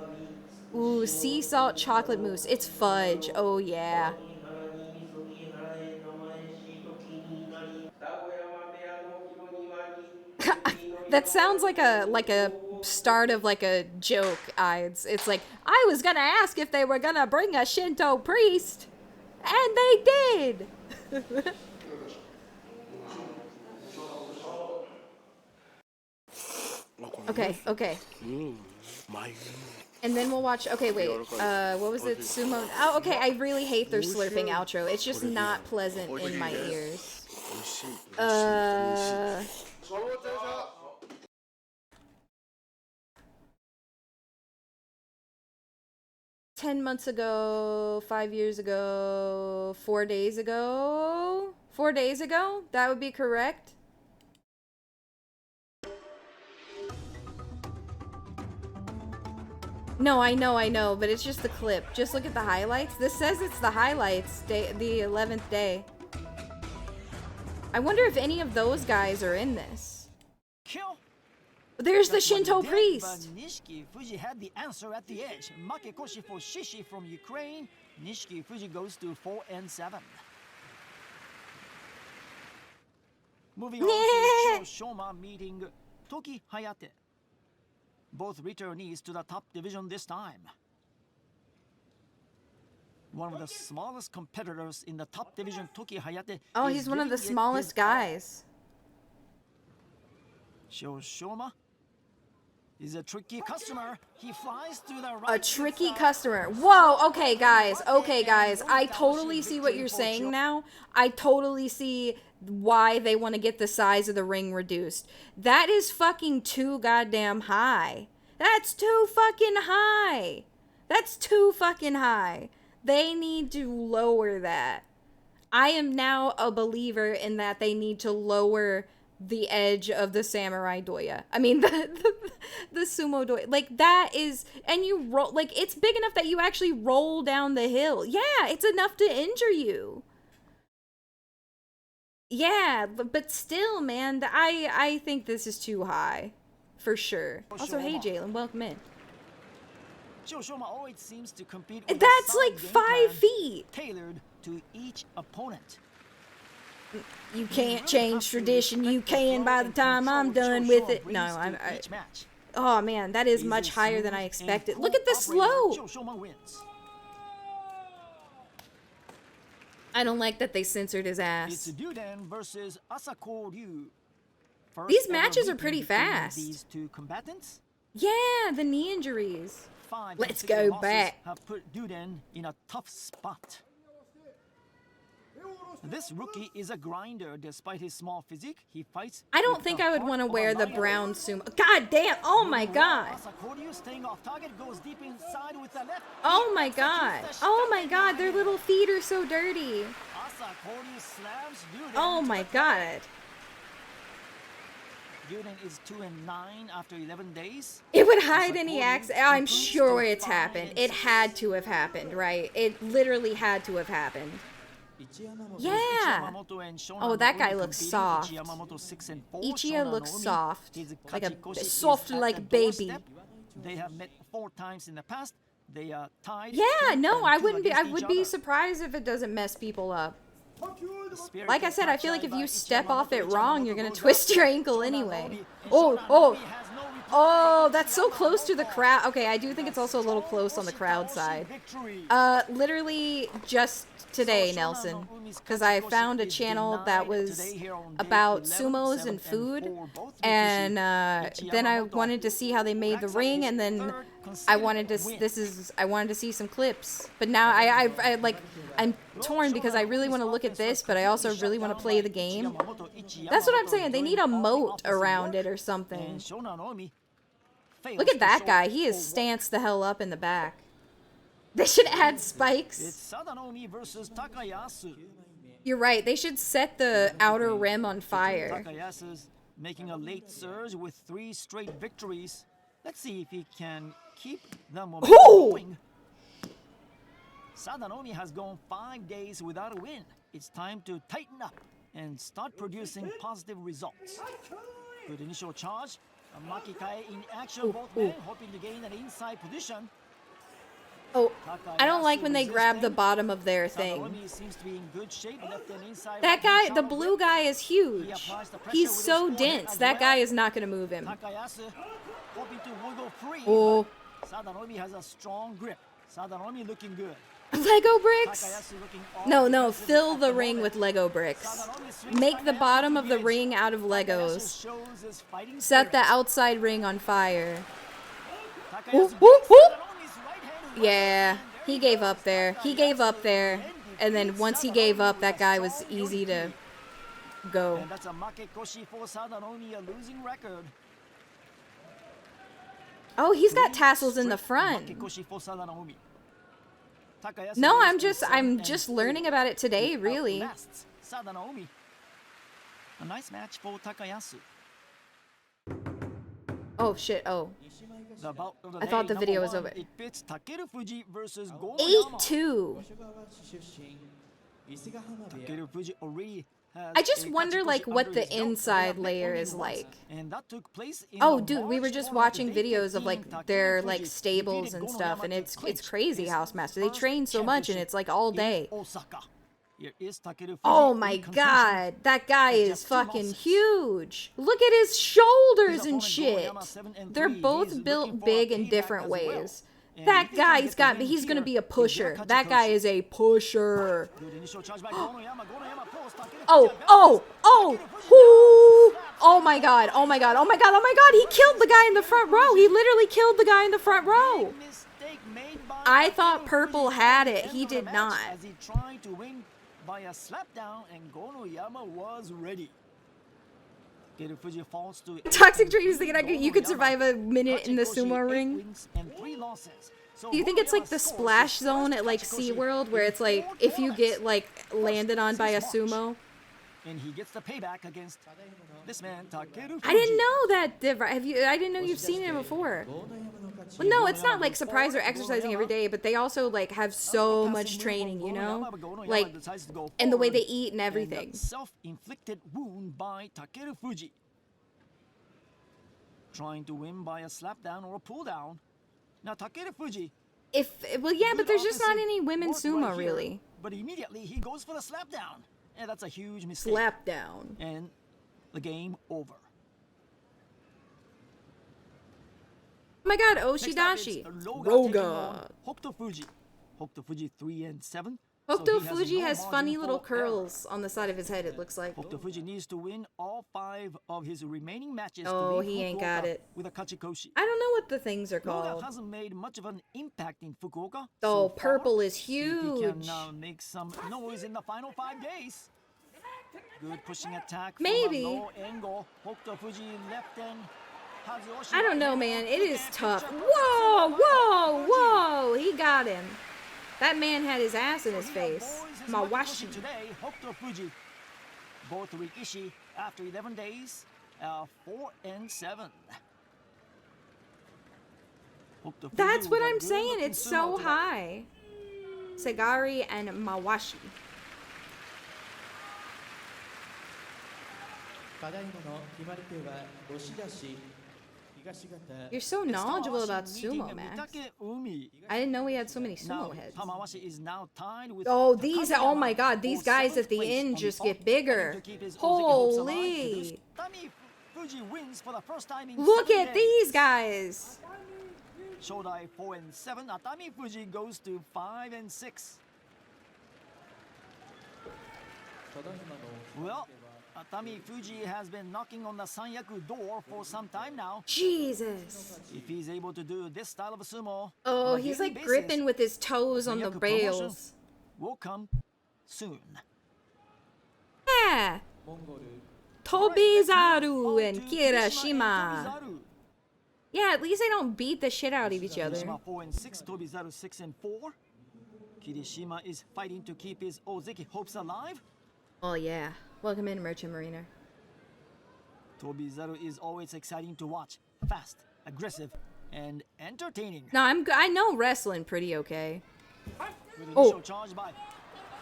Ooh, sea salt chocolate mousse. It's fudge. Oh, yeah. That sounds like a start of like a joke. It's like, I was gonna ask if they were gonna bring a Shinto priest. And they did! Okay. And then we'll watch, okay, wait, what was it, Sumo? Oh, okay, I really hate their slurping outro. It's just not pleasant in my ears. 10 months ago, 5 years ago, 4 days ago? 4 days ago? That would be correct. No, I know, but it's just the clip. Just look at the highlights. This says it's the highlights, day, the 11th day. I wonder if any of those guys are in this. There's the Shinto priest. Nishiki Fuji had the answer at the edge. Makekoshi for Shishi from Ukraine. Nishiki Fuji goes to 4-7. Moving on to Shoma meeting Toki Hayate. Both returnees to the top division this time. One of the smallest competitors in the top division, Toki Hayate. Oh, he's one of the smallest guys. Shoma is a tricky customer. He flies to the right. A tricky customer. Whoa, okay guys. I totally see what you're saying now. I totally see why they want to get the size of the ring reduced. That is fucking too goddamn high. That's too fucking high. That's too fucking high. They need to lower that. I am now a believer in that they need to lower the edge of the samurai doya. I mean, the sumo doya. Like, that is, and you roll, like, it's big enough that you actually roll down the hill. Yeah, it's enough to injure you. Yeah, but still, man, I think this is too high. For sure. Also, hey, Jalen, welcome in. Always seems to compete with that's like 5 feet. Tailored to each opponent. You can't change tradition. You can by the time I'm done with it. No, oh man, that is much higher than I expected. Look at the slope. I don't like that they censored his ass. These matches are pretty fast. These two combatants? Yeah, the knee injuries. Let's go back. Have put Duden in a tough spot. This rookie is a grinder despite his small physique. He fights. I don't think I would want to wear the brown sumo. God damn! Oh my god! Oh my god! Oh my god! Their little feet are so dirty. Oh my god! Duden is 2-9 after 11 days. It would hide any accident. I'm sure it's happened. It had to have happened, right? It literally had to have happened. Yeah. Oh, that guy looks soft. Ichiya looks soft. Like a soft like baby. They have met 4 times in the past. They are tied. Yeah, no, I wouldn't be. I would be surprised if it doesn't mess people up. Like I said, I feel like if you step off it wrong, you're gonna twist your ankle anyway. Oh, that's so close to the crowd. Okay, I do think it's also a little close on the crowd side. Literally just today, Nelson, because I found a channel that was about sumos and food, and then I wanted to see how they made the ring, and then I wanted to see some clips. But now I'm torn because I really want to look at this, but I also really want to play the game. That's what I'm saying. They need a moat around it or something. Look at that guy. He is stanced the hell up in the back. They should add spikes. It's Sadanomi versus Takayasu. You're right. They should set the outer rim on fire. Takayasu's making a late surge with 3 straight victories. Let's see if he can keep the momentum going. Sadanomi has gone 5 days without a win. It's time to tighten up and start producing positive results. Good initial charge. Makikae in action, both men hoping to gain an inside position. Oh, I don't like when they grab the bottom of their thing. That guy, the blue guy, is huge. He's so dense. That guy is not going to move him. Oh. Sadanomi has a strong grip. Sadanomi looking good. Lego bricks? No, fill the ring with Lego bricks. Make the bottom of the ring out of Legos. Set the outside ring on fire. Ooh, ooh, ooh. Yeah, he gave up there. He gave up there. And then once he gave up, that guy was easy to go. And that's a Makekoshi for Sadanomi, a losing record. Oh, he's got tassels in the front. No, I'm just learning about it today, really. Sadanomi. A nice match for Takayasu. Oh shit, oh. I thought the video was over. 8-2. I just wonder like what the inside layer is like. Oh dude, we were just watching videos of like their like stables and stuff, and it's crazy, Housemaster. They train so much and it's like all day. Oh my god, that guy is fucking huge. Look at his shoulders and shit. They're both built big in different ways. That guy, he's gonna be a pusher. That guy is a pusher. Oh my god, oh my god, oh my god, oh my god, he killed the guy in the front row. He literally killed the guy in the front row. I thought Purple had it. He did not. By a slapdown, and Gonoyama was ready. Falls to Toxic Dream is thinking you could survive a minute in the sumo ring. Do you think it's like the splash zone at like SeaWorld, where it's like if you get like landed on by a sumo? And he gets the payback against this man, Takeru. I didn't know that. I didn't know you've seen it before. Well, no, it's not like surprise or exercising every day, but they also like have so much training, you know, like, and the way they eat and everything. Self-inflicted wound by Takeru Fuji. Trying to win by a slapdown or a pull down. Now Takeru Fuji. Well, yeah, but there's just not any women sumo really. But immediately he goes for the slapdown. And that's a huge mistake. Slapdown. And the game over. Oh my god, Oshidashi. Roga. Hokuto Fuji. Hokuto Fuji 3-7. Hokuto Fuji has funny little curls on the side of his head, it looks like. Hokuto Fuji needs to win all 5 of his remaining matches oh, to he ain't got it. With a Kachikoshi. I don't know what the things are called. Roga hasn't made much of an impact in Fukuoka. Oh, so Purple is huge. huge. He can make some noise in the final 5 days. Good pushing attack. Maybe. Low angle. Hokuto Fuji left end. I don't know, man. It is tough. Whoa, whoa, whoa. He got him. That man had his ass in his face. Mawashi. Today, Hokuto Fuji. Both Rikishi after 11 days, 4-7. That's what I'm saying. It's so high. Sagari and Mawashi. You're so knowledgeable about sumo, Max. I didn't know we had so many sumo heads. Oh, these, oh my god, these guys at the end just get bigger. Holy. Look at these guys. Shodai 4-7. Atami Fuji goes to 5-6. Well, Atami Fuji has been knocking on the Sanyaku door for some time now. Jesus. If he's able to do this style of sumo, oh, he's like gripping with his toes on the rails. Will come soon. Yeah. Tobizaru and Kirishima. Yeah, at least they don't beat the shit out of each other. Kirishima 4-6, Tobizaru 6-4. Kirishima is fighting to keep his Ozeki hopes alive. Oh yeah. Welcome in, Merchant Mariner. Tobizaru is always exciting to watch. Fast, aggressive, and entertaining. No, I know wrestling pretty okay. Good Oh. initial charge by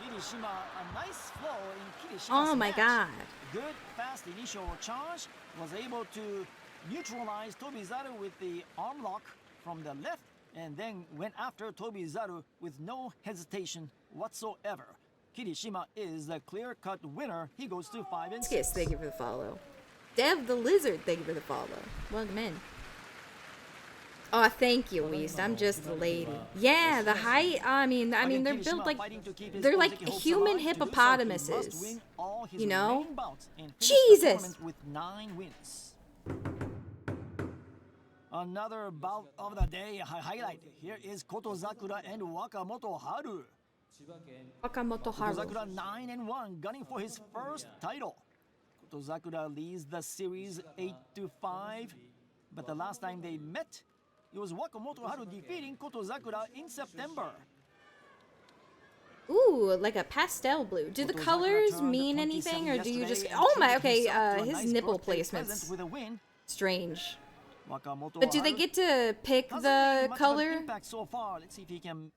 Kirishima. A nice flow in Kirishima's Oh my match. god. Good, fast initial charge. Was able to neutralize Tobizaru with the arm lock from the left, and then went after Tobizaru with no hesitation whatsoever. Kirishima is the clear-cut winner. He goes to 5 and 6. Skis, thank you for the follow. Dev the Lizard, thank you for the follow. Welcome in. Oh, thank you, Weast. I'm just a lady. Yeah, the height. I mean, they're built like they're like human hippopotamuses. You know? Jesus. With 9 wins. Another bout of the day highlight. Here is Kotozakura and Wakamoto Haru. Wakamoto Haru. Kotozakura 9 and 1, gunning for his first title. Kotozakura leads the series 8-5, but the last time they met, it was Wakamoto Haru defeating Kotozakura in September. Ooh, like a pastel blue. Do the colors mean anything, or do you just? Oh my. Okay. His nipple placements. Strange. But do they get to pick the color? Impact so far. Let's see if he can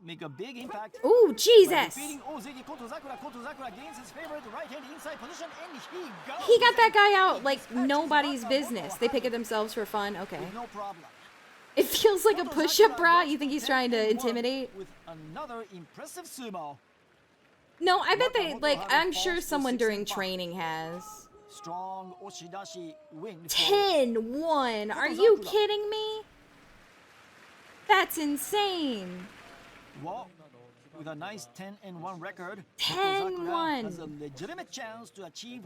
make a big impact. Ooh, Jesus! Defeating Ozeki Kotozakura. Kotozakura gains his favorite right-hand inside position, and he goes. He got that guy out like nobody's business. They pick it themselves for fun. Okay. No problem. It feels like a push-up bra. You think he's trying to intimidate? With another impressive sumo. No, I bet they like. I'm sure someone during training has. Strong Oshidashi win. 10-1. Are you kidding me? That's insane. Well, with a nice 10-1 record, 10-1 has a legitimate chance to achieve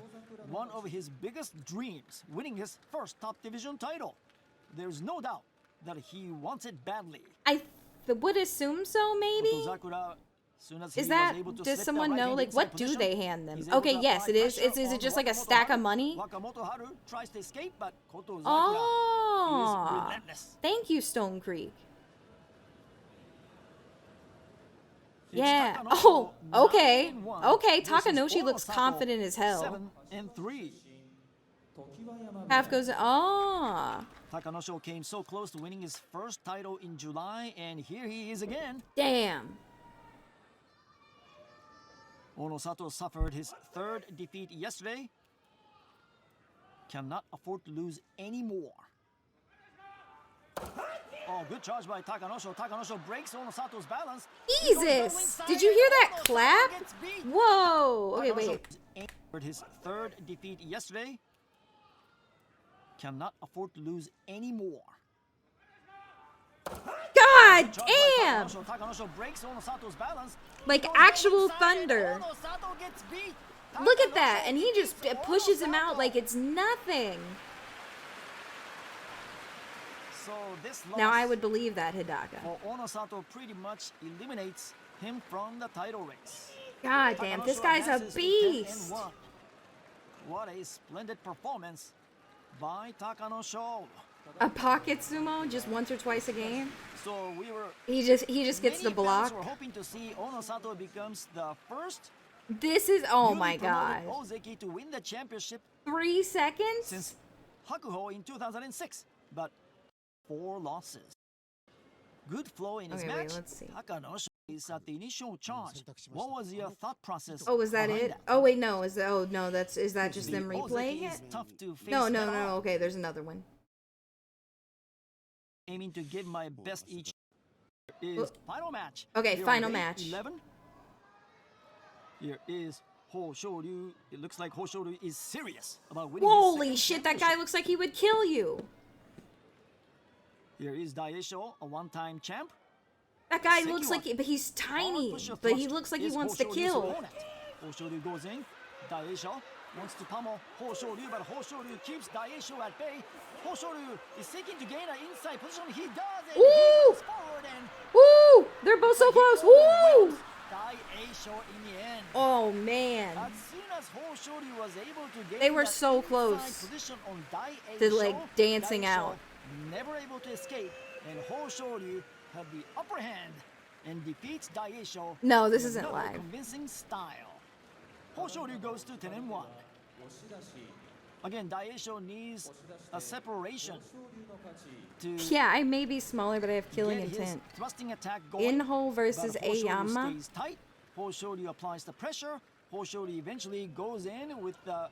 one of his biggest dreams, winning his first top division title. There's no doubt that he wants it badly. I would assume so, maybe. Kotozakura, soon as Is he that? was able to Does slip someone that know? right-hand Like, what inside do position, they hand them? he's able Okay, to yes, apply it is. pressure Is it on just like a Wakamoto stack of Haru. money? Wakamoto Haru tries to escape, but Kotozakura is Oh, relentless. thank you, Stone Creek. It's Yeah. Takanoshi, Oh, okay. 9-1 Okay, versus Takanoshi looks Orosato, confident as hell. 7-3. Half goes. Oh. Takanoshi came so close to winning his first title in July, and here he is again. Damn. Orosato suffered his third defeat yesterday. Cannot afford to lose any more. Oh, good charge by Takanoshi. Takanoshi breaks Onosato's balance. Jesus! Did you hear that clap? Whoa! Okay, wait. Suffered his third defeat yesterday. Cannot afford to lose any more. God damn! Takanoshi breaks Onosato's balance. Like actual thunder. Look at that, and he just pushes him out like it's nothing. So this Now I loss would believe that, Hidaka. for Onosato pretty much eliminates him from the title race. God damn, this Takanoshi guy's a advances to beast. 10-1. What a splendid performance by Takanoshi. A pocket sumo just once or twice a game. So we were. He just gets the many block. fans were hoping to see Onosato becomes the first. This is oh newly my god. promoted Ozeki to win the championship 3 seconds? since Hakuho in 2006, but 4 losses. Good flow in his Okay, wait, match. let's see. Takanoshi is at the initial charge. What was your thought process? Oh, was that behind it? Oh wait, no. Is that, oh no, is that just them Ozeki replaying is it? tough to face No, no, head no, on. okay, there's another one. Aiming to give my best each. Is final match. Okay, Here final on day match. 11. Here is Ho Shoryu. It looks like Ho Shoryu is serious about winning. his Holy second shit, that guy championship. looks like he would kill you. Here is Daisho, a one-time champ. That guy Sekiwa. looks like, but he's tiny. Power But he thrust looks like he is wants to Ho Shoryu's kill. opponent. Ho Shoryu goes in. Daisho wants to pummel Ho Shoryu, but Ho Shoryu keeps Daisho at bay. Ho Shoryu is seeking to gain an inside position. He does, and he Ooh! goes forward and Woo! They're both so close. Woo! Daisho in the end. Oh man. As soon as Ho Shoryu was able to gain They were that so inside close position on Daisho, to, like, dancing Daisho out. never able to escape, and Ho Shoryu had the upper hand and defeats Daisho. No, this in isn't another live. Convincing style. Hoshoryu goes to 10 and 1. Again, Daisho needs a separation to Yeah, I may be smaller, but I have killing get his intent. thrusting attack going. In-hole versus but Hoshoryu Aoyama. stays tight. Hoshoryu applies the pressure. Hoshoryu eventually goes in with the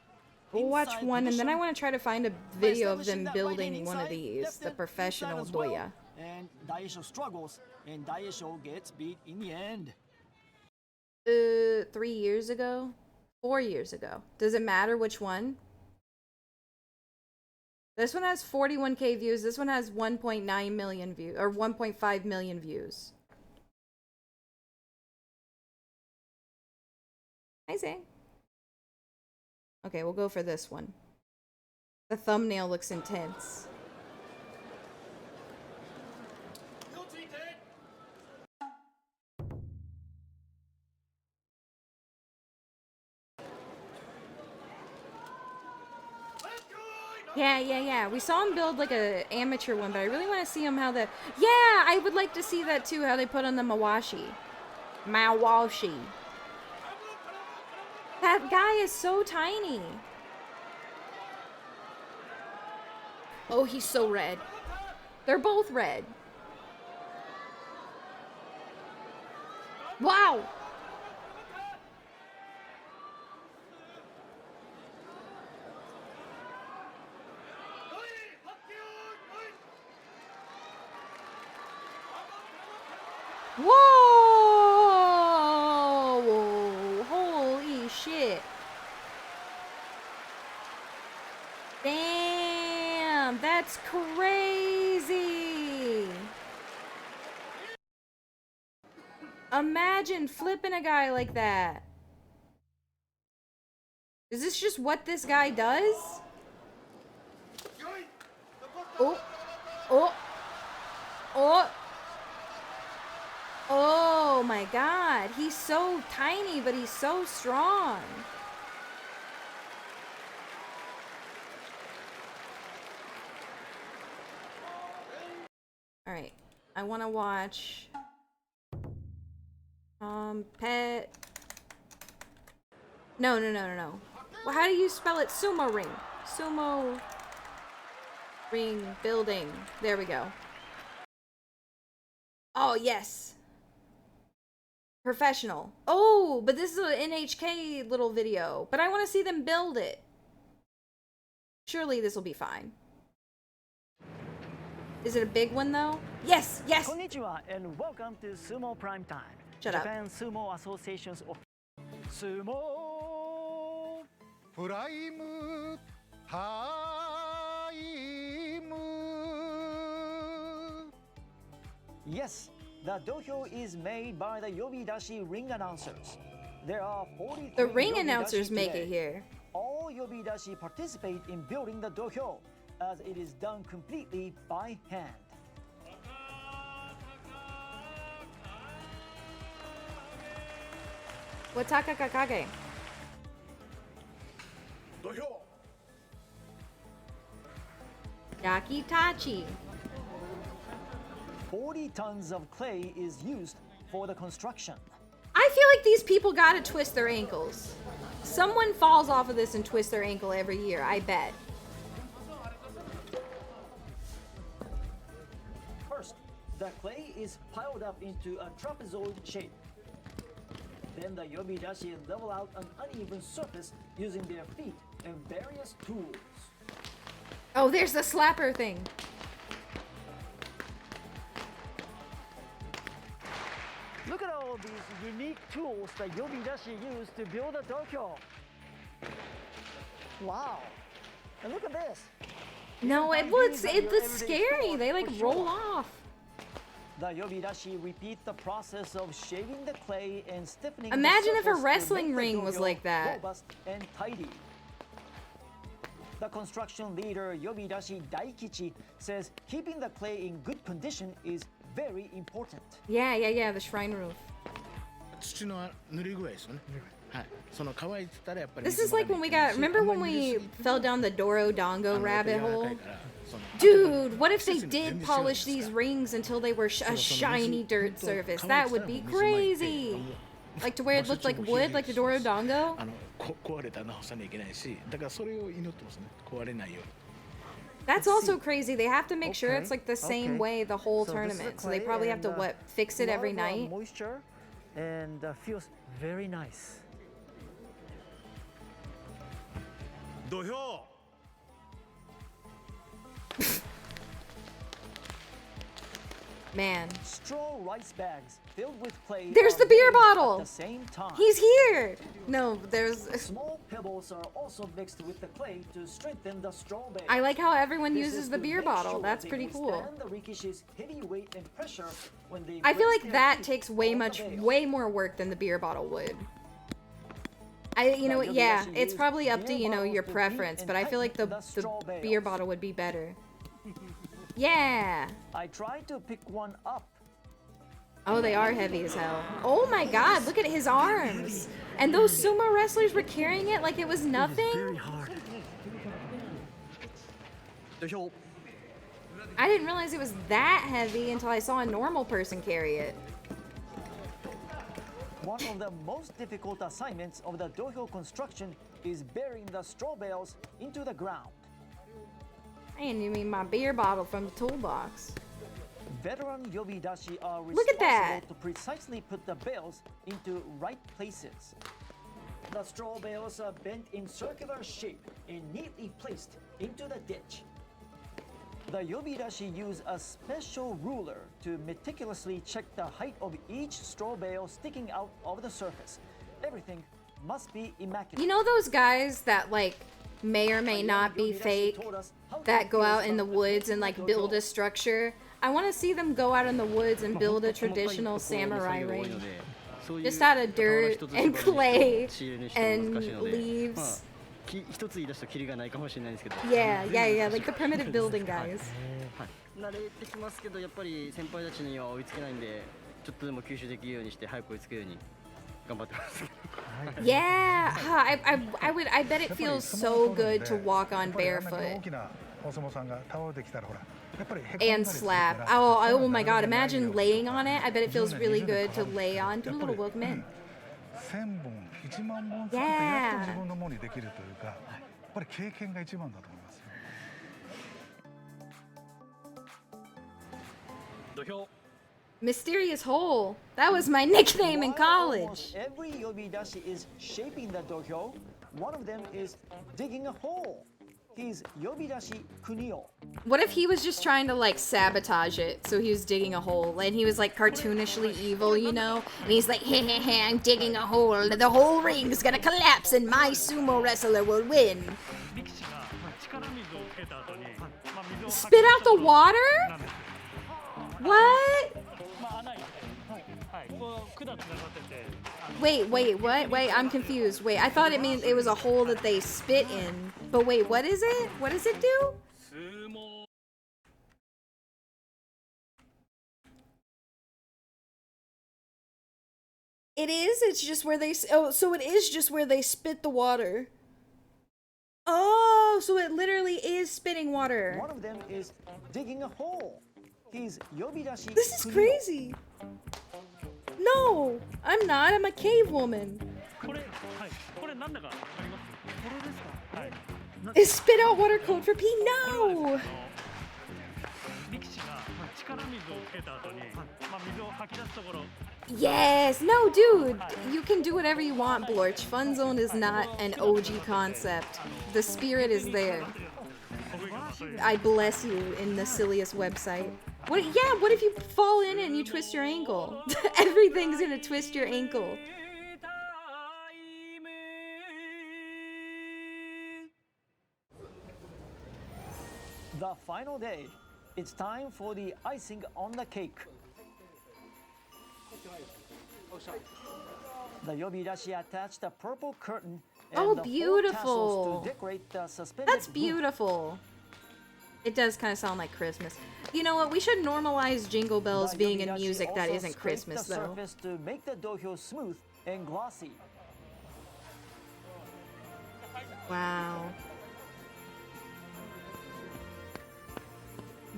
We'll watch inside one, and then I position. want to try to find a video of establishing them that right hand building one of inside, these, left the hand professional inside as well. Boya. And Daisho struggles, and Daisho gets beat in the end. 3 years ago? 4 years ago. Does it matter which one? This one has 41k views. This one has 1.9 million views, or 1.5 million views. Hi, Zay. Okay, we'll go for this one. The thumbnail looks intense. Yeah. We saw him build like a amateur one, but I really want to see him how the... Yeah, I would like to see that too, how they put on the Mawashi. Mawashi. That guy is so tiny. Oh, he's so red. They're both red. Wow. Whoa! Holy shit. Damn, that's crazy. Imagine flipping a guy like that. Is this just what this guy does? Oh. Oh. Oh. Oh my god. He's so tiny, but he's so strong. Alright. I want to watch... Pet... No. Well, how do you spell it? Sumo ring. Sumo... ring building. There we go. Oh, yes. Professional. Oh, but this is an NHK little video. But I want to see them build it. Surely this will be fine. Is it a big one, though? Yes! Konnichiwa, and welcome to Sumo Prime Time. Shut up. Japan Sumo Association's Sumo Prime Time. Yes, the dohyo is made by the Yobidashi ring announcers. There are 43 The ring Yobidashi announcers make today. it here. All Yobidashi participate in building the dohyo, as it is done completely by hand. Wataka Kakage. Yakitachi. 40 tons of clay is used for the construction. I feel like these people gotta twist their ankles. Someone falls off of this and twists their ankle every year, I bet. First, the clay is piled up into a trapezoid shape. Then the Yobidashi level out an uneven surface using their feet and various tools. Oh, there's the slapper thing. Look at all these unique tools that Yobidashi used to build a dohyo. Wow. And look at this. No, it looks scary. They like roll off. The Yobidashi repeat the process of shaving the clay and stiffening Imagine the if a surface to wrestling make the ring was dohyo like that. robust and tidy. The construction leader Yobidashi Daikichi says keeping the clay in good condition is very important. Yeah, the shrine roof. 土の塗り具合ですよね。はい。その乾いてたらやっぱり This is like when we got, remember when we fell down the Doro Dongo rabbit hole? その Dude, what if they did polish these rings until they were a shiny dirt surface? That would be crazy. Like to where it looked like wood, like the Dorodongo? 壊れたら直さなきゃいけないし、だからそれを祈ってますね。壊れないように。That's also crazy. They have to make sure it's like the same way the whole tournament. So they probably have to fix it every night. Moisture and feels very nice. 土俵 Man. Straw rice bags filled with clay. There's the beer bottle. At the same time. He's here. No, there's. Small pebbles are also mixed with the clay to strengthen the straw base. I like how everyone This uses is the to beer make bottle. sure That's they pretty cool. withstand the rikishi's heavy weight and pressure when they I feel place like their that feet takes on the way bale. more work than the beer bottle would. You know what? Yeah, it's probably up to your preference, but I feel like the beer bottle would be better. Yeah. I tried to pick one up. Oh, they are heavy as hell. Oh my god, look at his arms. And those sumo wrestlers were carrying it like it was nothing? Very hard. I didn't realize it was that heavy until I saw a normal person carry it. One of the most difficult assignments of the dohyo construction is burying the straw bales into the ground. And you mean my beer bottle from the toolbox. Veteran yobidashi are Look at that. responsible to precisely put the bales into right places. The straw bales are bent in circular shape and neatly placed into the ditch. The yobidashi use a special ruler to meticulously check the height of each straw bale sticking out of the surface. Everything must be immaculate. You know those guys that like may or may not be fake that go out in the woods and like build a structure? I want to see them go out in the woods and build a traditional samurai ring. Just out of dirt and clay and leaves. Yeah, like the primitive building guys. 慣れてきますけど、やっぱり先輩たちには追いつけないんで、ちょっとでも吸収できるようにして早く追いつくように頑張ってます。Yeah, I bet it feels so good to walk on barefoot. And slap. Oh my god, imagine laying on it. I bet it feels really good to lay on. Do a little welcome in. Yeah. Mysterious hole. That was my nickname in college. Almost every yobidashi is shaping the dohyo. One of them is digging a hole. He's yobidashi Kunio. What if he was just trying to like sabotage it? So he was digging a hole and he was like cartoonishly evil, you know? And he's like, hey, hey, hey, I'm digging a hole. The whole ring's gonna collapse and my sumo wrestler will win. Spit out the water? What? Wait, what? Wait, I'm confused. Wait, I thought it meant it was a hole that they spit in. But wait, what is it? What does it do? It is? It's just where they... Oh, so it is just where they spit the water. Oh, so it literally is spitting water. One of them is digging a hole. He's yobidashi. This is crazy. No, I'm not. I'm a cave woman. Is spit out water code for P? No! Yes! No, dude! You can do whatever you want, Blorch. Fun Zone is not an OG concept. The spirit is there. I bless you in the silliest website. What? Yeah, what if you fall in it and you twist your ankle? Everything's gonna twist your ankle. The final day. It's time for the icing on the cake. The yobidashi attached a purple curtain and Oh, the 4 beautiful. tassels to decorate the suspended That's beautiful. It does kind of sound like Christmas. You know what? We should normalize Jingle Bells The being in yobidashi music that also isn't scraped Christmas, the though. surface to make the dohyo smooth and glossy. Wow.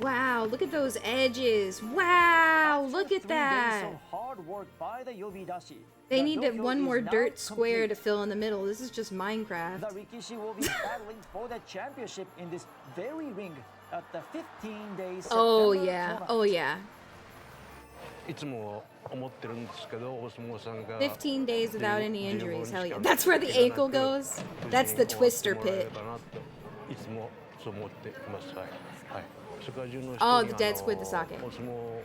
Wow, look at those edges. Wow, look at that. Hard work by the Yobidashi. They needed one more dirt square to fill in the middle. This is just Minecraft. The Rikishi will be battling for the championship in this very ring at the 15-day September Oh yeah, tournament. oh yeah. いつも思ってるんですけど、お相撲さんが 15 days without any injuries. Hell yeah. That's where the ankle goes. That's the twister pit. いつもそう思っています。はい。はい。世界中の人に Oh, the dead squid, the sake. お相撲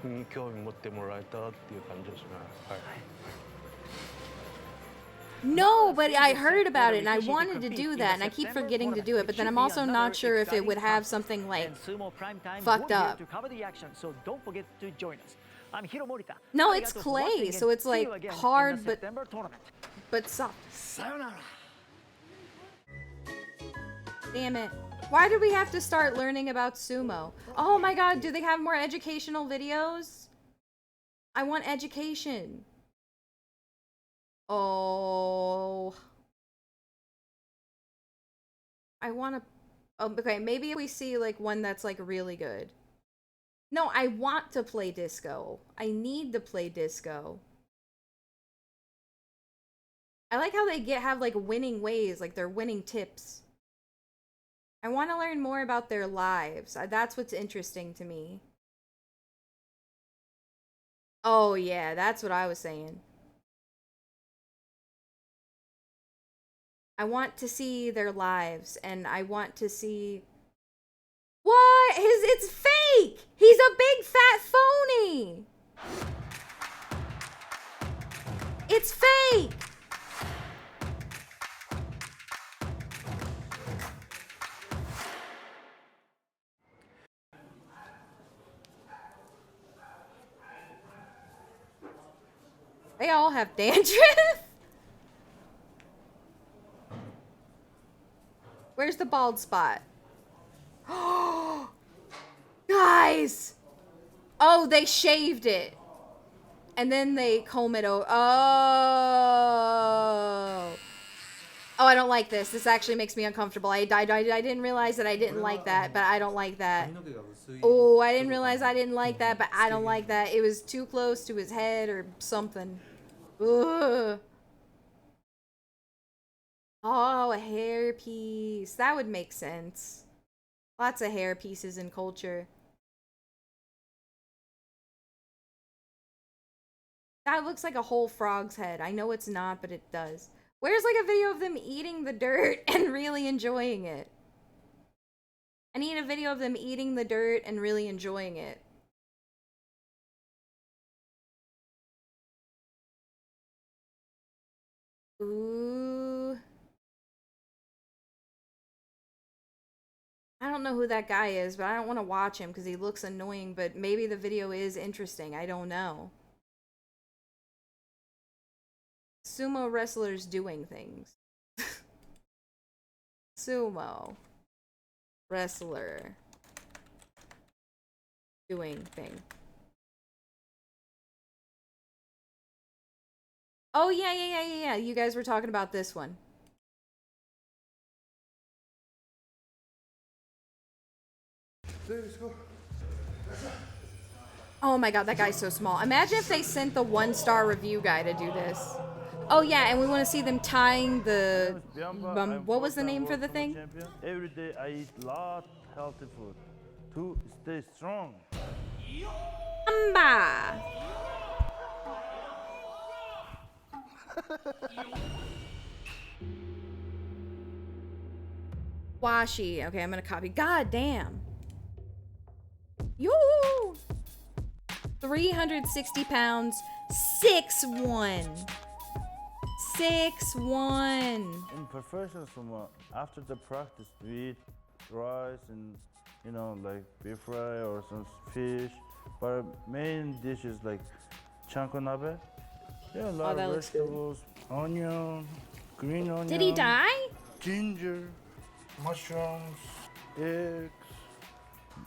に興味持ってもらえたっていう感じですね。はい。 No, but I heard about it and I wanted to do that and I keep forgetting to do it, but then I'm also not sure if it would have something like fucked up. So don't forget to join us. I'm Hiro Morita. No, it's clay, so it's like hard but soft. Damn it. Why do we have to start learning about sumo? Oh my god, do they have more educational videos? I want education. Oh. I want to... Oh, okay, maybe we see, like, one that's, like, really good. No, I want to play disco. I need to play disco. I like how they have, like, winning ways, like, they're winning tips. I want to learn more about their lives. That's what's interesting to me. Oh, yeah, that's what I was saying. I want to see their lives, and I want to see... What? It's fake! He's a big fat phony! It's fake! They all have dandruff? Where's the bald spot? Guys! Oh, they shaved it. And then they comb it over. Oh. Oh, I don't like this. This actually makes me uncomfortable. I didn't realize that I didn't like that, but I don't like that. Oh, I didn't realize I didn't like that, but I don't like that. It was too close to his head or something. Ugh. Oh, a hair piece. That would make sense. Lots of hair pieces in culture. That looks like a whole frog's head. I know it's not, but it does. Where's like a video of them eating the dirt and really enjoying it? I need a video of them eating the dirt and really enjoying it. Ooh. I don't know who that guy is, but I don't want to watch him because he looks annoying, but maybe the video is interesting. I don't know. Sumo wrestlers doing things. Sumo wrestler doing thing. Oh, yeah. You guys were talking about this one. Oh my god, that guy's so small. Imagine if they sent the 1-star review guy to do this. Oh yeah, and we want to see them tying the... what was the name for the thing? Every day I eat lot healthy food to stay strong. Amba! Washi. Okay, I'm gonna copy. God damn. Yoo! 360 pounds. 6'1". 6'1". In professional sumo, after the practice, we eat rice and like beef fry or some fish. But main dish is like chankonabe. Yeah, a lot of vegetables, onion, green onion. Did he die? Ginger, mushrooms, eggs,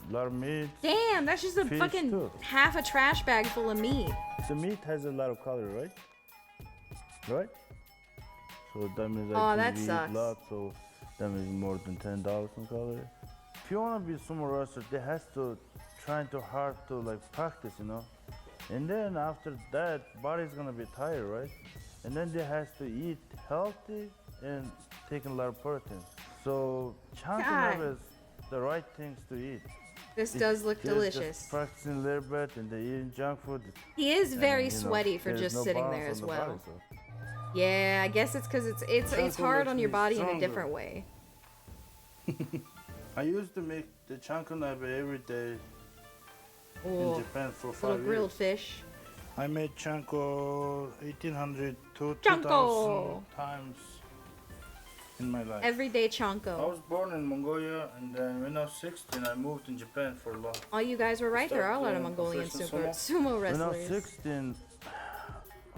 a lot of meat. Damn, that's just a fish fucking too. half a trash bag full of meat. The meat has a lot of calories, right? Right? So that means Oh, I that think we sucks. eat a lot, so that means more than 10,000 calories. If you want to be sumo wrestler, they has to trying too hard to like practice, you know. And then after that, body's gonna be tired, right? And then they has to eat healthy and taking a lot of protein. So chankunabe is the right things to eat. This does look They're delicious. Just practicing a little bit and they eating junk food. He is very And, you know, sweaty for there's just no sitting balance there on as the well. body, so. Yeah, I guess it's because it's Chanko hard makes on your me body in a stronger. different way. I used to make the chankunabe every day Oh, in Japan for 5 little years. grilled fish. I made chanko 1800 to Chanko! 2000 times in my life. Everyday I chanko. was born in Mongolia, and then when I was 16, I moved in Japan for long. All you guys were right. There are a lot of Started Mongolian doing sumo professional wrestlers. When I was 16,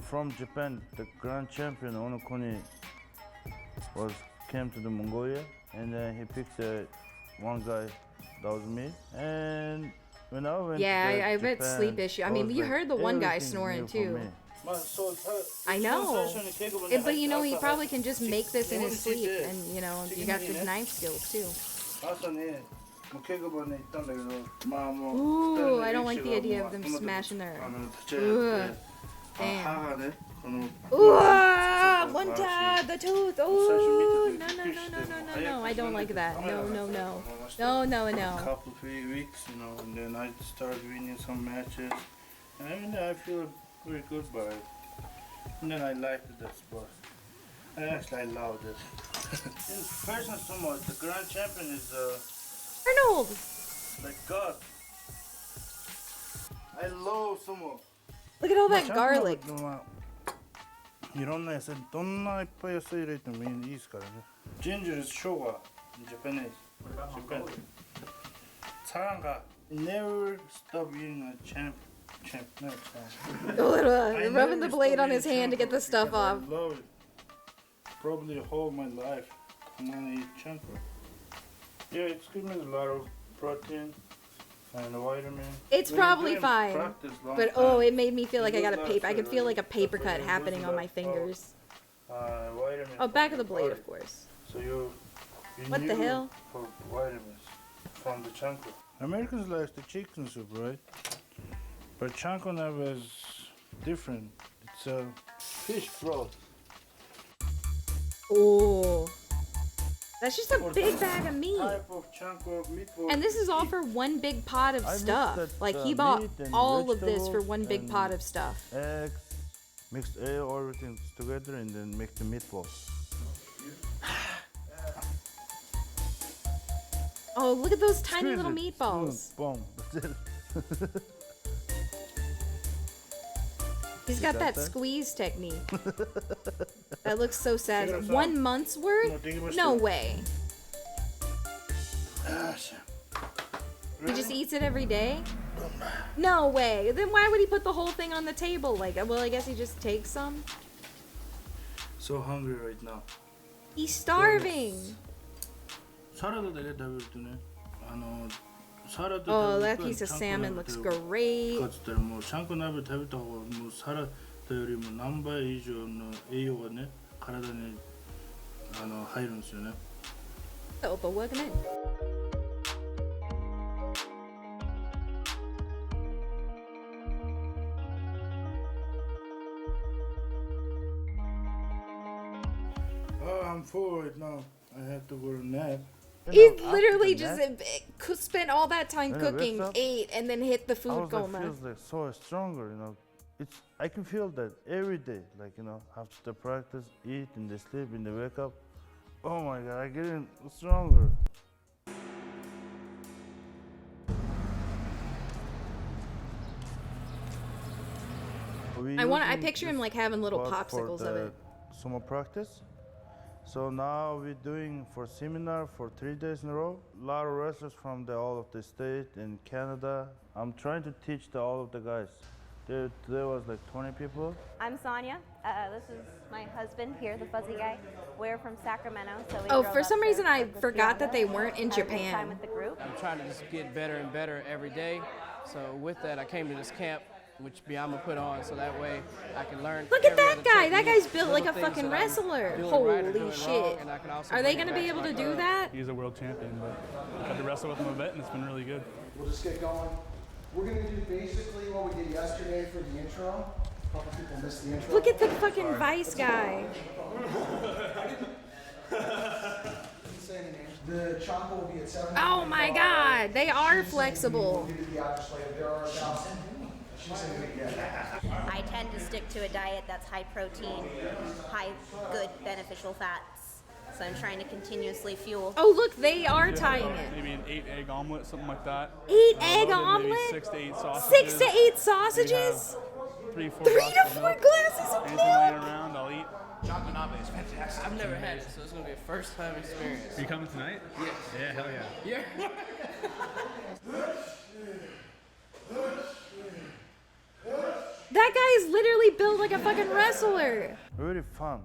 from Japan, the grand champion Onokuni came to the Mongolia, and then he picked one guy. That was me. And when I went Yeah, to I bet Japan, sleep issue. I it mean, was you like heard the one guy everything snoring new for too. me. I know. But you know, he probably can just make this in his sleep, and you know, you got the knife skills too. Ooh, I don't like the idea of them smashing their. Ugh. Damn. Ooh, one time the tooth. Ooh, no, I don't like that. No. Couple 3 weeks, you know, and then I started winning some matches, and I mean, I feel very good by it. And then I liked that sport. I loved it. In professional sumo, the grand champion is Arnold. like God. I love sumo. Look at all that garlic. いろんな野菜、どんないっぱい野菜入れてもいいですからね。Ginger is sugar in Japanese. Japan. 사랑가 never stop eating a champ. Rubbing the blade on his hand to get the stuff off. I love it. Probably all my life. I'm gonna eat champo. Yeah, it's giving me a lot of protein and vitamin. It's When you're probably doing fine, practice long but time, oh, it made me feel like I you got a lose paper. I lots could of, feel like a paper cut you happening lose on my lots of, fingers. vitamin Oh, back of from the blade, body. of course. So you What the need hell? for vitamins from the chanko. Americans like the chicken soup, right? But chanko nabe is different. It's a fish broth. Oh, that's just a big bag of meat. Type of chanko meatball. And this is all for one big pot of I mixed stuff. that, Like he bought meat and all of this for vegetables one big and pot of stuff. Eggs, mixed everything together, and then make the meatballs. Oh, look at those tiny Squeeze little it. meatballs. Boom. That's it. He's You got got that that? squeeze technique. That looks so sad. Take it 1 out. month's worth? No, take it No out. way. He just eats it every day? No way. Then why would he put the whole thing on the table? Like, well, I guess he just takes some. So hungry right now. He's starving. 사라다 내가食べるとね、サラダ Oh, 食べ that ると piece of ちゃんこ salmon 鍋 looks 食べる great. かっつったらもうちゃんこ鍋食べた方がもうサラダよりも何倍以上の栄養がね体に入るんですよね。 Oh, but welcome in. Oh, I'm full right now. I have to go to nap. He literally just spent all that time When I cooking, wake up, ate, and then hit the I food was like, coma. feels like so stronger, you know. I can feel that every day, like after the practice, eat and they sleep and they wake up. Oh my God, I get stronger. I picture him like having little popsicles of it. Sumo practice. So now we're doing for seminar for 3 days in a row. A lot of wrestlers from all of the state in Canada. I'm trying to teach all of the guys. Today was like 20 people. I'm Sonia. This is my husband here, the fuzzy guy. We're from Sacramento, so we Oh, drove for up some to reason I work with forgot Fiona, that they weren't in had a good time Japan. with the group. I'm trying to just get better and better every day. So with that, I came to this camp which Biama put on, so that way I can learn. Look at every that other guy. That technique, guy's built little like a things fucking that I'm wrestler. doing right or Holy doing shit. wrong, and I can also Are they bring it gonna be back able my to do club. that? He's a world champion, but I had to wrestle with him a bit, and it's been really good. We'll just get going. We're gonna do basically what we did yesterday for the intro. A couple people missed the intro. Look at the fucking Vice guy. The Choco will be at 7. Oh my god, they are flexible. I tend to stick to a diet that's high protein, high good beneficial fats. So I'm trying to continuously fuel. Oh look, they are tying it. Maybe an 8-egg omelet, something like that. 8-egg Maybe omelet? 6 to 8 sausages. 6 to 8 sausages? 3 to 4 3 to glasses 4 of milk. glasses of Anything milk? laying around, I'll eat. Chocolate nabe is fantastic. I've never had it, so it's gonna be a first time experience. Are you coming tonight? Yes. Yeah, hell yeah. Yeah. That guy is literally built like a fucking wrestler. Really fun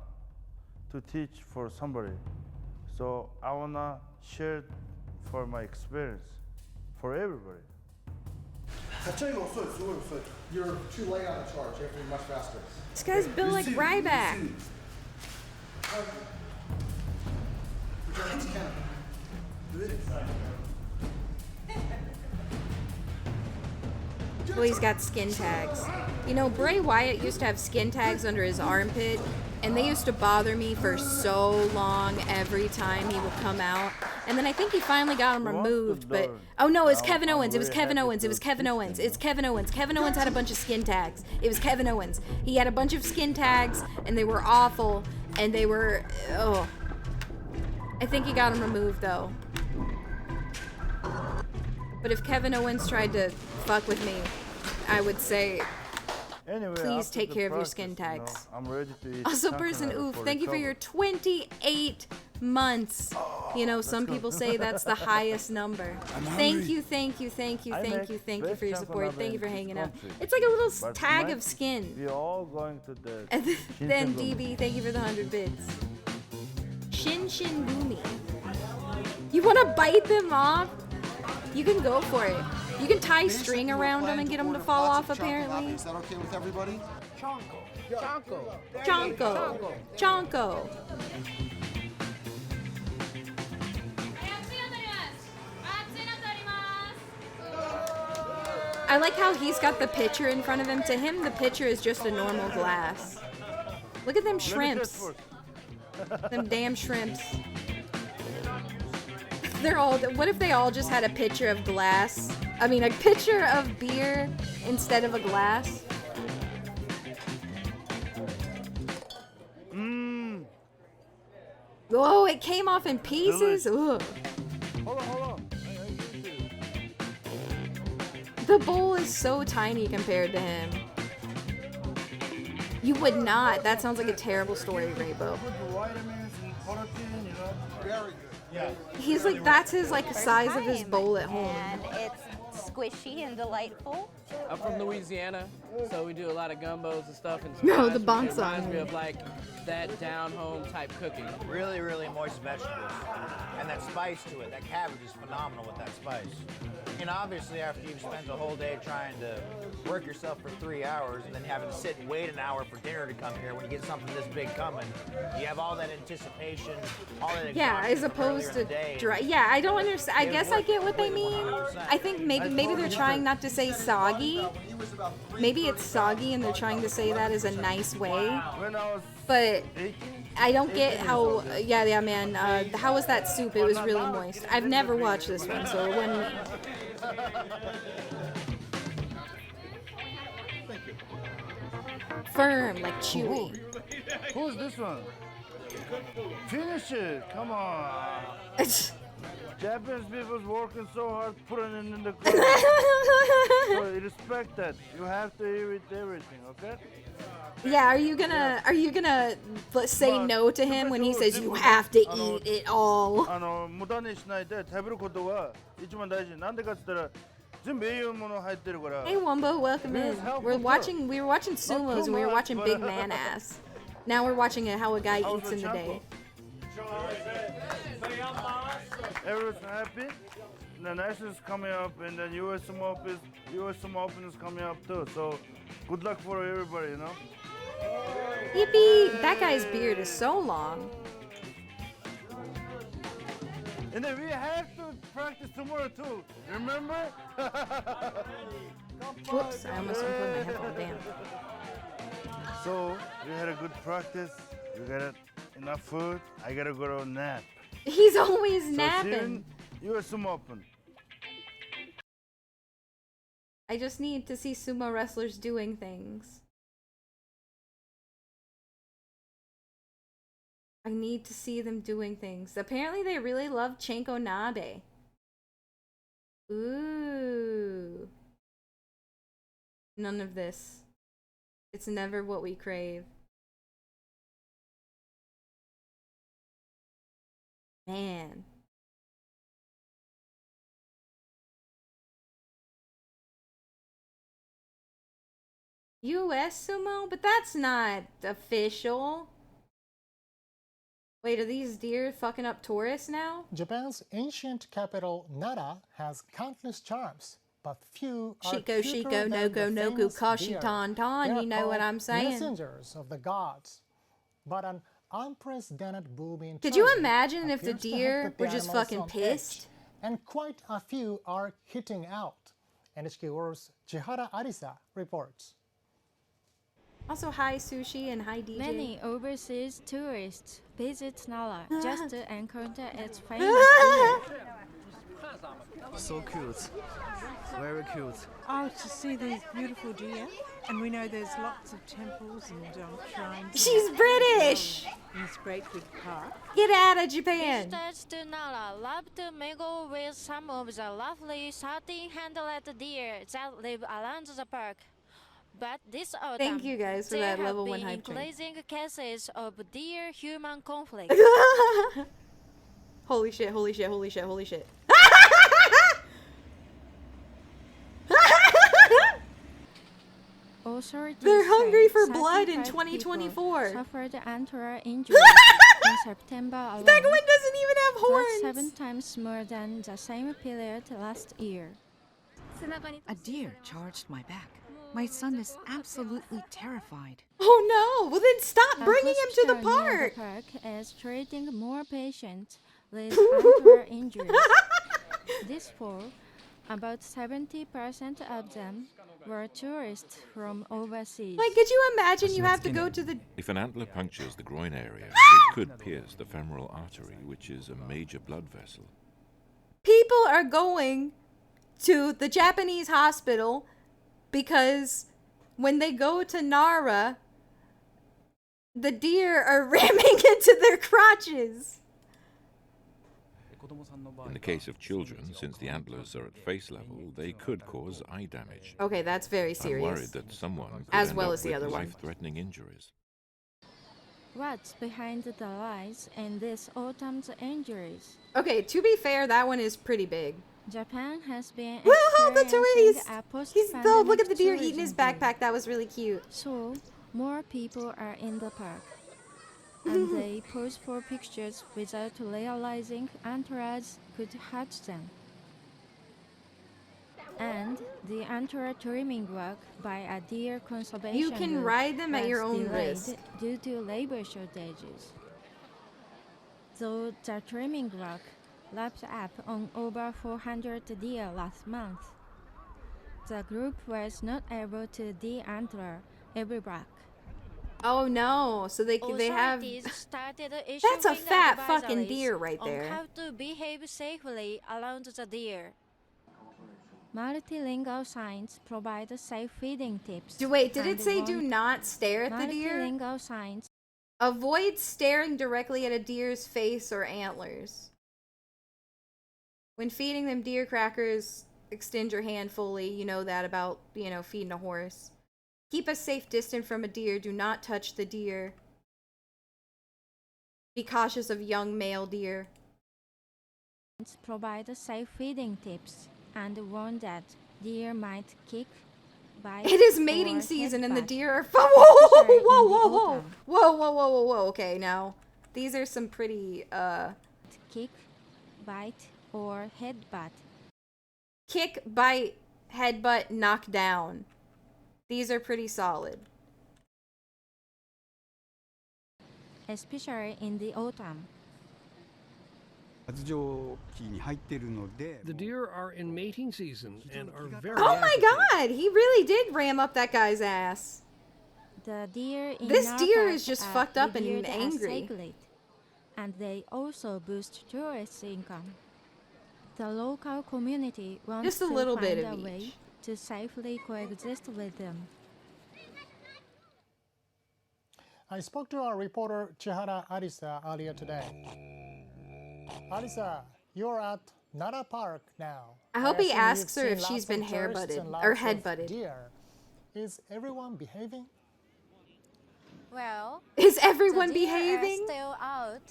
to teach for somebody. So I wanna share for my experience for everybody. You're too late on the charge. You have to be much faster. This guy's built like Ryback. Well, he's got skin tags. You know, Bray Wyatt used to have skin tags under his armpit, and they used to bother me for so long every time he would come out. And then I think he finally got them removed, but... Oh no, it was Kevin Owens. It was Kevin Owens. It was Kevin Owens. It's Kevin Owens. Kevin Owens had a bunch of skin tags. It was Kevin Owens. He had a bunch of skin tags, and they were awful, and they were... Oh. I think he got them removed, though. But if Kevin Owens tried to fuck with me, I would say, Anyway, please after take the care of your practice, skin tags. I'm ready to eat. Also, taco person, night oof, for thank you for recovery. your 28 months. You know, some people say that's the highest number. Thank you, thank you, thank you, I thank make you, thank you best for your taco support. nabe Thank you for in this hanging out. country. It's like a little But tag tonight, of skin. We all going to the And then Shinsengumi. DB, thank you for the 100 bits. Shin Shin Gumi. You want to bite them off? You can go for it. You can tie string around them and get them to fall off, apparently. Is that okay with everybody? Chonko. Chonko. Chonko. I like how he's got the pitcher in front of him. To him, the pitcher is just a normal glass. Look at them shrimps. Them damn shrimps. They're all. What if they all just had a pitcher of glass? I mean, a pitcher of beer instead of a glass. Whoa! It came off in pieces. Ugh. Hold on. The bowl is so tiny compared to him. You would not. That sounds like a terrible story, Rainbow. Vitamins and protein, you know. Very good. Yeah. He's like, that's his like size of his bowl at home. And it's squishy and delightful. I'm from Louisiana, so we do a lot of gumbos and stuff. And No, the it bongs reminds on. me of like that down home type cooking. Really, really moist vegetables. And that spice to it, that cabbage is phenomenal with that spice. And obviously after you've spent a whole day trying to work yourself for 3 hours and then having to sit and wait an hour for dinner to come here, when you get something this big coming, you have all that anticipation, all that Yeah, as exhaustion from opposed earlier to in the day. dry. Yeah, I don't understand. I guess I get what they mean. I think maybe they're trying not to say soggy. Maybe it's soggy and they're trying to say that as a nice way. But I don't get how. Yeah, man. How was that soup? It was really moist. I've never watched this one, so it wasn't me. Firm, like chewy. Who's this one? Finish it. Come on. Japanese people's working so hard, putting it in the ground. So respect that. You have to eat everything, okay? Yeah, are you gonna say no to him when he says you have to eat it all? 無駄にしないで食べることが一番大事。なんでかって言ったら全部栄養もの入ってるから。 Hey Wumbo, welcome in. We were watching sumos and we were watching Big Man Ass. Now we're watching how a guy eats in the day. Everyone's happy. The Nationals is coming up, and then USM Open is coming up too. So Good luck for everybody, you know? Yippee! That guy's beard is so long. And then we have to practice tomorrow too. Remember? Whoops, I almost unplugged my headphone. Damn. So we had a good practice. We got enough food. I gotta go to a nap. He's always So napping. you are some open. I just need to see sumo wrestlers doing things. I need to see them doing things. Apparently they really love Chenko Nabe. Ooh. None of this. It's never what we crave. Man. US sumo? But that's not official. Wait, are these deer fucking up tourists now? Japan's ancient capital, Nara, has countless charms, but few are Shiko, cuter Shiko, than Noko, the Noku, famous Kashi, deer. Ton, Ton, They are you know what called I'm saying? Messengers of the gods. But an unprecedented boom in Could you tourism imagine if the appears to have deer put the were just animals fucking on pissed? edge, and quite a few are hitting out. NHK World's Chihara Arisa reports. Also, hi Sushi and hi DJ. Many overseas tourists visit Nara just to encounter its famous deer. So cute. Very cute. Oh, to see these beautiful deer. And we know there's lots of temples and shrines. She's British! In this great big park. Get out of Japan! Visitors to Nara love to mingle with some of the lovely 13-handled deer that live around the park. But this autumn, Thank you guys for there that level have 1 been hype train. increasing cases of deer-human conflict. Holy shit, holy shit, holy shit, holy shit. They're hungry for blood in 2024. Suffered antler injuries in September alone. That one doesn't even have horns. That's 7 times more than the same period last year. A deer charged my back. My son is absolutely terrified. Oh no! Well then stop bringing him to the hospital near park! The park is treating more patients with antler injuries. This fall, about 70% of them were tourists from overseas. Like, could you imagine you have to go to the... If an antler punctures the groin area, it could pierce the femoral artery, which is a major blood vessel. People are going to the Japanese hospital because when they go to Nara, the deer are ramming into their crotches. In the case of children, since the antlers are at face level, they could cause eye damage. Okay, that's very I'm serious. worried that someone could As end well up as the with other one. life-threatening injuries. What's behind the rise in this autumn's injuries? Okay, to be fair, that one is pretty big. Japan has been Woohoo, the tourists! He's Oh, look at the deer eating his backpack. That was really cute. So, more people are in the park. And they pose for pictures without realizing antlers could hurt them. And the antler trimming work by a deer conservation You can group ride them at was your own delayed risk. due to labor shortages. Though the trimming work wrapped up on over 400 deer last month, the group was not able to de-antler every buck. Oh no! So they have. Authorities started That's a issuing fat fucking advisories deer right on there. how to behave safely around the deer. Multilingual signs provide safe feeding tips. Wait, did it and say do warn- not stare at the deer? Multilingual signs. Avoid staring directly at a deer's face or antlers. When feeding them deer crackers, extend your hand fully. You know that about, feeding a horse. Keep a safe distance from a deer. Do not touch the deer. Be cautious of young male deer. Provide safe feeding tips and warn that deer might kick, bite. It is or mating season and the headbutt, deer are... especially Whoa, in whoa, the whoa, whoa. autumn. Whoa, whoa, whoa, whoa, whoa. Okay, now. These are some pretty, Kick, bite, or headbutt. Kick, bite, headbutt, knock down. These are pretty solid. Especially in the autumn. The deer are in mating season and are very Oh my active. god, he really did ram up that guy's ass. The deer in This deer Nara is just are fucked up and revered as angry. sacred, and they also boost tourist income. The local community wants Just a to little find bit a of way each. to safely coexist with them. I spoke to our reporter Chihara Arisa earlier today. Arisa, you're at Nara Park now. I hope he assume asks you've her if seen she's lots been of tourists hair-butted and or lots of head-butted. deer. Is everyone behaving? Well, Is everyone the deer behaving? are still out,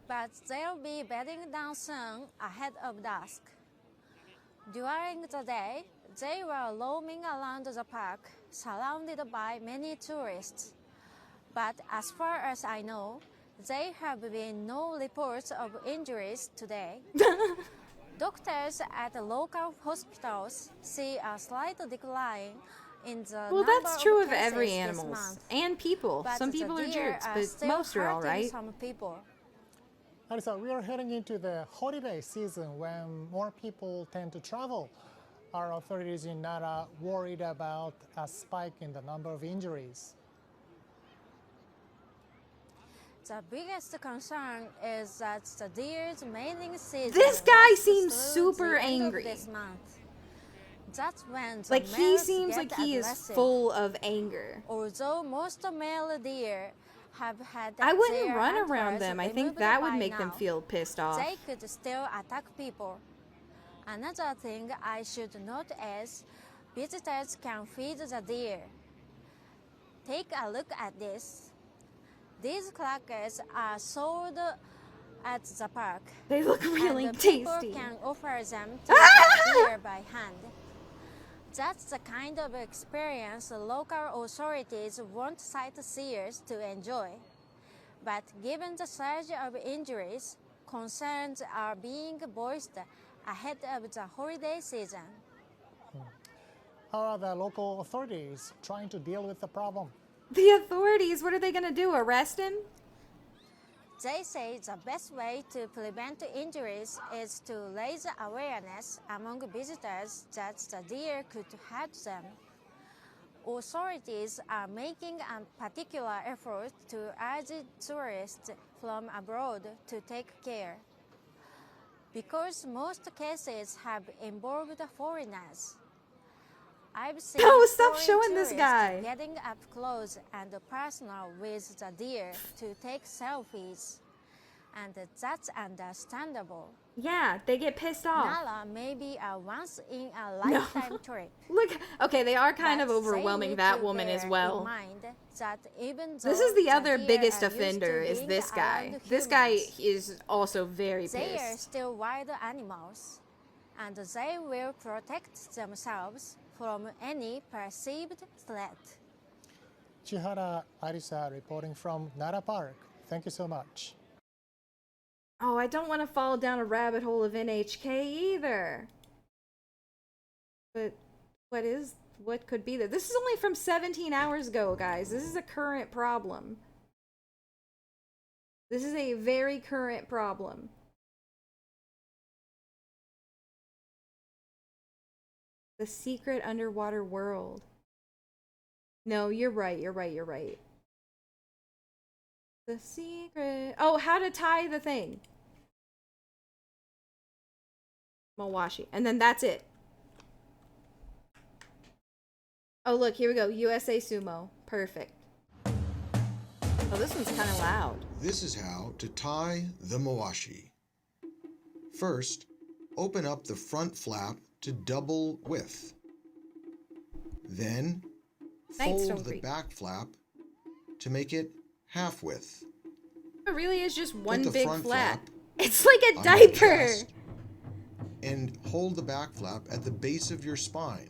but they'll be bedding down soon ahead of dusk. During the day, they were roaming around the park, surrounded by many tourists. But as far as I know, there have been no reports of injuries today. Doctors at the local hospitals see a slight decline in the Well, number that's true of cases every this animal month. and people. But Some the people are deer jerks, but still most are all hurting right. some people. Arisa, we are heading into the holiday season when more people tend to travel. Are authorities in Nara worried about a spike in the number of injuries? The biggest concern is that the deer's mating season This guy lasts seems through super the end of angry. this month. That's when the Like, he males seems get like he is aggressive. full of anger. Although most male deer have had I wouldn't their run around antlers them. I think removed that would by make them now, feel pissed off. They could still attack people. Another thing I should note is visitors can feed the deer. Take a look at this. These crackers are sold at the park. They look really and the people tasty. can offer them to the deer by hand. That's the kind of experience local authorities want sightseers to enjoy. But given the surge of injuries, concerns are being voiced ahead of the holiday season. How are the local authorities trying to deal with the problem? The authorities, what are they gonna do? Arrest him? They say the best way to prevent injuries is to raise awareness among visitors that the deer could hurt them. Authorities are making a particular effort to urge tourists from abroad to take care. Because most cases have involved foreigners. I've seen Oh, stop foreign showing this tourists guy. getting up close and personal with the deer to take selfies. And that's understandable. Yeah, they get pissed off. Nara may be a once-in-a-lifetime trip. Look, okay, they are kind of But they overwhelming need that to woman as bear well. in mind that even This though is the other deer biggest are used to offender is being this guy. around This guy humans, is also very they are pissed. still wild animals, and they will protect themselves from any perceived threat. Chihara Arisa reporting from Nara Park. Thank you so much. Oh, I don't want to fall down a rabbit hole of NHK either. But what could be there? This is only from 17 hours ago, guys. This is a current problem. This is a very current problem. The secret underwater world. No, you're right. The secret. Oh, how to tie the thing. Mawashi. And then that's it. Oh, look, here we go. USA Sumo. Perfect. Oh, this one's kind of loud. This is how to tie the mawashi. First, open up the front flap to double width. Then, fold the back flap to make it half width. It really is just one the big front flap. flap It's like a on your diaper. chest and hold the back flap at the base of your spine.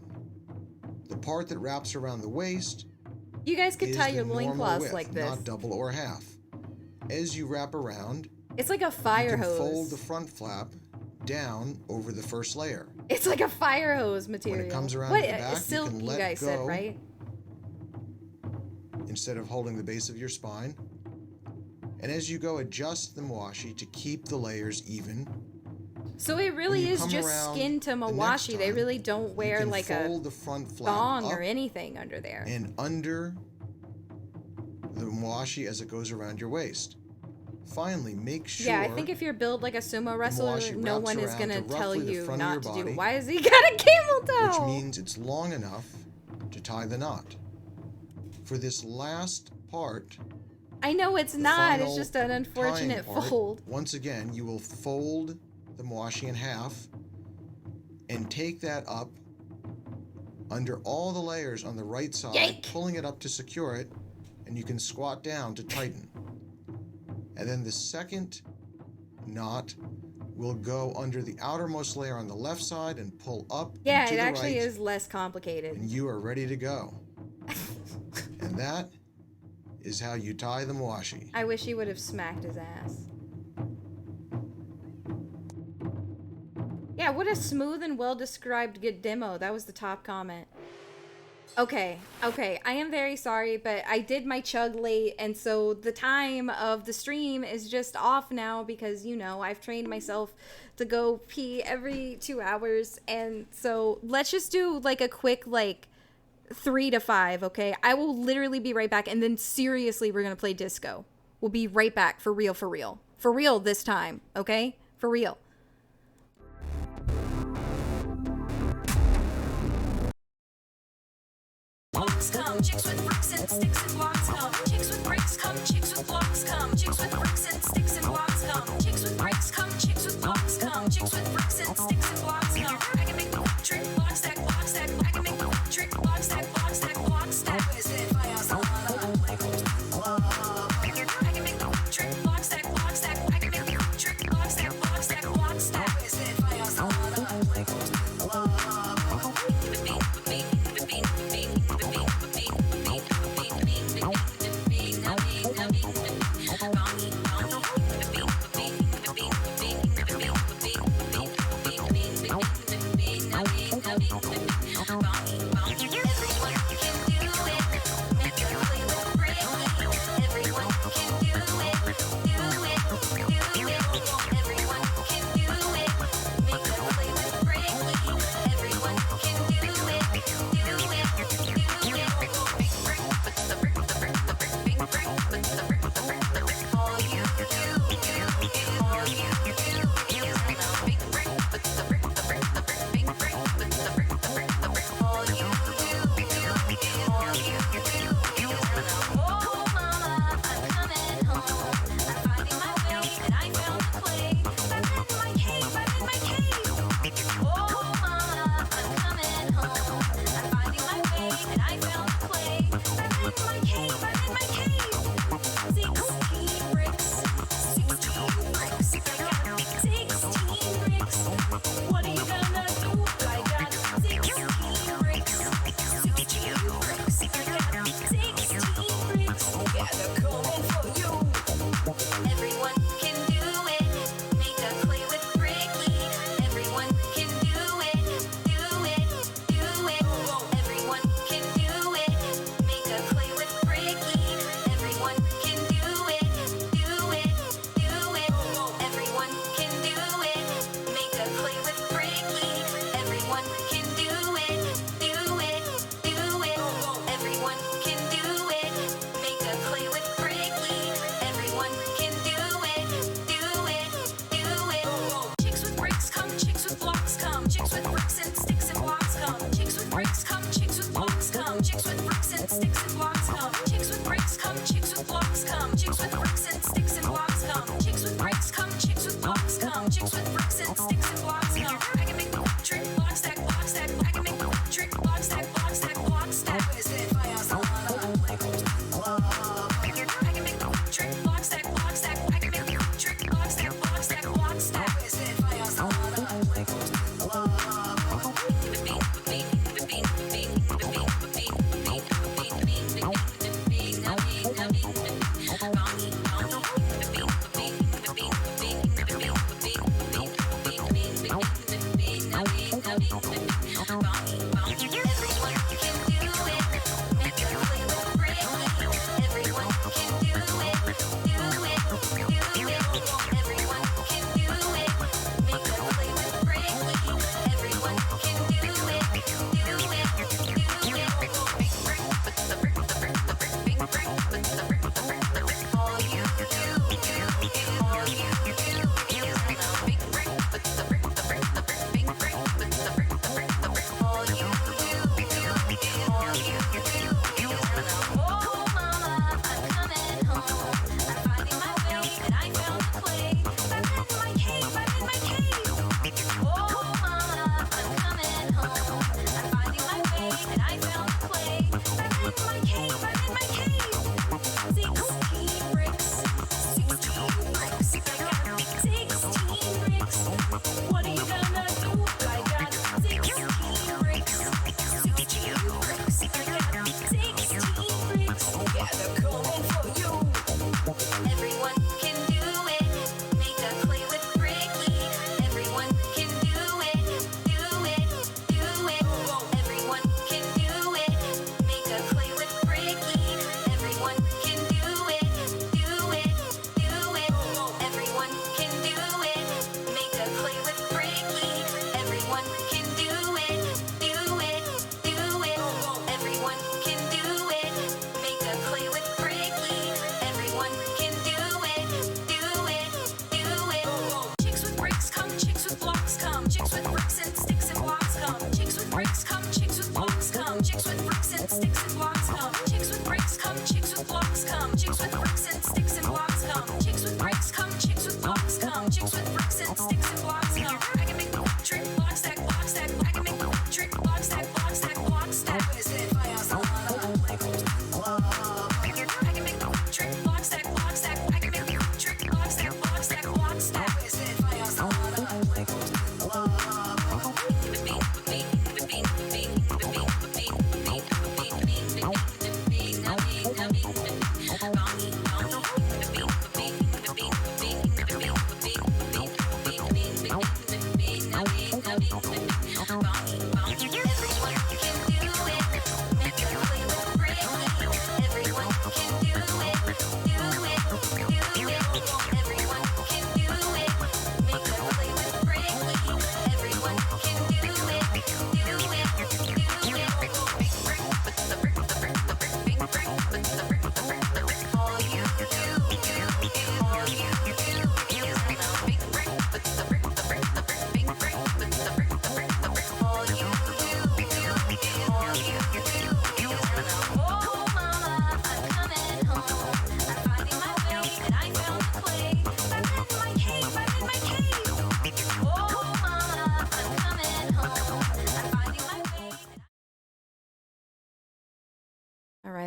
The part that wraps around the waist You guys could is tie the your normal loincloths width, like this. not double or half. As you wrap around, It's like a fire you can hose. fold the front flap down over the first layer. It's like a fire hose material. When it comes around what, to the back, silk, you can you let guys go said, right? instead of holding the base of your spine. And as you go, adjust the mawashi to keep the layers even. So it really is just skin to mawashi. They really don't wear like a thong or anything under there. And under the mawashi as it goes around your waist. Finally, make sure. Yeah, I think if you're built like a sumo wrestler, no one is gonna tell you not to do it. Why has he got a camel toe? Which means it's long enough to tie the knot. For this last part, I know it's not. It's just an unfortunate fold. Once again, you will fold the mawashi in half and take that up under all the layers on the right side, pulling it up to secure it, and you can squat down to tighten. And then the second knot will go under the outermost layer on the left side and pull up to the right. Yeah, it actually is less complicated. And you are ready to go. And that is how you tie the mawashi. I wish he would have smacked his ass. Yeah, what a smooth and well-described good demo. That was the top comment. Okay, I am very sorry, but I did my chug late, and so the time of the stream is just off now because, you know, I've trained myself to go pee every 2 hours, and so let's just do, like, a quick, like, 3 to 5, okay? I will literally be right back, and then seriously, we're gonna play disco. We'll be right back, for real. For real this time, okay? For real. Blocks come, chicks with bricks and sticks and blocks come. Chicks with bricks come, chicks with blocks come. Chicks with bricks and sticks and blocks come. Chicks with bricks come, chicks with blocks come. Chicks with bricks and sticks and blocks come. I can make the trick, block stack, block stack. I can make the trick, block stack, block stack, block stack. I can make the trick, block stack, block stack. I can make the trick, block stack, block stack, block stack. All you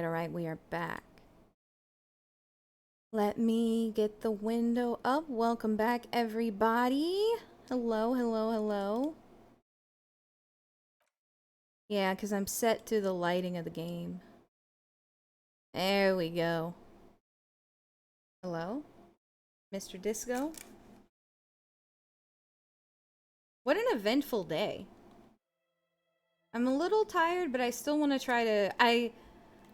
All right, we are back. Let me get the window up. Welcome back, everybody. Hello, hello, hello. Yeah, because I'm set to the lighting of the game. There we go. Hello? Mr. Disco? What an eventful day. I'm a little tired, but I still want to try to...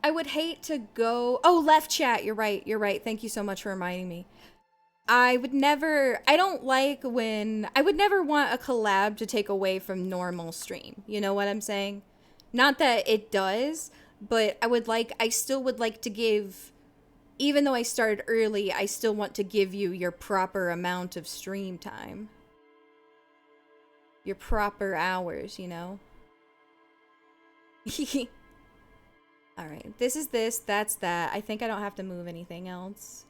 I would hate to go... Oh, left chat. You're right. You're right. Thank you so much for reminding me. I would never... I don't like when... I would never want a collab to take away from normal stream. You know what I'm saying? Not that it does, but I still would like to give... Even though I started early, I still want to give you your proper amount of stream time. Your proper hours, you know? Alright, this is this, that's that. I think I don't have to move anything else.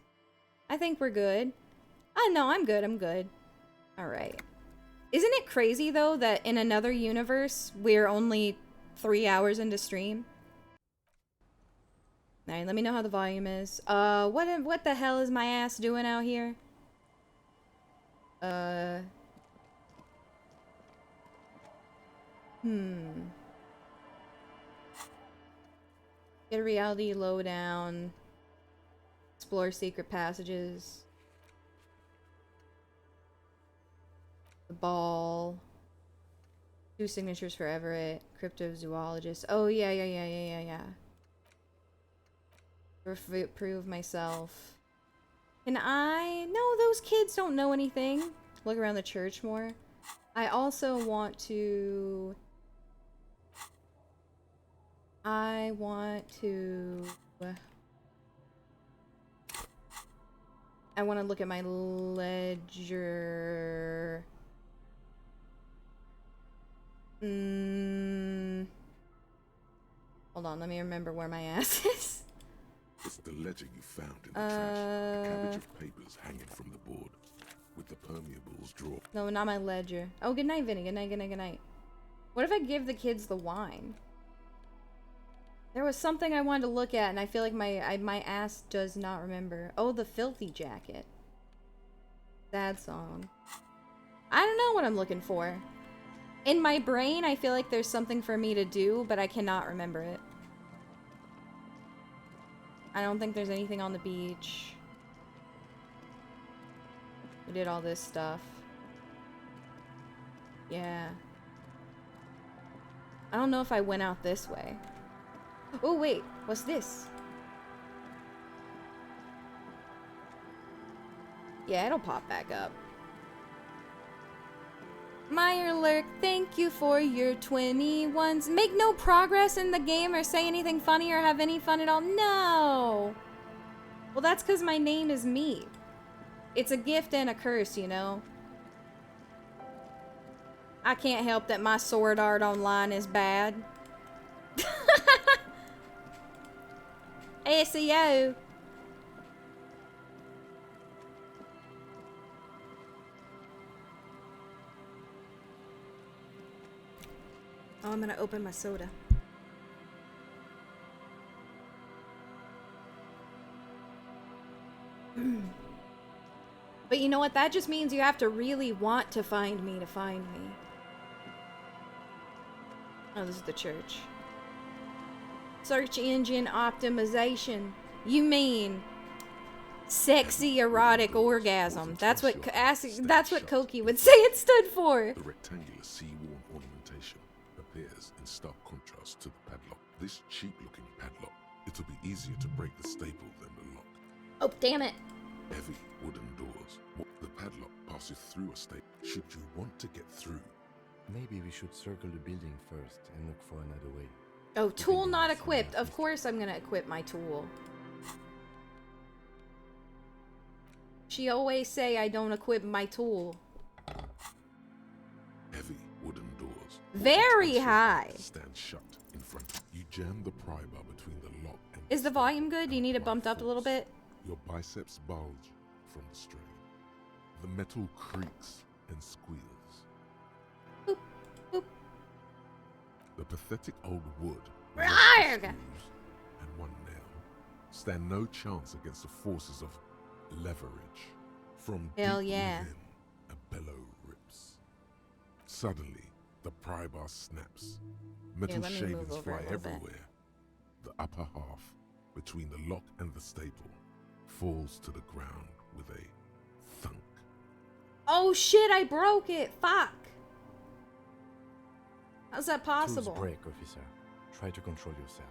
I think we're good. Oh, no, I'm good, I'm good. Alright. Isn't it crazy, though, that in another universe, we're only 3 hours into stream? Alright, let me know how the volume is. What the hell is my ass doing out here? Get a reality lowdown. Explore secret passages. The ball. 2 signatures for Everett. Cryptozoologist. Oh, yeah. Prove myself. Can I? No, those kids don't know anything. Look around the church more. I also want to... I want to look at my ledger. Hold on, let me remember where my ass is. It's the ledger you found in the trash. A cabbage of papers hanging from the board with the permeables drawn. No, not my ledger. Oh, good night, Vinny. Good night, good night, good night. What if I give the kids the wine? There was something I wanted to look at, and I feel like my ass does not remember. Oh, the filthy jacket. Sad song. I don't know what I'm looking for. In my brain, I feel like there's something for me to do, but I cannot remember it. I don't think there's anything on the beach. We did all this stuff. Yeah. I don't know if I went out this way. Oh, wait. What's this? Yeah, it'll pop back up. Meyerlurk, thank you for your 21s. Make no progress in the game or say anything funny or have any fun at all. No! Well, that's because my name is me. It's a gift and a curse, you know? I can't help that my sword art online is bad. SEO. Oh, I'm gonna open my soda. But you know what? That just means you have to really want to find me to find me. Oh, this is the church. Search engine optimization. You mean Sexy erotic orgasm. That's what Koki would say it stood for. The rectangular sea-worn ornamentation appears in stark contrast to the padlock. This cheap-looking padlock, it'll be easier to break the staple than the lock. Oh, damn it. Heavy wooden doors. The padlock passes through a staple. Should you want to get through, maybe we should circle the building first and look for another way. Oh, tool not equipped. Of course I'm gonna equip my tool. She always say I don't equip my tool. heavy wooden doors. Very high. Stand shut in front. You jam the pry bar between the lock and Is the volume good? Do you need it bumped up a little bit? your biceps bulge from the strain. The metal creaks and squeals. Boop, boop. The pathetic old wood Arrgh! and one nail stand no chance against the forces of leverage. From Hell deep yeah. within, a bellow rips. Suddenly, the pry bar snaps. Metal let me move shavings over a fly little bit. everywhere. The upper half, between the lock and the staple, falls to the ground with a thunk. Oh shit, I broke it. Fuck. How's that possible? Tools break, officer. Try to control yourself.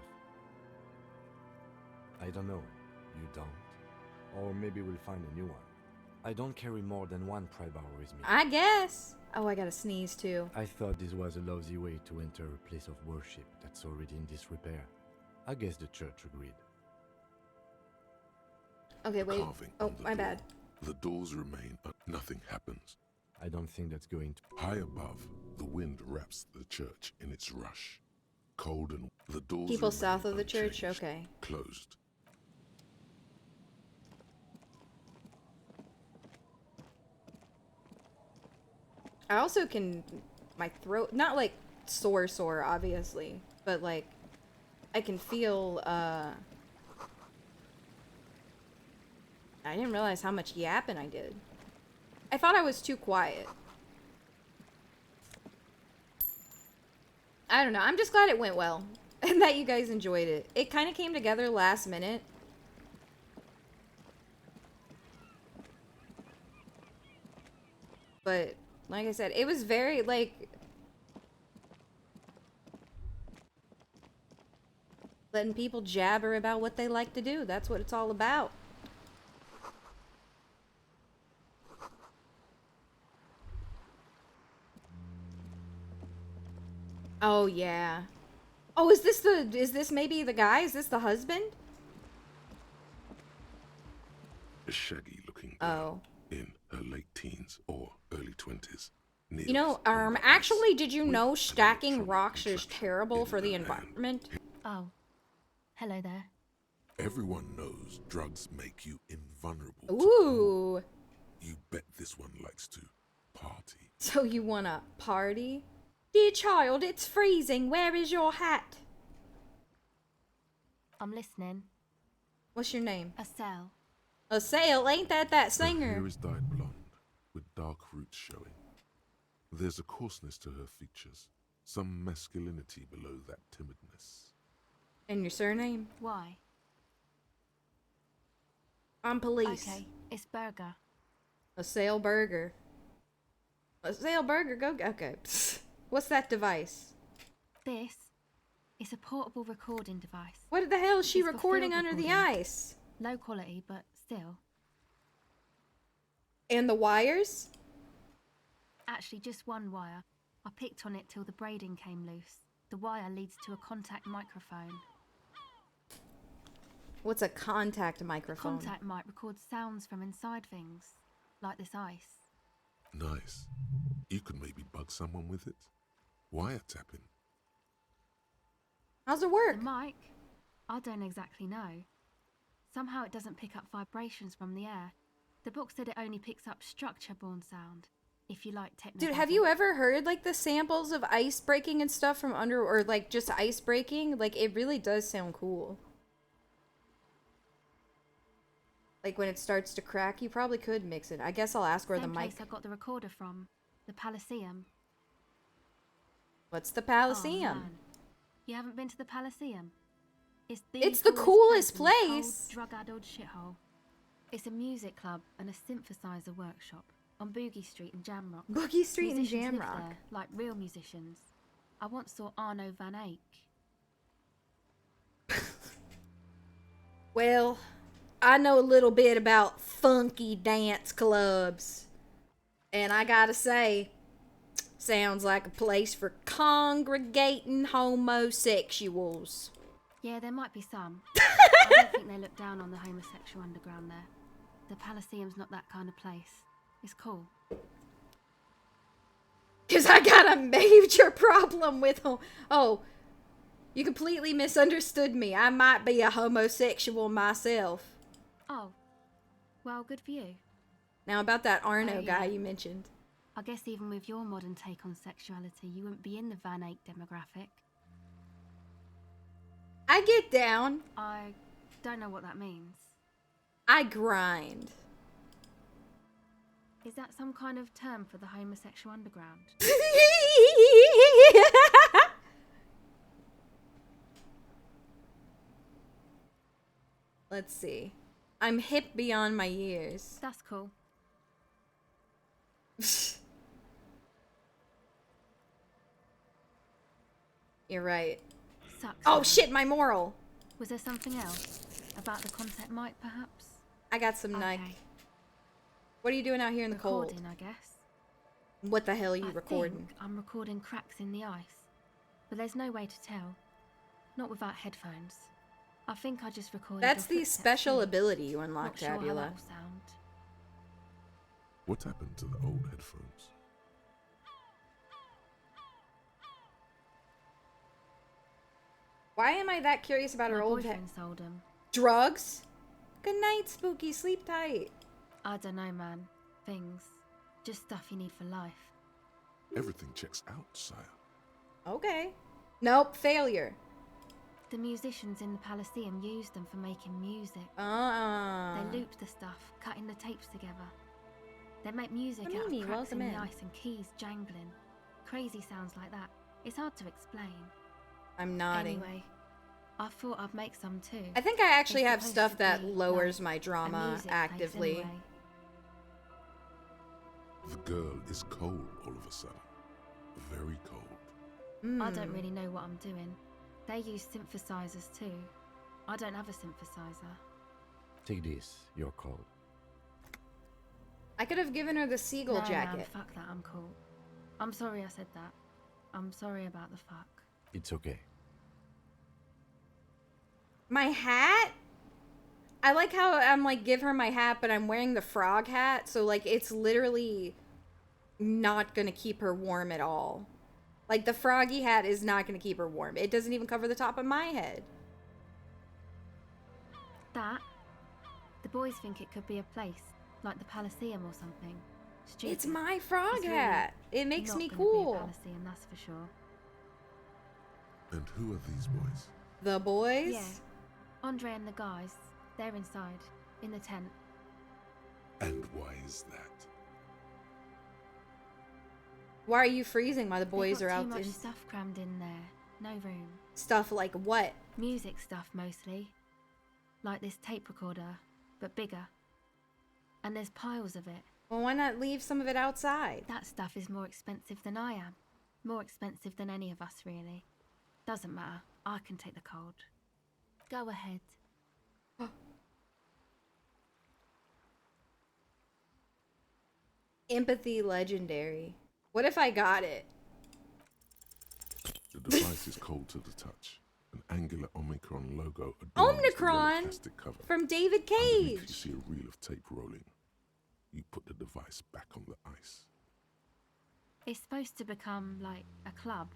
I don't know. You don't. Or maybe we'll find a new one. I don't carry more than one pry bar with me. I guess. Oh, I gotta sneeze too. I thought this was a lousy way to enter a place of worship that's already in disrepair. I guess the church agreed. Okay, wait. Carving Oh, on the my door. bad. The doors remain, nothing happens. I don't think that's going to... High above, the wind wraps the church in its rush. Cold and the doors People remain south of the church? unchanged, Okay. Closed. I also can... My throat... Not like sore, obviously. But like... I can feel, I didn't realize how much yapping I did. I thought I was too quiet. I don't know. I'm just glad it went well. And that you guys enjoyed it. It kind of came together last minute. But, like I said, it was very, like... letting people jabber about what they like to do. That's what it's all about. Oh, yeah. Oh, is this maybe the guy? Is this the husband? A shaggy looking girl in her late teens or early 20s. You know, actually, did you know stacking rocks is terrible for the environment? Oh. Hello there. Everyone knows drugs make you invulnerable. Ooh. You bet this one likes to party. So you wanna party? Dear child, it's freezing. Where is your hat? I'm listening. What's your name? Estelle. Estelle, ain't that Her singer? hair is dyed blonde, with dark roots showing. There's a coarseness to her features, some masculinity below that timidness. And your surname? Why? I'm police. Okay, it's Burger. Estelle Burger. Estelle Burger, go. Okay. Psst. What's that device? This is a portable recording device. What the hell is she It's for recording field under the recording. ice? Low quality, but still. And the wires? Actually, just one wire. I picked on it till the braiding came loose. The wire leads to a contact microphone. What's a contact microphone? Contact mic records sounds from inside things, like this ice. Nice. You could maybe bug someone with it. Wiretapping. How's it work? The mic? I don't exactly know. Somehow it doesn't pick up vibrations from the air. The book said it only picks up structure-borne sound, if you like technical. Dude, have you ever heard like the samples of ice breaking and stuff from under, or like just ice breaking? Like it really does sound cool. Like when it starts to crack, you probably could mix it. I guess I'll ask where Same the mic. place I got the recorder from, the Palaceum. What's the Oh, Palaceum? man. You haven't been to the Palaceum? It's It's the coolest in this place. cold, drug-addled shithole. It's a music club and a synthesizer workshop on Boogie Street in Jamrock. Boogie Street in Musicians live Jamrock. there, like real musicians. I once saw Arno van Eyck. Well, I know a little bit about funky dance clubs. And I gotta say, sounds like a place for congregating homosexuals. Yeah, there might be some. I don't think they look down on the homosexual underground there. The Palaceum's not that kind of place. It's cool. Because I got a major problem with Oh, you completely misunderstood me. I might be a homosexual myself. Oh, well, good for you. Now about that Arno Oh, yeah. guy you mentioned. I guess even with your modern take on sexuality, you wouldn't be in the Van Eyck demographic. I get down. I don't know what that means. I grind. Is that some kind of term for the homosexual underground? Let's see. I'm hip beyond my years. That's cool. You're right. Sucks. Oh man. shit, my moral. Was there something else? About the concept mic, perhaps? I got some Nike. What are you doing out here in the cold? Recording, I guess. What the hell are you I recording? think I'm recording cracks in the ice. But there's no way to tell. Not without headphones. I think I just recorded. That's your the footsteps special too. ability you unlock, Not sure how Tabula. that will sound. What happened to the old headphones? Why am I that curious about her My old boyfriend sold them. drugs? Good night, Spooky. Sleep tight. I don't know, man. Things. Just stuff you need for life. Everything checks out, sire. Okay. Nope, failure. The musicians in the Palaceum used them for making music. They They looped the stuff, cutting the tapes together. They make music out Amini, of cracks welcome in the in. ice and keys jangling. Crazy sounds like that. It's hard to explain. I'm nodding. Anyway, I thought I'd make some too. I think I actually They're have supposed stuff to that be lowers like my a drama music place actively. anyway. The girl is cold all of a sudden. Very cold. I don't really know what I'm doing. They use synthesizers too. I don't have a synthesizer. Take this, you're cold. I could have given her the seagull No, jacket. Man, fuck that, I'm cool. I'm sorry I said that. I'm sorry about the fuck. It's okay. My hat? I like how I'm like, give her my hat, but I'm wearing the frog hat, so like it's literally not gonna keep her warm at all. Like the froggy hat is not gonna keep her warm. It doesn't even cover the top of my head. That? The boys think it could be a place, like the Palaceum or something. Stupid. It's my frog It's really hat. It makes not me gonna be a cool. Palaceum, that's for sure. And who are these boys? The boys? Yeah. Andre and the guys, they're inside, in the tent. And why is that? Why are you freezing while the They've boys got are too out much in stuff crammed in there. No room. stuff like what? Music stuff mostly. Like this tape recorder, but bigger. And there's piles of it. Well, why not leave some of it outside? That stuff is more expensive than I am. More expensive than any of us, really. Doesn't matter. I can take the cold. Go ahead. Empathy legendary. What if I got it? The device is cold to the touch. An angular Omicron logo adorns the Omicron yellow plastic cover. from David Underneath, Cage. you see a reel of tape rolling. You put the device back on the ice. It's supposed to become like a club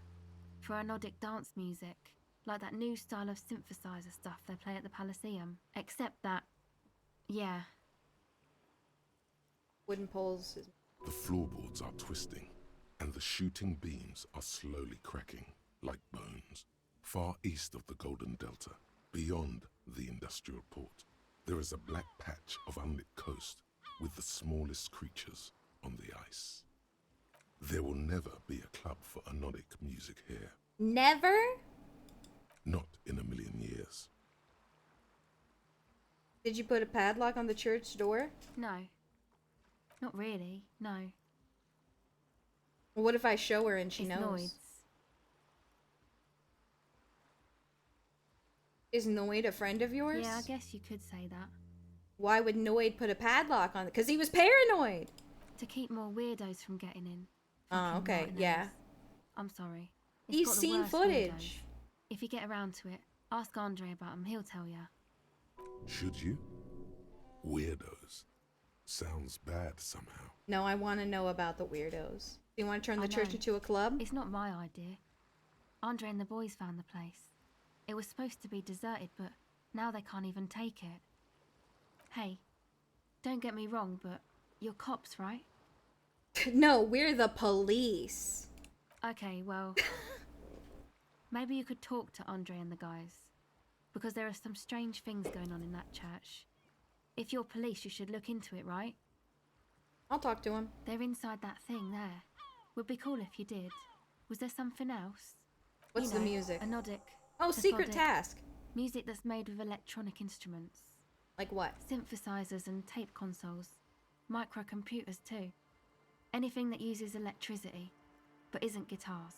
for anodic dance music, like that new style of synthesizer stuff they play at the Palaceum. Except that, yeah. Wooden poles. The floorboards are twisting, and the shooting beams are slowly cracking, like bones. Far east of the Golden Delta, beyond the industrial port, there is a black patch of unlit coast with the smallest creatures on the ice. There will never be a club for anodic music here. Never? Not in a million years. Did you put a padlock on the church door? No. Not really, no. Well, what if I show her and she It's knows? Noid's. Is Noid a friend of yours? Yeah, I guess you could say that. Why would Noid put a padlock on it? Because he was paranoid. To keep more weirdos from getting in. Oh, Fucking okay, Martinez. yeah. I'm sorry. He's got the seen worst footage. weirdos. If you get around to it, ask Andre about him. He'll tell ya. Should you? Weirdos. Sounds bad somehow. No, I want to know about the weirdos. Do you want to turn the church know. into a club? It's not my idea. Andre and the boys found the place. It was supposed to be deserted, but now they can't even take it. Hey, don't get me wrong, but you're cops, right? No, we're the police. Okay, well, maybe you could talk to Andre and the guys, because there are some strange things going on in that church. If you're police, you should look into it, right? I'll talk to him. They're inside that thing there. Would be cool if you did. Was there something else? What's You the know, music? Anodic. Oh, secret cathodic. task. Music that's made with electronic instruments. Like what? Synthesizers and tape consoles. Microcomputers too. Anything that uses electricity, but isn't guitars.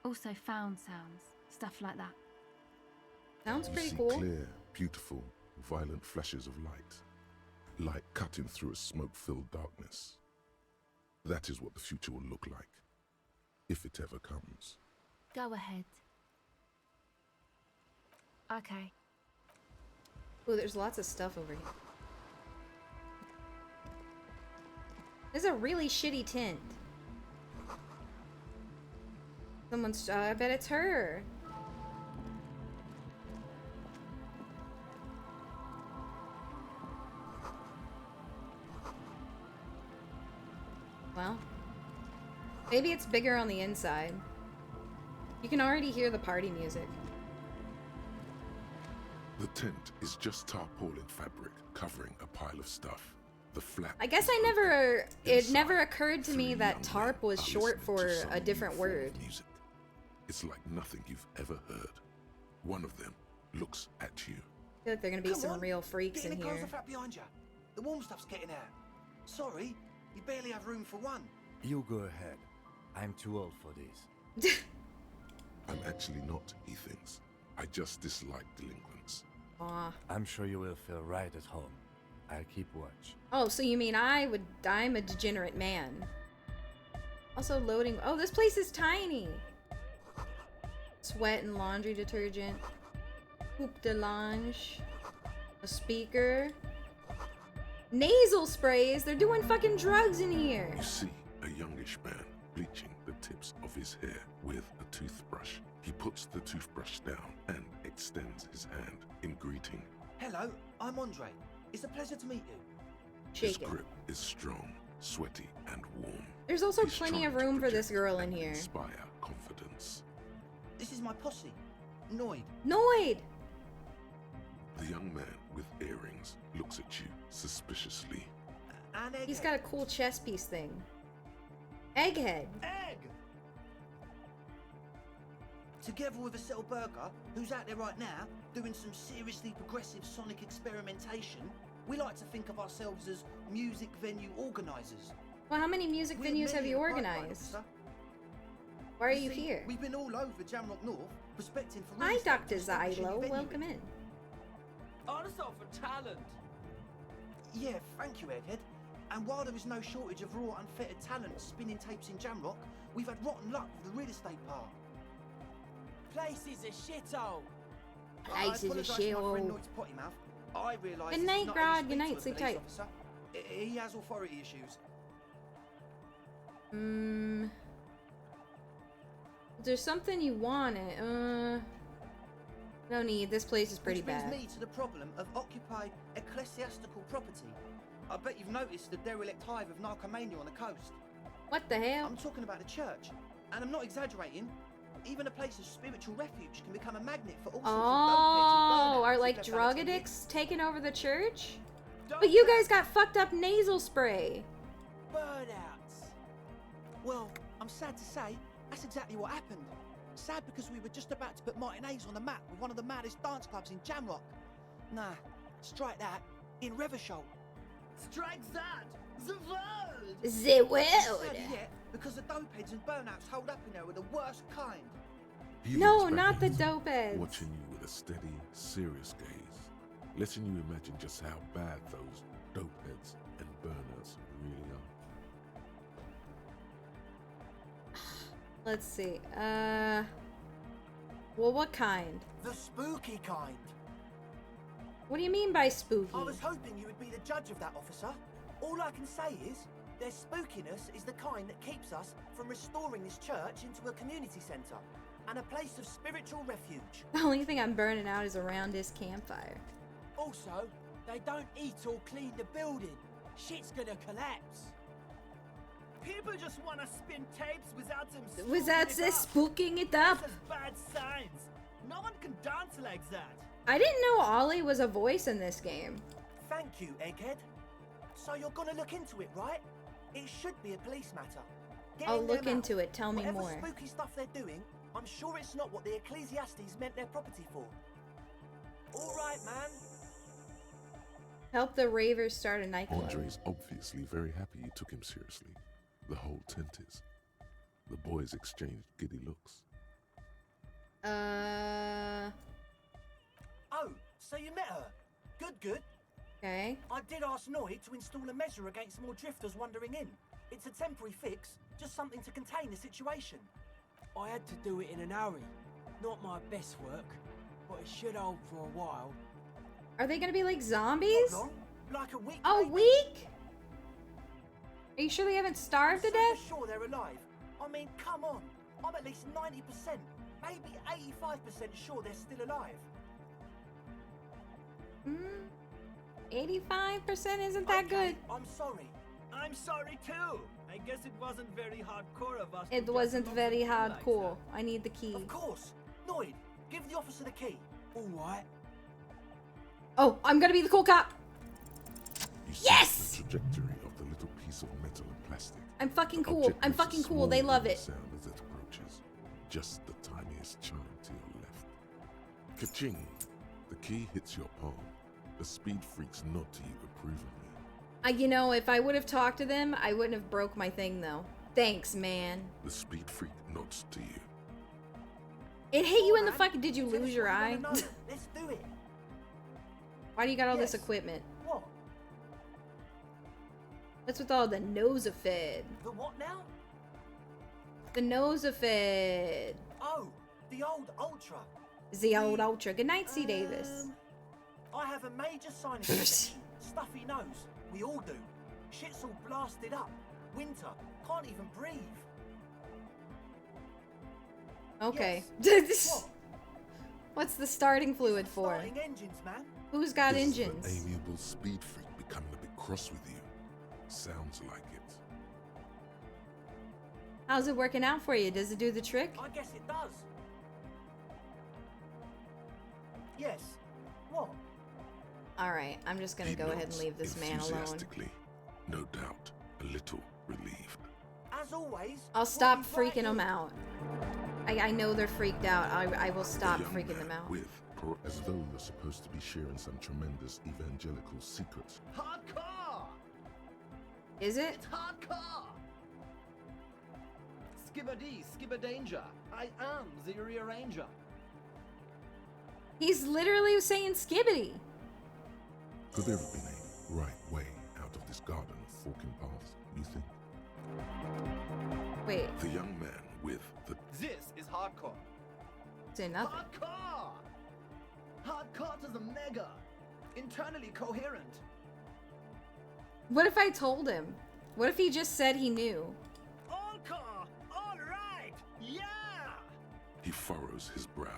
Also found sounds, stuff like that. Sounds You pretty see cool. clear, beautiful, violent flashes of light. Light cutting through a smoke-filled darkness. That is what the future will look like, if it ever comes. Go ahead. Okay. Ooh, there's lots of stuff over here. This is a really shitty tent. Someone's, I bet it's her. Well, maybe it's bigger on the inside. You can already hear the party music. The tent is just tarpaulin fabric covering a pile of stuff. The flap. I guess I never, it never occurred to me that tarp was short for a different word. Music. It's like nothing you've ever heard. One of them looks at you. I feel like there are gonna be some real freaks in Get in the clothes here. the flap behind you. The warm stuff's getting out. Sorry, you barely have room for one. You go ahead. I'm too old for this. I'm actually not, he thinks. I just dislike delinquents. Aw. I'm sure you will feel right at home. I'll keep watch. Oh, so you mean I'm a degenerate man. Also loading, oh, this place is tiny. Sweat and laundry detergent. Coupe de linge. A speaker. Nasal sprays, they're doing fucking drugs in here. You see a youngish man bleaching the tips of his hair with a toothbrush. He puts the toothbrush down and extends his hand in greeting. Hello, I'm Andre. It's a pleasure to meet you. His Shake it. grip is strong, sweaty, and warm. There's also He's plenty of trying to room for this project girl in and here. Inspire confidence. This is my posse, Noid. Noid! The young man with earrings looks at you suspiciously. And Egghead. He's got a cool chess piece thing. Egghead. Egg! Together with a Settle Burger, who's out there right now, doing some seriously progressive sonic experimentation, we like to think of ourselves as music venue organisers. Well, how many music We're venues have many you in the pipeline, organized? officer. Why are you see, here? We've been all over Jamrock North, prospecting for Hi, real estate Dr. to establish a new Zylo. venue. Welcome in. Honest for talent. Yeah, thank you, Egghead. And while there is no shortage of raw, unfettered talent spinning tapes in Jamrock, we've had rotten luck with the real estate part. Place is a shithole. Place is a I apologise for my friend shithole. Noid's potty mouth. I realise Good this night, is not Grog. how you Good night. speak to a Sleep police tight. officer. He has authority issues. There's something you wanted. No need. This place is pretty Which brings bad. me to the problem of occupied ecclesiastical property. I bet you've noticed the derelict hive of narcomania on the coast. What the hell? I'm talking about the church, and I'm not exaggerating. Even a place of spiritual refuge can become a magnet for all sorts of Oh, dopeheads are and like burnouts drug who've left addicts taking over the church? Don't But you guys got fucked up nasal spray. Burnouts. Well, I'm sad to say, that's exactly what happened. Sad because we were just about to put Martinez on the map with one of the maddest dance clubs in Jamrock. Nah, Strike that in Reversholt. Strike that! The world! The world! Yeah, because the dopeheads and burnouts hold up in there are the worst kind. He No, leans back not in the his seat, dope heads. watching you with a steady, serious gaze, letting you imagine just how bad those dope heads and burnouts really are. Let's see. Well, what kind? The spooky kind. What do you mean by spooky? I was hoping you would be the judge of that, officer. All I can say is, their spookiness is the kind that keeps us from restoring this church into a community centre and a place of spiritual refuge. The only thing I'm burning out is around this campfire. Also, they don't eat or clean the building. Shit's gonna collapse. People just want to spin tapes without them spooking it up. This is bad signs. No one can dance like that. I didn't know Ollie was a voice in this game. Thank you, Egghead. So you're gonna look into it, right? It should be a police matter. Get I'll in there look now. into it. Tell me Whatever more. spooky stuff they're doing, I'm sure it's not what the Ecclesiastes meant their property for. All right, man. Help the ravers start a nightclub. Andre's obviously very happy you took him seriously. The whole tent is. The boys exchanged giddy looks. Oh, so you met her. Good. Okay. I did ask Noy to install a measure against more drifters wandering in. It's a temporary fix, just something to contain the situation. I had to do it in an hurry. Not my best work, but it should hold for a while. Are they gonna be like zombies? Not long, like a week. A maybe. week? Are you sure they haven't starved to I'm death? sure they're alive. I mean, come on. I'm at least 90%, maybe 85% sure they're still alive. 85% isn't that Okay, good. I'm sorry. I'm sorry too. I guess it wasn't very hardcore of us. It to wasn't just very not like hardcore. I need the key. Of course. Noid, give the officer the key. All right. Oh, I'm gonna be the cool cop. You Yes! sense the trajectory of the little piece of metal and plastic. I'm fucking cool. Object I'm makes a fucking cool. They small love ringing it. Sound as it approaches. Just the tiniest chime to your left. Ka-ching! The key hits your palm. The speed freaks nod to you approvingly. You know, if I would have talked to them, I wouldn't have broke my thing though. Thanks, man. The speed freak nods to you. It hit you in the fucking. Did you Tell us lose your what you eye? wanna know. Let's do it. Why do you got all this Yes. equipment? What? What's with all the nosophed? The what now? The nosophed. Oh, the old Ultra. The old ultra. Good night, C. Davis. I have a major sinus infection. Stuffy nose. We all do. Shit's all blasted up. Winter. Can't even breathe. Okay. What? What's the starting fluid for? Starting engines, man. Who's got Is engines? the amiable speed freak becoming a bit cross with you? Sounds like it. How's it working out for you? Does it do the trick? I guess it does. Yes. What? Alright, I'm just gonna He go ahead and nods leave this man alone. enthusiastically. No doubt, a little relieved. As always. I'll stop what we freaking them out. I know they're freaked out. I will stop The young freaking man them out. With, as though you're supposed to be sharing some tremendous evangelical secrets. Hardcore! Is it? It's hardcore! Skibbity, skibberdanger. I am the rearranger. He's literally saying skibbity. Could there have been a right way out of this garden of forking paths, you think? Wait. The young man with the... This is hardcore. Say nothing. Hardcore! Hardcore to the mega. Internally coherent. What if I told him? What if he just said he knew? All car! All right! Yeah! He furrows his brow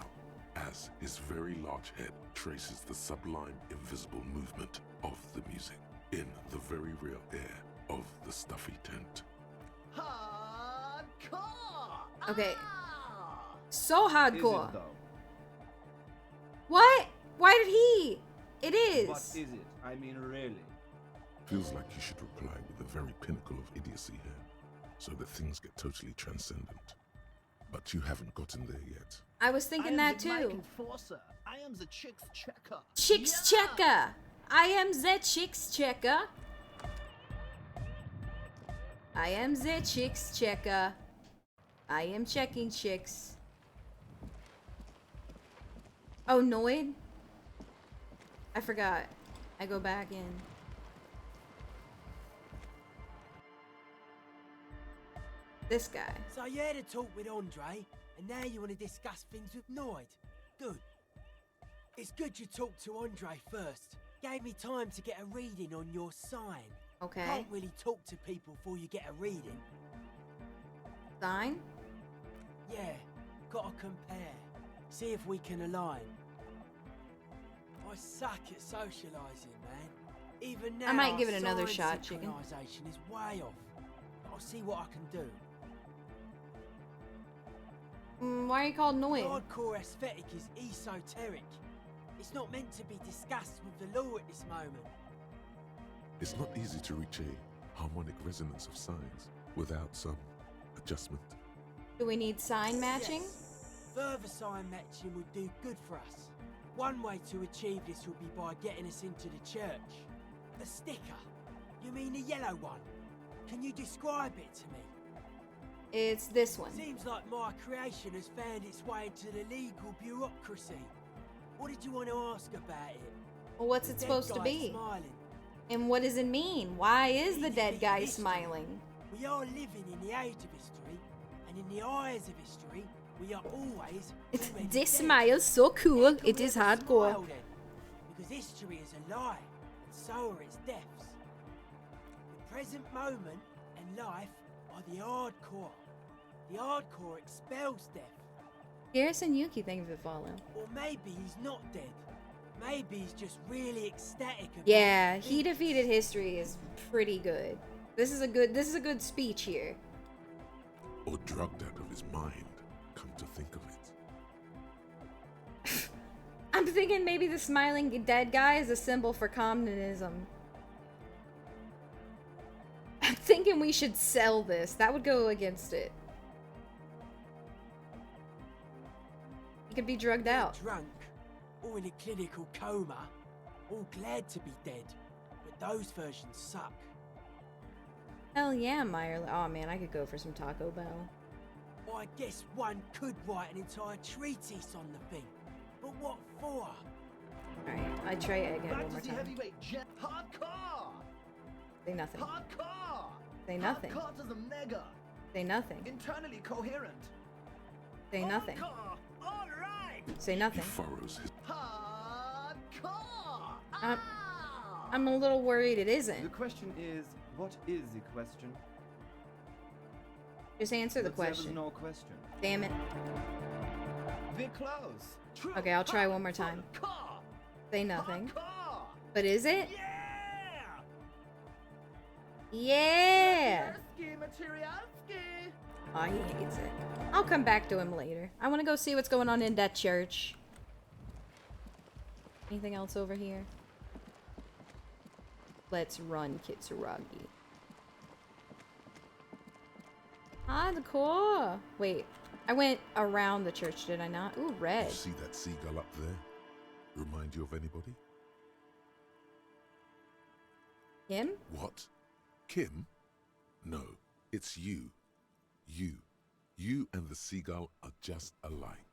as his very large head traces the sublime invisible movement of the music in the very real air of the stuffy tent. Hardcore! Okay. So hardcore. Is it, though? What? Why did he? It is. What is it? I mean, really? Feels like you should reply with the very pinnacle of idiocy here, so that things get totally transcendent. But you haven't gotten there yet. I was thinking that too. Enforcer. I am the chicks checker. Chicks checker. I am the chicks checker. I am the chicks checker. I am checking chicks. Oh, Noid? I forgot. I go back in. This guy. So you had a talk with Andre, and now you want to discuss things with Noid. Good. It's good you talked to Andre first. Gave me time to get a reading on your sign. Okay. Can't really talk to people before you get a reading. Sign? Yeah, gotta compare. See if we can align. I suck at socialising, man. Even now, I might give it our another sign shot, chicken. synchronisation is way off. But I'll see what I can do. Why are you called Noid? Hardcore aesthetic is esoteric. It's not meant to be discussed with the law at this moment. It's not easy to reach a harmonic resonance of signs without some adjustment. Do we need sign matching? Further sign matching would do good for us. One way to achieve this would be by getting us into the church. A sticker? You mean the yellow one? Can you describe it to me? It's this one. Seems like my creation has found its way into the legal bureaucracy. What did you want to ask about it? Well, what's it The supposed dead to guy's be? Smiling. And what does it mean? Why is the dead guy smiling? We are living in the age of history, and in the eyes of history, we are always already This dead. smile's so cool, How can it we is ever hardcore. smile then? Because history is a lie, and so are its deaths. The present moment and life are the hardcore. The hardcore expels death. Garrison Yuki, thank you for the follow. Or maybe he's not dead. Maybe he's just really ecstatic about Yeah, it. he defeated history is pretty good. This is a good speech here. Or drugged out of his mind, come to think of it. I'm thinking maybe the smiling dead guy is a symbol for communism. I'm thinking we should sell this. That would go against it. He could be drugged out. Drunk, or in a clinical coma, all glad to be dead. But those versions suck. Hell yeah, Meyer. Oh man, I could go for some Taco Bell. I guess one could write an entire treatise on the thing. But what for? Alright, I try Egghead one more Fantasy time. heavyweight hardcore! Say nothing. Hardcore! Say nothing. Hardcore to the mega! Say nothing. Internally coherent! Say nothing. Hardcore! Alright! Say nothing. Furrows his Hardcore! I'm a little worried it The isn't. question is, what is the question? Just answer the But there was question. no question. Damn it. We're close! Okay, I'll try one more time. Say nothing. But is it? Yeah! Oh, he hates it. I'll come back to him later. I want to go see what's going on in that church. Anything else over here? Let's run, Kitsuragi. Hardcore! Wait, I went around the church, did I not? Ooh, red. You see that seagull up there? Remind you of anybody? Him? What? Kim? No, it's you. You and the seagull are just alike.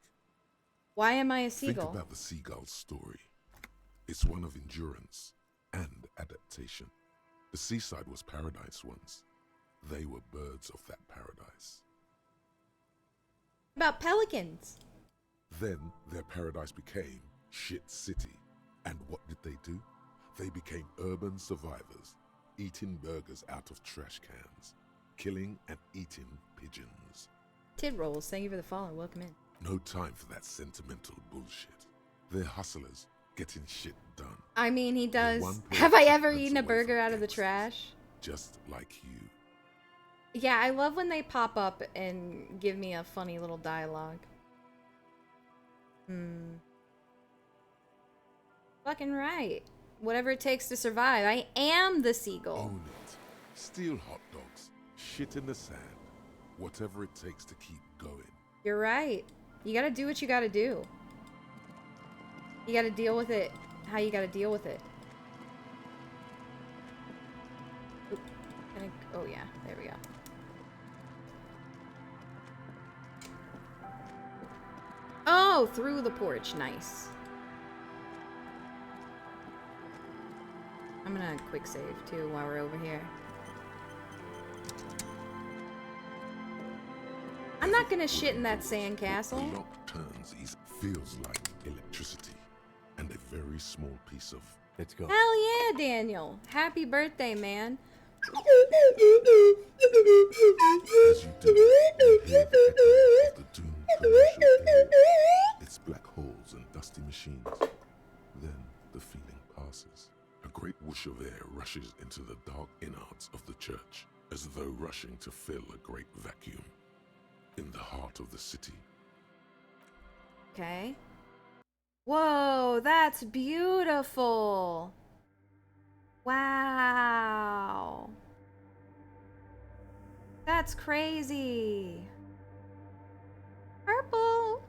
Why am I a seagull? Think about the seagull's story. It's one of endurance and adaptation. The seaside was paradise once. They were birds of that paradise. About pelicans. Then their paradise became shit city. And what did they do? They became urban survivors, eating burgers out of trash cans, killing and eating pigeons. Tid rolls, thank you for the follow. Welcome in. No time for that sentimental bullshit. They're hustlers, getting shit done. I mean, he does. one Have I person ever lives eaten a away burger out of the trash? Just like you. Yeah, I love when they pop up and give me a funny little dialogue. Fucking right. Whatever it takes to survive. I am the seagull. Own it. Steal hot dogs. Shit in the sand. Whatever it takes to keep going. You're right. You gotta do what you gotta do. You gotta deal with it how you gotta deal with it. yeah, there we go. Oh, through the porch, nice. I'm gonna quick save too while we're over here. I'm not gonna shit in that sandcastle. The lock turns easy, feels like electricity, and a very small piece of. Let's go. Hell yeah, Daniel! Happy birthday, man. As you do, you hear the echo of the doomed commercial area, its black holes and dusty machines. Then the feeling passes. A great whoosh of air rushes into the dark innards of the church, as though rushing to fill a great vacuum. In the heart of the city. Okay. Whoa, that's beautiful. Wow. That's crazy. Purple.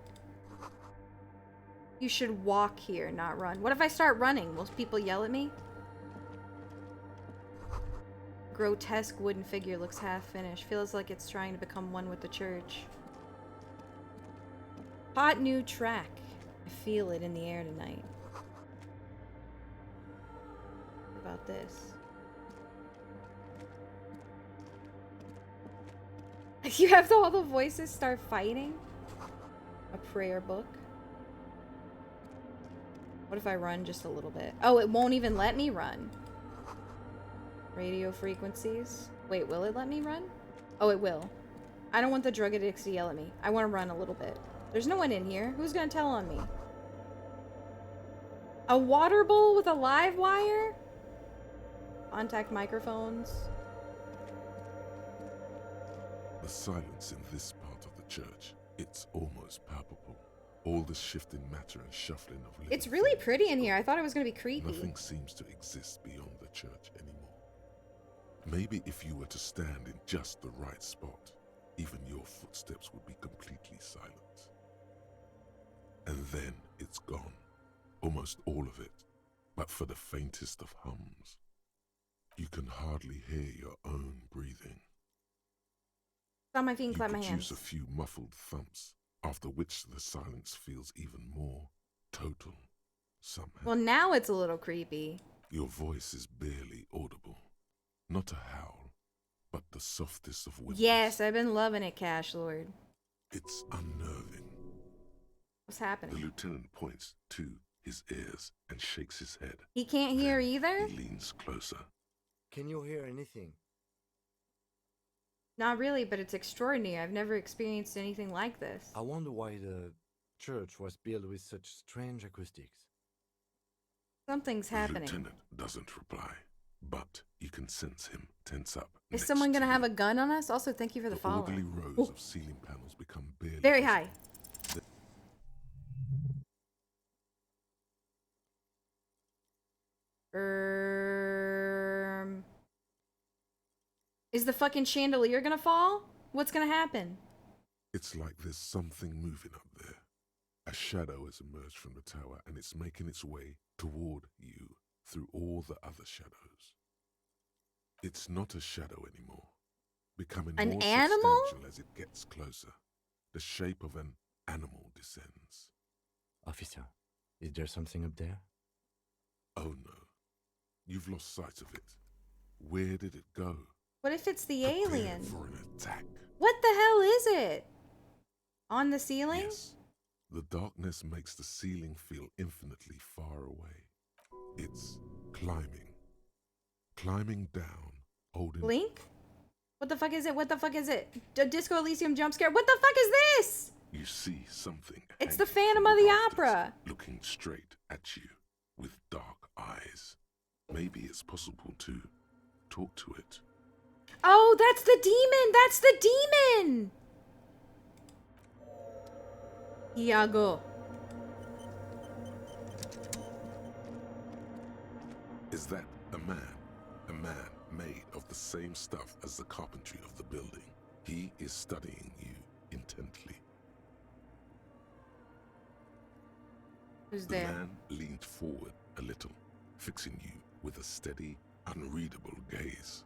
You should walk here, not run. What if I start running? Will people yell at me? Grotesque wooden figure looks half finished. Feels like it's trying to become one with the church. Hot new track. I feel it in the air tonight. What about this? You have all the voices start fighting? A prayer book. What if I run just a little bit? Oh, it won't even let me run. Radio frequencies. Wait, will it let me run? Oh, it will. I don't want the drug addicts to yell at me. I want to run a little bit. There's no one in here. Who's gonna tell on me? A water bowl with a live wire? Contact microphones. The silence in this part of the church, it's almost palpable. All the shifting matter and shuffling of living. It's really pretty in here. I thought it was gonna be creepy. Nothing seems to exist beyond the church anymore. Maybe if you were to stand in just the right spot, even your footsteps would be completely silent. And then it's gone. Almost all of it. But for the faintest of hums, you can hardly hear your own breathing. Stop my feet and clap my You hands. produce a few muffled thumps, after which the silence feels even more total somehow. Well, now it's a little creepy. Your voice is barely audible. Not a howl, but the softest of whimpers. Yes, I've been loving it, Cash Lord. It's unnerving. What's happening? The lieutenant points to his ears and shakes his head. He can't hear either? He leans closer. Can you hear anything? Not really, but it's extraordinary. I've never experienced anything like this. I wonder why the church was built with such strange acoustics. Something's happening. The lieutenant doesn't reply, but you can sense him tense up. Is someone gonna have a gun on us? Also, thank you for the follow. Orderly rows of ceiling panels become barely Very high. Is the fucking chandelier gonna fall? What's gonna happen? It's like there's something moving up there. A shadow has emerged from the tower and it's making its way toward you through all the other shadows. It's not a shadow anymore, becoming An more animal? substantial as it gets closer. The shape of an animal descends. Officer, is there something up there? Oh no, you've lost sight of it. Where did it go? What if it's the Prepare alien? for an attack. What the hell is it? On the ceiling? Yes. The darkness makes the ceiling feel infinitely far away. It's climbing. Climbing down, holding... Blink? What the fuck is it? What the fuck is it? Disco Elysium jump scare. What the fuck is this? You see something. It's the Phantom of the Opera. Looking straight at you with dark eyes. Maybe it's possible to talk to it. Oh, that's the demon! That's the demon! Iago. Is that a man? A man made of the same stuff as the carpentry of the building. He is studying you intently. Who's The there? man leaned forward a little, fixing you with a steady, unreadable gaze.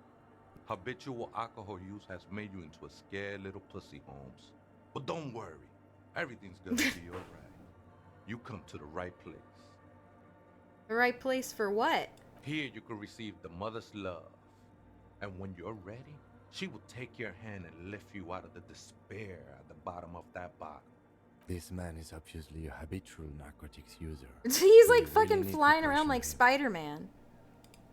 Habitual alcohol use has made you into a scared little pussy, Holmes. But don't worry, everything's gonna be alright. You come to the right place. The right place for what? Here you can receive the mother's love. And when you're ready, she will take your hand and lift you out of the despair at the bottom of that bottle. This man is obviously a habitual narcotics user. He's like fucking flying around like Spider-Man.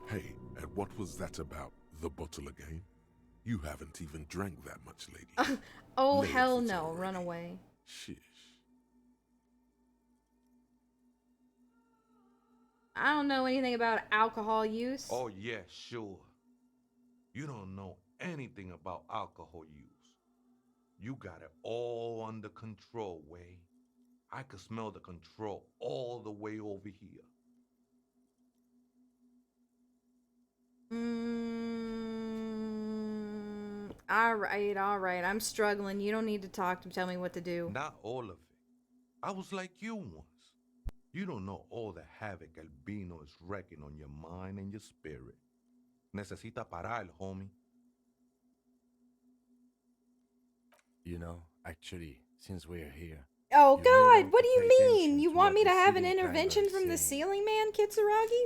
Hey, and what was that about? The bottle again? You haven't even drank that much, lady. Oh, hell no. Run away. Shish. I don't know anything about alcohol use. Oh, yeah, sure. You don't know anything about alcohol use. You got it all under control, Way. I could smell the control all the way over here. All right. I'm struggling. You don't need to talk to tell me what to do. Not all of it. I was like you once. You don't know all the havoc Albino is wrecking on your mind and your spirit. Necesita parar, homie. You know, actually, since we're here. Oh you God, really what do you want to pay mean? attention You to want what me to the have an ceiling intervention planner is from the saying. ceiling man, Kitsuragi?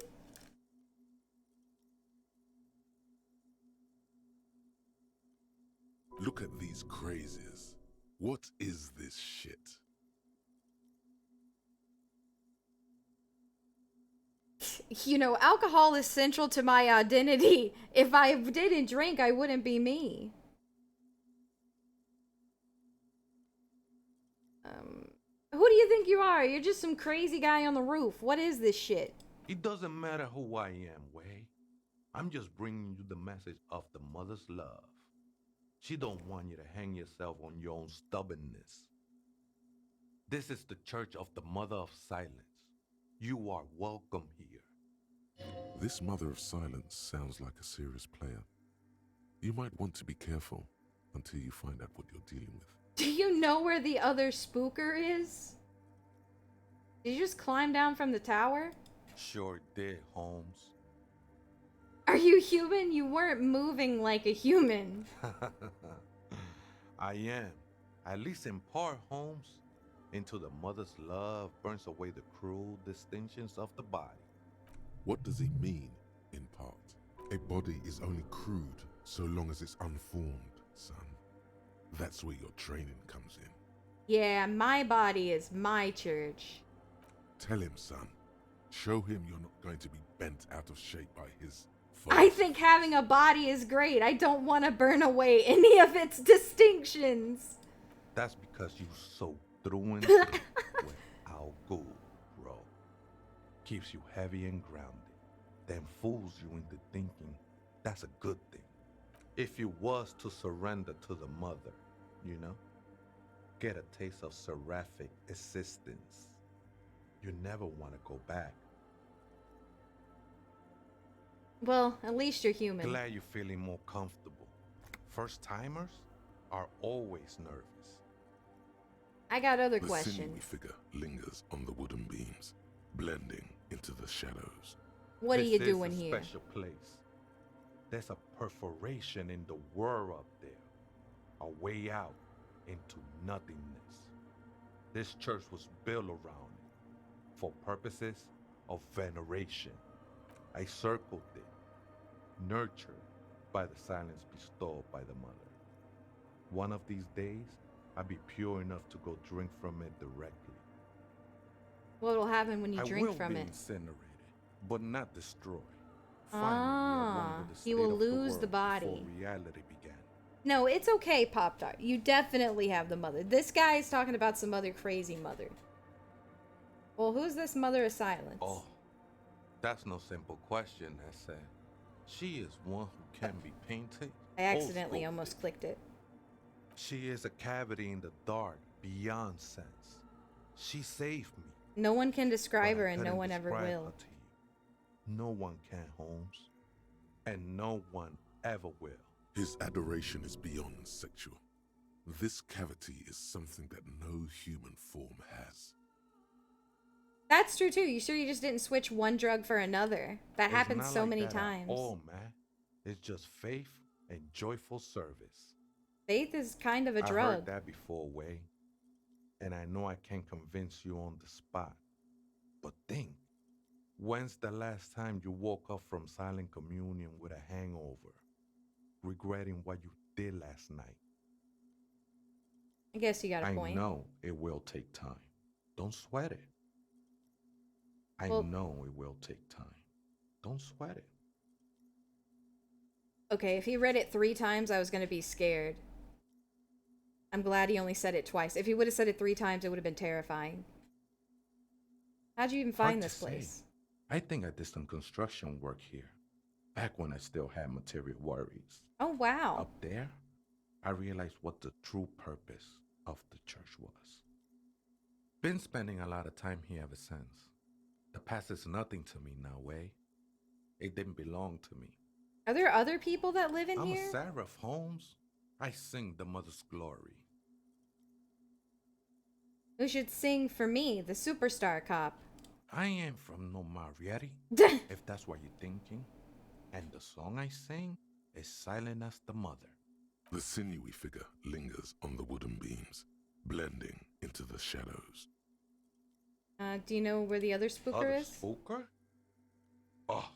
Look at these crazies. What is this shit? You know, alcohol is central to my identity. If I didn't drink, I wouldn't be me. Who do you think you are? You're just some crazy guy on the roof. What is this shit? It doesn't matter who I am, Way. I'm just bringing you the message of the mother's love. She don't want you to hang yourself on your own stubbornness. This is the Church of the Mother of Silence. You are welcome here. This Mother of Silence sounds like a serious player. You might want to be careful until you find out what you're dealing with. Do you know where the other spooker is? Did you just climb down from the tower? Sure did, Holmes. Are you human? You weren't moving like a human. I am, at least in part, Holmes. Into the mother's love burns away the cruel distinctions of the body. What does he mean, in part? A body is only crude so long as it's unformed, son. That's where your training comes in. Yeah, my body is my church. Tell him, son. Show him you're not going to be bent out of shape by his I think having a body is great. I don't want to burn away any of its distinctions. That's because you so through and through with our goal, bro. Keeps you heavy and grounded, then fools you into thinking that's a good thing. If you was to surrender to the mother, you know, get a taste of seraphic assistance, you never want to go back. Well, at least you're human. Glad you're feeling more comfortable. First timers are always nervous. I got other The questions. sinewy figure lingers on the wooden beams, blending into the shadows. What are you This is doing a here? special place. There's a perforation in the world up there, a way out into nothingness. This church was built around it for purposes of veneration. I circled it, nurtured by the silence bestowed by the mother. One of these days, I'll be pure enough to go drink from it directly. What will happen when you I drink will from be it? incinerated, but not destroyed. Ah, you will lose the body. Before reality began. No, it's okay, Pop Tart. You definitely have the mother. This guy is talking about some other crazy mother. Well, who's this Mother of Silence? Oh, that's no simple question, Essa. She is one who can be painted. I accidentally almost clicked it. She is a cavity in the dark, beyond sense. She saved me. No one can describe but I her, and no couldn't one ever describe will. her to you. No one can, Holmes. And no one ever will. His adoration is beyond sexual. This cavity is something that no human form has. That's true too. You sure you just didn't switch one drug for another? That It's happens not so like many that at times. all, man. It's just faith and joyful service. Faith is kind of a I drug. heard that before, Way. And I know I can't convince you on the spot. But think, when's the last time you woke up from silent communion with a hangover, regretting what you did last night? I guess you got a I point. know it will take time. Don't sweat it. I Well- know it will take time. Don't sweat it. Okay, if he read it 3 times, I was gonna be scared. I'm glad he only said it twice. If he would have said it 3 times, it would have been terrifying. How'd you even find Hard to this place? say. I think I did some construction work here, back when I still had material worries. Oh, wow. Up there, I realized what the true purpose of the church was. Been spending a lot of time here ever since. The past is nothing to me now, Way. It didn't belong to me. Are there other people that live in I'm here? a seraph, Holmes. I sing the mother's glory. Who should sing for me, the superstar cop? I ain't from no Marietti, if that's what you're thinking. And the song I sing is silent as the mother. The sinewy figure lingers on the wooden beams, blending into the shadows. Do you know where the other spooker Other is? spooker? Oh,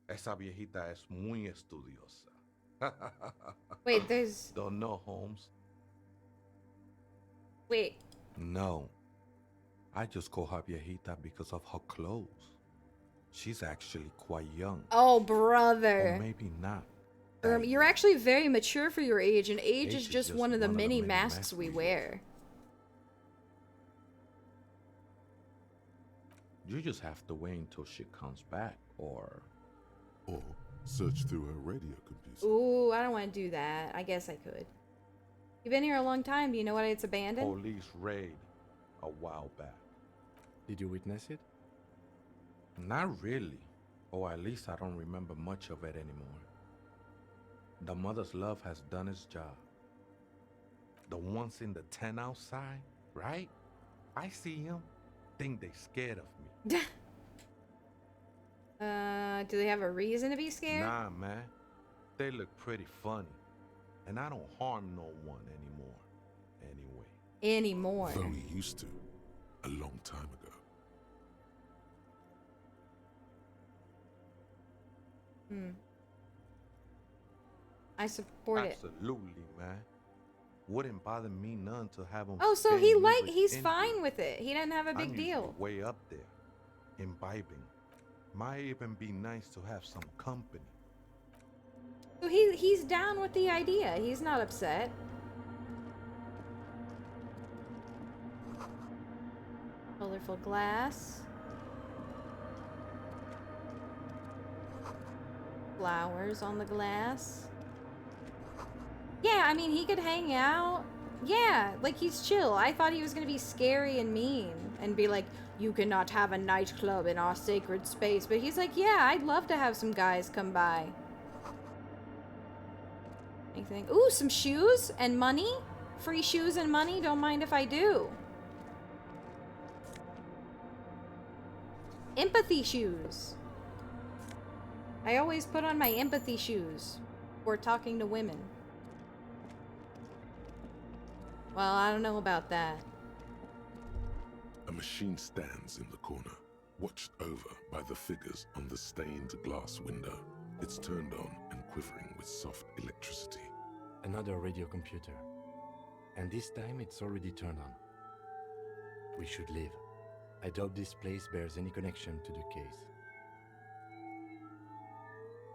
esa viejita es muy estudiosa. Wait, there's... Don't know, Holmes. Wait. No. I just call her viejita because of her clothes. She's actually quite young. Oh, Or brother. maybe not. You're actually very mature for your age, and age is just one of the many masks we wear. You just have to wait until she comes back, or search through her radio computer. Ooh, I don't want to do that. I guess I could. You've been here a long time. Do you know why it's abandoned? police raid a while back. Did you witness it? Not really. Or at least I don't remember much of it anymore. The mother's love has done its job. The ones in the tent outside, right? I see them, think they scared of me. Do they have a reason to be scared? Nah, man. They look pretty funny. And I don't harm no one anymore. Anyway. Anymore. Though he used to, a long time ago. I support it. Absolutely, man. Wouldn't bother me none to have him. Oh, so spin he music he's in fine with it. He doesn't have a I'm big usually deal. way up there, imbibing. Might even be nice to have some company. So he's down with the idea. He's not upset. Colorful glass. Flowers on the glass. Yeah, I mean, he could hang out. Yeah, like he's chill. I thought he was gonna be scary and mean and be like, you cannot have a nightclub in our sacred space. But he's like, yeah, I'd love to have some guys come by. Anything? Ooh, some shoes and money? Free shoes and money? Don't mind if I do. Empathy shoes. I always put on my empathy shoes before talking to women. Well, I don't know about that. A machine stands in the corner, watched over by the figures on the stained glass window. It's turned on and quivering with soft electricity. Another radio computer. And this time it's already turned on. We should leave. I doubt this place bears any connection to the case.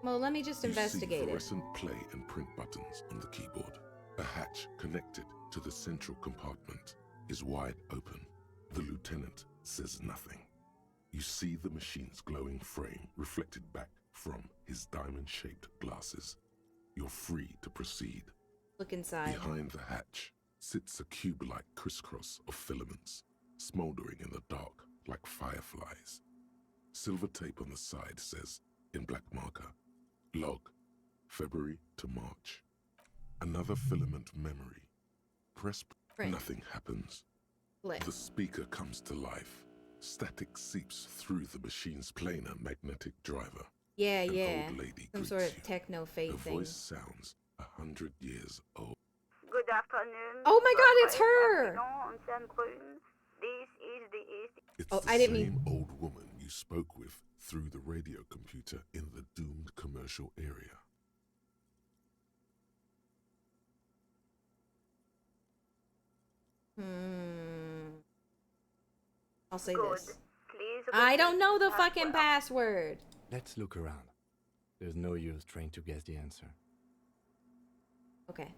Well, let me just investigate You see it. fluorescent play and print buttons on the keyboard. A hatch connected to the central compartment is wide open. The lieutenant says nothing. You see the machine's glowing frame reflected back from his diamond-shaped glasses. You're free to proceed. Look inside. Behind the hatch sits a cube-like crisscross of filaments, smoldering in the dark like fireflies. Silver tape on the side says, in black marker, log, February to March. Another filament memory. Press, Print. nothing happens. Click. The speaker comes to life. Static seeps through the machine's planar magnetic driver. Yeah, An yeah. old lady Some greets sort of you. techno Her fate thing. voice sounds 100 years old. Good afternoon. Oh my god, it's her! This is the East. It's Oh, the I didn't same mean. old woman you spoke with through the radio computer in the doomed commercial area. I'll say Good. this. Please I don't repeat know the the fucking password. password. Let's look around. There's no use trying to guess the answer. Okay.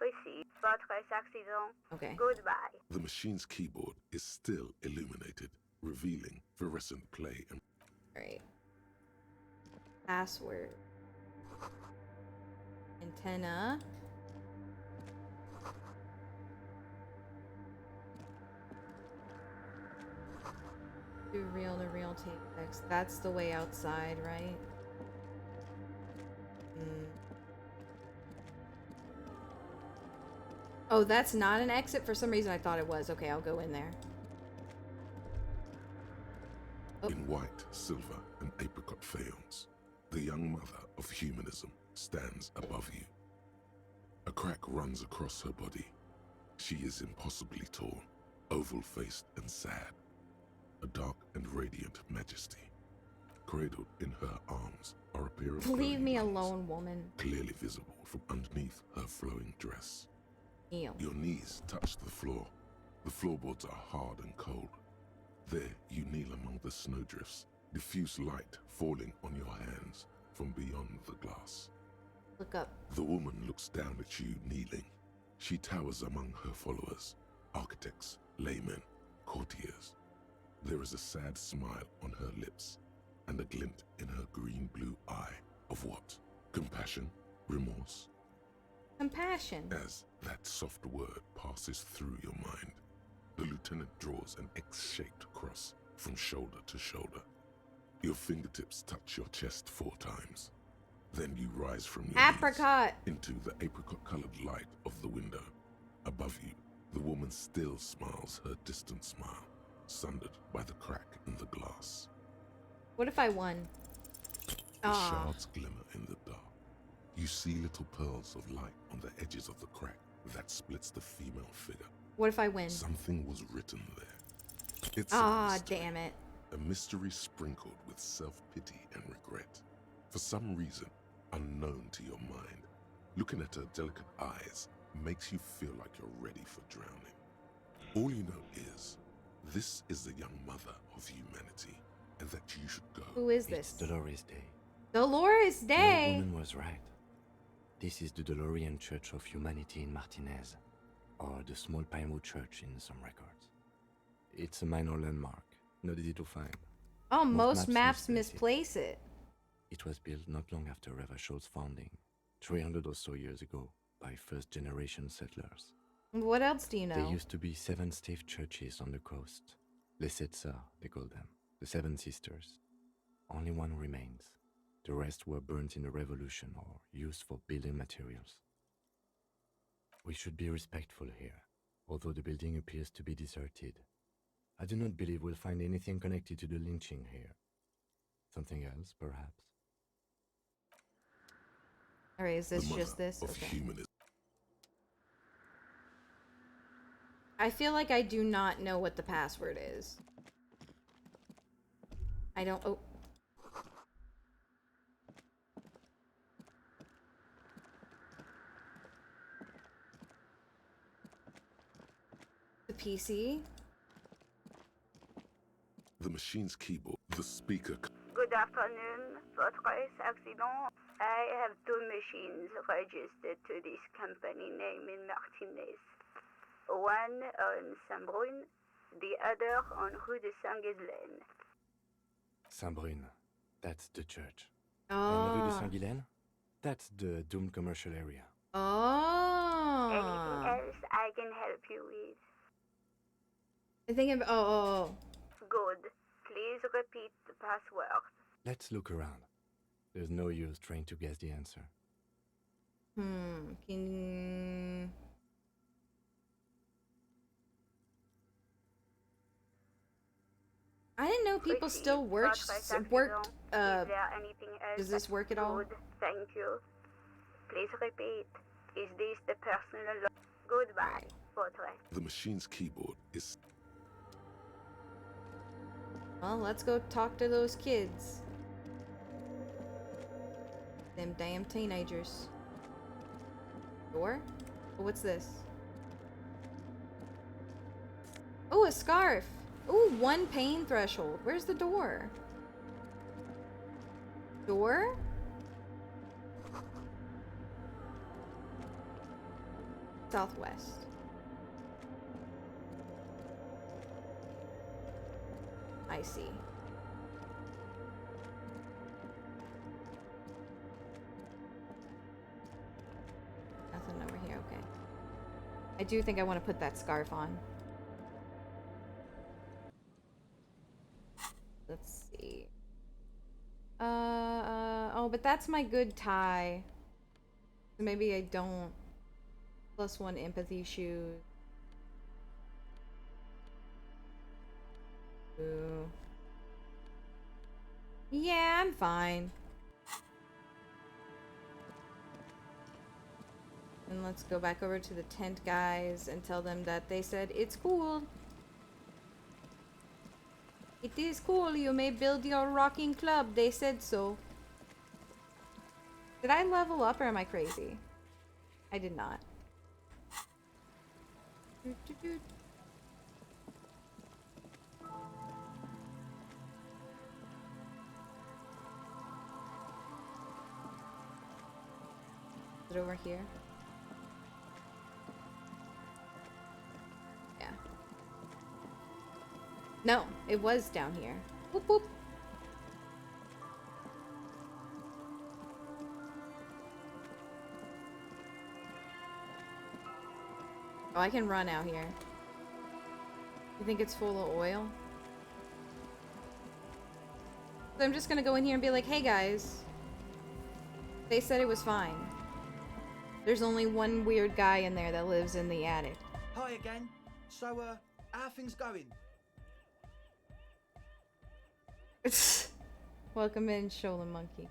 Receive votre accident. Okay. Goodbye. The machine's keyboard is still illuminated, revealing fluorescent play and Alright. Password. Antenna. Do reel to reel tape text. That's the way outside, right? Oh, that's not an exit? For some reason I thought it was. Okay, I'll go in there. in white, silver, and apricot faience. The young mother of humanism stands above you. A crack runs across her body. She is impossibly tall, oval-faced and sad. A dark and radiant majesty. Cradled in her arms are a pair of Leave glowing me eyes, alone, woman. clearly visible from underneath her flowing dress. Ew. Your knees touch the floor. The floorboards are hard and cold. There you kneel among the snowdrifts, diffuse light falling on your hands from beyond the glass. Look up. The woman looks down at you kneeling. She towers among her followers, architects, laymen, courtiers. There is a sad smile on her lips and a glint in her green-blue eye of what? Compassion? Remorse? Compassion. As that soft word passes through your mind, the lieutenant draws an X-shaped cross from shoulder to shoulder. Your fingertips touch your chest 4 times. Then you rise from your Apricot knees into the apricot-colored light of the window. Above you, the woman still smiles her distant smile, sundered by the crack in the glass. What if I won? The shards glimmer in the dark. You see little pearls of light on the edges of the crack that splits the female figure. What if I win? Something was written there. It's damn it. a mystery sprinkled with self-pity and regret. For some reason, unknown to your mind, looking at her delicate eyes makes you feel like you're ready for drowning. All you know is, this is the young mother of humanity, and that you should go. Who is It's this? Dolores Day. Dolores The Day. woman was right. This is the Dolorian Church of Humanity in Martinez, or the Small Paimo Church in some records. It's a minor landmark, not easy to find. Oh, most maps misplace misplace it. It was built not long after Revachol's founding, 300 or so years ago, by first-generation settlers. What else do you know? There used to be 7 stave churches on the coast. Les Sept Sœurs, they call them. The 7 Sisters. Only one remains. The rest were burnt in the revolution or used for building materials. We should be respectful here, although the building appears to be deserted. I do not believe we'll find anything connected to the lynching here. Something else, perhaps? Alright, is this The just mother this? of Okay. humanism. I feel like I do not know what the password is. I don't. Oh. The PC? The machine's keyboard, the speaker. Good afternoon. Votre accident. I have 2 machines registered to this company name in Martinez. One on Saint-Brun, the other on Rue de Saint-Ghislaine. Saint-Brun, that's the church. Oh. And Rue de Saint-Ghislaine, that's the doomed commercial area. Oh. Anything else I can help you with? I think of. Oh. Good. Please repeat the password. Let's look around. There's no use trying to guess the answer. Can. I didn't know people still worked. Is there anything else? Does this work at all? Good. Thank you. Please repeat. Is this the personal... Goodbye, Votre. The machine's keyboard is... Well, let's go talk to those kids. Them damn teenagers. Door? Oh, what's this? Oh, a scarf. Oh, 1 pain threshold. Where's the door? Door? Southwest. I see. Nothing over here, okay. I do think I want to put that scarf on. Let's see. Oh, but that's my good tie. So maybe I don't. +1 empathy shoes. Ooh. Yeah, I'm fine. And let's go back over to the tent guys and tell them that they said it's cool. It is cool. You may build your rocking club. They said so. Did I level up or am I crazy? I did not. Is it over here? Yeah. No, it was down here. Whoop whoop. Oh, I can run out here. You think it's full of oil? So I'm just gonna go in here and be like, hey guys. They said it was fine. There's only one weird guy in there that lives in the attic. Hi again. So, how are things going? Welcome in, Shola Monkey.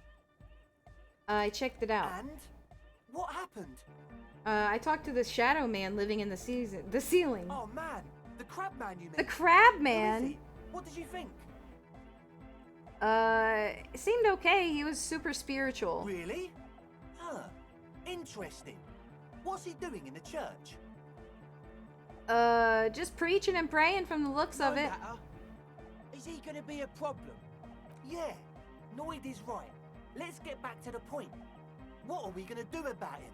I checked it out. And? What happened? I talked to the shadow man living in the ceiling. Oh man, the crab man you mean? The crab Who is man? he? What did you think? It seemed okay. He was super spiritual. Really? Huh. Interesting. What's he doing in the church? Just preaching and praying from the looks of it. Matter. Is he gonna be a problem? Yeah, Noid is right. Let's get back to the point. What are we gonna do about him?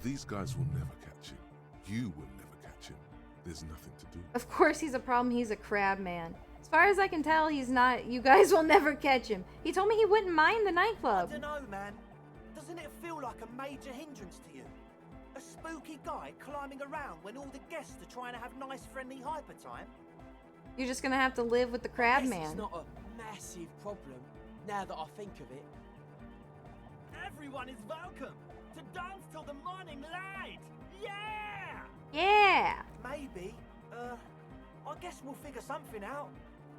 These guys will never catch him. You will never catch him. There's nothing to do. Of course he's a problem. He's a crab man. As far as I can tell, he's not. You guys will never catch him. He told me he wouldn't mind the nightclub. I don't know, man. Doesn't it feel like a major hindrance to you? A spooky guy climbing around when all the guests are trying to have nice, friendly hyper time? You're just gonna have to live with the crab man. It's not a massive problem, now that I think of it. Everyone is welcome to dance till the morning light! Yeah! Yeah! Maybe. I guess we'll figure something out.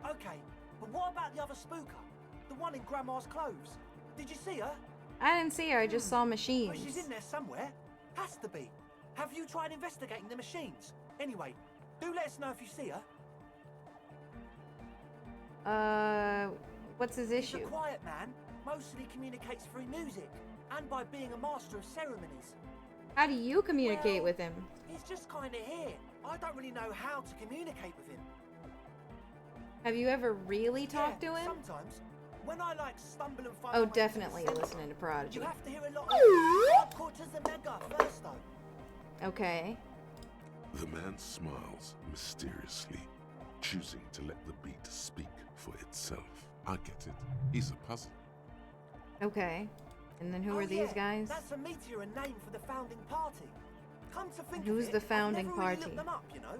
Okay, but what about the other spooker? The one in Grandma's clothes? Did you see her? I didn't see her. I just saw machines. Oh, she's in there somewhere. Has to be. Have you tried investigating the machines? Anyway, do let us know if you see her. What's his issue? He's a quiet man, mostly communicates through music, and by being a master of ceremonies. How do you communicate with him? He's just kinda here. I don't really know how to communicate with him. Have you ever really talked to him? Sometimes. When I stumble and find Oh, my way to the definitely center, listening to Prodigy. You have to hear a lot of quarters a mega first though. Okay. The man smiles mysteriously, choosing to let the beat speak for itself. I get it. He's a puzzle. Okay. And then who are these guys? That's a meteor name for the founding party. Come to think Who's of it, the founding I've never really party? looked them up, you know.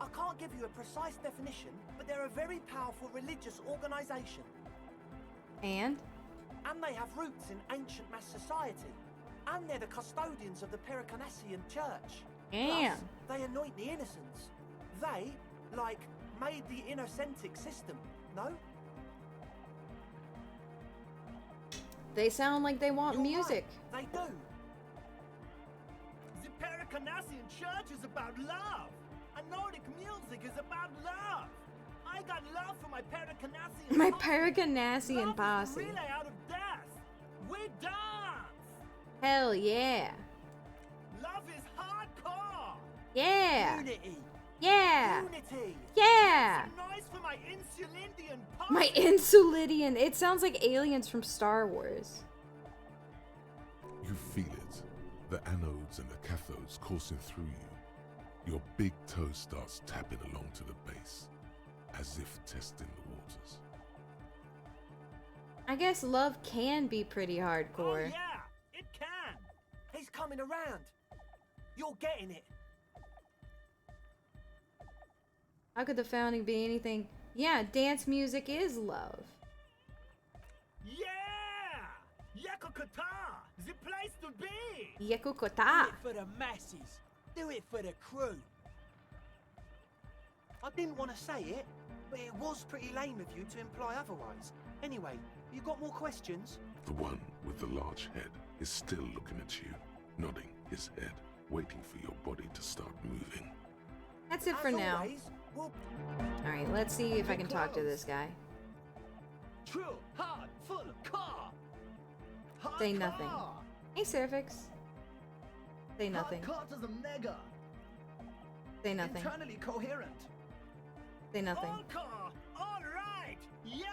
I can't give you a precise definition, but they're a very powerful religious organization. And? And they have roots in ancient mass society. And they're the custodians of the Pericarnassian church. Damn. Plus, they anoint the innocents. They, made the innocentic system, no? They sound like they want music. Right, they do. Paracanassian church is about love. And Nordic music is about love. I got love for my Paracanassian My posse. Paracanassian Love posse. is the relay out of death. We dance. Hell yeah. Love is hardcore. Yeah. Unity. Yeah. Unity. Yeah. Some noise for my Insulindian posse. My Insulidian. It sounds like aliens from Star Wars. You feel it. The anodes and the cathodes coursing through you. Your big toe starts tapping along to the base, as if testing the waters. I guess love can be pretty hardcore. Oh, yeah, it can. He's coming around. You're getting it. How could the founding be anything? Yeah, dance music is love. Yeah! Yakukata! The place to be! Yakukota. Do it for the masses. Do it for the crew. I didn't want to say it, but it was pretty lame of you to imply otherwise. Anyway, you got more questions? The one with the large head is still looking at you, nodding his head, waiting for your body to start moving. That's it for As now. always, we'll... Alright, let's see if I can talk to this guy. True, hard, full, car. Hard Say nothing. car. Hey, Servix. Say nothing. Hard car to the mega. Say nothing. Internally coherent. Say nothing. All car. All right. Yeah.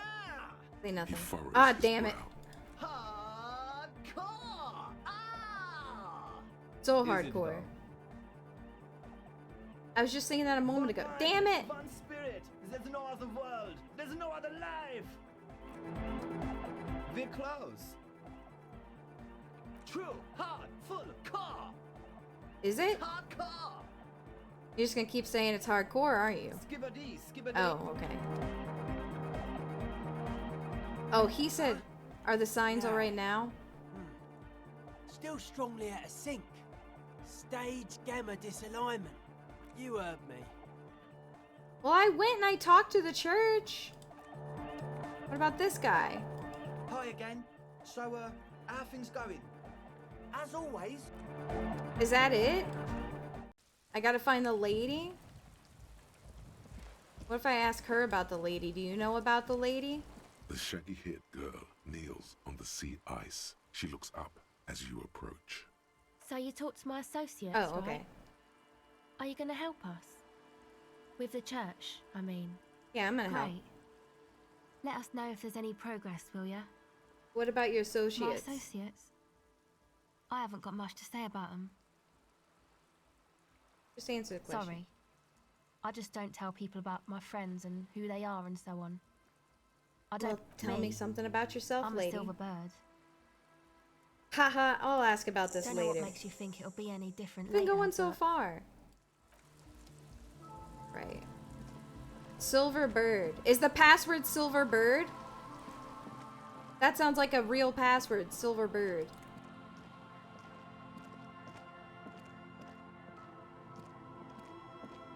Say nothing. furrows Ah, his damn it. brow. Hard car. Ah. So Is it hardcore. though? I was just saying that a moment ago. Damn it! One spirit. There's no other world. There's no other life. We're close. True, hard, full, car. Is it? Hard car. You're just gonna keep saying it's hardcore, aren't you? Skibbity, skibbity. Oh, okay. Oh, he said, are the signs all right now? Still strongly out of sync. Stage gamma disalignment. You heard me. Well, I went and I talked to the church. What about this guy? Hi again. So, how are things going? As always. Is that it? I gotta find the lady? What if I ask her about the lady? Do you know about the lady? The shaggy-haired girl kneels on the sea ice. She looks up as you approach. So you talked to my associates, Oh, okay. right? Are you going to help us? With the church, I mean. Yeah, I'm gonna help. Great. Let us know if there's any progress, will ya? What about your associates? My associates? I haven't got much to say about them. Just answer the question. Sorry. I just don't tell people about my friends and who they are and so on. I don't. Well, tell me something about yourself, I'm lady. a silver bird. Haha, I'll ask about this Don't know later. what makes you think it'll be any different It's been later, going so but far. Right. Silver bird. Is the password silver bird? That sounds like a real password, silver bird.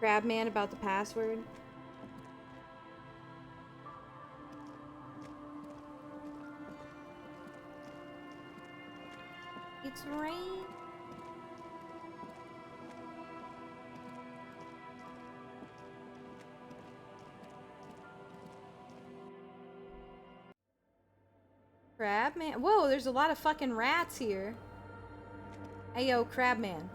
Crabman about the password. It's rain. Crabman. Whoa, there's a lot of fucking rats here. Hey, yo, Crabman.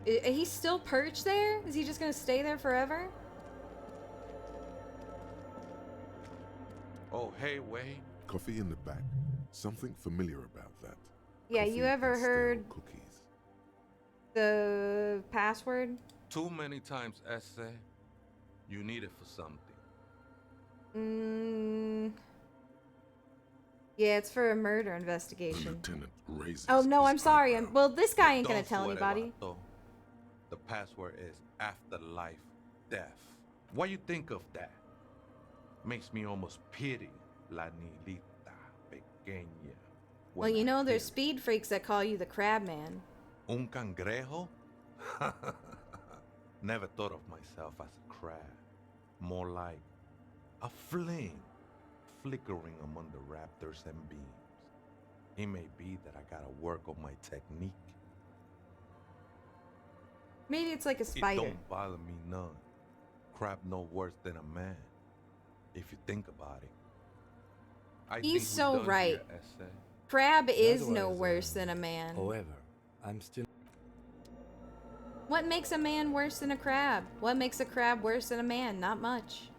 He's still perched there? Is he just gonna stay there forever? Oh, hey, Wade. Coffee in the back. Something familiar about that. Yeah, Coffee you ever and stale heard cookies. the password? Too many times, Essay. You need it for something. Yeah, it's for a murder investigation. Lieutenant raises Oh no, his I'm sorry. eyebrow. Well, this guy ain't gonna Don't tell sweat it, anybody. vato. The password is afterlife death. What you think of that? Makes me almost pity la niñita pequeña. Well, you know, there's speed freaks that call you the Crabman. Un cangrejo? Never thought of myself as a crab. More like a flame flickering among the raptors and beams. It may be that I gotta work on my technique. Maybe it's like a It spider. don't bother me none. Crab no worse than a man, if you think about it. I He's think we so done right. here, essay. Crab is That no was, worse than a man. However, I'm still. What makes a man worse than a crab? What makes a crab worse than a man? Not much.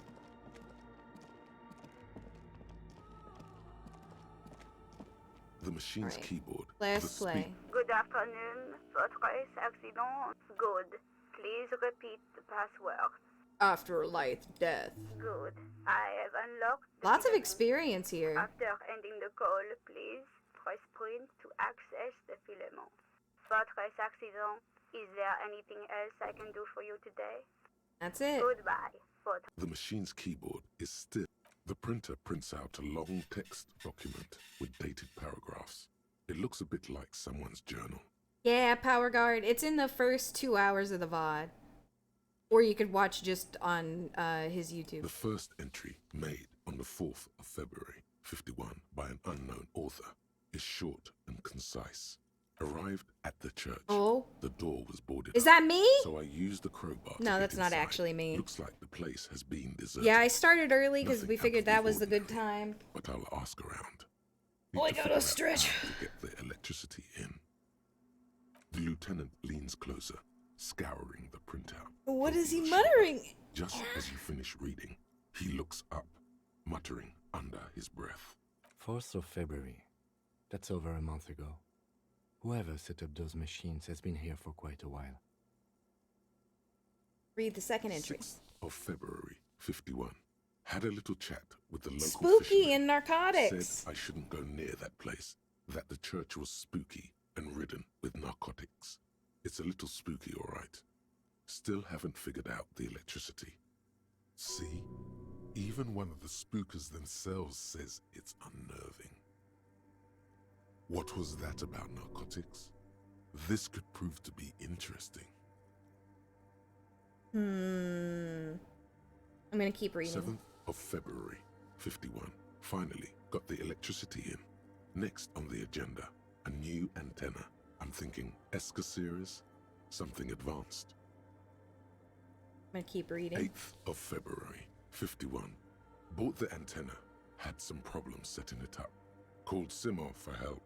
The machine's Right. keyboard. Let's the play. Good afternoon. Votre accident. Good. Please repeat the password. After life, death. Good. I have unlocked the Lots of filament. experience here. After ending the call, please press print to access the filament. Votre accident. Is there anything else I can do for you today? That's it. Goodbye. Votre. The machine's keyboard is still. The printer prints out a long text document with dated paragraphs. It looks a bit like someone's journal. Yeah, Power Guard. It's in the first 2 hours of the VOD. Or you could watch just on his YouTube. The first entry, made on the 4th of February, 51, by an unknown author, is short and concise. Arrived at the church. Oh. The door was boarded Is up, that me? So I used the crowbar. No, to that's get not inside. actually me. Looks like the place has been deserted. Yeah, I started early because Nothing we figured out that of was the the good time. But I'll ask around. Oh, I Need to gotta figure out stretch. how to get the electricity in. The lieutenant leans closer, scouring the printout. What is he muttering? Just as you finish reading, he looks up, muttering under his breath. 4th of February. That's over a month ago. Whoever set up those machines has been here for quite a while. Read the second entry. 6th of February, 51. Had a little chat with the local Spooky fisherman. and narcotics. Said I shouldn't go near that place, that the church was spooky and ridden with narcotics. It's a little spooky, all right. Still haven't figured out the electricity. See? Even one of the spookers themselves says it's unnerving. What was that about narcotics? This could prove to be interesting. I'm gonna keep reading. 7th of February, 51. Finally got the electricity in. Next on the agenda, a new antenna. I'm thinking ESCA series, something advanced. I'm gonna keep reading. 8th of February, 51. Bought the antenna, had some problems setting it up. Called Simon for help.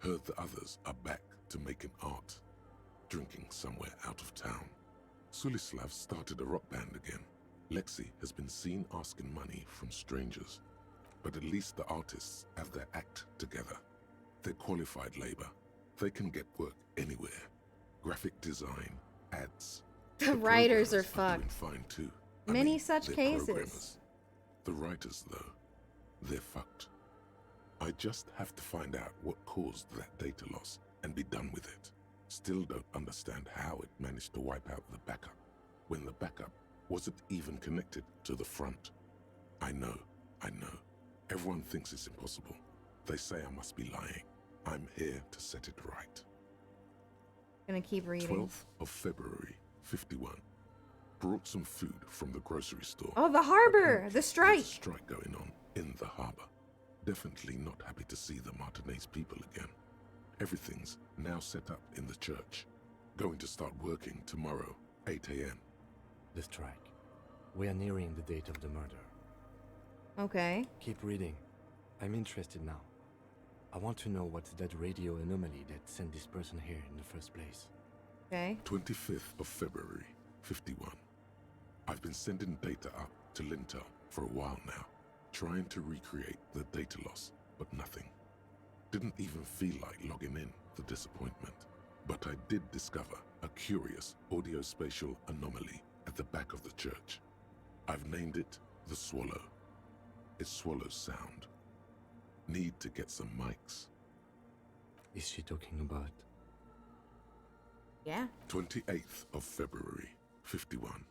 Heard the others are back to making art. Drinking somewhere out of town. Sulislav started a rock band again. Lexi has been seen asking money from strangers. But at least the artists have their act together. They're qualified labor. They can get work anywhere. Graphic design, ads. The writers are programmers fucked. doing fine too. Many such they're cases. programmers. The writers, though, they're fucked. I just have to find out what caused that data loss and be done with it. Still don't understand how it managed to wipe out the backup, when the backup wasn't even connected to the front. I know. Everyone thinks it's impossible. They say I must be lying. I'm here to set it right. Gonna keep reading. 12th of February, 51. Brought some food from the grocery store. Oh, the harbor! The There's strike! a strike going on in the harbor. Definitely not happy to see the Martinez people again. Everything's now set up in the church. Going to start working tomorrow, 8 a.m. The strike. We are nearing the date of the murder. Okay. Keep reading. I'm interested now. I want to know what's that radio anomaly that sent this person here in the first place. Okay. 25th of February, 51. I've been sending data up to Lintel for a while now, trying to recreate the data loss, but nothing. Didn't even feel like logging in, the disappointment. But I did discover a curious audio-spatial anomaly at the back of the church. I've named it the Swallow. It swallows sound. Need to get some mics. Is she talking about? Yeah. 28th of February, 51.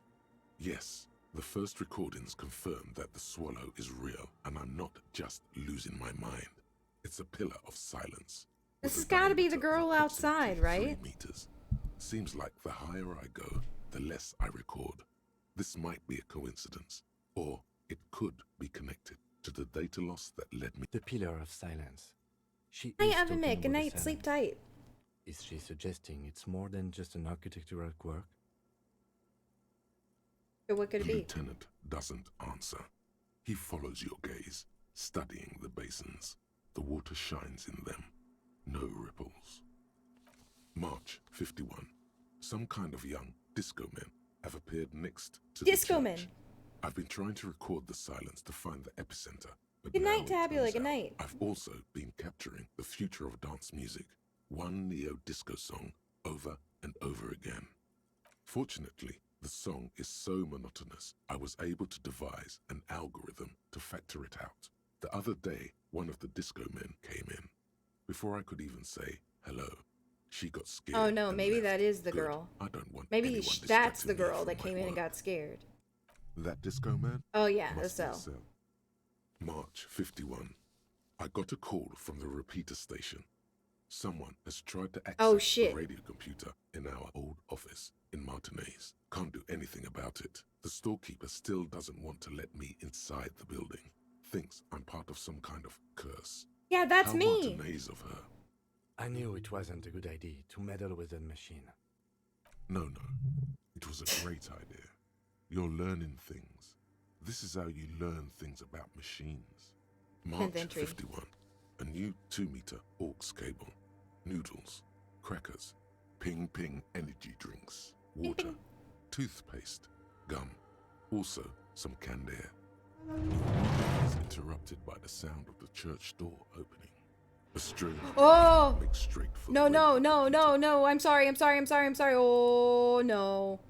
Yes, the first recordings confirm that the swallow is real and I'm not just losing my mind. It's a pillar of silence. This has gotta be the girl outside, right? 3 meters. Seems like the higher I go, the less I record. This might be a coincidence, or it could be connected to the data loss that led me. The pillar of silence. She Night, is Evan talking Mick. Good about the night. Sleep silence. tight. Is she suggesting it's more than just an architectural quirk? So what could it The be? lieutenant doesn't answer. He follows your gaze, studying the basins. The water shines in them. No ripples. March 51. Some kind of young disco men have appeared next to Disco the men. church. I've been trying to record the silence to find the epicenter. But Good now night, it Tabula. turns Good out night. I've also been capturing the future of dance music, one neo-disco song over and over again. Fortunately, the song is so monotonous, I was able to devise an algorithm to factor it out. The other day, one of the disco men came in. Before I could even say hello, she got scared. Oh no, and maybe left. that is the Good. girl. I don't want Maybe anyone that's the distracting me girl from that my came in and work. got scared. That disco man? Oh yeah, Must the be a cell. cell. March 51. I got a call from the repeater station. Someone has tried to access the radio computer in our old office in Martinez. Can't do anything about it. The storekeeper still doesn't want to let me inside the building. Thinks I'm part of some kind of curse. Yeah, that's How me. Martinez of her. I knew it wasn't a good idea to meddle with the machine. No. It was a great idea. You're learning things. This is how you learn things about machines. March Inventory. 51. A new 2-meter aux cable. Noodles. Crackers. Ping Ping energy drinks. Water. Toothpaste. Gum. Also some canned air. Is interrupted by the sound of the church door opening. A string makes straight for No, the no, radio. no, no, no. I'm sorry. Oh no.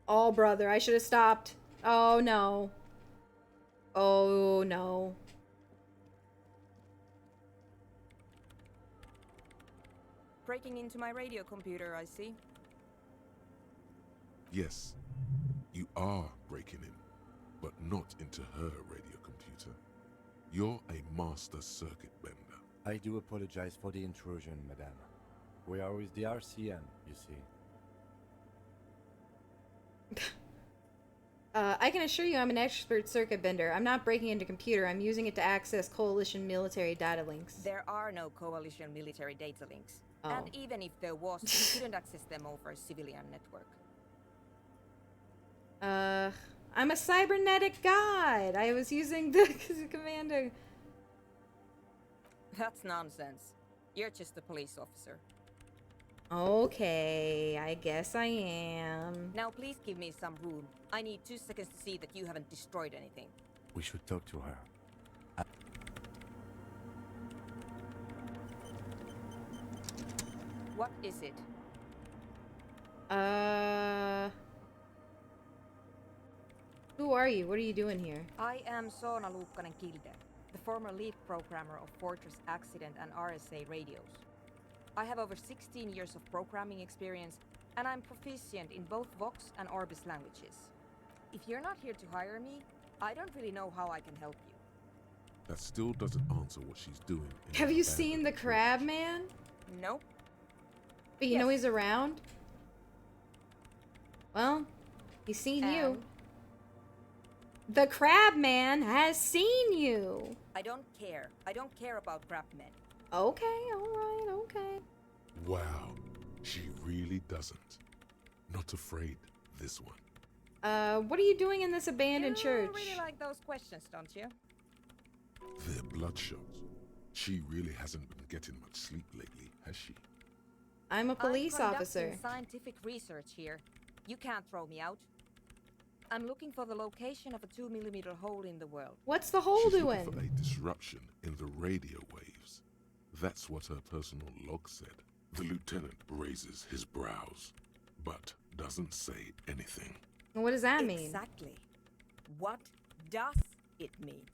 Oh brother, I should have stopped. Oh no. Oh no. Breaking into my radio computer, I see. Yes, you are breaking in, but not into her radio computer. You're a master circuit bender. I do apologize for the intrusion, madame. We are with the RCN, you see. I can assure you I'm an expert circuit bender. I'm not breaking into a computer. I'm using it to access coalition military data links. There are no coalition military data links. Oh. And even if there was, you couldn't access them over a civilian network. I'm a cybernetic god. I was using the commander. That's nonsense. You're just a police officer. Okay, I guess I am. Now please give me some room. I need 2 seconds to see that you haven't destroyed anything. We should talk to her. What is it? Who are you? What are you doing here? I am Soona Luukkanen Kilde, the former lead programmer of Fortress Accident and RSA radios. I have over 16 years of programming experience, and I'm proficient in both Vox and Orbis languages. If you're not here to hire me, I don't really know how I can help you. That still doesn't answer what she's doing. Have you seen the crab man? Nope. But you know he's around? Well, he's seen you. The crab man has seen you. I don't care. I don't care about crab men. Okay, alright, okay. Wow, she really doesn't. Not afraid, this one. What are you doing in this abandoned church? You really like those questions, don't you? They're bloodshot. She really hasn't been getting much sleep lately, has she? I'm a police officer. I'm conducting scientific research here. You can't throw me out. I'm looking for the location of a 2mm hole in the world. What's the hole She's doing? looking for a disruption in the radio waves. That's what her personal log said. The lieutenant raises his brows, but doesn't say anything. What does that mean? Exactly. What does it mean?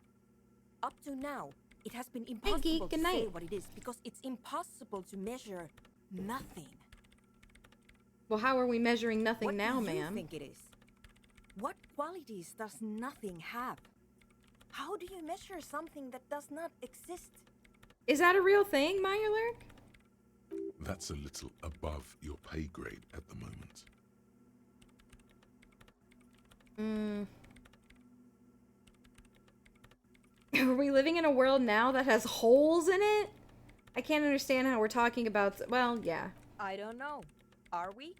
Up to now, it has been impossible to say what it is because it's impossible to measure nothing. Well, how are we measuring nothing now, What do you ma'am? think it is? What qualities does nothing have? How do you measure something that does not exist? Is that a real thing, Meyerlurk? That's a little above your pay grade at the moment. Are we living in a world now that has holes in it? I can't understand how we're talking about... Well, yeah. I don't know. Are we?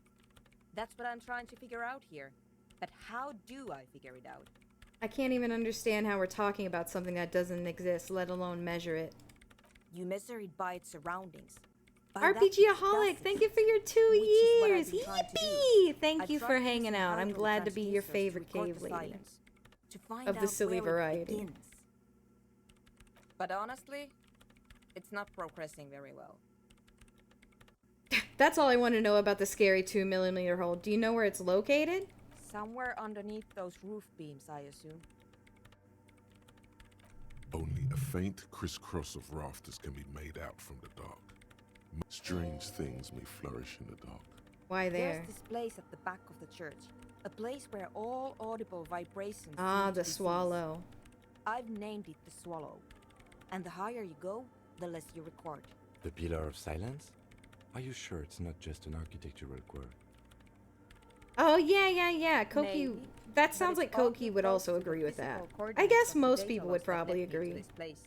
That's what I'm trying to figure out here. But how do I figure it out? I can't even understand how we're talking about something that doesn't exist, let alone measure it. You measure it by its surroundings. By that RPGaholic, thank you for your 2 years. Which is what I've been trying to do. Yippee! Thank I've you for tried hanging using out. I'm audio glad to be your transducers to favorite record cave the lady silence, to find of the out silly where it variety. begins. But honestly, it's not progressing very well. That's all I want to know about the scary 2mm hole. Do you know where it's located? Somewhere underneath those roof beams, I assume. Only a faint crisscross of rafters can be made out from the dark. Strange things may flourish in the dark. Why there? There's this place at the back of the church. A place where all audible vibrations Ah, seem to the be swallow. ceased. I've named it the Swallow. And the higher you go, the less you record. The Pillar of Silence? Are you sure it's not just an architectural quirk? Oh, yeah. Koki, Maybe, that but sounds it's like all Koki too would close also to the agree with that. physical I coordinates guess of the most data people loss would that probably led me to agree. this place.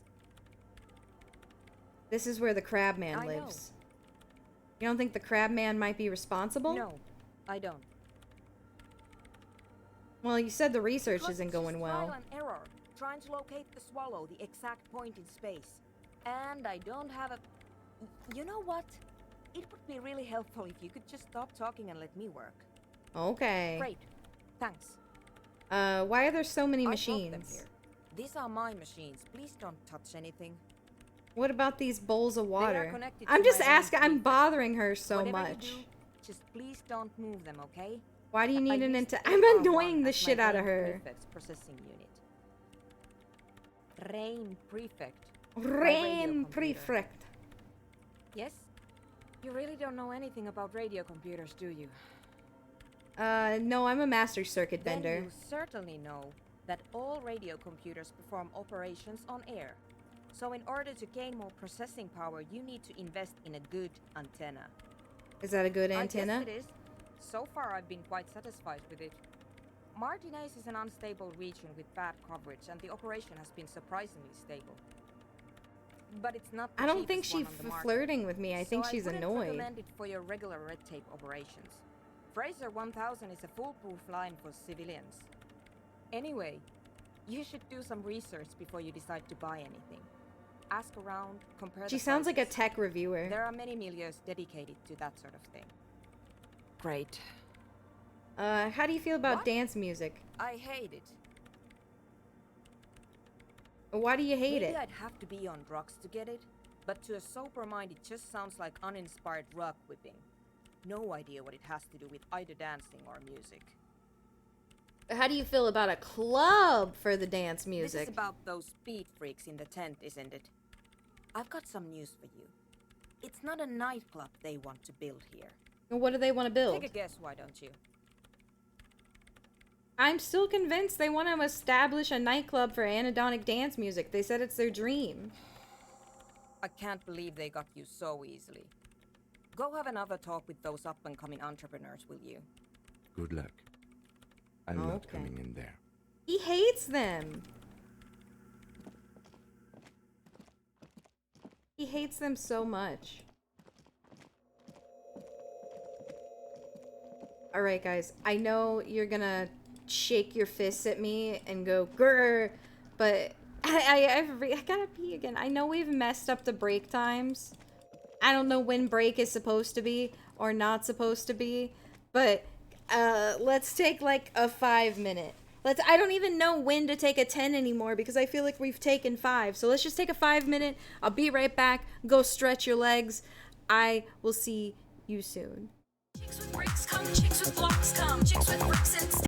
This is where the Crabman I know. lives. You don't think the Crabman might be responsible? No, I don't. Well, you said the research Because isn't it's going just well. trial and error, trying to locate the Swallow, the exact point in space. And I don't have a... You know what? It would be really helpful if you could just stop talking and let me work. Okay. Great. Thanks. Why are there so many I brought them machines? here. These are my machines. Please don't touch anything. What about these bowls of water? connected I'm to just my own asking. I'm prefect. bothering her so Whatever much. You do, just please don't move them, okay? Why do you need I an use the I'm AR1 annoying the as my shit out of AIM her. Prefect's processing unit. RAIN Prefect. my radio Rain computer. prefect. Yes? You really don't know anything about radio computers, do you? No, I'm a master circuit Then bender. you certainly know that all radio computers perform operations on air. So in order to gain more processing power, you need to invest in a good antenna. Is that a good I antenna? guess it is. So far, I've been quite satisfied with it. Martinez is an unstable region with bad coverage, and the operation has been surprisingly stable. But it's not the I don't think cheapest she's one on the market. flirting with me. I think she's I wouldn't annoyed. recommend it for your regular red tape operations. Fraser 1000 is a foolproof line for civilians. Anyway, you should do some research before you decide to buy anything. Ask around, compare She the sounds like a prices. tech reviewer. There are many milieus dedicated to that sort of thing. Great. How do you feel about What? dance music? I hate it. Why do you hate Maybe it? I'd have to be on drugs to get it, but to a sober mind it just sounds like uninspired rug whipping. No idea what it has to do with either dancing or music. How do you feel about a club for the dance This music? is about those speed freaks in the tent, isn't it? I've got some news for you. It's not a nightclub they want to build here. What do they want to build? Take a guess, why don't you? I'm still convinced they want to establish a nightclub for anhedonic dance music. They said it's their dream. I can't believe they got you so easily. Go have another talk with those up-and-coming entrepreneurs, will you? Good luck. I'm not Okay. coming in there. He hates them. He hates them so much. Alright, guys. I know you're gonna shake your fists at me and go grrr, but I gotta pee again. I know we've messed up the break times. I don't know when break is supposed to be or not supposed to be, but let's take like a 5-minute. I don't even know when to take a 10 anymore because I feel like we've taken 5. So let's just take a 5-minute. I'll be right back. Go stretch your legs. I will see you soon. Chicks with bricks come, chicks with blocks come, chicks with bricks and sticks.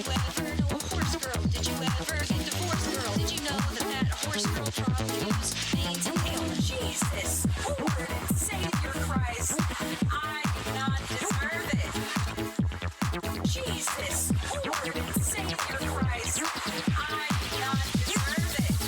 you ever know a horse girl? Did you ever get divorced, girl? Did you know that horse girl probably used maid's tail? Jesus, Lord and Savior Christ, I do not deserve it. Jesus, Lord and Savior Christ, I do not deserve it.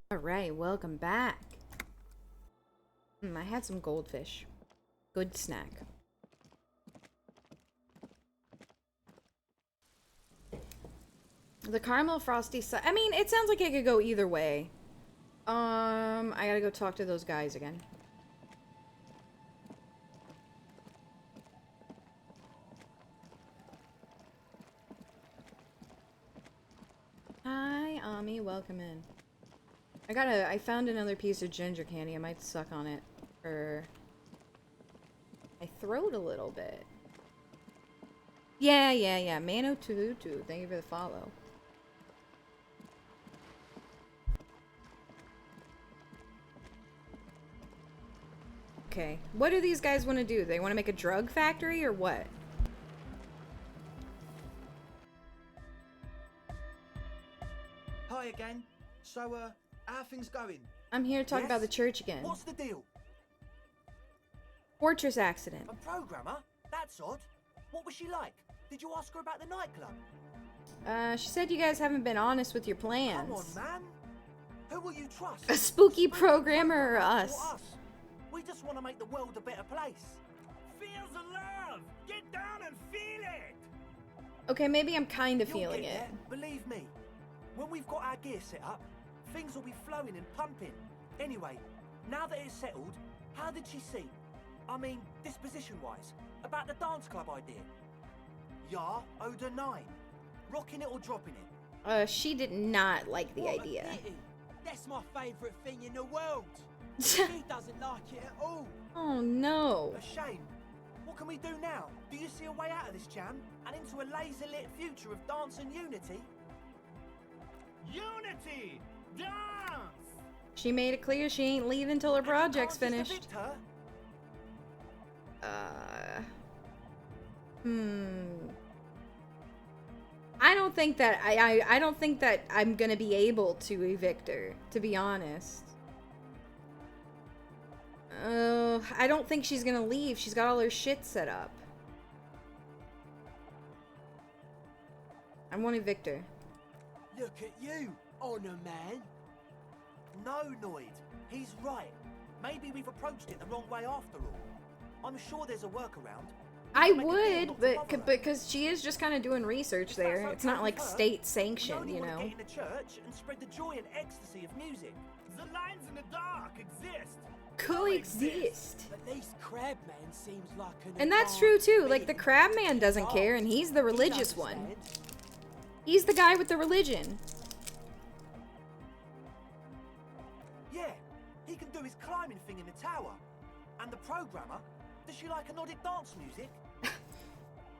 Alright, welcome back. I had some goldfish. Good snack. The caramel frosty I mean, it sounds like it could go either way. I gotta go talk to those guys again. Hi, Ami, welcome in. I found another piece of ginger candy. I might suck on it for my throat a little bit. Yeah. Mano222, thank you for the follow. Okay, what do these guys want to do? They want to make a drug factory or what? Hi again. So, how are things going? I'm here to talk about the church again. What's the deal? Fortress accident. A programmer? That's odd. What was she like? Did you ask her about the nightclub? She said you guys haven't been honest with your plans. Come on, man. Who will you trust? A spooky programmer or us? We just want to make the world a better place. Feel the love. Get down and feel it. Okay, maybe I'm kind of feeling it. Believe me. When we've got our gear set up, things will be flowing and pumping. Anyway, now that it's settled, how did she see? I mean, disposition-wise, about the dance club idea. Ja oder nein? Rocking it or dropping it? She did not like the idea. That's my favourite thing in the world. She doesn't like it at all. Oh no. A shame. What can we do now? Do you see a way out of this jam and into a laser-lit future of dance and unity? Unity! Dance! She made it clear she ain't leaving till her project's finished. I don't think that I don't think that I'm gonna be able to evict her, to be honest. I don't think she's gonna leave. She's got all her shit set up. I won't evict her. Look at you, honor man. No, Noid. He's right. Maybe we've approached it the wrong way after all. I'm sure there's a workaround. I would, but because she is just kind of doing research there. It's not like state sanctioned, you know. Get in the church and spread the joy and ecstasy of music. The lines in the dark exist. Coexist. At least Crabman seems like an And that's true too. Like the Crabman doesn't care, and he's the religious one. He's the guy with the religion. Yeah, he can do his climbing thing in the tower. And the programmer, does she like Nordic dance music?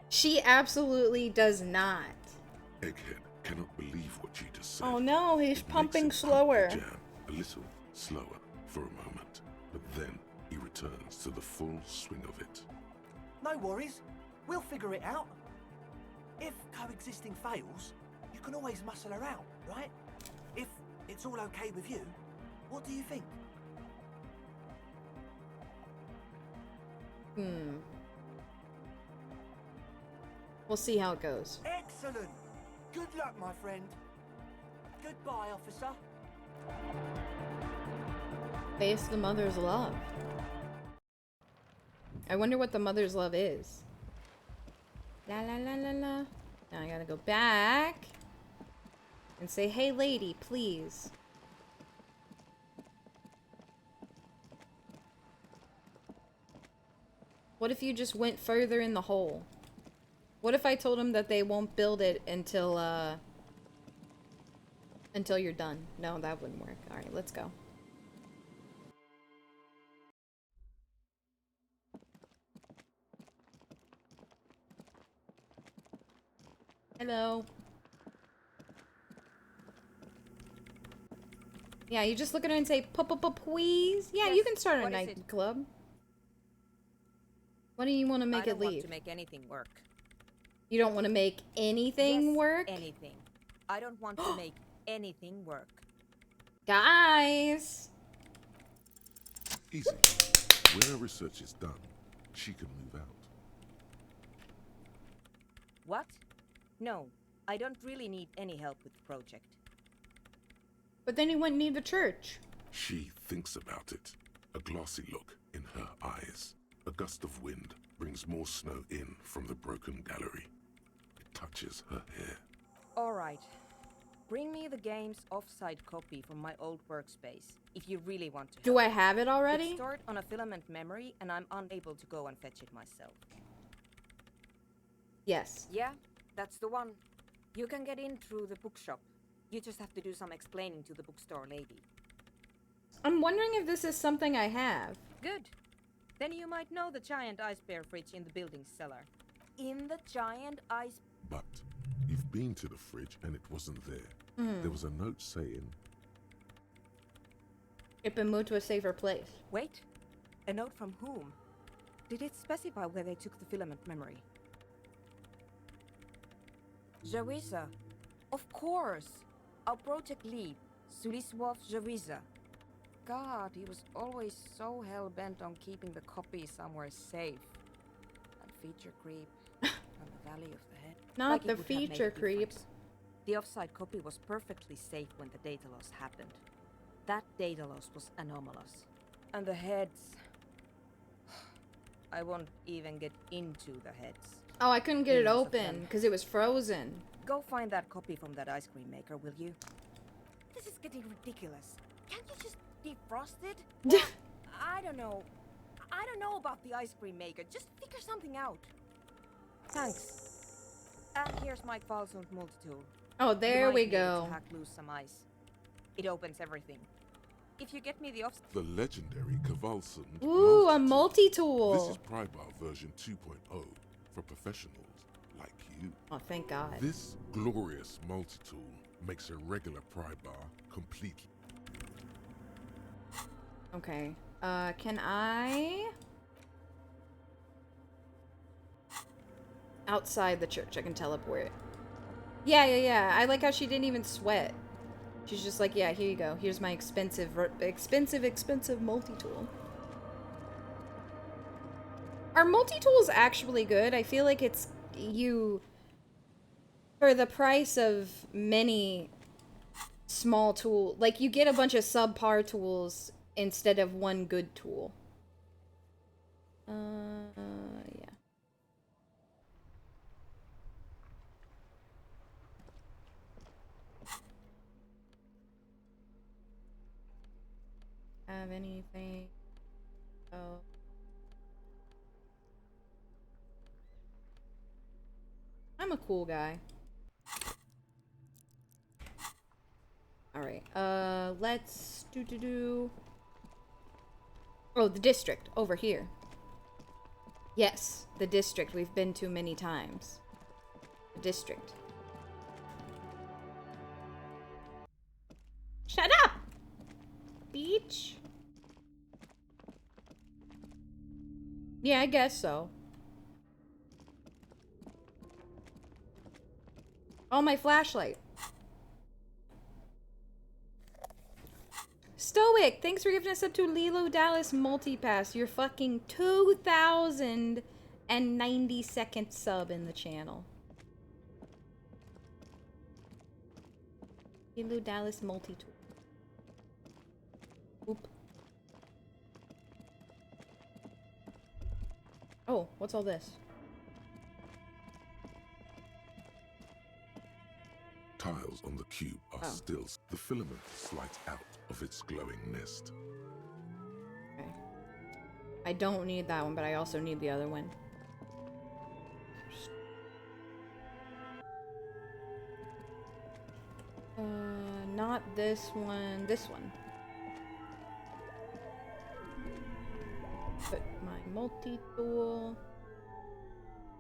She absolutely does not. Egghead cannot believe what she just said. Oh no, he's pumping slower. Jam a little slower for a moment, but then he returns to the full swing of it. No worries, we'll figure it out. If coexisting fails, you can always muscle her out, right? If it's all okay with you, what do you think? We'll see how it goes. Excellent! Good luck, my friend. Goodbye, officer. Face the mother's love. I wonder what the mother's love is. La la la la la. Now I gotta go back and say, hey lady, please. What if you just went further in the hole? What if I told them that they won't build it until you're done? No, that wouldn't work. Alright, let's go. Hello. Yeah, you just look at her and say, please. Yeah, you can start a nightclub. What do you want to make it leave? I don't want to make anything work. You don't want to make anything work? Anything. I don't want to make anything work. Guys! Easy. When her research is done, she can move out. What? No, I don't really need any help with the project. But then you wouldn't need the church. She thinks about it. A glassy look in her eyes. A gust of wind brings more snow in from the broken gallery. It touches her hair. All right. Bring me the game's offsite copy from my old workspace, if you really want to. Do I have it already? It's stored on a filament memory, and I'm unable to go and fetch it myself. Yes. Yeah, that's the one. You can get in through the bookshop. You just have to do some explaining to the bookstore lady. I'm wondering if this is something I have. Good. Then you might know the giant ice bear fridge in the building's cellar. In the giant ice... But you've been to the fridge and it wasn't there. There was a note saying... It's been moved to a safer place. Wait. A note from whom? Did it specify where they took the filament memory? Jawiza. Of course. Our project lead, Suliswov Jawiza. God, he was always so hell-bent on keeping the copy somewhere safe. And feature creep on the Valley of the Head. Not Like the it would have made a feature creep. difference. The offsite copy was perfectly safe when the data loss happened. That data loss was anomalous. And the heads... I won't even get into the heads. Oh, I couldn't get it open because it was frozen. Go find that copy from that ice cream maker, will you? This is getting ridiculous. Can't you just defrost it? I don't know. I don't know about the ice cream maker. Just figure something out. Thanks. And here's my Kvalsund multi-tool. Oh, there we You might need it go. to hack loose some ice. It opens everything. If you get me the off... The legendary Kvalsund. Ooh, a This multi-tool. is Prybar version 2.0 for professionals like you. Oh, thank God. This glorious multi-tool makes a regular Prybar completely. Okay. Can I... Outside the church, I can teleport. Yeah. I like how she didn't even sweat. She's just like, yeah, here you go. Here's my expensive multi-tool. Are multi-tools actually good? I feel like it's for the price of many small tool, like you get a bunch of subpar tools instead of one good tool. Yeah. Have anything? Oh. I'm a cool guy. Alright, let's do. Oh, the district, over here. Yes, the district we've been to many times. The district. Shut up! Beach? Yeah, I guess so. Oh, my flashlight. Stoic, thanks for giving us up to Lilo Dallas Multipass. Your fucking 2,092nd sub in the channel. Lilo Dallas Multi-Tool. Oop. Oh, what's all this? Tiles on the cube are stills. The filament slides out of its glowing nest. Okay. I don't need that one, but I also need the other one. Not this one. This one. Put my multi-tool.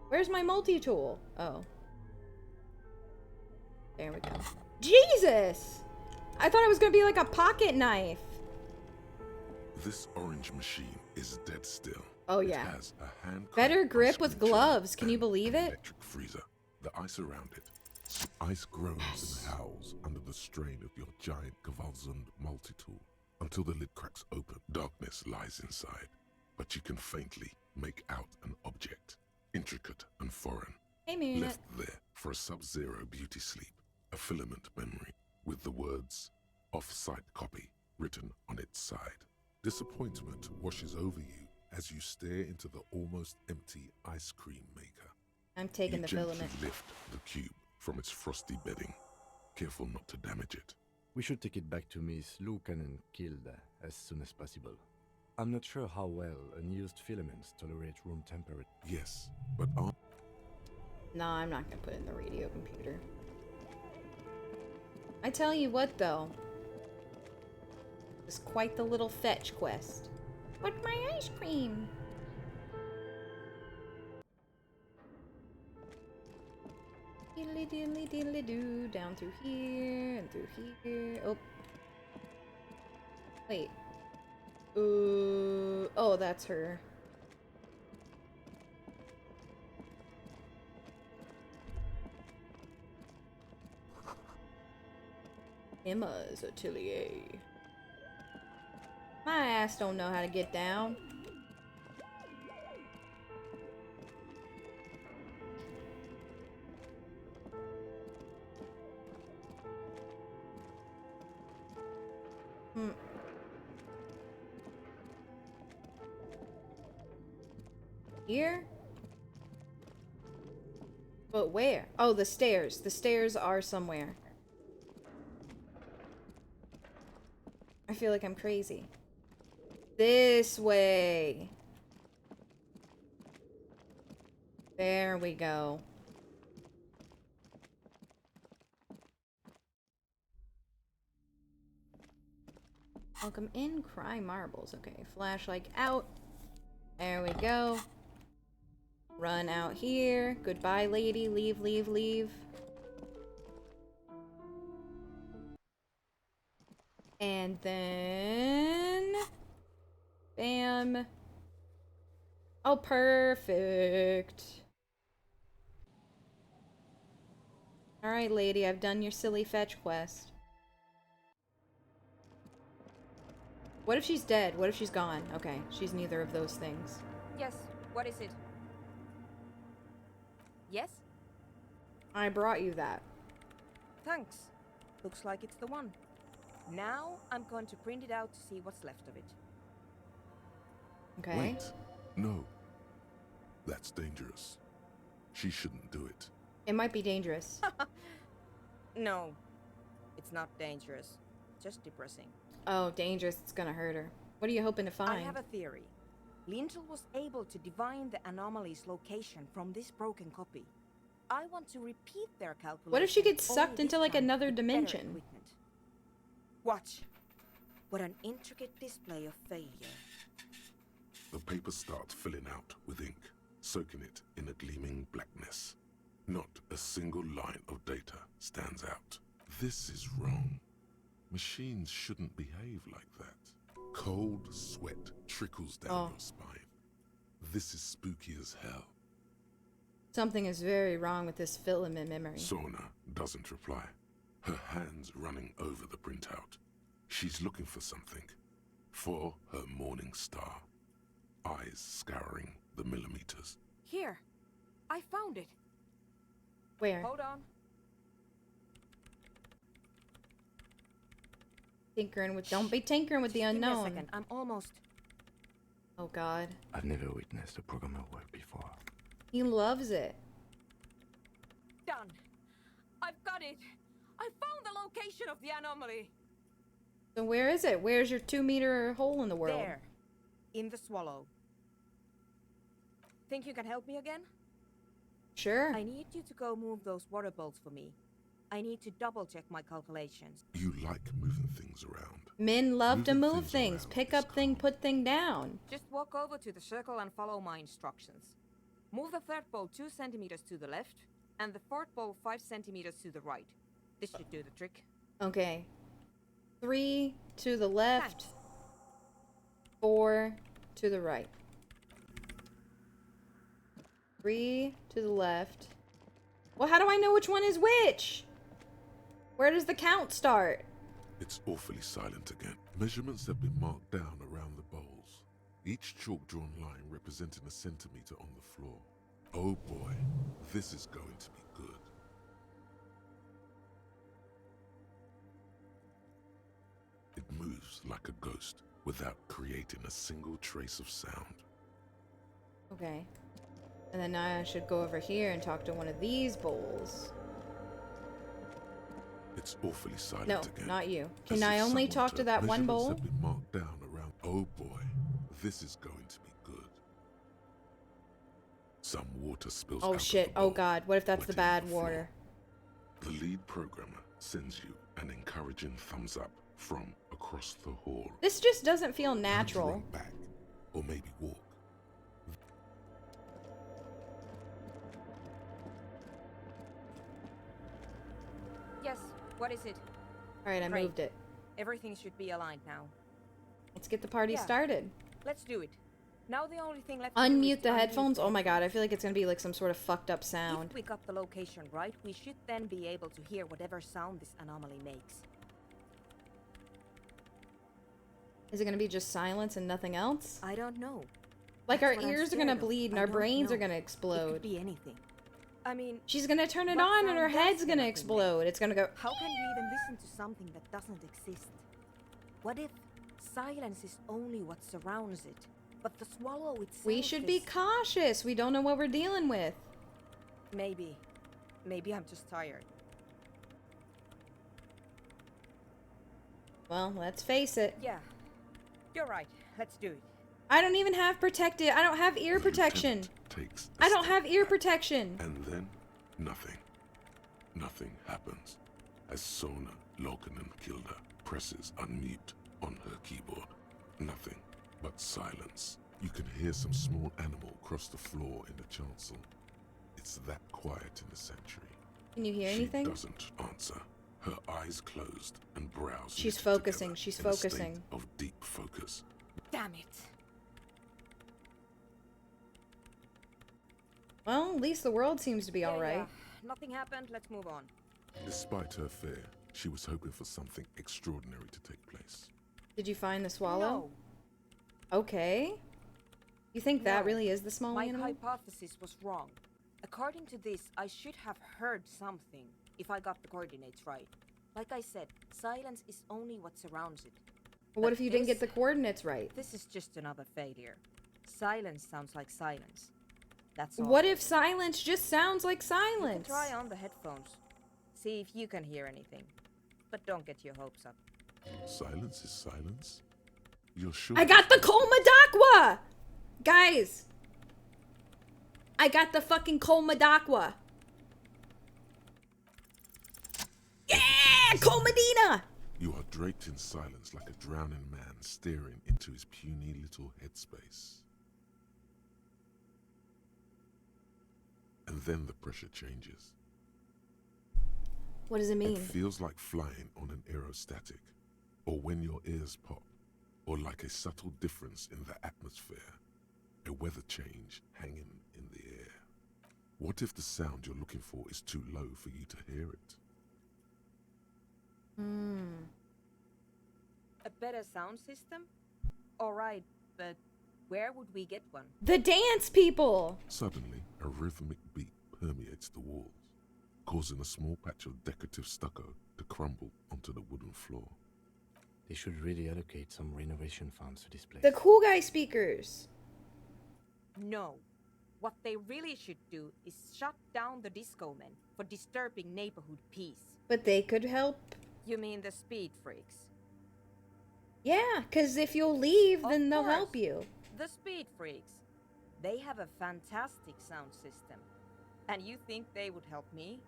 Where's my multi-tool? Oh. There we go. Jesus! I thought it was gonna be like a pocket knife. This orange machine is dead still. Oh yeah. It has a hand better grip with gloves. Can you believe it? Electric freezer. The ice around it. Ice groans and howls under the strain of your giant Gewalzund multi-tool until the lid cracks open. Darkness lies inside, but you can faintly make out an object, intricate and foreign, left there for a sub-zero beauty sleep. A filament memory with the words "off-site copy" written on its side. Disappointment washes over you as you stare into the almost empty ice cream maker. I'm taking the filament. You lift the cube from its frosty bedding, careful not to damage it. We should take it back to Miss Lukanen Kilde as soon as possible. I'm not sure how well unused filaments tolerate room temperature. Yes, but No, I'm not gonna put it in the radio computer. I tell you what, though. It's quite the little fetch quest. What's my ice cream? Diddly diddly diddly doo. Down through here and through here. Oh. Wait. Oh, that's her. Emma's atelier. My ass don't know how to get down. Here? But where? Oh, the stairs. The stairs are somewhere. I feel like I'm crazy. This way. There we go. Welcome in, cry marbles. Okay, flashlight out. There we go. Run out here. Goodbye, lady. Leave, leave, leave. And then... Bam. Oh, perfect. Alright, lady. I've done your silly fetch quest. What if she's dead? What if she's gone? Okay, she's neither of those things. Yes, what is it? Yes? I brought you that. Thanks. Looks like it's the one. Now I'm going to print it out to see what's left of it. Okay. Wait. No. That's dangerous. She shouldn't do it. It might be dangerous. No. It's not dangerous. Just depressing. Oh, dangerous. It's gonna hurt her. What are you hoping to find? I have a theory. Lintel was able to divine the anomaly's location from this broken copy. I want to repeat their calculation. What if she gets sucked into like another dimension? Equipment. Watch. What an intricate display of failure. The paper starts filling out with ink, soaking it in a gleaming blackness. Not a single line of data stands out. This is wrong. Machines shouldn't behave like that. Cold sweat trickles down your spine. This is spooky as hell. Something is very wrong with this filament memory. Sorna doesn't reply. Her hands running over the printout. She's looking for something. For her morning star. Eyes scouring the millimeters. Here. I found it. Where? Hold on. Tinkering with... Don't be tinkering with the unknown. Give me a second. I'm almost... Oh God. I've never witnessed a programmer work before. He loves it. Done. I've got it. I found the location of the anomaly. So where is it? Where's your 2-meter hole in the world? There. In the swallow. Think you can help me again? Sure. I need you to go move those water bolts for me. I need to double check my calculations. You like moving things around. Men love to move things. Pick up thing, put thing down. Just walk over to the circle and follow my instructions. Move the third bolt 2 centimeters to the left, and the fourth bolt 5 centimeters to the right. This should do the trick. Okay. 3 to the left. 4 to the right. 3 to the left. Well, how do I know which one is which? Where does the count start? It's awfully silent again. Measurements have been marked down around the bowls. Each chalk-drawn line representing a centimeter on the floor. Oh boy, this is going to be good. It moves like a ghost without creating a single trace of sound. Okay. And then now I should go over here and talk to one of these bowls. It's awfully silent No, again. not you. Can I only talk to that one bowl? Measurements have been marked down around. Oh boy, this is going to be good. Some water spills out Oh of shit. the Oh bowl, God. What if that's the wetting bad floor. water? The lead programmer sends you an encouraging thumbs up from across the hall. This just doesn't feel natural. Back, or maybe walk. Yes, what is it? Alright, I Great. moved it. Everything should be aligned now. Let's get the party Yeah. started. Let's do it. Now the only thing left to do is Unmute the to unmute headphones. Oh my God, I feel like it's gonna be like some sort of fucked up sound. If we got the location right, we should then be able to hear whatever sound this anomaly makes. Is it gonna be just silence and nothing else? I don't know. Like That's our what I'm ears are scared gonna of. bleed and I our don't brains are know. gonna It explode. could be anything. I mean, She's gonna turn it what on and sound her does head's the gonna nothing explode. make? It's gonna go. How can we even listen to something that doesn't exist? What if silence is only what surrounds it, but the swallow itself We should be is... cautious. We don't know what we're dealing with. Maybe. Maybe I'm just tired. Well, let's face it. Yeah. You're right. Let's do it. I don't even have protected. I don't have ear protection. Takes I don't have ear protection. And then, nothing. Nothing happens. As Sona Lokanen-Kilda presses unmute on her keyboard. Nothing but silence. You can hear some small animal cross the floor in the chancel. It's that quiet in the sanctuary. Can you hear She anything? doesn't answer. Her eyes closed and brows She's knitted focusing. together She's in a state focusing. of deep focus. Damn it. Well, at least the world seems to be Yeah, alright. yeah. Nothing happened. Let's move on. Despite her fear, she was hoping for something extraordinary to take place. Did you find the swallow? No. Okay. You think that No. really is the small My animal? hypothesis was wrong. According to this, I should have heard something if I got the coordinates right. Like I said, silence is only what surrounds it. What But if you didn't get this- the coordinates right? This is just another failure. Silence sounds like silence. That's all. What if silence just sounds like You can silence? try on the headphones. See if you can hear anything. But don't get your hopes up. Silence is silence? You're sure? I got the Kolmadakwa! Guys! I got the fucking Kolmadakwa! Yeah! Kolmadina! You are draped in silence like a drowning man staring into his puny little headspace. And then the pressure changes. What does it mean? It feels like flying on an aerostatic, or when your ears pop, or like a subtle difference in the atmosphere, a weather change hanging in the air. What if the sound you're looking for is too low for you to hear it? A better sound system? Alright, but where would we get one? The dance people! Suddenly, a rhythmic beat permeates the walls, causing a small patch of decorative stucco to crumble onto the wooden floor. They should really allocate some renovation funds to this place. The cool guy speakers. No. What they really should do is shut down the disco men for disturbing neighborhood peace. But they could help. You mean the speed freaks? Yeah, because if you'll leave, then they'll help you. The speed freaks. They have a fantastic sound system. And you think they would help me?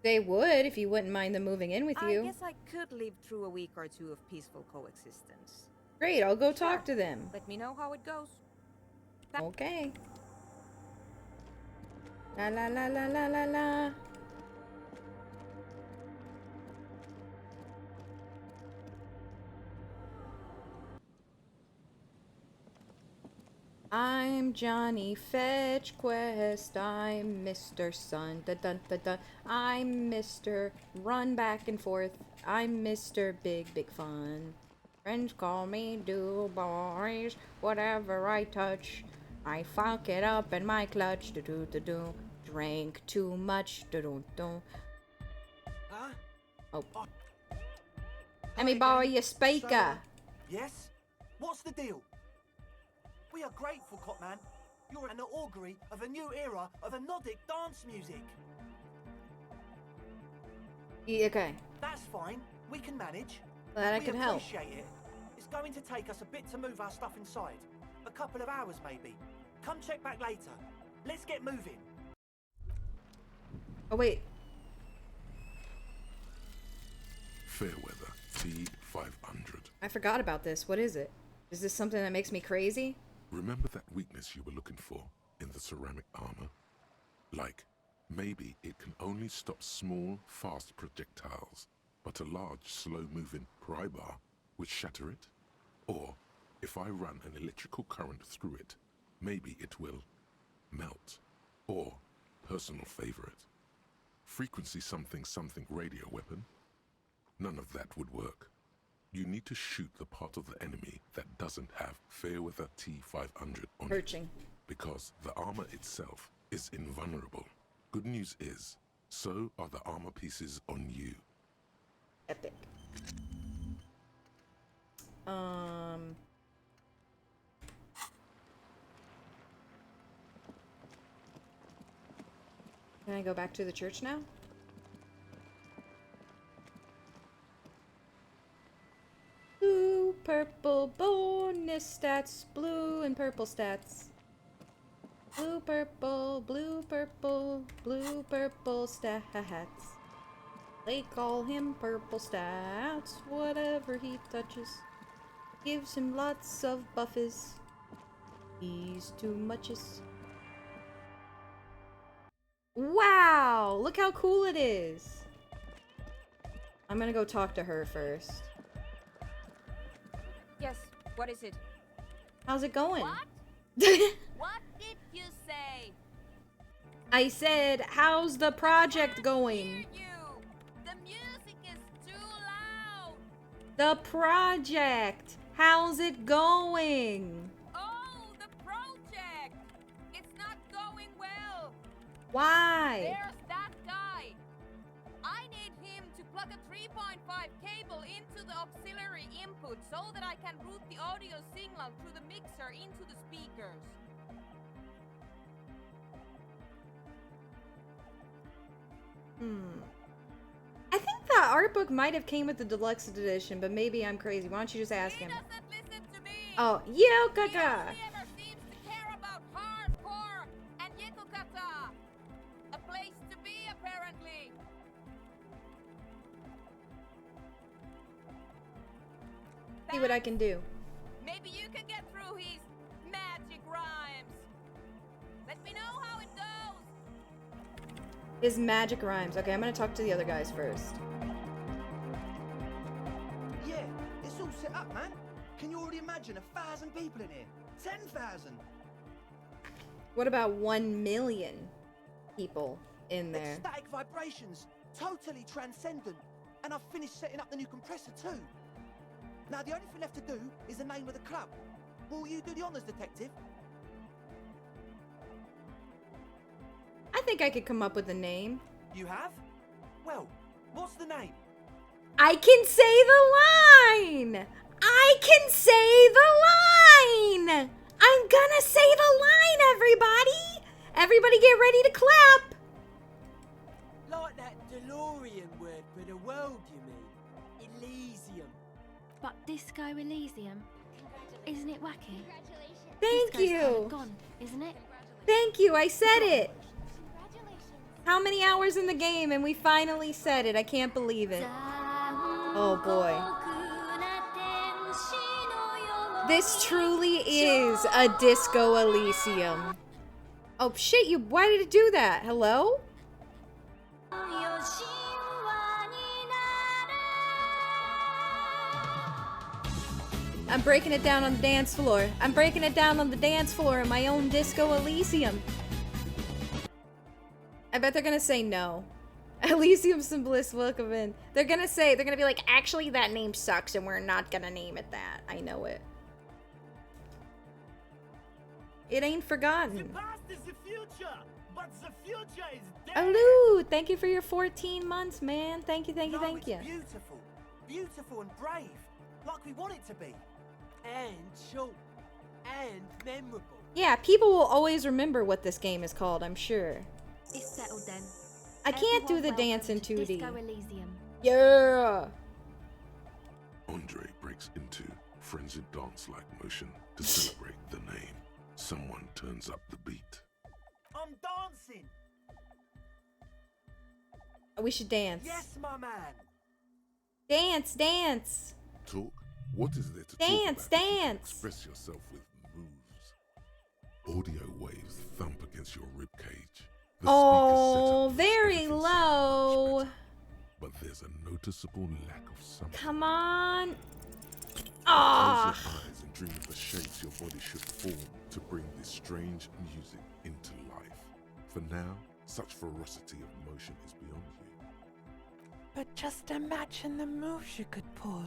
They would if you wouldn't mind them moving in with you. I guess I could live through a week or two of peaceful coexistence. Great, I'll go talk to them. Let me know how it goes. Okay. La la la la la la la. I'm Johnny Fetch Quest. I'm Mr. Sun. Dun dun dun dun. I'm Mr. Run back and forth. I'm Mr. Big Big Fun. Friends call me Do Boys. Whatever I touch, I fuck it up in my clutch. Do do do do. Drank too much. Do do do. Huh? Oh. Let me borrow your speaker. Yes? What's the deal? We are grateful, Copman. You're an augury of a new era of Nordic dance music. Yeah, okay. That's fine. We can manage. Glad I could help. We appreciate it. It's going to take us a bit to move our stuff inside. A couple of hours, maybe. Come check back later. Let's get moving. Oh, wait. Fairweather T500. I forgot about this. What is it? Is this something that makes me crazy? Remember that weakness you were looking for in the ceramic armor? Like, maybe it can only stop small, fast projectiles, but a large, slow-moving pry bar would shatter it? Or, if I run an electrical current through it, maybe it will melt. Or, personal favorite, frequency something something radio weapon? None of that would work. You need to shoot the part of the enemy that doesn't have Fairweather T500 on Perching. it, because the armor itself is invulnerable. Good news is, so are the armor pieces on you. Epic. Can I go back to the church now? Blue, purple, bonus stats, blue and purple stats. Blue, purple, blue, purple, blue, purple stats. They call him Purple Stats. Whatever he touches gives him lots of buffies. He's too muches. Wow! Look how cool it is. I'm gonna go talk to her first. Yes, what is it? How's it going? What? What did you say? I said, how's the project going? The music is too loud. The project! How's it going? Oh, the project! It's not going well. Why? There's that guy. I need him to plug a 3.5 cable into the auxiliary input so that I can route the audio signal through the mixer into the speakers. I think the art book might have came with the deluxe edition, but maybe I'm crazy. Why don't you just ask him? Oh, yo, Kaka! A place to be, apparently. See what I can do. Maybe you can get through his magic rhymes. Let me know how it goes. His magic rhymes. Okay, I'm gonna talk to the other guys first. Yeah, it's all set up, man. Can you already imagine 1,000 people in here? 10,000. What about 1 million people in there? Ecstatic vibrations, totally transcendent. And I've finished setting up the new compressor too. Now the only thing left to do is the name of the club. Will you do the honors, detective? I think I could come up with a name. You have? Well, what's the name? I can say the line! I can say the line! I'm gonna say the line, everybody! Everybody get ready to clap! Like that DeLorean word for the world, you mean? Elysium. But Disco Elysium, isn't it wacky? Thank Disco's you. kind of gone, isn't it? Thank you, I said it! How many hours in the game and we finally said it? I can't believe it. Oh boy. This truly is a Disco Elysium. Oh shit, why did it do that? Hello? I'm breaking it down on the dance floor. I'm breaking it down on the dance floor in my own Disco Elysium. I bet they're gonna say no. Elysium Simplist, welcome in. They're gonna be like, actually that name sucks and we're not gonna name it that. I know it. It ain't forgotten. The past is the future, but the future is dead. Aloo, thank you for your 14 months, man. Thank you, thank you, No, thank you. it's beautiful. Beautiful and brave. Like we want it to be. And short. And memorable. Yeah, people will always remember what this game is called, I'm sure. It's settled then. I can't do the Everyone dance in welcome to 2D. Disco Elysium. Yeah. Andre breaks into frenzied dance-like motion to celebrate the name. Someone turns up the beat. I'm dancing. We should dance. Yes, my man. Dance, dance. Talk? What is there to Dance, talk about? dance. Express yourself with moves. Audio waves thump against your ribcage. The Oh, speakers set up very low. but there's a noticeable lack of something. Come on. Close Ah. your eyes and dream of the shapes your body should form to bring this strange music into life. For now, such ferocity of motion is beyond you. But just imagine the moves you could pull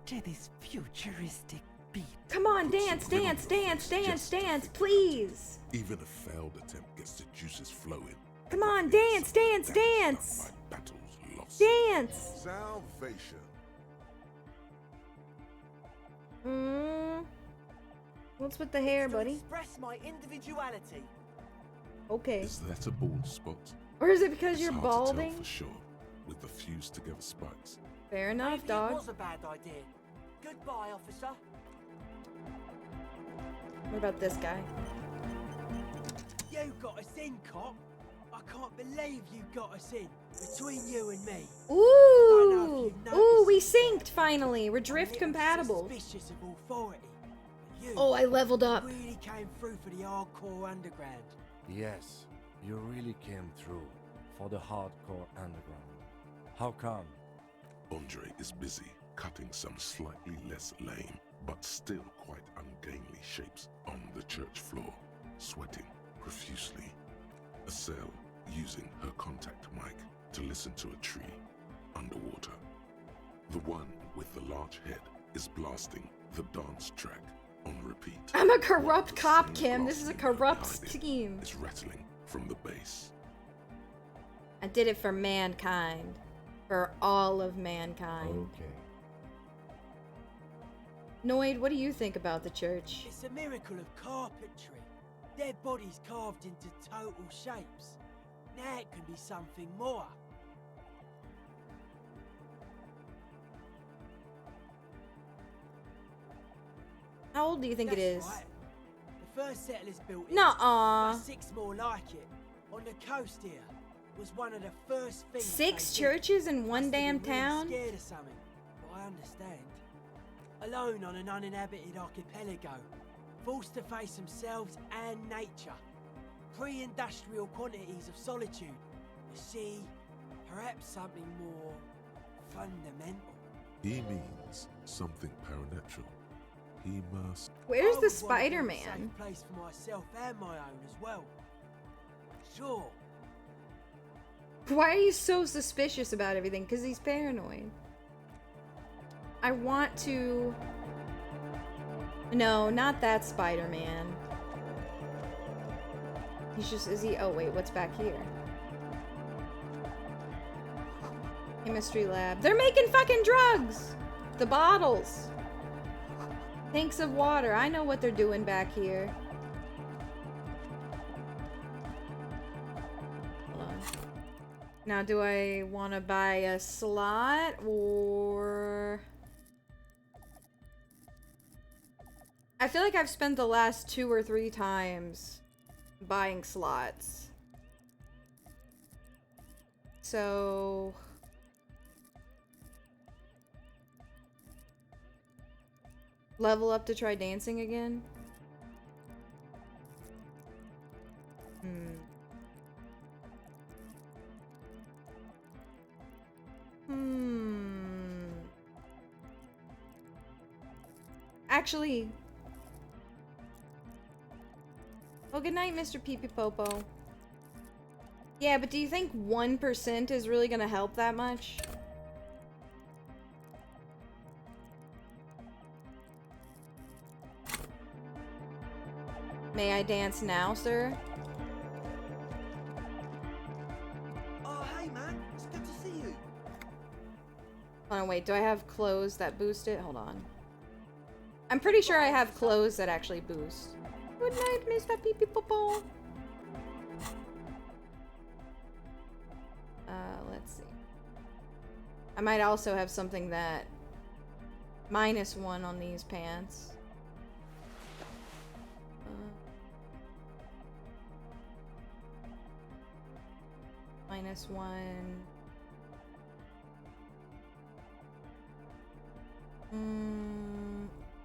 to this futuristic beat. Come on, dance, dance, dance, dance, dance, please. Even a failed attempt gets the juices flowing. Come on, dance, dance, dance. Battles lost. Dance. Salvation. What's with the hair, To buddy? express my individuality. Okay. Is that a bald spot? Or is it because It's you're hard to tell balding? for sure, with the fused together spikes. Fair enough, Maybe it dog. was a bad idea. Goodbye, officer. What about this guy? You got us in, cop. I can't believe you got us in. Between you and me. Ooh! Ooh, we synced finally. We're drift compatible. Suspicious of authority. But you Oh, I leveled up. really came through for the hardcore underground. Yes, you really came through for the hardcore underground. How come? Andre is busy cutting some slightly less lame, but still quite ungainly shapes on the church floor, sweating profusely. Estelle using her contact mic to listen to a tree underwater. The one with the large head is blasting the dance track on repeat. I'm a corrupt cop, Kim. This is a corrupt scheme. It's rattling from the bass. I did it for mankind. For all of mankind. Okay. Noid, what do you think about the church? It's a miracle of carpentry. Their bodies carved into total shapes. Now it can be something more. How old do you think it is? Right. The first settlers built it. Nuh-uh. But 6 more like it. On the coast here was one of the first things. 6 they did. churches in one Must have been damn really town? Scared of something, but I understand. Alone on an uninhabited archipelago, forced to face themselves and nature. Pre-industrial quantities of solitude. You see, perhaps something more fundamental. He means something paranatural. He must. Where's I the would want to build a Spider-Man? safe place for myself and my own as well. Sure. Why are you so suspicious about everything? Because he's paranoid. I want to... No, not that Spider-Man. He's just... Is he... Oh, wait. What's back here? Chemistry lab. They're making fucking drugs! The bottles! Tanks of water. I know what they're doing back here. Hold on. Now, do I want to buy a slot or... I feel like I've spent the last 2 or 3 times buying slots. So... level up to try dancing again? Actually... well, good night, Mr. Pee-Pee Popo. Yeah, but do you think 1% is really gonna help that much? May I dance now, sir? Oh, hey, man. It's good to see you. Hold on, wait. Do I have clothes that boost it? Hold on. I'm pretty sure I have clothes that actually boost. Good night, Mr. Pee-Pee Popo. Let's see. I might also have something that... -1 on these pants. -1.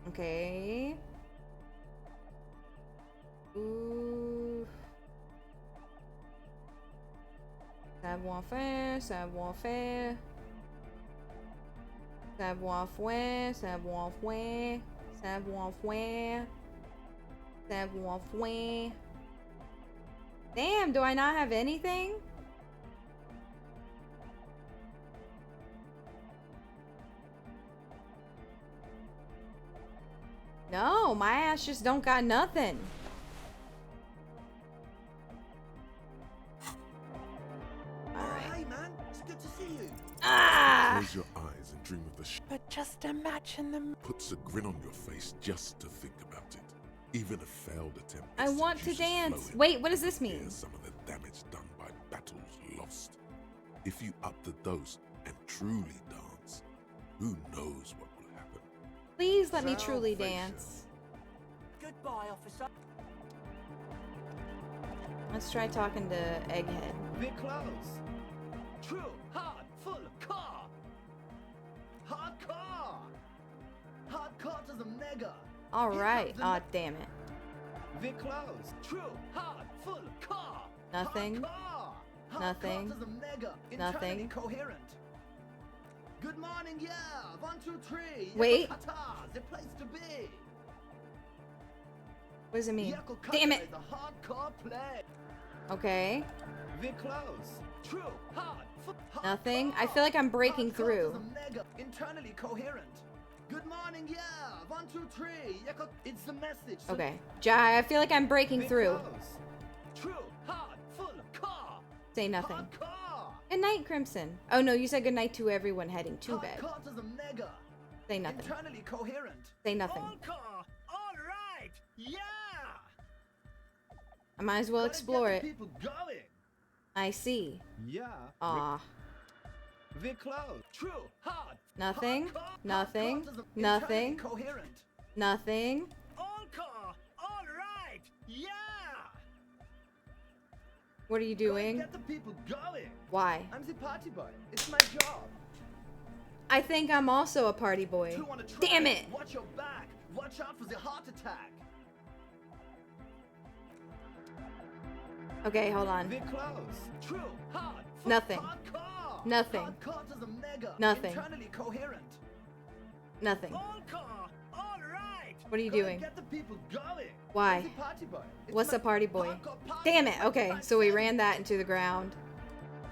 Okay. Ooh. Savoir-faire, savoir-faire. Savoir-faire, savoir-faire. Savoir-faire. Savoir-faire. Damn, do I not have anything? No, my ass just don't got nothing. Hey, man. It's good to see you. Ah! Close your eyes and dream of the But just imagine the... puts a grin on your face just to think about it. Even a failed attempt. I want to dance. Wait, what does this mean? Here's some of the damage done by battles lost. If you up the dose and truly dance, who knows what will happen? Please let me truly dance. Goodbye, officer. Let's try talking to Egghead. Bit close. True, hard, full, car. Hard car. Hard car to the mega. Alright. Aw, damn it. Bit close. True, hard, full, car. Nothing. Hard car. Nothing. Hard car to the mega. Nothing. Internally coherent. Good morning, yeah. 1, 2, 3. Wait. Yakata, the place to be. What does it mean? Yakata Damn it. is a hardcore play. Okay. Bit close. True, hard, full, hard Nothing. I feel like I'm breaking through. mega. Internally coherent. Good morning, yeah. 1, 2, 3. It's the message. Okay. I feel like I'm breaking through. True, hard, full, car. Say nothing. Hard car. Good night, Crimson. Oh no, you said good night to everyone heading to bed. Hard car to the mega. Say nothing. Internally coherent. Say nothing. All car. All right. Yeah. I might as well explore Get it. the people going. I see. Yeah. Aw. Bit close. True, hard. Nothing. Hard car. Nothing. Hard car to the Nothing. internally coherent. Nothing. All car. All right. Yeah. What are you doing? Get the people going. Why? I'm the party boy. It's my job. I think I'm also a party boy. You wanna try? Damn it! Watch your back. Watch out for the heart attack. Okay, hold on. Bit close. True. Hard. Nothing. Hard car. Nothing. Hard car to the mega. Nothing. Internally coherent. Nothing. All car. All right. What are you Go and doing? Get the people going. Why? I'm the party boy. It's What's my a party boy? hardcore party. Damn it. Okay, so we ran that into the ground.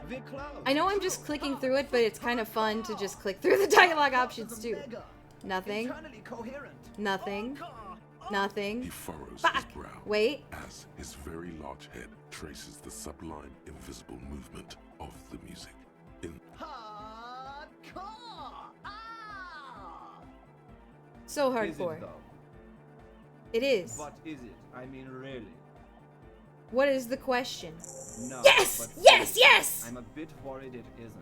Bit close. I know I'm just clicking through it, but it's kind of fun to just click through the dialogue options too. Nothing. Internally coherent. Nothing. Nothing. He furrows Fuck. his brow Wait. as his very large head traces the sublime, invisible movement of the music. In Hardcore. Ah. So Is it hardcore. though? It is. What is it? I mean, really? What is the question? No. Yes! But Yes! seriously, Yes! I'm a bit worried it isn't.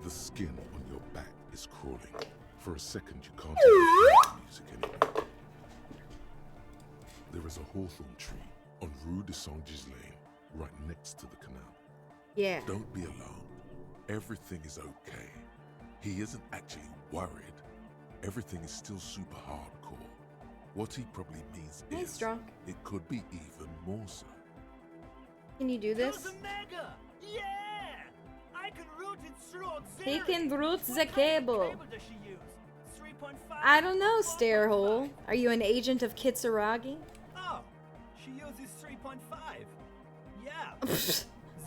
The skin on your back is crawling. For a second, you can't even hear the music anymore. There is a hawthorn tree on Rue de Saint-Gilles Lane, right next to the canal. Yeah. Don't be alarmed. Everything is okay. He isn't actually worried. Everything is still super hardcore. What he probably means He's is drunk. it could be even more so. Can you do this? Mega! Yeah! I can route it through auxiliary. He can route the cable. Cable does she use? 3.5? I don't know, Starehole. Are you an agent of Kitsuragi? Oh, she uses 3.5. Yeah.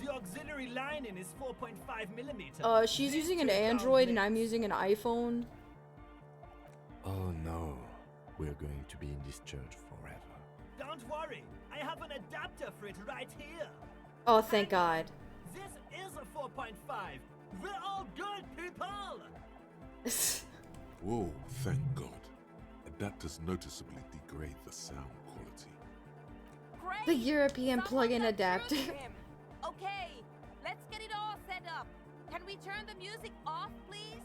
The auxiliary lining is 4.5 millimeter. She's using an Android and I'm using an iPhone. Oh no, we're going to be in this church forever. Don't worry, I have an adapter for it right here. Oh, thank God. This is a 4.5. We're all good people. Whoa, thank God. Adapters noticeably degrade the sound quality. The European plug-in adapter. Okay, let's get it all set up. Can we turn the music off, please?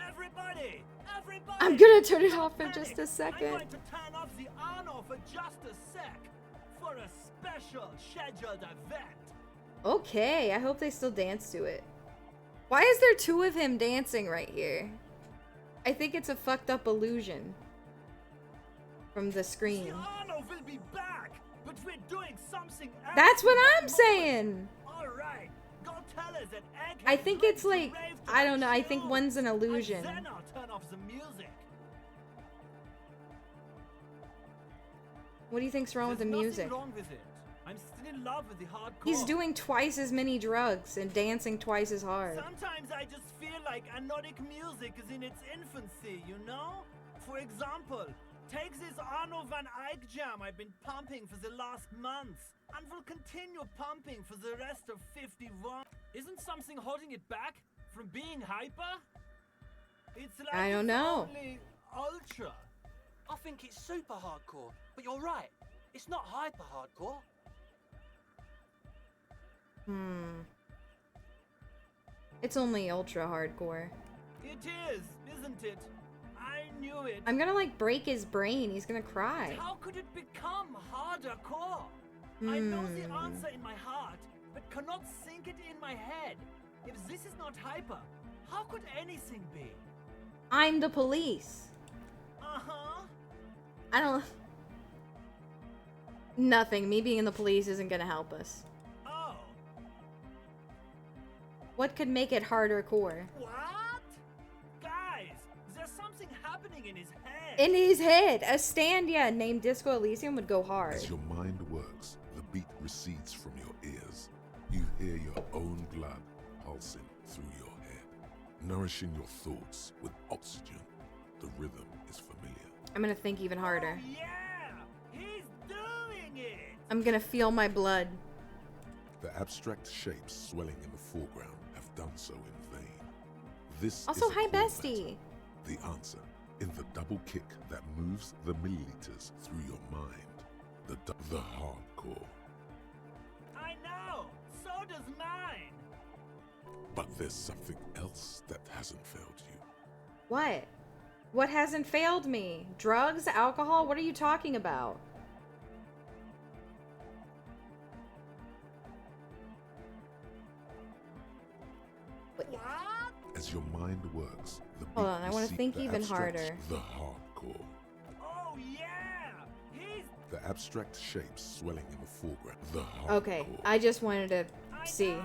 Everybody! Everybody! I'm gonna turn it off for just a I'm second. going to turn off the Arno for just a sec. For a special scheduled event. Okay, I hope they still dance to it. Why is there two of him dancing right here? I think it's a fucked up illusion from the screen. Arno will be back, but we're doing something else. That's what I'm saying. All right, go tell us that Egg I think it's like, I don't know, I think one's an illusion. then I'll turn off the music. What do you think's wrong with the music? Nothing wrong with it. I'm still in love with the hardcore. He's doing twice as many drugs and dancing twice as hard. Sometimes I just feel like anodic music is in its infancy, you know? For example, take this Arno van Eyck jam I've been pumping for the last month, and will continue pumping for the rest of 51. Isn't something holding it back from being hyper? It's like I don't it's know. only ultra. I think it's super hardcore, but you're right. It's not hyper hardcore. It's only ultra hardcore. It is, isn't it? I knew it. I'm gonna like break his brain. He's gonna cry. How could it become harder core? I know the answer in my heart, but cannot sink it in my head. If this is not hyper, how could anything be? I'm the police. Uh-huh. I don't... Nothing. Me being in the police isn't gonna help us. Oh. What could make it harder core? What? Guys, there's something happening in his head. In his head, a Standia named Disco Elysium would go hard. As your mind works, the beat recedes from your ears. You hear your own blood pulsing through your head, nourishing your thoughts with oxygen. The rhythm is familiar. I'm gonna think even harder. Oh, yeah, he's doing it. I'm gonna feel my blood. The abstract shapes swelling in the foreground have done so in vain. This Also, is a hi, core bestie. matter. The answer in the double kick that moves the milliliters through your mind. The hardcore. I know. So does mine. But there's something else that hasn't failed you. What? What hasn't failed me? Drugs? Alcohol? What are you talking about? What? As your mind works, the Hold beat on, I wanna recedes think the even abstract- harder. The hardcore. Oh yeah. He's The abstract shapes swelling in the foreground. The hardcore. Okay, I just wanted to see.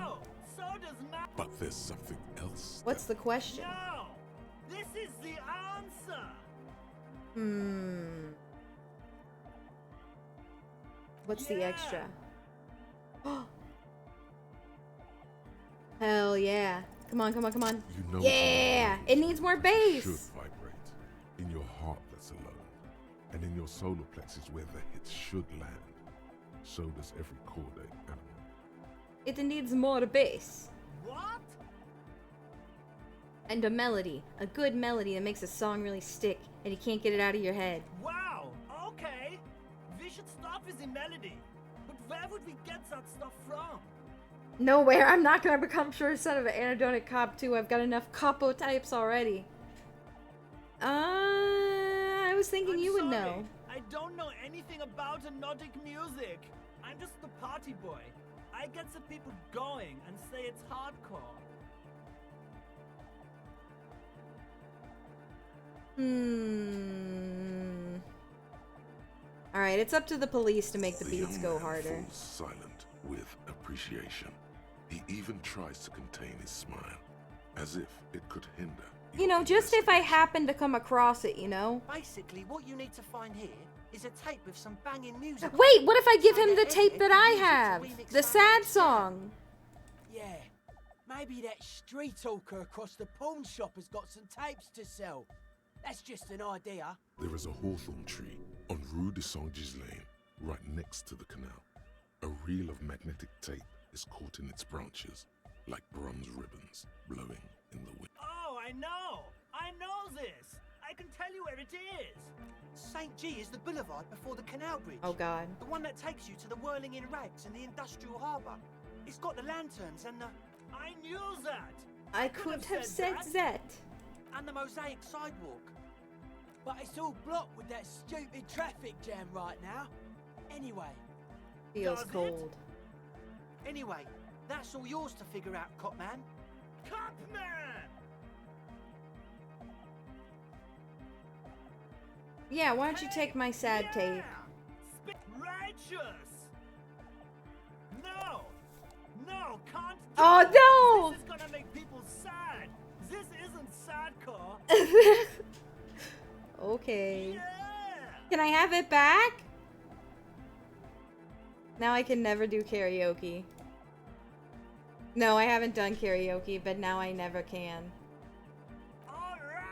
So does mine. But there's something else. What's the question? No. This is the answer. What's the extra? Hell yeah. Come on, come on, come on. You know Yeah! It needs more should bass! vibrate in your heart that's alone, and in your solar plexus where the hits should land. So does every chordate animal. It needs more bass. What? And a melody. A good melody that makes a song really stick and you can't get it out of your head. Wow, okay. We should start with the melody. But where would we get that stuff from? Nowhere. I'm not gonna become sure son of an anhedonic cop too. I've got enough capo types already. I was thinking you would know. I don't know anything about Nordic music. I'm just the party boy. I get the people going and say it's hardcore. Alright, it's up to the police to make the beats young go man harder. falls silent with appreciation. He even tries to contain his smile, as if it could hinder. You know, just if I happen to come across it, you know? Basically, what you need to find here is a tape with some banging music. Wait, what if I give him the tape that I have? The sad song. Yeah, maybe that street hawker across the pawn shop has got some tapes to sell. That's just an idea. There is a hawthorn tree on Rue de Saint-Ghislain, right next to the canal. A reel of magnetic tape is caught in its branches, like bronze ribbons blowing in the wind. Oh, I know! I know this! I can tell you where it is! St. G is the boulevard before the canal bridge. Oh god. The one that takes you to the whirling in rags and the industrial harbour. It's got the lanterns and the... I knew that! I could have said that. And the mosaic sidewalk. But it's all blocked with that stupid traffic jam right now. Anyway. Feels cold. Anyway, that's all yours to figure out, Copman. Copman! Yeah, why don't you take my sad tape? Righteous! No! No, can't do Oh, it. no! This is gonna make people sad! This isn't sadcore! Okay. Can I have it back? Now I can never do karaoke. No, I haven't done karaoke, but now I never can.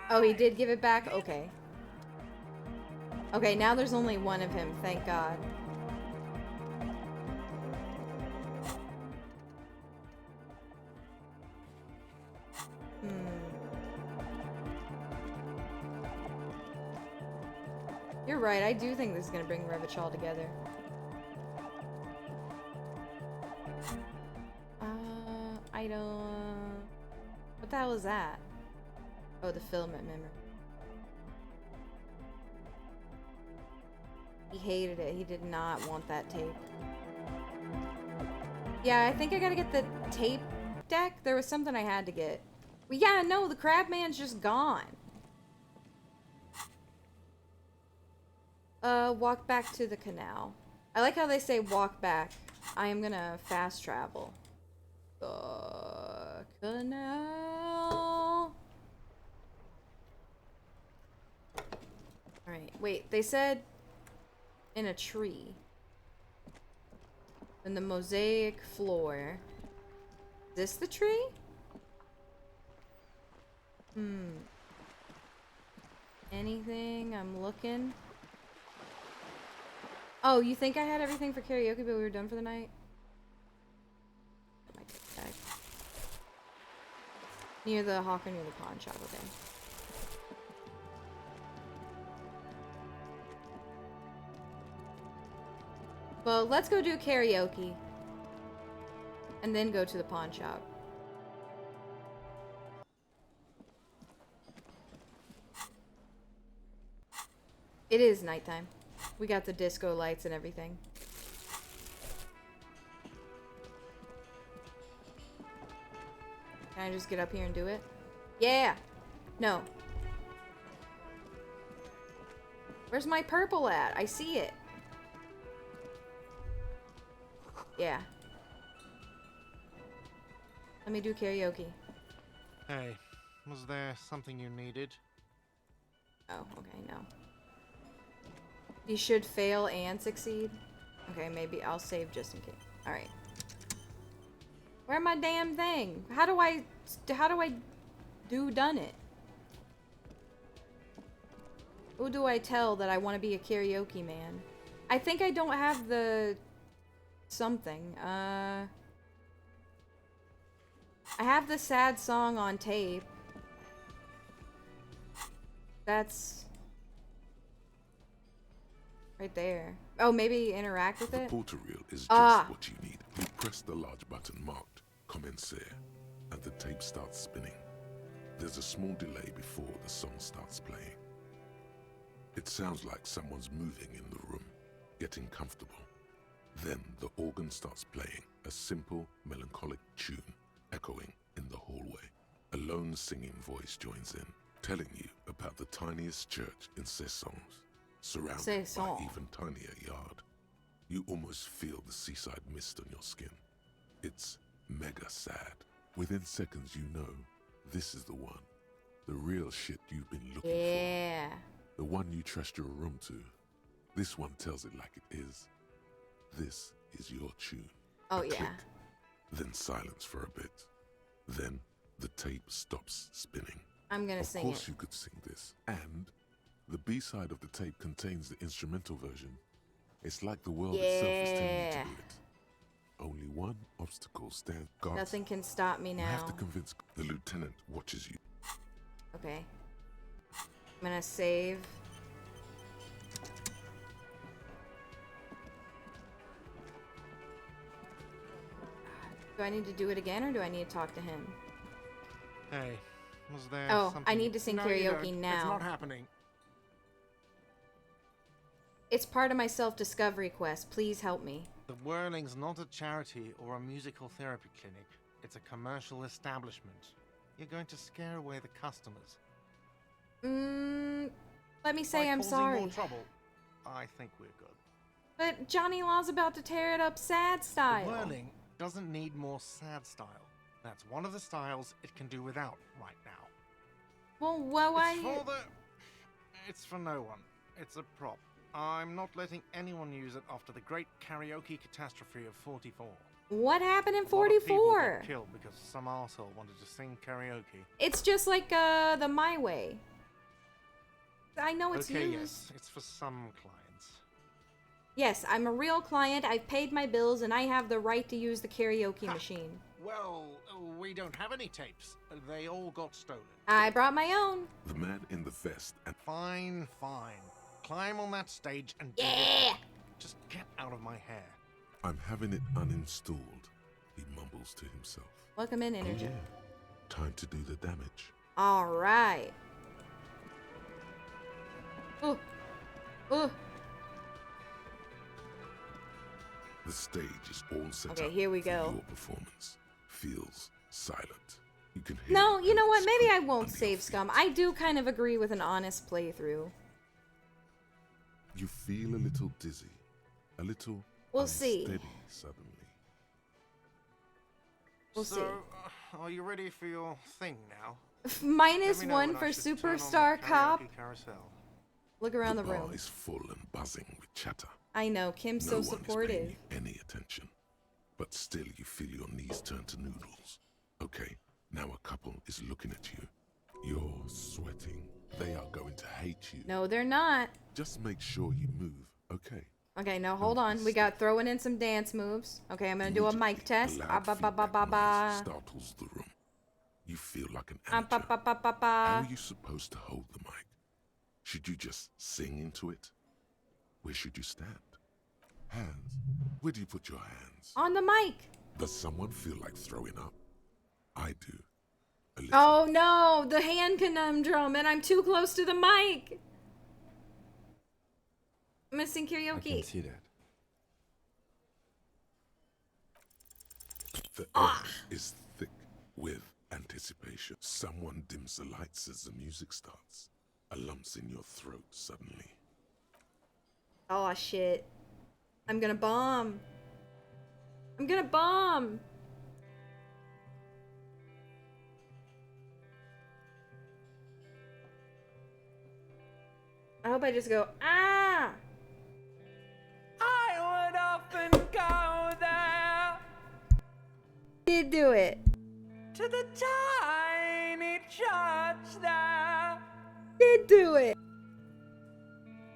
Oh, he did give it back? Okay. Okay, now there's only one of him, thank God. You're right, I do think this is gonna bring Revich all together. I don't... What the hell is that? Oh, the filament memory. He hated it. He did not want that tape. Yeah, I think I gotta get the tape deck. There was something I had to get. Well, yeah, no, the Crabman's just gone. Walk back to the canal. I like how they say walk back. I am gonna fast travel. The canal. Alright, wait, they said in a tree. In the mosaic floor. Is this the tree? Anything? I'm looking. Oh, you think I had everything for karaoke, but we were done for the night? My bag. Near the hawker, near the pawn shop, okay. Well, let's go do karaoke. And then go to the pawn shop. It is nighttime. We got the disco lights and everything. Can I just get up here and do it? Yeah! No. Where's my purple at? I see it. Yeah. Let me do karaoke. Hey, was there something you needed? Oh, okay, no. You should fail and succeed. Okay, maybe I'll save just in case. Alright. Where my damn thing? How do I do done it? Who do I tell that I want to be a karaoke man? I think I don't have the something. I have the sad song on tape. That's right there. Oh, maybe interact with The it? porter reel is just Ah. what you need. You press the large button marked Commencer, and the tape starts spinning. There's a small delay before the song starts playing. It sounds like someone's moving in the room, getting comfortable. Then the organ starts playing a simple, melancholic tune echoing in the hallway. A lone singing voice joins in, telling you about the tiniest church in Cessons, surrounded by Cesson. even tinier yard. You almost feel the seaside mist on your skin. It's mega sad. Within seconds you know this is the one. The real shit you've been looking Yeah. for. The one you trust your room to. This one tells it like it is. This is your tune. Oh, A yeah. click, then silence for a bit. Then the tape stops spinning. I'm gonna Of sing course it. you could sing this. And the B-side of the tape contains the instrumental version. It's like the world itself is telling you to Yeah. do it. Only one obstacle stands. Guards, Nothing can stop me you have to now. convince the lieutenant watches you. Okay. I'm gonna save. Do I need to do it again or do I need to talk to him? Hey, was there Oh, something... I need to sing No, you karaoke don't. now. It's not happening. It's part of my self-discovery quest. Please help me. The Whirling's not a charity or a musical therapy clinic. It's a commercial establishment. You're going to scare away the customers. Let me By say I'm causing sorry. more trouble, I think we're good. But Johnny Law's about to tear it up sad The style. Whirling doesn't need more sad style. That's one of the styles it can do without right now. Well, why? It's for no one. It's a prop. I'm not letting anyone use it after the great karaoke catastrophe of 44. What happened in A lot of people 44? got killed because some arsehole wanted to sing karaoke. It's just like the My Way. I know it's okay, used. yes, it's for some clients. Yes, I'm a real client. I've paid my bills, and I have the right to use the karaoke machine. Well, we don't have any tapes. They all got stolen. I brought my own. The man in the vest and Fine. Climb on that stage and do Yeah. it. Just get out of my hair. I'm having it uninstalled, he mumbles to himself. Welcome in, Oh Energy. yeah, time to do the damage. All right. Ooh. The stage is all set Okay, up here we for go. your performance. Feels silent. You can hear No, the you know what? bullets Maybe I creep won't under your save feet. Scum. I do kind of agree with an honest playthrough. You feel a little dizzy, a little We'll see. unsteady suddenly. We'll so, see. Are you ready for your thing now? Minus Let me know one when I for should turn on the Superstar Cop. karaoke carousel. Look around the bar room. is full and buzzing with chatter. I know, Kim's No so one is supportive. paying you any attention, but still you feel your knees turn to noodles. Okay, now a couple is looking at you. You're sweating. They are going to hate you. No, they're not. Just make sure you move, okay? Okay, no, hold on. We got throwing in some dance moves. Okay, I'm gonna do a mic test. A Ah, loud ba ba ba feedback ba ba. noise startles the room. You feel like an Ah, amateur. ba ba ba ba How ba. are you supposed to hold the mic? Should you just sing into it? Where should you stand? Hands. Where do you put your hands? On the mic. Does someone feel like throwing up? I do. A little. Oh no, the hand conundrum, and I'm too close to the mic. I'm gonna sing I can karaoke. see that. The air is thick with anticipation. Someone dims the lights as the music starts. A lump's in your throat suddenly. Oh shit. I'm gonna bomb. I'm gonna bomb. I hope I just go, ah! I would often go there Did do it. to the tiny church there, Did do it.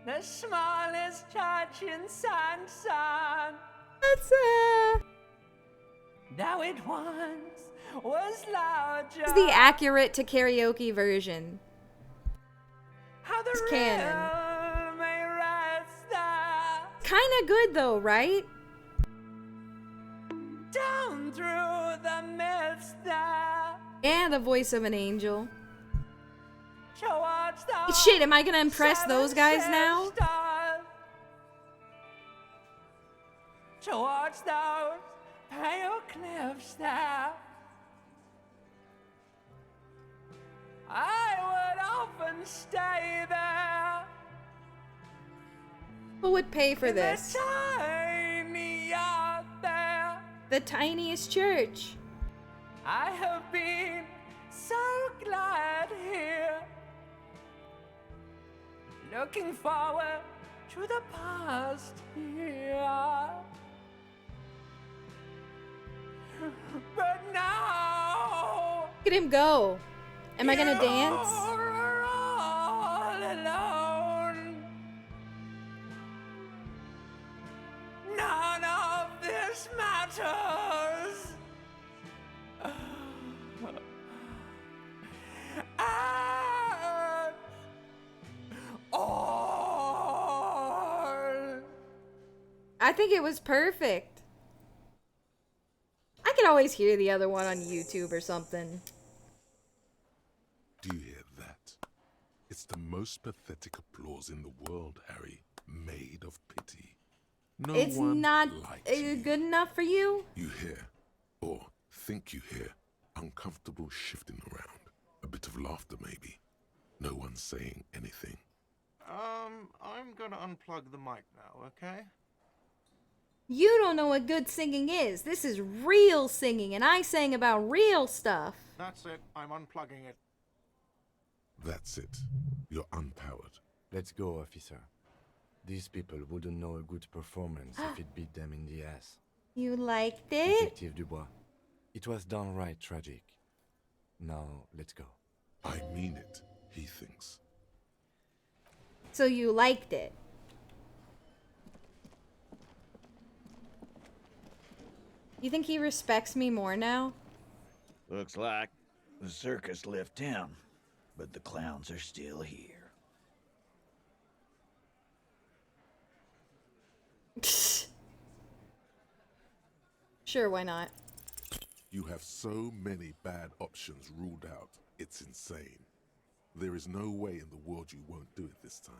the smallest church in Sanson. That's Now it once was larger. It's the accurate to karaoke version. It's canon. Kinda good though, right? Down through the mist And the voice of an angel. towards the Shit, am I gonna impress those guys now? Towards those pale cliffs there, I would often stay there. Who would pay for this? The tiny yard there. The tiniest church. I have been so glad here, looking forward to the past here. But now, Look at him go. Am I gonna dance? you're all alone. None of this matters. And all. I think it was perfect. I could always hear the other one on YouTube or something. Do you hear that? It's the most pathetic applause in the world, Harry. Made of pity. No It's one not likes you. good enough for you? You hear, or think you hear, uncomfortable shifting around. A bit of laughter, maybe. No one saying anything. I'm gonna unplug the mic now, okay? You don't know what good singing is. This is real singing, and I sang about real stuff. That's it. I'm unplugging it. That's it. You're unpowered. Let's go, officer. These people wouldn't know a good performance if it beat them in the ass. You liked it? Detective Dubois, it was downright tragic. Now, let's go. I mean it, he thinks. So you liked it. You think he respects me more now? Looks like the circus left town, but the clowns are still here. Sure, why not? You have so many bad options ruled out, it's insane. There is no way in the world you won't do it this time.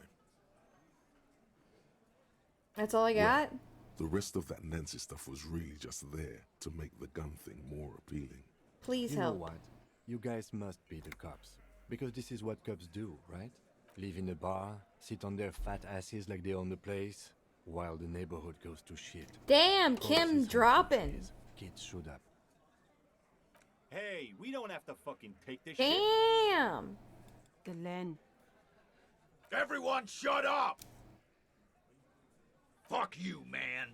That's all I got? Well, the rest of that Nancy stuff was really just there to make the gun thing more appealing. Please you help. know what? You guys must be the cops. Because this is what cops do, right? Live in a bar, sit on their fat asses like they own the place, while the neighborhood goes to shit. Damn, Kim dropping. Kids showed up. Hey, we don't have to fucking take this shit. Damn. Glenn. Everyone shut up! Fuck you, man.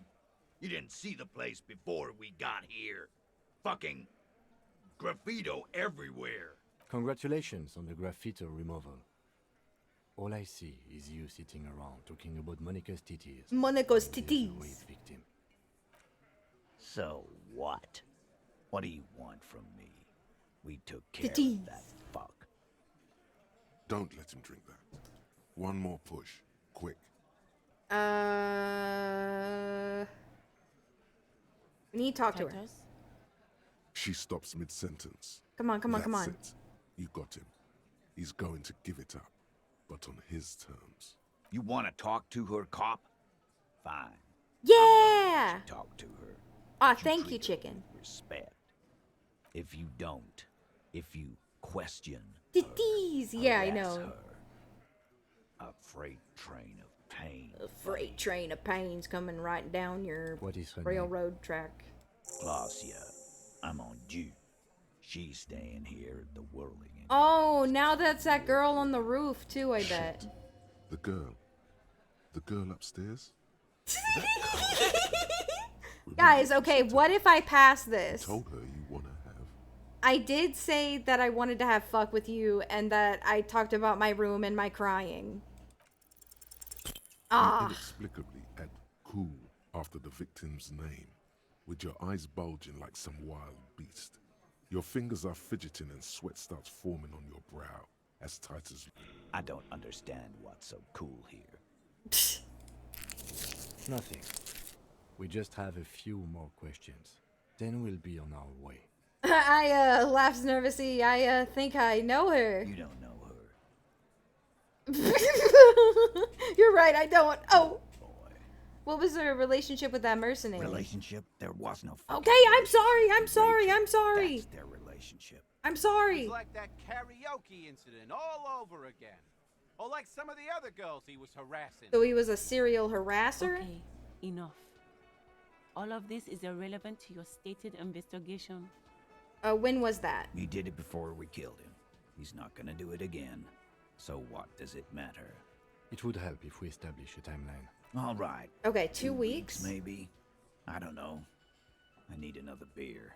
You didn't see the place before we got here. Fucking graffito everywhere. Congratulations on the graffito removal. All I see is you sitting around talking about Monica's titties. Monica's and there's a titties. rape victim. So what? What do you want from me? We took care Titties. of that fuck. Don't let him drink that. One more push. Quick. We need to talk to her. She stops mid-sentence. Come on, come on, come That's on. it. You got him. He's going to give it up, but on his terms. You want to talk to her, cop? Fine. Yeah! Talk to her. Aw, thank you, chicken. Respect. If you don't, if you question Titties. Yeah, I harass know. her, a freight train of pain. A freight train of pains coming right down your What is her railroad track. Glacia, I'm on due. She's staying here at the Whirling. Oh, now that's that girl on the roof too, I bet. The girl. The girl upstairs? Guys, okay, what if I pass this? Told her you want to have. I did say that I wanted to have fuck with you and that I talked about my room and my crying. You Ah. inexplicably add cool after the victim's name, with your eyes bulging like some wild beast. Your fingers are fidgeting and sweat starts forming on your brow. as tight as... I don't understand what's so cool here. Nothing. We just have a few more questions. Then we'll be on our way. I laughs nervously. I think I know her. You don't know her. You're right, I don't. Oh. What was her relationship with that mercenary? Relationship? There was no... Okay, I'm sorry. I'm sorry. I'm sorry. That's their relationship. I'm sorry. It's like that karaoke incident all over again. Or like some of the other girls he was harassing. So he was a serial harasser? Okay, enough. All of this is irrelevant to your stated investigation. When was that? He did it before we killed him. He's not gonna do it again. So what does it matter? It would help if we establish a timeline. All right. Okay, 2 weeks? Maybe. I don't know. I need another beer.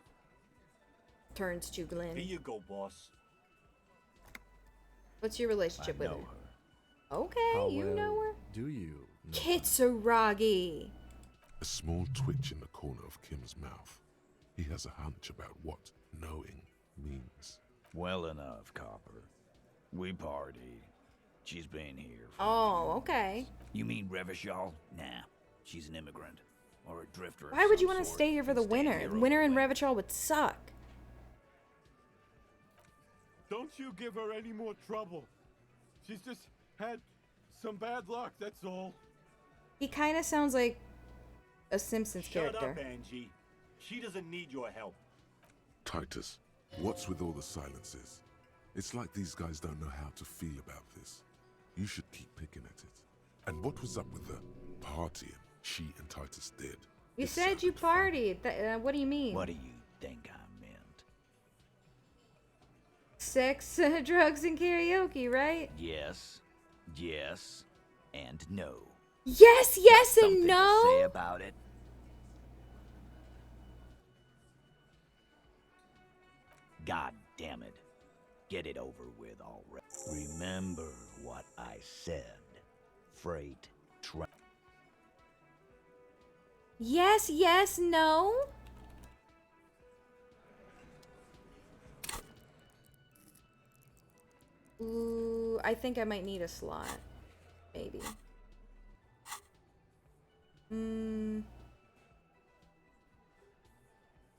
Turns to Glenn. Here you go, boss. What's your relationship with her? Okay, How you well know her. do you know? Kitsuragi. A small twitch in the corner of Kim's mouth. He has a hunch about what knowing means. Well enough, Copper. We partied. She's been here. Oh, okay. You mean Revachol? Nah, she's an immigrant. Or a drifter. Why would you want to stay here for the winter? Winter in Revachol would suck. Don't you give her any more trouble. She's just had some bad luck, that's all. He kind of sounds like a Simpsons Shut character. up, Angie. She doesn't need your help. Titus, what's with all the silences? It's like these guys don't know how to feel about this. You should keep picking at it. And what was up with the partying she and Titus did? You said you partied. What do you mean? What do you think I meant? Sex, drugs, and karaoke, right? Yes, yes, and no. Yes, yes, Something and to no. say about it? God damn it. Get it over with already. Remember what I said. Freight train. Yes, yes, no. Ooh, I think I might need a slot. Maybe.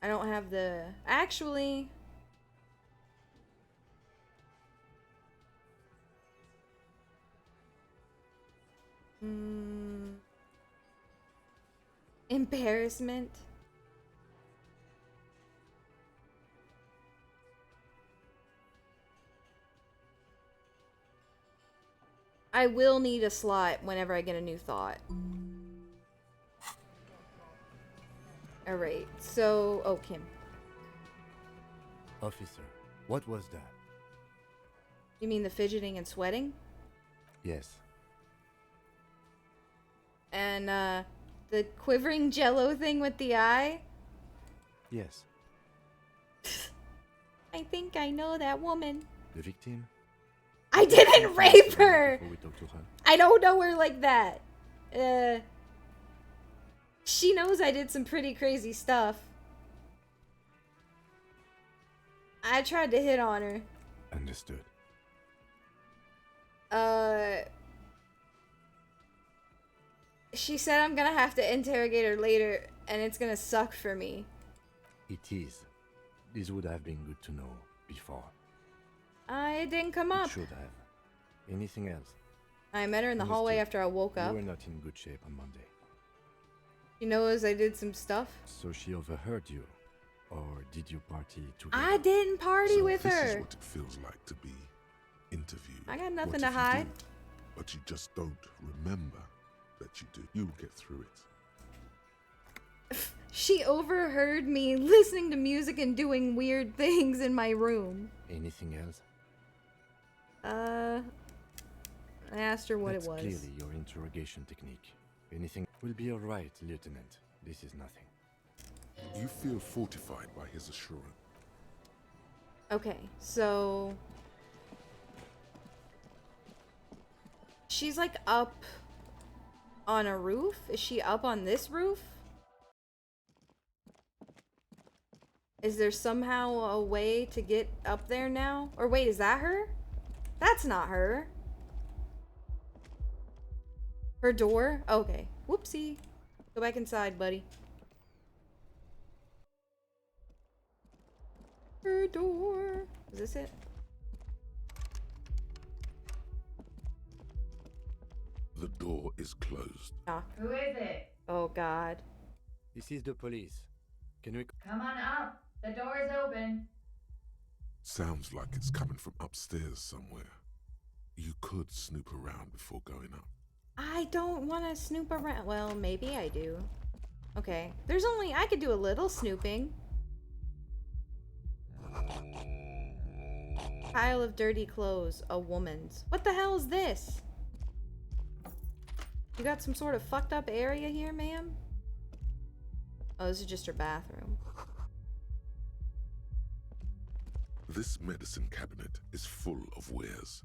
I don't have the... Actually... Embarrassment. I will need a slot whenever I get a new thought. Alright, so... Oh, Kim. Officer, what was that? You mean the fidgeting and sweating? Yes. And, the quivering jello thing with the eye? Yes. I think I know that woman. The victim? I didn't rape her! Before we talk to her. I don't know her like that. She knows I did some pretty crazy stuff. I tried to hit on her. Understood. She said I'm gonna have to interrogate her later, and it's gonna suck for me. It is. This would have been good to know before. It didn't come It up. should have. Anything else? I met her in the hallway Understood. after I woke up. You were not in good shape on Monday. She knows I did some stuff. So she overheard you? Or did you party together? I didn't party So with this her. is what it feels like to be interviewed. I got nothing What to if you hide. do, but you just don't remember that you do. You'll get through it. She overheard me listening to music and doing weird things in my room. Anything else? I asked her what That's it was. clearly your interrogation technique. Anything will be alright, Lieutenant. This is nothing. You feel fortified by his assurance. Okay, so... She's like up on a roof? Is she up on this roof? Is there somehow a way to get up there now? Or wait, is that her? That's not her. Her door? Okay. Whoopsie. Go back inside, buddy. Her door. Is this it? The door is closed. Knock. Who is it? Oh, God. This is the police. Can we... Come on up. The door is open. Sounds like it's coming from upstairs somewhere. You could snoop around before going up. I don't want to snoop around. Well, maybe I do. Okay. There's only... I could do a little snooping. Pile of dirty clothes. A woman's. What the hell is this? You got some sort of fucked up area here, ma'am? Oh, this is just her bathroom. This medicine cabinet is full of wares.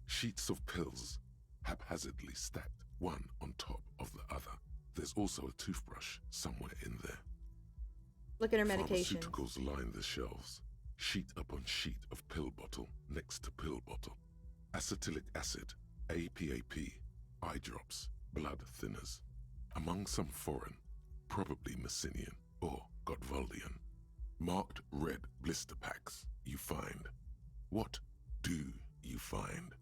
Sheets of pills, haphazardly stacked, one on top of the other. There's also a toothbrush somewhere in there. Look at her medication. Pharmaceuticals line the shelves. Sheet upon sheet of pill bottle next to pill bottle. Acetylic acid, APAP, eye drops, blood thinners. Among some foreign, probably Messinian or Gottwaldian, marked red blister packs you find. What do you find?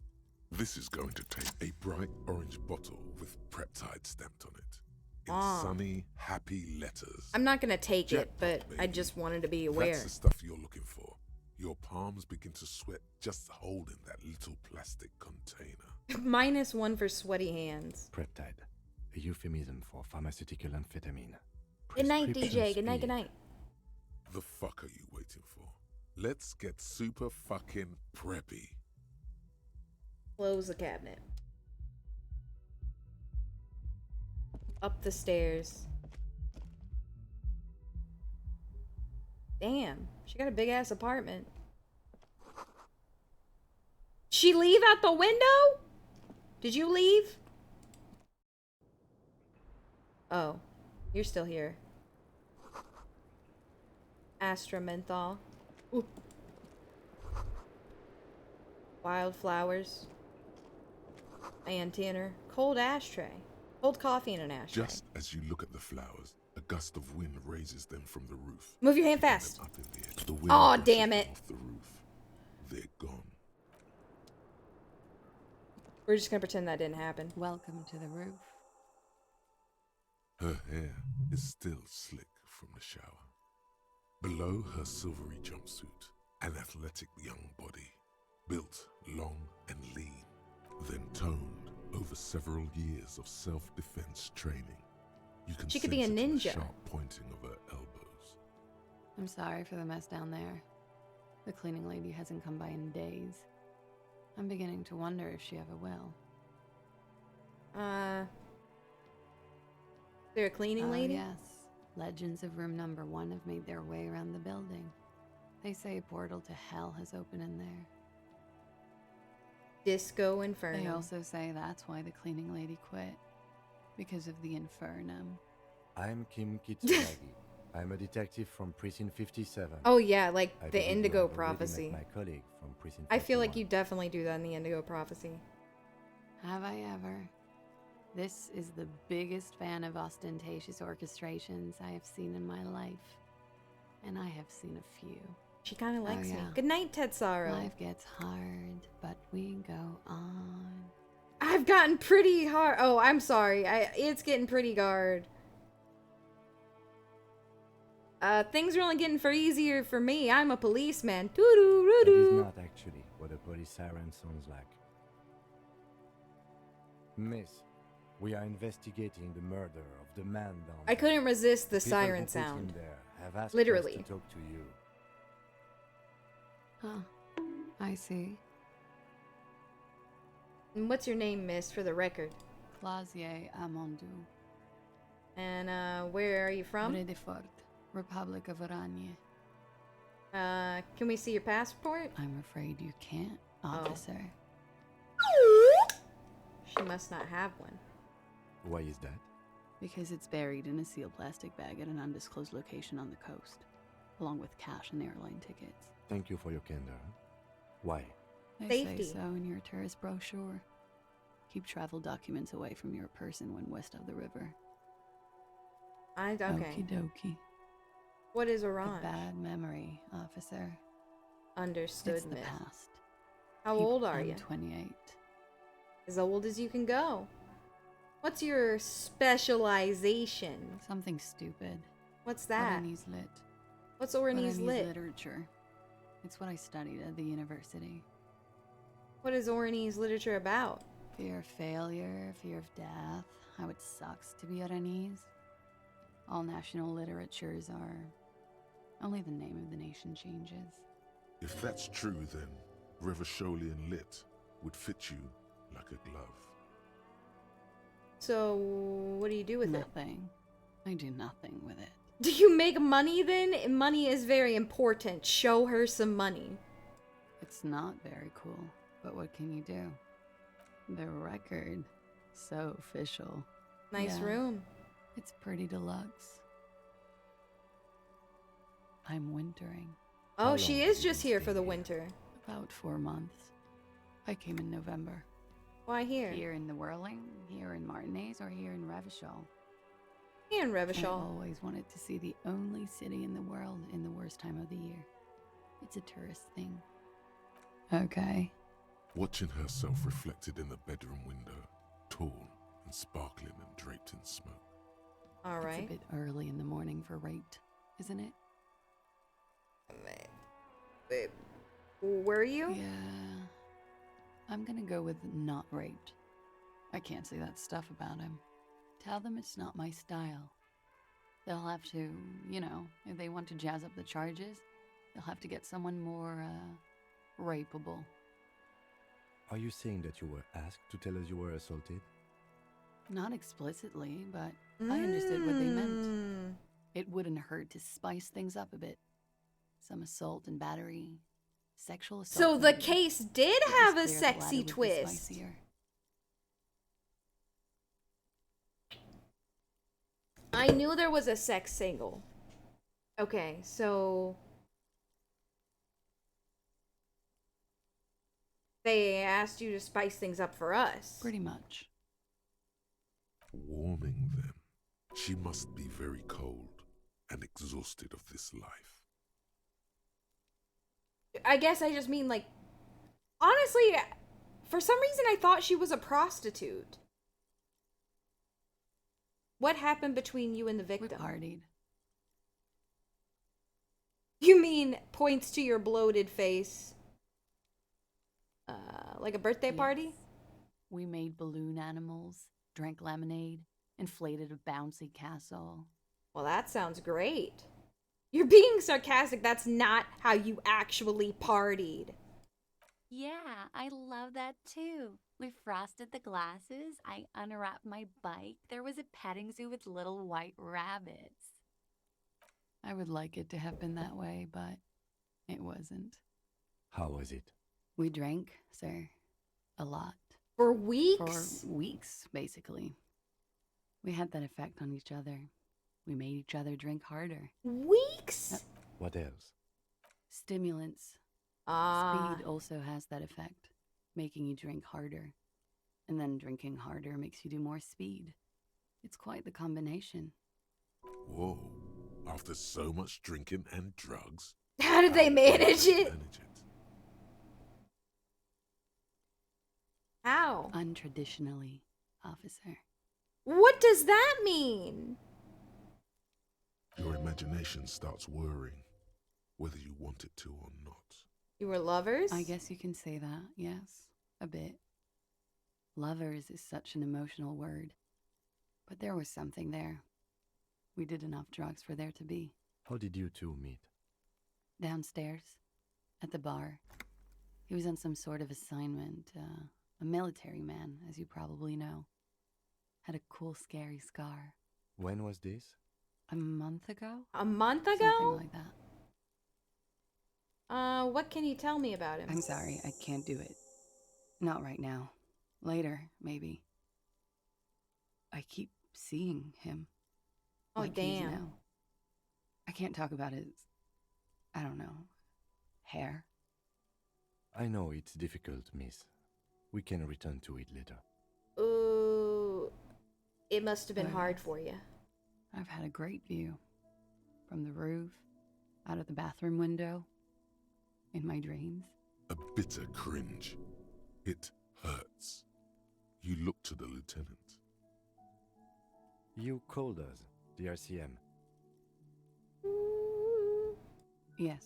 This is going to take a bright orange bottle with Preptide stamped on it. In sunny, happy letters. I'm not gonna take it, Jackpot, but I baby. just wanted to be aware. That's the stuff you're looking for. Your palms begin to sweat just holding that little plastic container. -1 for sweaty hands. Preptide, a euphemism for pharmaceutical amphetamine. Good night, Prescription DJ. Good night, good speed. night. The fuck are you waiting for? Let's get super fucking preppy. Close the cabinet. Up the stairs. Damn, she got a big ass apartment. She leave out the window? Did you leave? Oh, you're still here. Astra menthol. Ooh. Wildflowers. Antenna. Cold ashtray. Cold coffee in an ashtray. Just as you look at the flowers, a gust of wind raises them from the roof. Move your hand fast. Up in the air. The wind Aw, brushes damn them it. Off the roof. They're gone. We're just gonna pretend that didn't happen. Welcome to the roof. Her hair is still slick from the shower. Below her silvery jumpsuit, an athletic young body, built long and lean, then toned over several years of self-defense training. You can She could be a sense it in the ninja. sharp pointing of her elbows. I'm sorry for the mess down there. The cleaning lady hasn't come by in days. I'm beginning to wonder if she ever will. Is there a cleaning lady? Yes. Legends of room number 1 have made their way around the building. They say a portal to hell has opened in there. Disco Inferno. They also say that's why the cleaning lady quit. Because of the infernum. I'm Kim Kitsuragi. I'm a detective from Precinct 57. Oh yeah, like I the believe you Indigo have already met Prophecy. my colleague from Precinct I feel like 51. you definitely do that in the Indigo Prophecy. Have I ever? This is the biggest fan of ostentatious orchestrations I have seen in my life. And I have seen a few. She kind of likes me. yeah. Good night, Tetsaro. Life gets hard, but we go on. I've gotten pretty hard. Oh, I'm sorry. It's getting pretty hard. Things are only getting easier for me. I'm a policeman. Doo-doo, That is doo-doo. not actually what a police siren sounds like. Miss, we are investigating the murder of the man down I there. couldn't resist the People who siren put him sound. there have asked Literally. us to talk to you. Huh. I see. And what's your name, miss, for the record? Clausier Amondou. And, where are you from? Bredefort, Republic of Oranje. Can we see your passport? I'm afraid you can't, officer. She must not have one. Why is that? Because it's buried in a sealed plastic bag at an undisclosed location on the coast, along with cash and airline tickets. Thank you for your candor. Why? They Safety. say so in your tourist brochure. Keep travel documents away from your person when west of the river. Okay. Okie dokie. What is A orange? bad memory, officer. Understood, It's the miss. past. How Keep old are on you? 28. As old as you can go. What's your specialization? Something stupid. What's that? Oranese lit. What's Oranese lit? Literature. It's what I studied at the university. What is Oranese literature about? Fear of failure, fear of death, how it sucks to be Oranese. All national literatures are. Only the name of the nation changes. If that's true, then Revacholian lit would fit you like a glove. So, what do you do with it? Nothing. I do nothing with it. Do you make money then? Money is very important. Show her some money. It's not very cool, but what can you do? The record. So official. Nice Yeah, room. It's pretty deluxe. I'm wintering. Oh, she is just here for the winter. About 4 months. I came in November. Why here? Here in the Whirling, here in Martinez, or here in Revachol. Here in I Revachol. always wanted to see the only city in the world in the worst time of the year. It's a tourist thing. Okay. Watching herself reflected in the bedroom window, tall and sparkling and draped in smoke. All right. It's a bit early in the morning for rate, isn't it? Babe, were you? Yeah. I'm gonna go with not raped. I can't say that stuff about him. Tell them it's not my style. They'll have to, if they want to jazz up the charges, they'll have to get someone more, rapeable. Are you saying that you were asked to tell us you were assaulted? Not explicitly, but I understood what they meant. It wouldn't hurt to spice things up a bit. Some assault and battery, sexual assault. So the maybe. case did It was have a clear the sexy latter would be twist. spicier. I knew there was a sex single. Okay, so they asked you to spice things up for us. Pretty much. Warming them. She must be very cold and exhausted of this life. I guess I just mean, like, honestly, for some reason I thought she was a prostitute. What happened between you and the victim? We partied. You mean points to your bloated face? Like a birthday party? We made balloon animals, drank lemonade, inflated a bouncy castle. Well, that sounds great. You're being sarcastic. That's not how you actually partied. Yeah, I love that too. We frosted the glasses, I unwrapped my bike, there was a petting zoo with little white rabbits. I would like it to have been that way, but it wasn't. How was it? We drank, sir. A lot. For weeks? For weeks, basically. We had that effect on each other. We made each other drink harder. Weeks? What else? Stimulants. Ah. Speed also has that effect, making you drink harder. And then drinking harder makes you do more speed. It's quite the combination. Whoa. After so much drinking and drugs. How did they manage it? How? Untraditionally, officer. What does that mean? Your imagination starts whirring, whether you want it to or not. You were lovers? I guess you can say that, yes. A bit. Lovers is such an emotional word. But there was something there. We did enough drugs for there to be. How did you two meet? Downstairs. At the bar. He was on some sort of assignment. A military man, as you probably know. Had a cool, scary scar. When was this? A month ago? A month ago? Something like that. What can you tell me about him? I'm sorry, I can't do it. Not right now. Later, maybe. I keep seeing him. Oh, like he's damn. now. I can't talk about his, I don't know, hair. I know it's difficult, miss. We can return to it later. Ooh, it must have been hard for you. I've had a great view. From the roof, out of the bathroom window, in my dreams. A bitter cringe. It hurts. You look to the lieutenant. You called us, the RCM. Yes.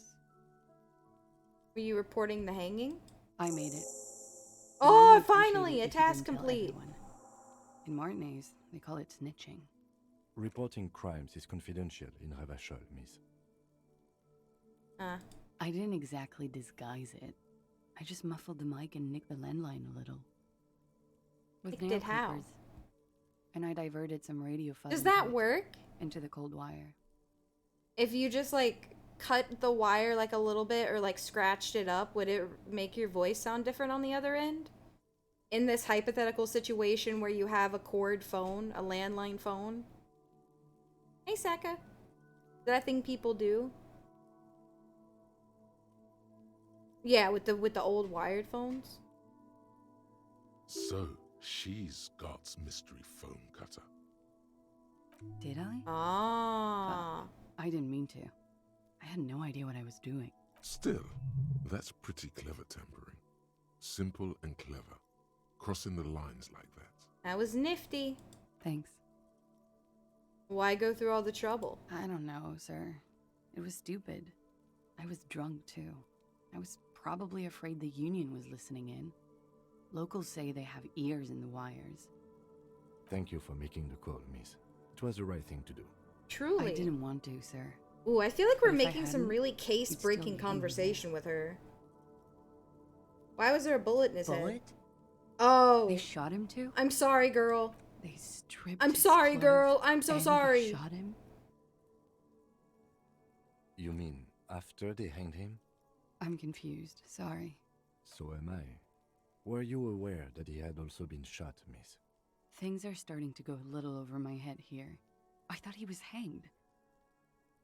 Were you reporting the hanging? I made it. Oh, finally! A task complete. In Martinez, they call it snitching. Reporting crimes is confidential in Revachol, miss. I didn't exactly disguise it. I just muffled the mic and nicked the landline a little. With nail clippers. And I diverted some radio fuzz. Does that work? Into the cold wire. If you just like cut the wire like a little bit or like scratched it up, would it make your voice sound different on the other end? In this hypothetical situation where you have a cord phone, a landline phone. Hey, Saka. Is that a thing people do? Yeah, with the old wired phones. So, she's God's mystery phone cutter. Did I? Ah. I didn't mean to. I had no idea what I was doing. Still, that's pretty clever tampering. Simple and clever. Crossing the lines like that. That was nifty. Thanks. Why go through all the trouble? I don't know, sir. It was stupid. I was drunk, too. I was probably afraid the Union was listening in. Locals say they have ears in the wires. Thank you for making the call, miss. It was the right thing to do. Truly. I didn't want to, sir. Ooh, I feel like we're But if I making some hadn't, really you'd still case-breaking be angry. conversation with her. Why was there a bullet in his head? Bullet? Oh. They shot him too? I'm sorry, girl. They stripped I'm his sorry, clothes girl. I'm so and sorry. shot him? You mean after they hanged him? I'm confused. Sorry. So am I. Were you aware that he had also been shot, miss? Things are starting to go a little over my head here. I thought he was hanged.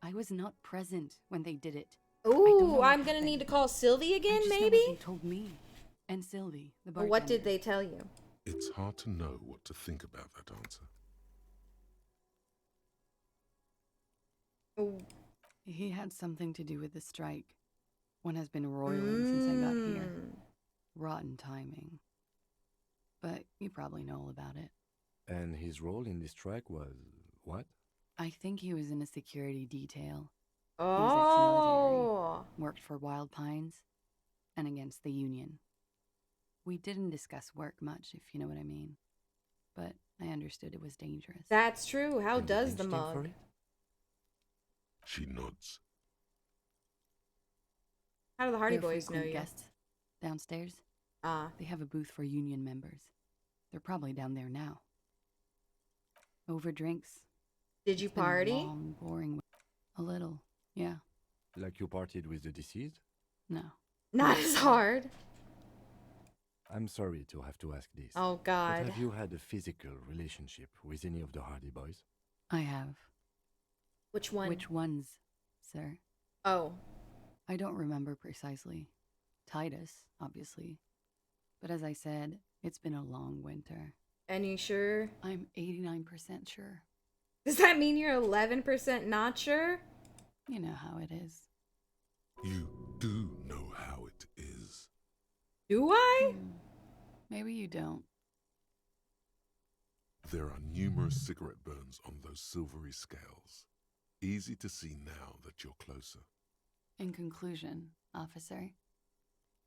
I was not present when they did it. Ooh, I'm gonna need to call Sylvie again, I just know maybe? what they told me. And Sylvie, the bartender. What did they tell you? It's hard to know what to think about that answer. He had something to do with the strike. One has been roiling since I got here. Rotten timing. But you probably know all about it. And his role in this strike was what? I think he was in a security detail. Oh. He was ex-military, worked for Wild Pines, and against the Union. We didn't discuss work much, if you know what I mean. But I understood it was dangerous. That's true. How And does they the lynched him for mug? it? She nods. How do the Hardy They're Boys know frequent you? guests downstairs. Ah. They have a booth for Union members. They're probably down there now. Over drinks. Did you It's been a party? long, boring. A little, yeah. Like you partied with the deceased? No. Not as hard. I'm sorry to have to ask this. Oh, God. But have you had a physical relationship with any of the Hardy Boys? I have. Which one? Which ones, sir? Oh. I don't remember precisely. Titus, obviously. But as I said, it's been a long winter. And you sure? I'm 89% sure. Does that mean you're 11% not sure? You know how it is. You do know how it is. Do I? Maybe you don't. There are numerous cigarette burns on those silvery scales. Easy to see now that you're closer. In conclusion, officer,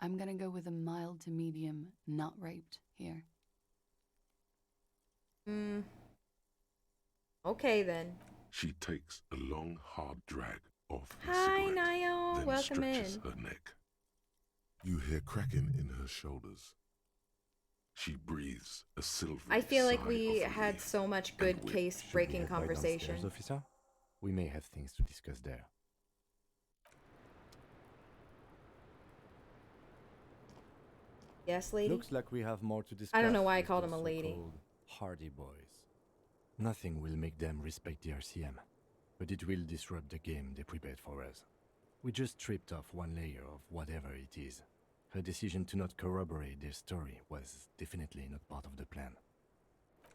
I'm gonna go with a mild to medium not raped here. Okay, then. She takes a long, hard drag off her Hi, cigarette, Niall. then Welcome stretches in. her neck. You hear cracking in her shoulders. She breathes a silvery I feel like sigh we of had relief so much and good wish. case-breaking Head right conversation. downstairs, officer? We may have things to discuss there. Yes, lady? Looks like we have more to discuss. I don't know why I with called the him a lady. so-called Hardy Boys. Nothing will make them respect the RCM, but it will disrupt the game they prepared for us. We just stripped off one layer of whatever it is. Her decision to not corroborate their story was definitely not part of the plan.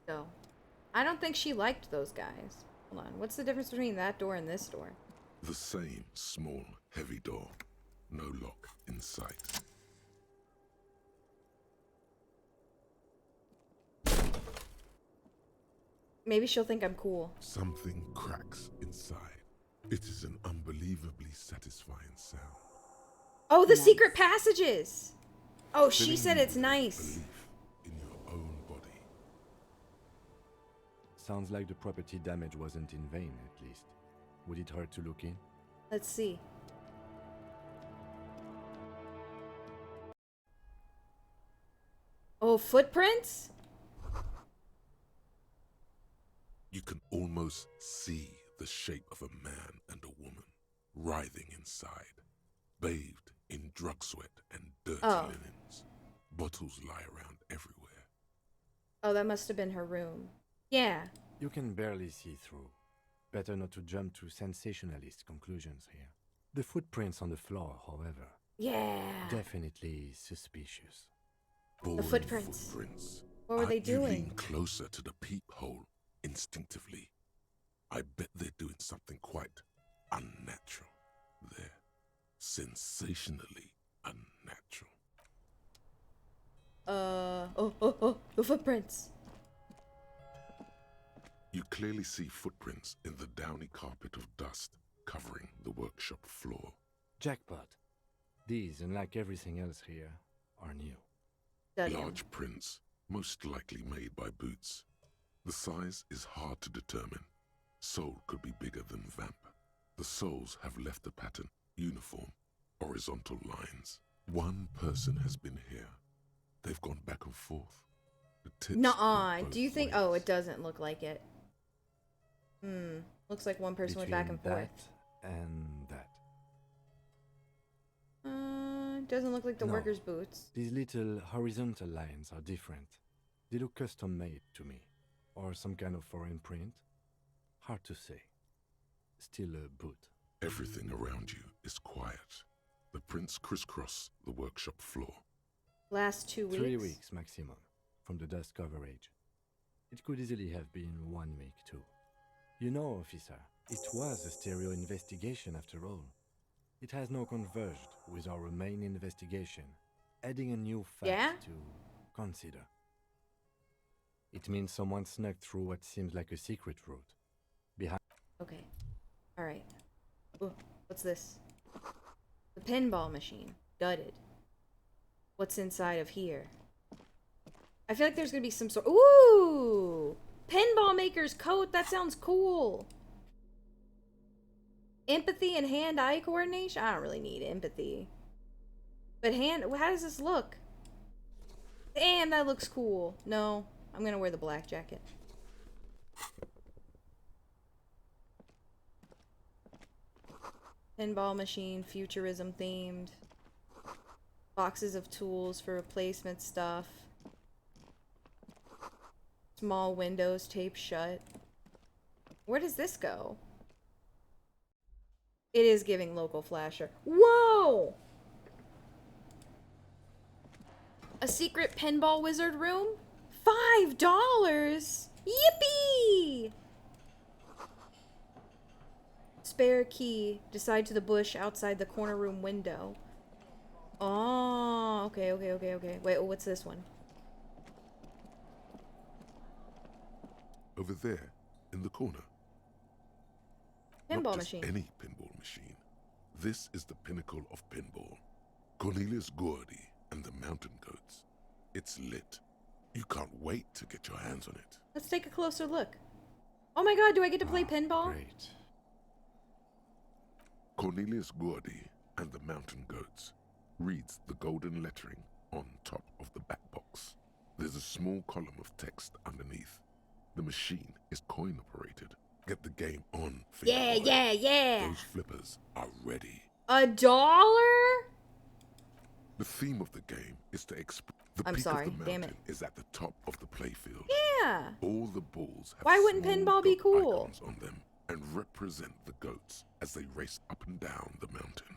So, I don't think she liked those guys. Hold on, what's the difference between that door and this door? The same small, heavy door. No lock in sight. Maybe she'll think I'm cool. Something cracks inside. It is an unbelievably satisfying sound. Oh, the secret passages! Oh, she Filling said you it's with nice. belief in your own body. Sounds like the property damage wasn't in vain, at least. Would it hurt to look in? Let's see. Oh, footprints? You can almost see the shape of a man and a woman writhing inside, bathed in drug sweat and dirty linens. Bottles lie around everywhere. Oh, that must have been her room. Yeah. You can barely see through. Better not to jump to sensationalist conclusions here. The footprints on the floor, however, definitely suspicious. The footprints. What were they You lean doing? closer to the peephole instinctively. I bet they're doing something quite unnatural there. Sensationally unnatural. The footprints. You clearly see footprints in the downy carpet of dust covering the workshop floor. Jackpot. These, unlike everything else here, are new. Large prints, most likely made by boots. The size is hard to determine. Sole could be bigger than vamp. The soles have left a pattern, uniform, horizontal lines. One person has been here. They've gone back and forth. The tips Nuh-uh. go Do you both think... ways. Oh, it doesn't look like it. Looks like one person went back and Between forth. that and that. Doesn't look like the No. workers' boots. These little horizontal lines are different. They look custom-made to me. Or some kind of foreign print. Hard to say. Still a boot. Everything around you is quiet. The prints crisscross the workshop floor. Last 2 weeks. 3 weeks maximum, from the dust coverage. It could easily have been 1 week too. You know, officer, it was a stereo investigation after all. It has now converged with our main investigation, adding a new fact to consider. It means someone snuck through what seems like a secret route. Behind. Okay. Alright. Ooh, what's this? The pinball machine. Gutted. What's inside of here? I feel like there's gonna be some sort... Ooh! Pinball maker's coat! That sounds cool! Empathy and hand-eye coordination? I don't really need empathy. But how does this look? Damn, that looks cool. No, I'm gonna wear the black jacket. Pinball machine, futurism themed. Boxes of tools for replacement stuff. Small windows taped shut. Where does this go? It is giving local flasher. Whoa! A secret pinball wizard room? $5! Yippee! Spare key. Decide to the bush outside the corner room window. Oh, okay. Wait, what's this one? Over there, in the corner. Pinball Not just machine. any pinball machine. This is the pinnacle of pinball. Cornelius Gordy and the Mountain Goats. It's lit. You can't wait to get your hands on it. Let's take a closer look. Oh my god, do I get to play pinball? Great. Cornelius Gordy and the Mountain Goats reads the golden lettering on top of the back box. There's a small column of text underneath. The machine is coin operated. Get the game on. Yeah, yeah. Those flippers are ready. $1? The theme of the game is to explore. The I'm peak sorry, of the damn mountain it. is at the top of the playfield. Yeah. All the balls have Why wouldn't small pinball be goat cool? icons on them and represent the goats as they race up and down the mountain.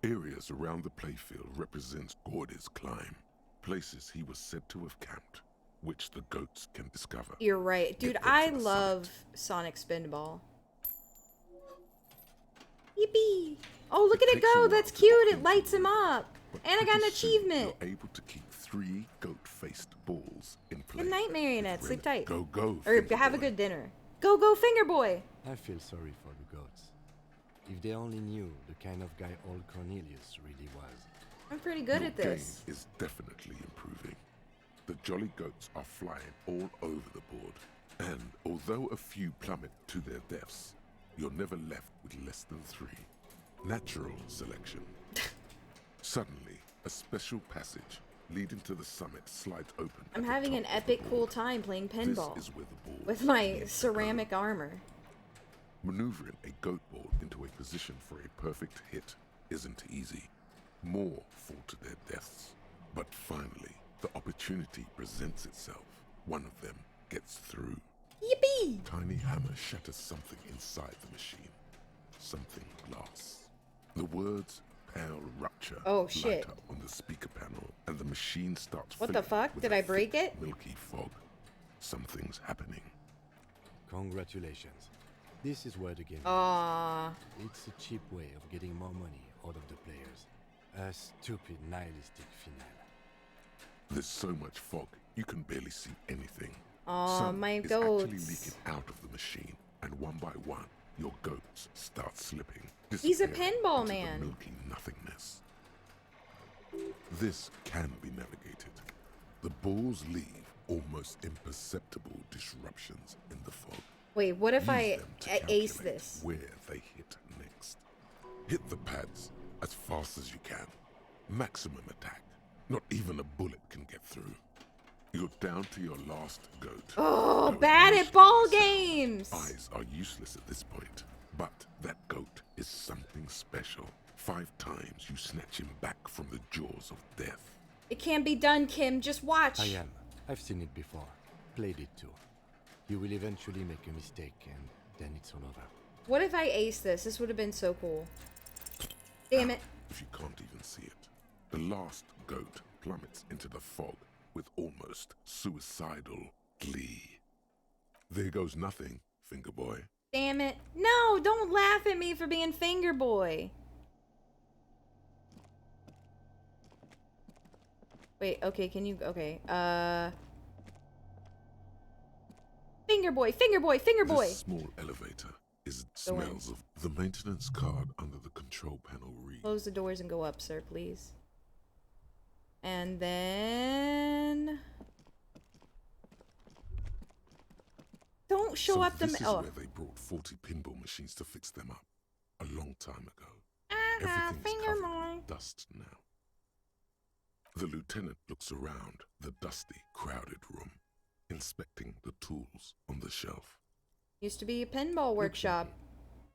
Areas around the playfield represent Gordy's climb, places he was said to have camped, which the goats can discover. You're right. Dude, Get them I to the love Sonic Spinball. Yippee! Oh, look at it takes a go! while That's to cute! get It lights him up! And I got an Pretty soon, achievement! You're able to keep 3 goat-faced balls in play. Good night, Marionette. Sleep tight. Go, Or Finger have a Boy. good dinner. Go, go, Finger Boy! I feel sorry for the goats. If they only knew the kind of guy old Cornelius really was. I'm pretty good Your at this. game is definitely improving. The jolly goats are flying all over the board, and although a few plummet to their deaths, you're never left with less than 3. Natural selection. Suddenly, a special passage leading to the summit slides open. I'm at the having an top of epic the cool board. time playing This pinball. is where the ball With my needs to go. ceramic armor. Maneuvering a goat board into a position for a perfect hit isn't easy. More fall to their deaths. But finally, the opportunity presents itself. One of them gets through. Yippee! Tiny hammer shatters something inside the machine. Something glass. The words "Pale Rupture" Oh, light shit. up on the speaker panel, and the machine starts What the filling fuck? with Did a I break thick, it? milky fog. Something's happening. Congratulations. This is where the game Aww. It's a cheap way of getting more money out of the players. A stupid nihilistic finale. There's so much fog, you can barely see anything. Aw, Some my is actually goats. leaking out of the machine, and one by one, your goats start slipping. He's a disappearing pinball into man. The milky nothingness. This can be navigated. The balls leave almost imperceptible disruptions in the fog. Wait, what if Use I them to ace calculate this? Where they hit next. Hit the pads as fast as you can. Maximum attack. Not even a bullet can get through. You're down to your last goat. Oh, bad at ball games! Eyes are useless at this point, but that goat is something special. 5 times you snatch him back from the jaws of death. It can't be done, Kim. Just watch. I am. I've seen it before. Played it too. You will eventually make a mistake and then it's all over. What if I ace this? This would have been so cool. Damn it. If you can't even see it, the last goat plummets into the fog with almost suicidal glee. There goes nothing, Finger Boy. Damn it. No, don't laugh at me for being Finger Boy. Wait, okay, can you... Okay, Finger Boy, Finger Boy, Finger Boy! This small elevator is Go in. smells of the maintenance card under the control panel read. Close the doors and go up, sir, please. And then... Don't show So up the... this is Oh. where they brought 40 pinball machines to fix them up. A long time ago. Finger Everything's covered Boy. with dust now. The lieutenant looks around the dusty, crowded room, inspecting the tools on the shelf. Used to be a pinball workshop.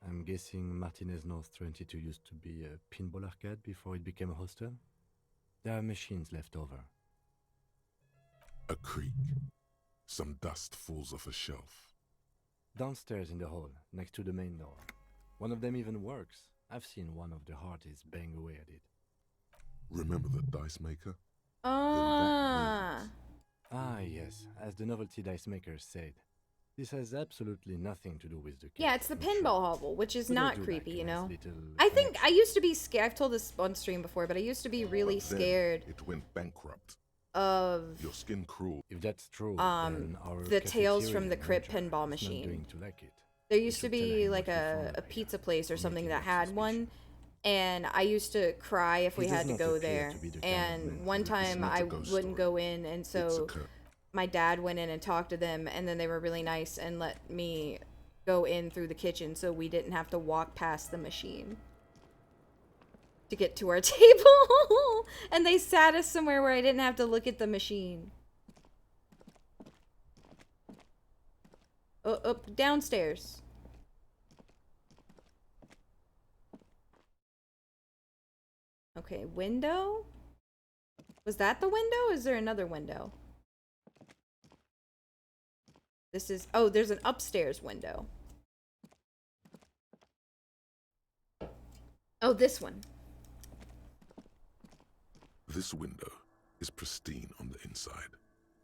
I'm guessing Martinez North 22 used to be a pinball arcade before it became a hostel? There are machines left over. A creak. Some dust falls off a shelf. Downstairs in the hall, next to the main door. One of them even works. I've seen one of the hearties bang away at it. Remember the dice maker? Ah. Ah, yes, as the novelty dice makers said. This has absolutely nothing to do with the Yeah, it's the pinball hovel, which is But I not do creepy, like you a nice know? little I think I used to be scared. I've told this on stream before, but I used to be really But then scared It went bankrupt. of Your skin cruel. If that's true, then our the Tales from the cafeteria Crypt manager pinball is not machine. going to like it. There used to be like a pizza place or something that had one, and I used to cry if He we does had to not go appear there. to be the kind of man And who one would time not I a ghost wouldn't go in, and It's so a curse. my dad went in and talked to them, and then they were really nice and let me go in through the kitchen so we didn't have to walk past the machine to get to our table. And they sat us somewhere where I didn't have to look at the machine. Up downstairs. Okay, window? Was that the window? Is there another window? This is... Oh, there's an upstairs window. Oh, this one. This window is pristine on the inside,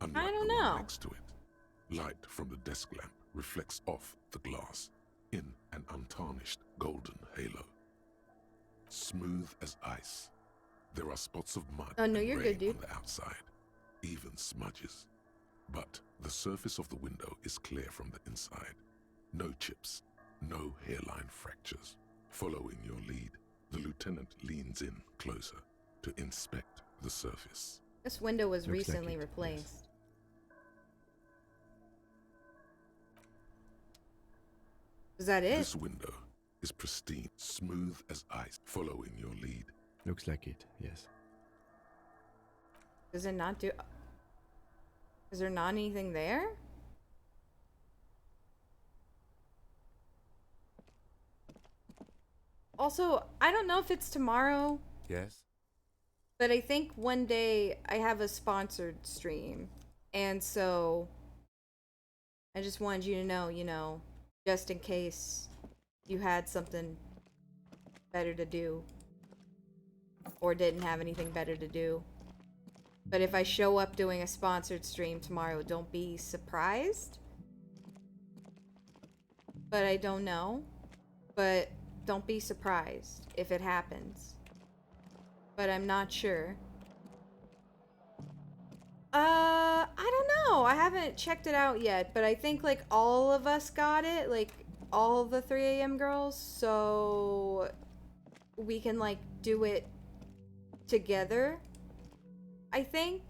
I unlike don't the know. one next to it. Light from the desk lamp reflects off the glass in an untarnished golden halo. Smooth as ice. There are spots of mud Oh, no, and you're rain good, dude. on the outside, even smudges. But the surface of the window is clear from the inside. No chips, no hairline fractures. Following your lead, the lieutenant leans in closer to inspect the surface. This window was Looks like recently it, replaced. Is that it? This window is pristine, smooth as ice. Following your lead. Looks like it, yes. Does it not do... Is there not anything there? Also, I don't know if it's tomorrow, Yes? but I think one day I have a sponsored stream. And so I just wanted you to know, you know, just in case you had something better to do or didn't have anything better to do. But if I show up doing a sponsored stream tomorrow, don't be surprised. But I don't know. But don't be surprised if it happens. But I'm not sure. I don't know. I haven't checked it out yet, but I think like all of us got it, like all the 3 a.m. girls, so we can like do it together, I think.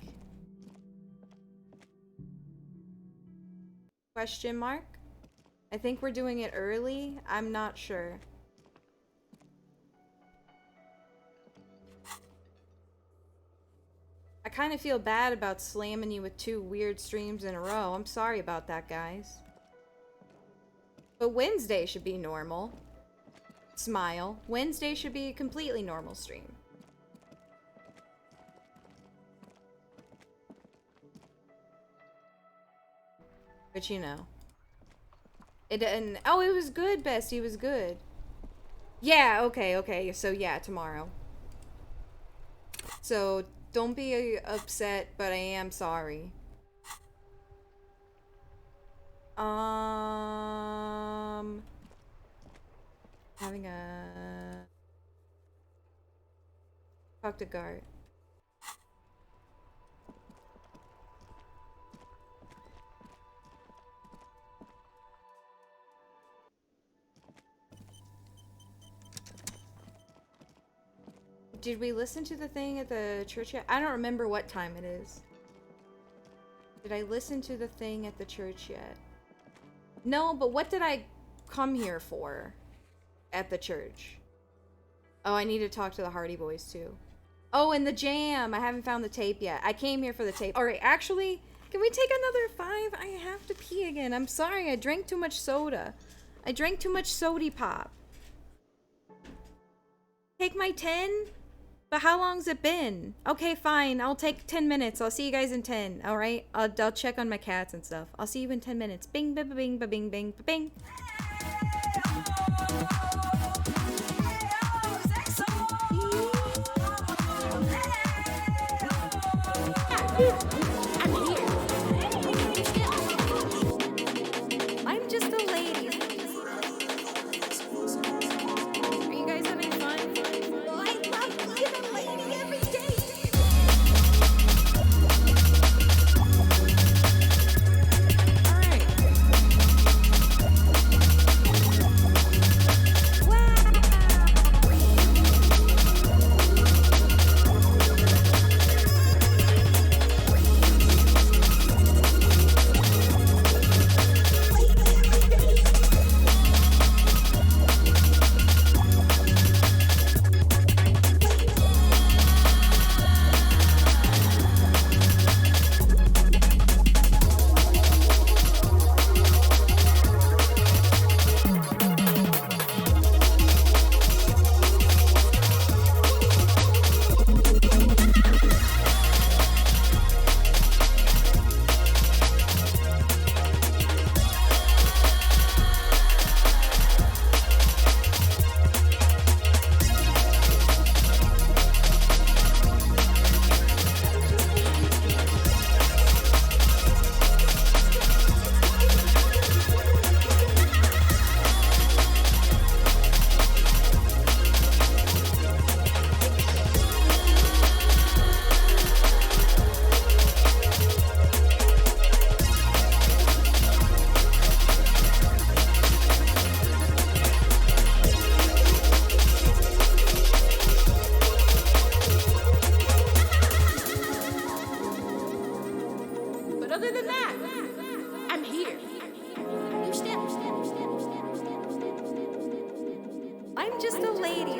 Question mark? I think we're doing it early. I'm not sure. I kind of feel bad about slamming you with 2 weird streams in a row. I'm sorry about that, guys. But Wednesday should be normal. Smile. Wednesday should be a completely normal stream. But you know. It didn't. Oh, it was good, Bestie. It was good. Yeah, okay. So yeah, tomorrow. So don't be upset, but I am sorry. Having a... Talk to Gart. Did we listen to the thing at the church yet? I don't remember what time it is. Did I listen to the thing at the church yet? No, but what did I come here for at the church? Oh, I need to talk to the Hardy Boys too. Oh, and the jam. I haven't found the tape yet. I came here for the tape. All right, actually, can we take another 5? I have to pee again. I'm sorry. I drank too much soda. I drank too much sody pop. Take my 10? But how long's it been? Okay, fine. I'll take 10 minutes. I'll see you guys in 10. All right? I'll check on my cats and stuff. I'll see you in 10 minutes. Bing, ba, ba, bing, ba, bing, bing, ba, bing. I'm just a lady. Are you guys having fun? I love being a lady every day. Alright. Wow. I'm just a lady.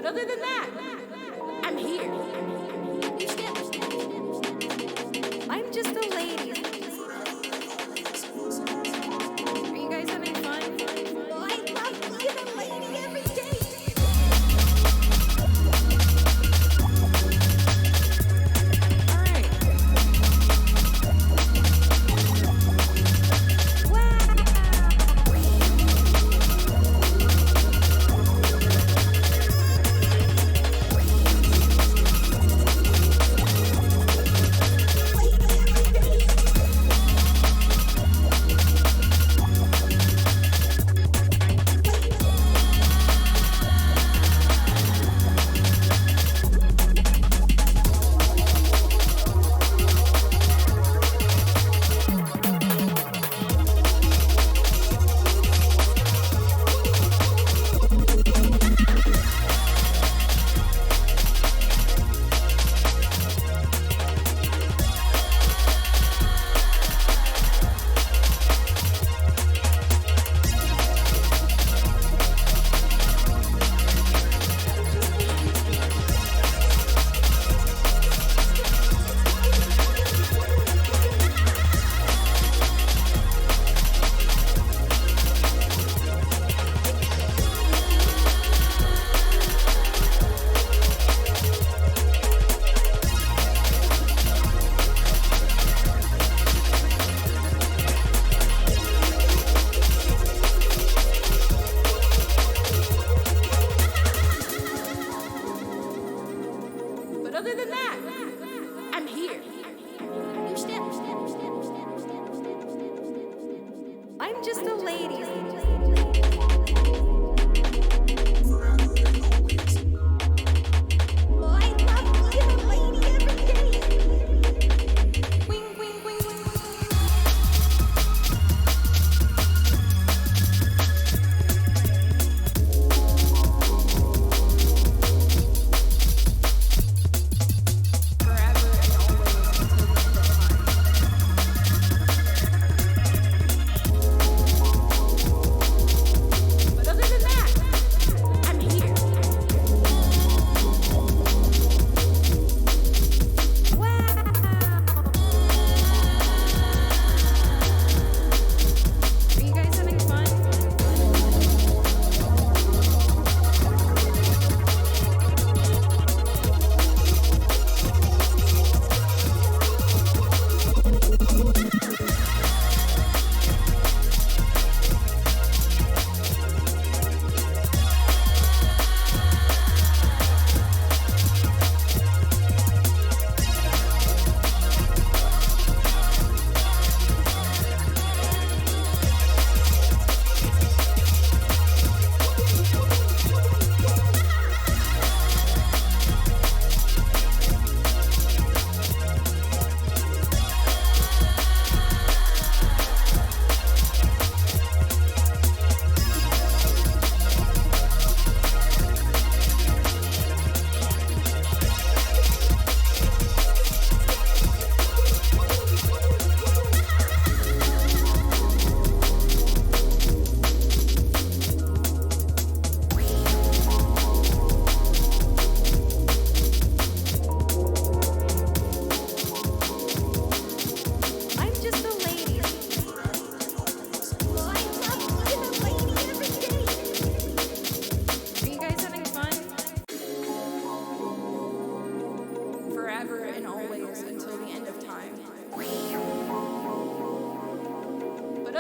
Other than that, I'm here. I'm just a lady. Are you guys having fun? I love being a lady every day. All right. Other than that, I'm here. I'm just a lady. I love being a lady every day. Wing, wing, wing, wing. Forever and always until the end of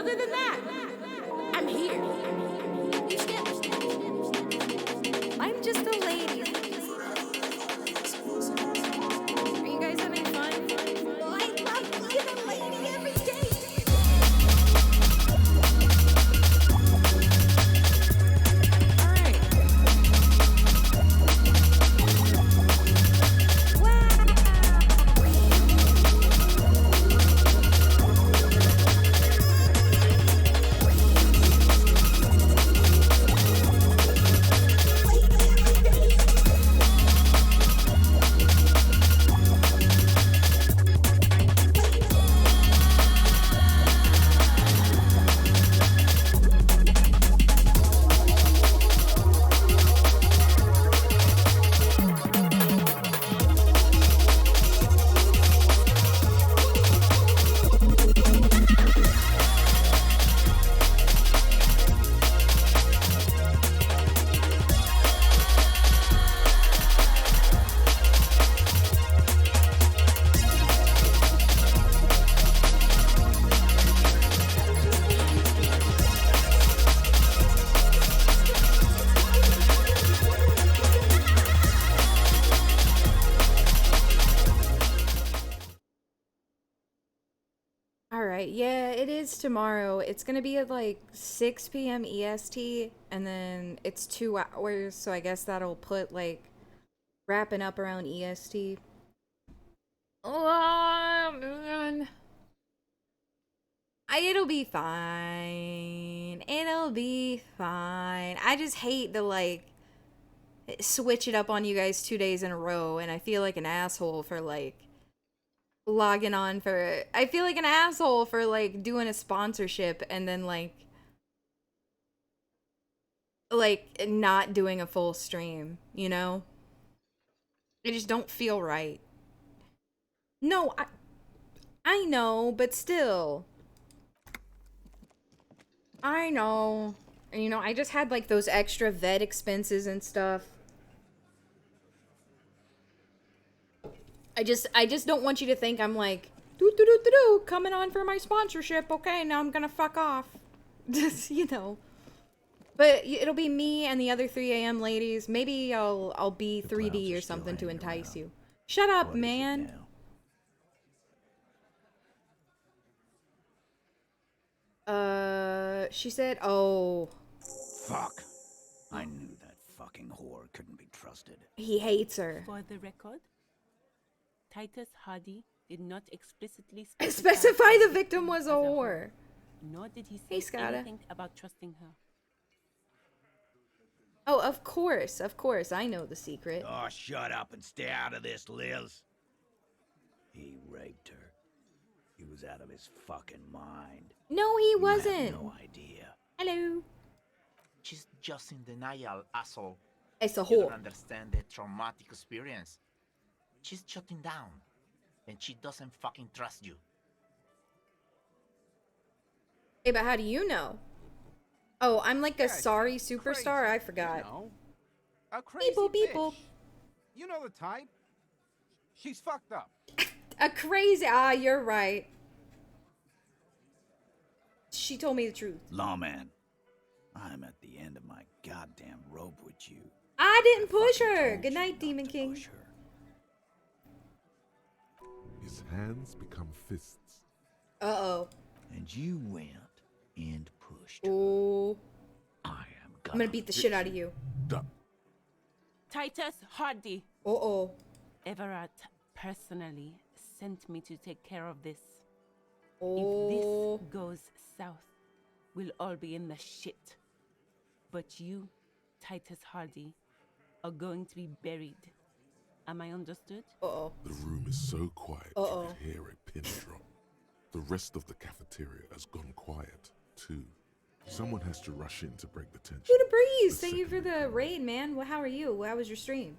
other than that, I'm here. I'm just a lady. Are you guys having fun? Oh, I love being a lady every day. Alright, yeah, it is tomorrow. It's gonna be at like 6 p.m. EST, and then it's 2 hours, so I guess that'll put like wrapping up around EST. Oh, man. It'll be fine. It'll be fine. I just hate to like switch it up on you guys 2 days in a row, and I feel like an asshole for like logging on for I feel like an asshole for like doing a sponsorship and then like not doing a full stream, you know? I just don't feel right. No, I know, but still. I know. And, you know, I just had like those extra vet expenses and stuff. I just don't want you to think I'm like coming on for my sponsorship. Okay, now I'm gonna fuck off. Just, you know. But it'll be me and the other 3 a.m. ladies. Maybe I'll be 3D or something to entice you. Shut up, man. She said, oh. Fuck. I knew that fucking whore couldn't be trusted. He hates her. For the record, Titus Hardy did not explicitly specify the victim was a whore. Nor did he say anything about trusting her. Oh, of course, I know the secret. Oh, shut up and stay out of this, Liz. He raped her. He was out of his fucking mind. No, he wasn't. You have no idea. Hello. She's just in denial, asshole. It's a whore. You don't understand the traumatic experience. She's shutting down, and she doesn't fucking trust you. Hey, but how do you know? Oh, I'm like a sorry superstar? Crazy, I forgot. You know, a crazy bitch. You know the type. She's fucked up. A crazy... Ah, you're right. She told me the truth. Lawman, I'm at the end of my goddamn rope with you. I didn't push her. Good night, Demon King. His hands become fists. Uh-oh. And you went and pushed. Oh. I'm gonna beat the shit out of you. Titus Hardy. Uh-oh. Everett personally sent me to take care of this. Oh. If this goes south, we'll all be in the shit. But you, Titus Hardy, are going to be buried. Am I understood? Uh-oh. The room is so quiet you could hear a pin drop. The rest of the cafeteria has gone quiet, too. Someone has to rush in to break the tension. Buddha Breeze, thank you for the raid, man. Well, how are you? How was your stream?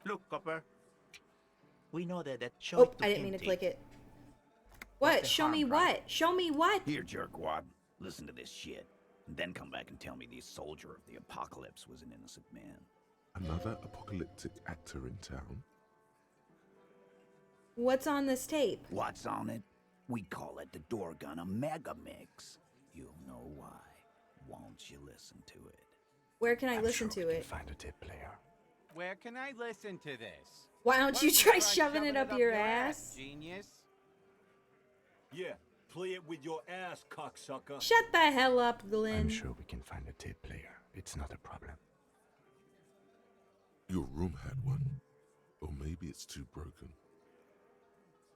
Look, Copper. We know that show. Oh, I didn't mean to click it. What? Show me what? Show me what? Here, jerkwad. Listen to this shit. And then come back and tell me the soldier of the apocalypse was an innocent man. Another apocalyptic actor in town? What's on this tape? What's on it? We call it the Dorgun Mega Mix. You'll know why. Won't you listen to it? Where can I listen to it? Find a tape player. Where can I listen to this? Why don't you try shoving it up your ass? Genius. Yeah, play it with your ass, cocksucker. Shut the hell up, Glenn. I'm sure we can find a tape player. It's not a problem. Your room had one. Or maybe it's too broken.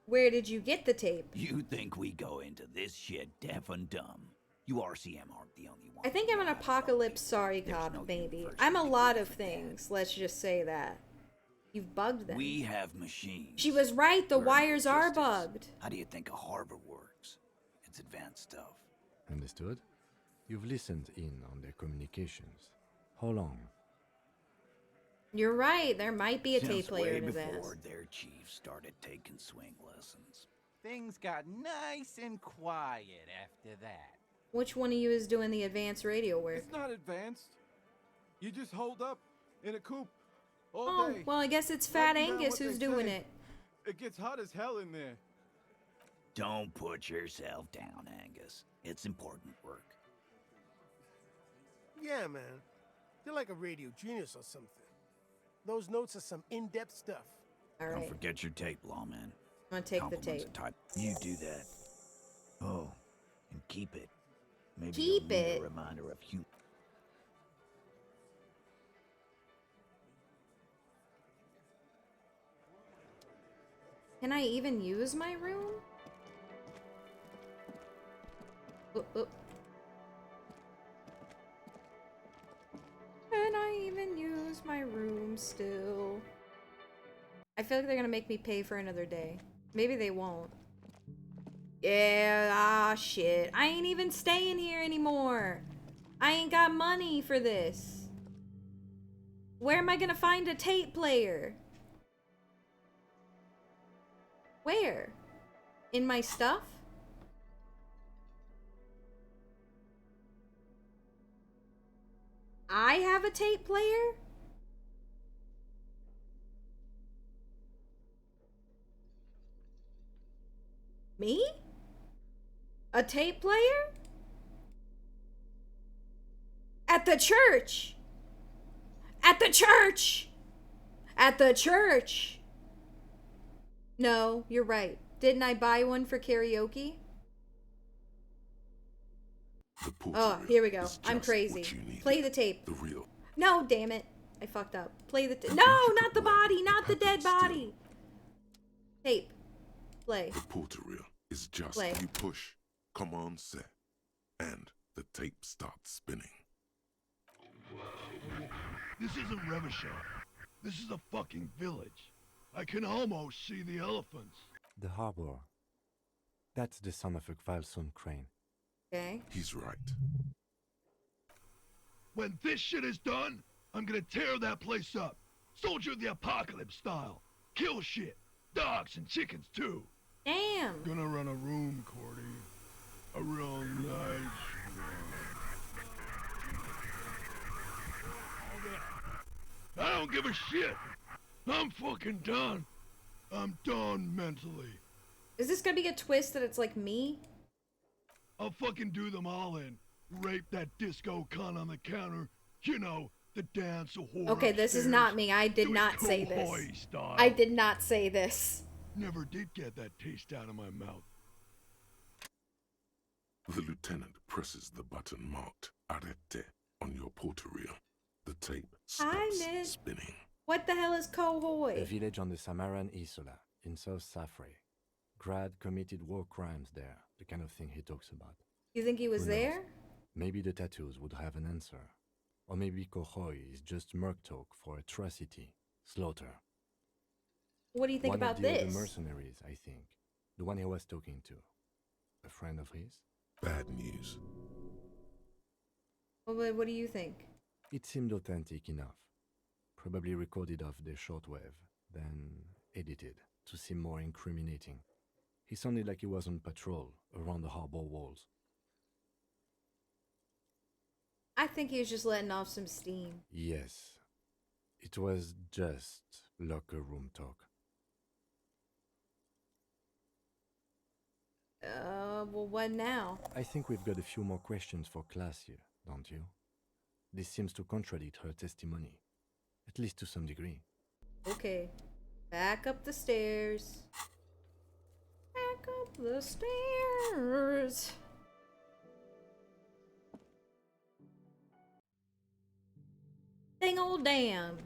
Where did you get the tape? You think we go into this shit deaf and dumb? You RCM aren't the only one. I think I'm an apocalypse sorry cop, maybe. I'm a lot of things, let's just say that. You've bugged them. We have machines. She was right, the wires are bugged. How do you think a harbor works? It's advanced stuff. Understood? You've listened in on their communications. How long? You're right, there might be a Since tape player way in his before ass. their chief started taking swing lessons. Things got nice and quiet after that. Which one of you is doing the advanced radio work? It's not advanced. You just hold up in a coop all Oh, day. well, I guess it's Fat writing down Angus what who's they doing say. it. It gets hot as hell in there. Don't put yourself down, Angus. It's important work. Yeah, man. You're like a radio genius or something. Those notes are some in-depth stuff. All Don't right, forget your tape, lawman. I'm gonna take the Compliments tape. are tight. You do that. Oh, and keep it. Maybe Keep you'll need it. a reminder of human. Can I even use my room? Oh. Can I even use my room still? I feel like they're gonna make me pay for another day. Maybe they won't. Yeah, shit. I ain't even staying here anymore. I ain't got money for this. Where am I gonna find a tape player? Where? In my stuff? I have a tape player? Me? A tape player? At the church! At the church! At the church! No, you're right. Didn't I buy one for karaoke? Oh, here we go. I'm crazy. Play the tape. The real. No, damn it. I fucked up. Play the tape. No, not the body. Not the dead body. Tape. Play. The porter reel is just Play. you push, command set, and the tape starts spinning. This isn't Revachol. This is a fucking village. I can almost see the elephants. The harbor. That's the son of a Kvalsund crane. Okay. He's right. When this shit is done, I'm gonna tear that place up. Soldier of the Apocalypse style. Kill shit. Dogs and chickens too. Damn. Gonna run a room, Cordy. A real nice room. I don't give a shit. I'm fucking done. I'm done mentally. Is this gonna be a twist that it's like me? I'll fucking do them all in. Rape that disco cunt on the counter. You know, the dance a whore Okay, this is upstairs. not me. I did Do it not say this. cowboy style. I did not say this. Never did get that taste out of my mouth. The lieutenant presses the button marked Arrete on your porter reel. The tape Hi, stops Nick. spinning. What the hell is A Kohoy? village on the Samaran Isola, in South Safre. Grad committed war crimes there, the kind of thing he talks about. You think he was Who knows? there? Maybe the tattoos would have an answer. Or maybe Kohoy is just merc talk for atrocity, slaughter. What do you think One about of the other this? mercenaries, I think. The one he was talking to. A friend of his? Bad news. Well, what do you think? It seemed authentic enough. Probably recorded off the shortwave, then edited to seem more incriminating. He sounded like he was on patrol around the harbor walls. I think he was just letting off some steam. Yes, it was just locker room talk. Well, what now? I think we've got a few more questions for class here, don't you? This seems to contradict her testimony, at least to some degree. Okay. Back up the stairs. Back up the stairs. Dang old damn.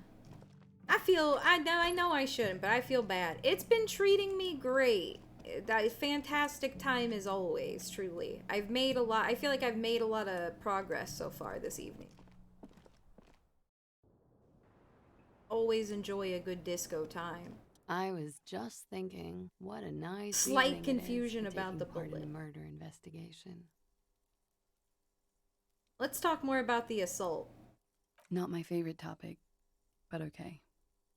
I know I shouldn't, but I feel bad. It's been treating me great. That is fantastic time as always, truly. I feel like I've made a lot of progress so far this evening. Always enjoy a good disco time. I was just thinking, what a nice Slight evening confusion it is for about the taking part in bullet. the murder investigation. Let's talk more about the assault. Not my favorite topic, but okay.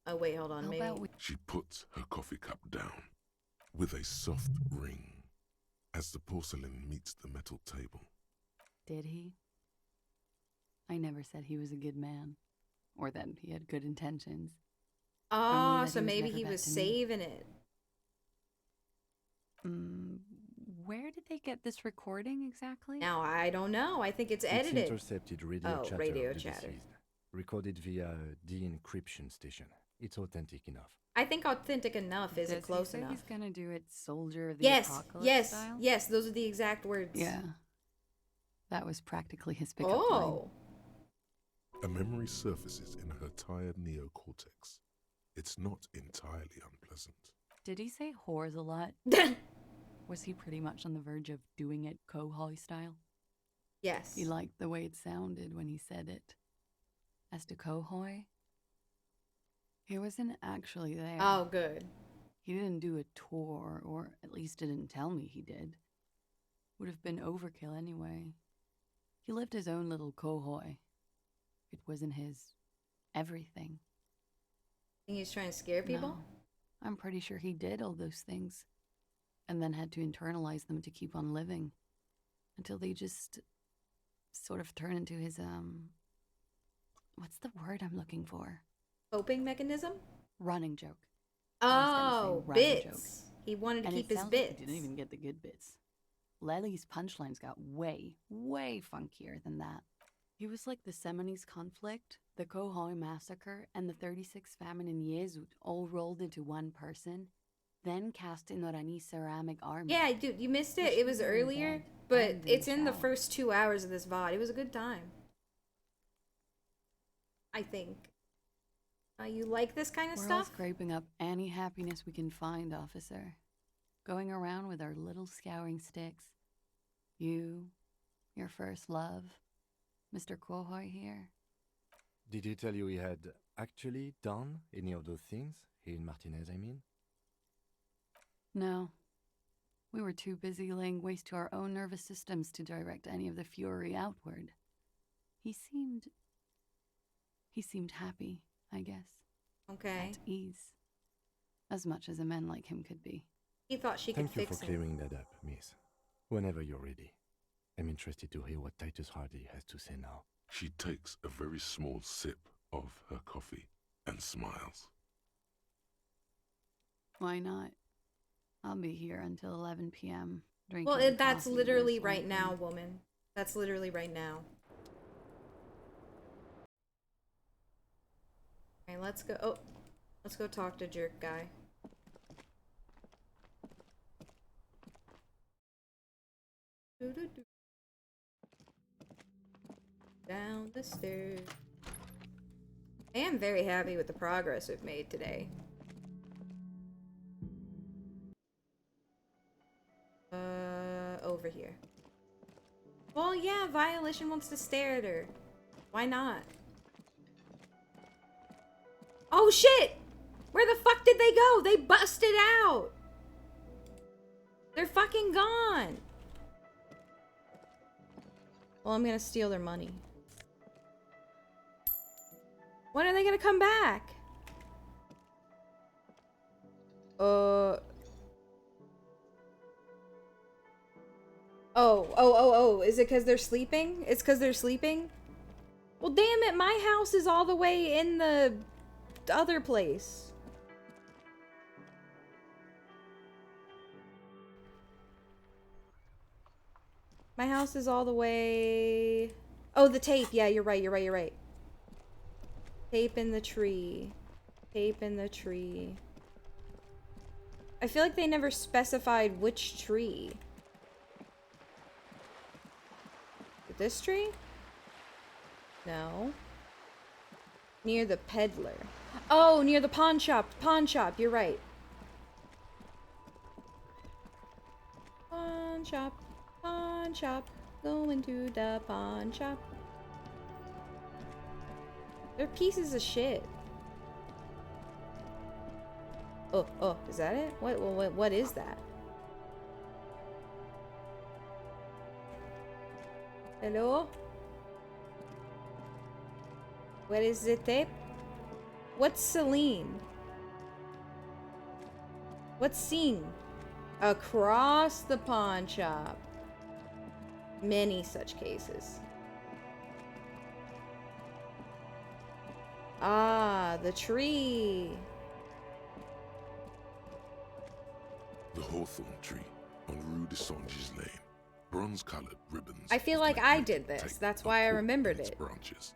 Oh wait, hold on, How maybe. about we... She puts her coffee cup down with a soft ring as the porcelain meets the metal table. Did he? I never said he was a good man, or that he had good intentions. Oh, Only that so he maybe never he back was to me. saving it. Where did they get this recording exactly? Now, I don't know. I think it's edited. It's intercepted radio chatter radio of the chatter. deceased, recorded via a de-encryption station. It's authentic enough. I think authentic enough isn't Does close he say enough. he's gonna do it Soldier of the Yes, Apocalypse yes, style? yes. Those are the exact words. Yeah. That was practically his pickup Oh. A memory surfaces in her tired neocortex. It's not entirely unpleasant. Did he say whores a lot? Was he pretty much on the verge of doing it Kohoi style? Yes. He liked the way it sounded when he said it. As to Kohoi, he wasn't actually there. Oh, good. He didn't do a tour, or at least didn't tell me he did. Would have been overkill anyway. He lived his own little Kohoi. It wasn't his everything. Think he's trying to scare people? No. I'm pretty sure he did all those things, and then had to internalize them to keep on living, until they just sort of turn into his, what's the word I'm looking for? Coping mechanism? Running joke. Oh, running bits. He wanted to And keep it his sounds bits. like he didn't even get the good bits. Lely's punchlines got way, way funkier than that. He was like the Seminoles conflict, the Kohoi massacre, and the 36 famine in Yezud all rolled into one person, then cast in Orani ceramic army. Yeah, dude, you missed it. Which It was is really earlier, bad. but And in it's the in the shower. first 2 hours of this VOD. It was a good time. I think. You like this kind of We're all stuff? scraping up any happiness we can find, officer. Going around with our little scouring sticks. You, your first love, Mr. Kohoi here. Did he tell you he had actually done any of those things? He and Martinez, I mean? No. We were too busy laying waste to our own nervous systems to direct any of the fury outward. He seemed happy, I guess. Okay. At ease. As much as a man like him could be. He thought she could Thank you fix for him. clearing that up, miss. Whenever you're ready. I'm interested to hear what Titus Hardy has to say now. She takes a very small sip of her coffee and smiles. Why not? I'll be here until 11 p.m. drinking Well, that's coffee literally most right now, likely. woman. That's literally right now. Alright, let's go. Oh, let's go talk to jerk guy. Doo-doo-doo. Down the stairs. I am very happy with the progress we've made today. Over here. Well, yeah, Violation wants to stare at her. Why not? Oh shit! Where the fuck did they go? They busted out! They're fucking gone! Well, I'm gonna steal their money. When are they gonna come back? Oh, is it because they're sleeping? It's because they're sleeping? Well, damn it, my house is all the way in the other place. My house is all the way... Oh, the tape. Yeah, you're right, you're right, you're right. Tape in the tree. Tape in the tree. I feel like they never specified which tree. This tree? No. Near the peddler. Oh, near the pawn shop. Pawn shop, you're right. Pawn shop. Pawn shop. Going to the pawn shop. They're pieces of shit. Oh, is that it? What is that? Hello? Where is the tape? What's Celine? What's Sing? Across the pawn shop. Many such cases. Ah, the tree. The hawthorn tree on Rue de Saint-Gilles Lane. Bronze-colored ribbons. I feel like I did this. That's why I remembered it. Branches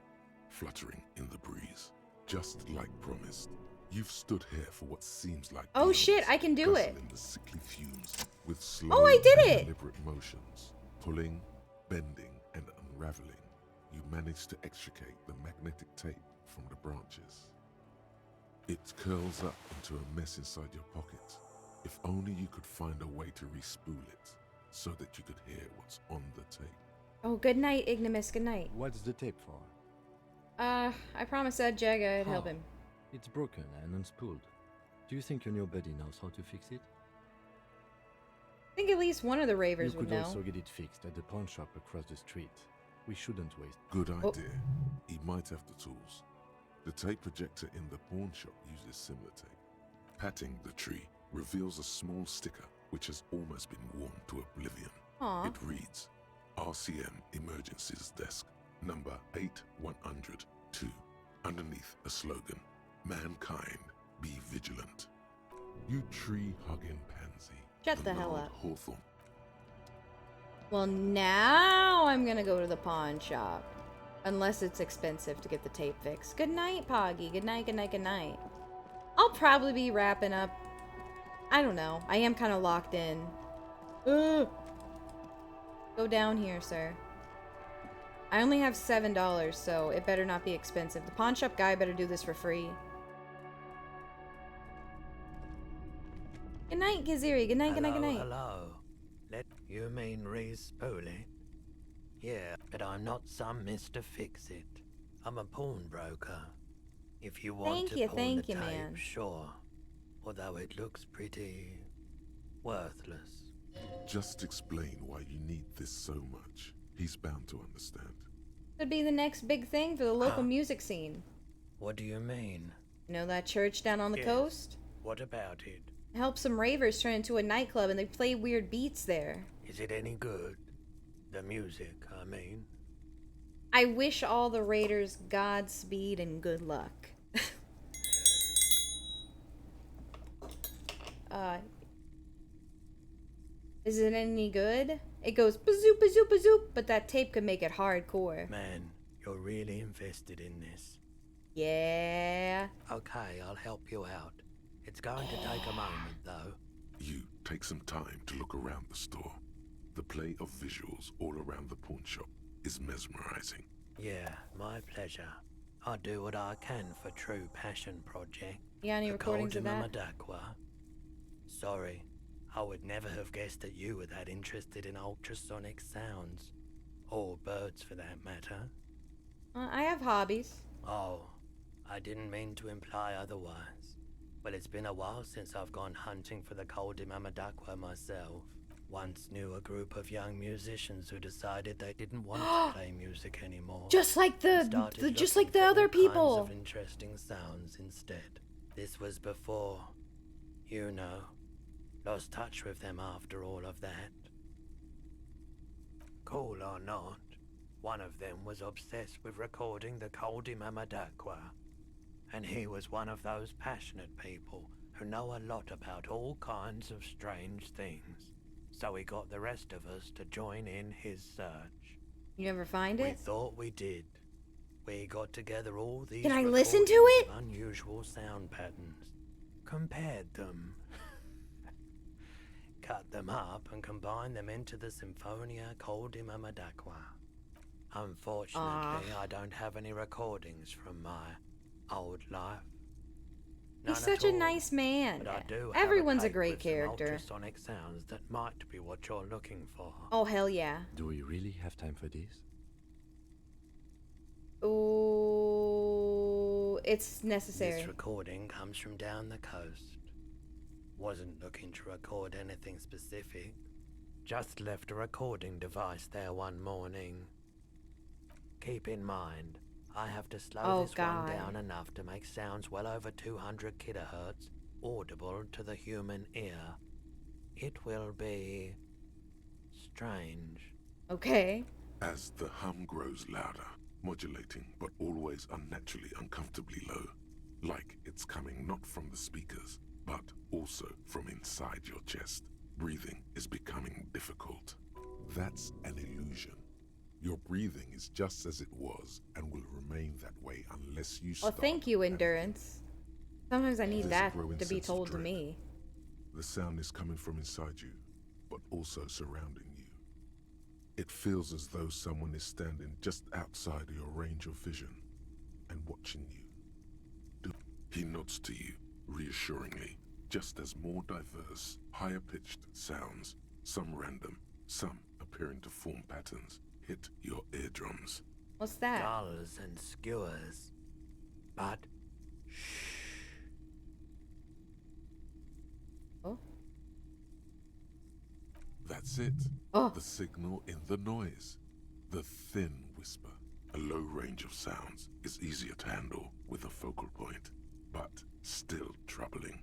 fluttering in the breeze. Just like promised, you've stood here for what seems like oh shit, I can do it. The sickly fumes with slow oh, I did it. Deliberate motions, pulling, bending, and unraveling. You manage to extricate the magnetic tape from the branches. It curls up into a mess inside your pocket. If only you could find a way to re-spool it, so that you could hear what's on the tape. Oh, good night, Ignimus. Good night. What's the tape for? I promised that Jagga I'd help him. It's broken and unspooled. Do you think your new buddy knows how to fix it? I think at least one of the ravers you would could know. also get it fixed at the pawn shop across the street. We shouldn't waste. Good idea. He might have the tools. The tape projector in the pawn shop uses similar tape. Patting the tree reveals a small sticker which has almost been worn to oblivion. Aww. It reads, RCM Emergencies Desk, number 8102. Underneath a slogan, Mankind, be vigilant. You tree-hugging pansy. Shut the hell up. Hawthorne. Well, now I'm gonna go to the pawn shop. Unless it's expensive to get the tape fixed. Good night, Poggy. Good night, good night, good night. I'll probably be wrapping up. I don't know. I am kind of locked in. Go down here, sir. I only have $7, so it better not be expensive. The pawn shop guy better do this for free. Good night, Gaziri. Good night, good night, good night. Hello. You mean re-spool it? Yeah, but I'm not some Mr. Fix-It. I'm a pawnbroker. If you want to pawn thank the you, tape, man. sure. Although it looks pretty worthless. Just explain why you need this so much. He's bound to understand. Could be the next big thing for the local music scene. What do you mean? You know that church down on the Yes. coast? What about it? It helped some ravers turn into a nightclub and they play weird beats there. Is it any good? The music, I mean. I wish all the raiders Godspeed and good luck. Is it any good? It goes bazoop bazoop bazoop, but that tape could make it hardcore. Man, you're really invested in this. Yeah. Okay, I'll help you out. It's going to take a moment, though. You take some time to look around the store. The play of visuals all around the pawn shop is mesmerizing. Yeah, my pleasure. I'll do what I can for True Passion Project. Yeah, any recordings of that? Madakwa. Sorry, I would never have guessed that you were that interested in ultrasonic sounds. Or birds, for that matter. I have hobbies. Oh, I didn't mean to imply otherwise. Well, it's been a while since I've gone hunting for the Koldi Mamadakwa myself. Once knew a group of young musicians who decided they didn't want to play music anymore. Just like the other people. Kinds of interesting sounds instead. This was before, you know, lost touch with them after all of that. Cool or not, one of them was obsessed with recording the Koldi Mamadakwa. And he was one of those passionate people who know a lot about all kinds of strange things. So he got the rest of us to join in his search. You never find We it? thought we did. We got together all these Can I listen to recordings it? of unusual sound patterns, compared them, cut them up and combined them into the Symphonia Col di Mamadacqua. Unfortunately, I don't have any recordings from my old life. He's None such at a all. nice man. But I do have Everyone's a tape great with some character. ultrasonic sounds that might be what you're looking for. Oh, hell yeah. Do we really have time for this? Ooh, it's necessary. This recording comes from down the coast. Wasn't looking to record anything specific. Just left a recording device there one morning. Keep in mind, I have to slow this one down enough to make sounds well over 200 kilohertz audible to the human ear. It will be strange. Okay. As the hum grows louder, modulating but always unnaturally uncomfortably low, like it's coming not from the speakers, but also from inside your chest. Breathing is becoming difficult. That's an illusion. Your breathing is just as it was and will remain that way unless you Well, start. thank you, Endurance. Sometimes I need There's a that growing to be sense of told to dread. me. The sound is coming from inside you, but also surrounding you. It feels as though someone is standing just outside your range of vision and watching you. He nods to you, reassuringly, just as more diverse, higher-pitched sounds, some random, some appearing to form patterns, hit your eardrums. What's that? Gulls and skewers. But Oh. That's it. Oh. The signal in the noise. The thin whisper. A low range of sounds is easier to handle with a focal point, but still troubling.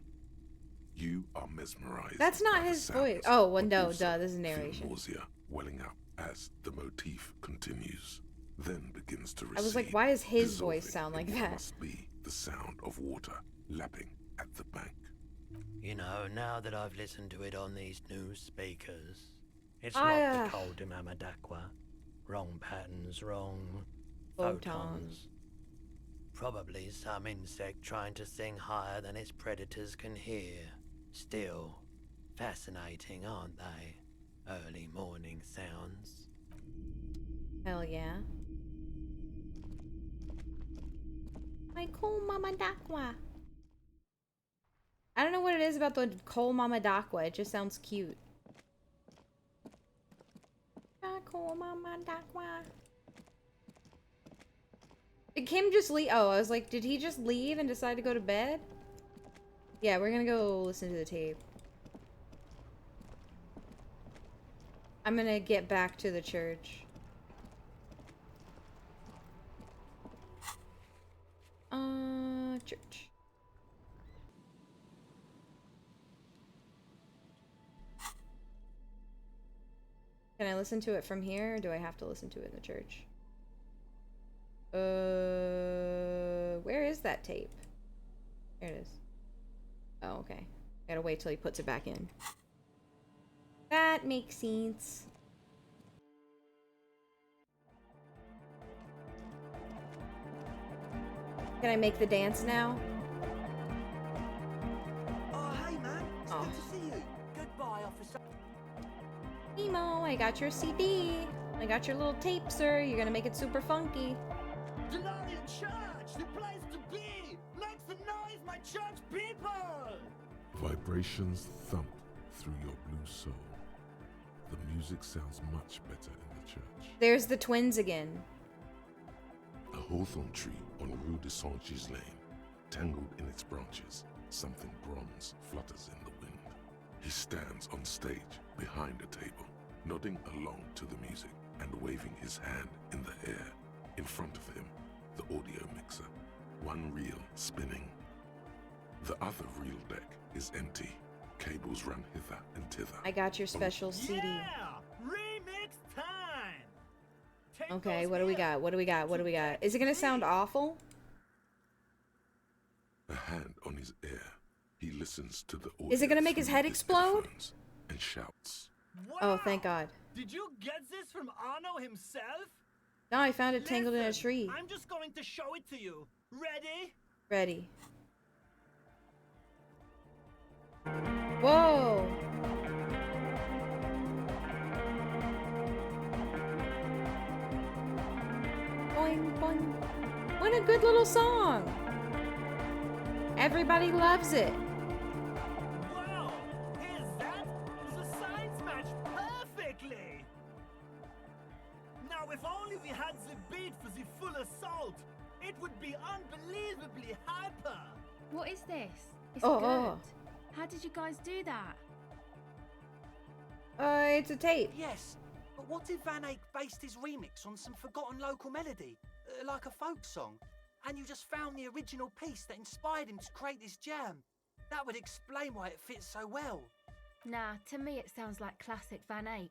You are mesmerized. That's not by the his voice. sounds, Oh, well, but no, also duh, this is feel narration. nausea welling up as the motif continues, then begins to recede. I was like, why does his dissolving voice sound like in what that? must be the sound of water lapping at the bank. you know, now that I've listened to it on these new speakers, it's I, not the Col de Mamadacqua. Wrong patterns, wrong photons. Probably some insect trying to sing higher than its predators can hear. Still, fascinating, aren't they? Early morning sounds. Hell yeah. My cool Mama Dakwa. I don't know what it is about the Cole Mama Dakwa. It just sounds cute. Cole Mama Dakwa. Did Kim just leave? Oh, I was like, did he just leave and decide to go to bed? Yeah, we're gonna go listen to the tape. I'm gonna get back to the church. Church. Can I listen to it from here, or do I have to listen to it in the church? Where is that tape? There it is. Oh, okay. Gotta wait till he puts it back in. That makes sense. Can I make the dance now? Oh, hey, man. It's Oh. good to see you. Goodbye, officer. Emo, I got your CD. I got your little tape, sir. You're gonna make it super funky. Glory Church, the place to be! Make some noise, my church people! Vibrations thump through your blue soul. The music sounds much better in the church. There's the twins again. A hawthorn tree on Rue de Saint-Gilles Lane, tangled in its branches, something bronze flutters in the wind. He stands on stage behind a table, nodding along to the music and waving his hand in the air. In front of him, the audio mixer, one reel spinning. The other reel deck is empty. Cables run hither and thither. I got your special CD. Yeah! Remix time! Okay, what do we got? What do we got? What do we got? Is it gonna sound awful? A hand on his ear, he listens to the audio. Is it gonna make his through head his explode? headphones and shouts. Oh, thank God. Did you get this from Arno himself? No, I found it tangled in a Listen, tree. I'm just going to show it to you. Ready? Ready. Whoa! Boing, boing. What a good little song! Everybody loves it. Wow! Here's that? The signs match perfectly! Now, if only we had the beat for the full assault, it would be unbelievably hyper! What is this? It's Oh, good. oh. How did you guys do that? It's a tape. Yes, but what if Van Eyck based his remix on some forgotten local melody, like a folk song, and you just found the original piece that inspired him to create this jam? That would explain why it fits so well. Nah, to me it sounds like classic Van Eyck.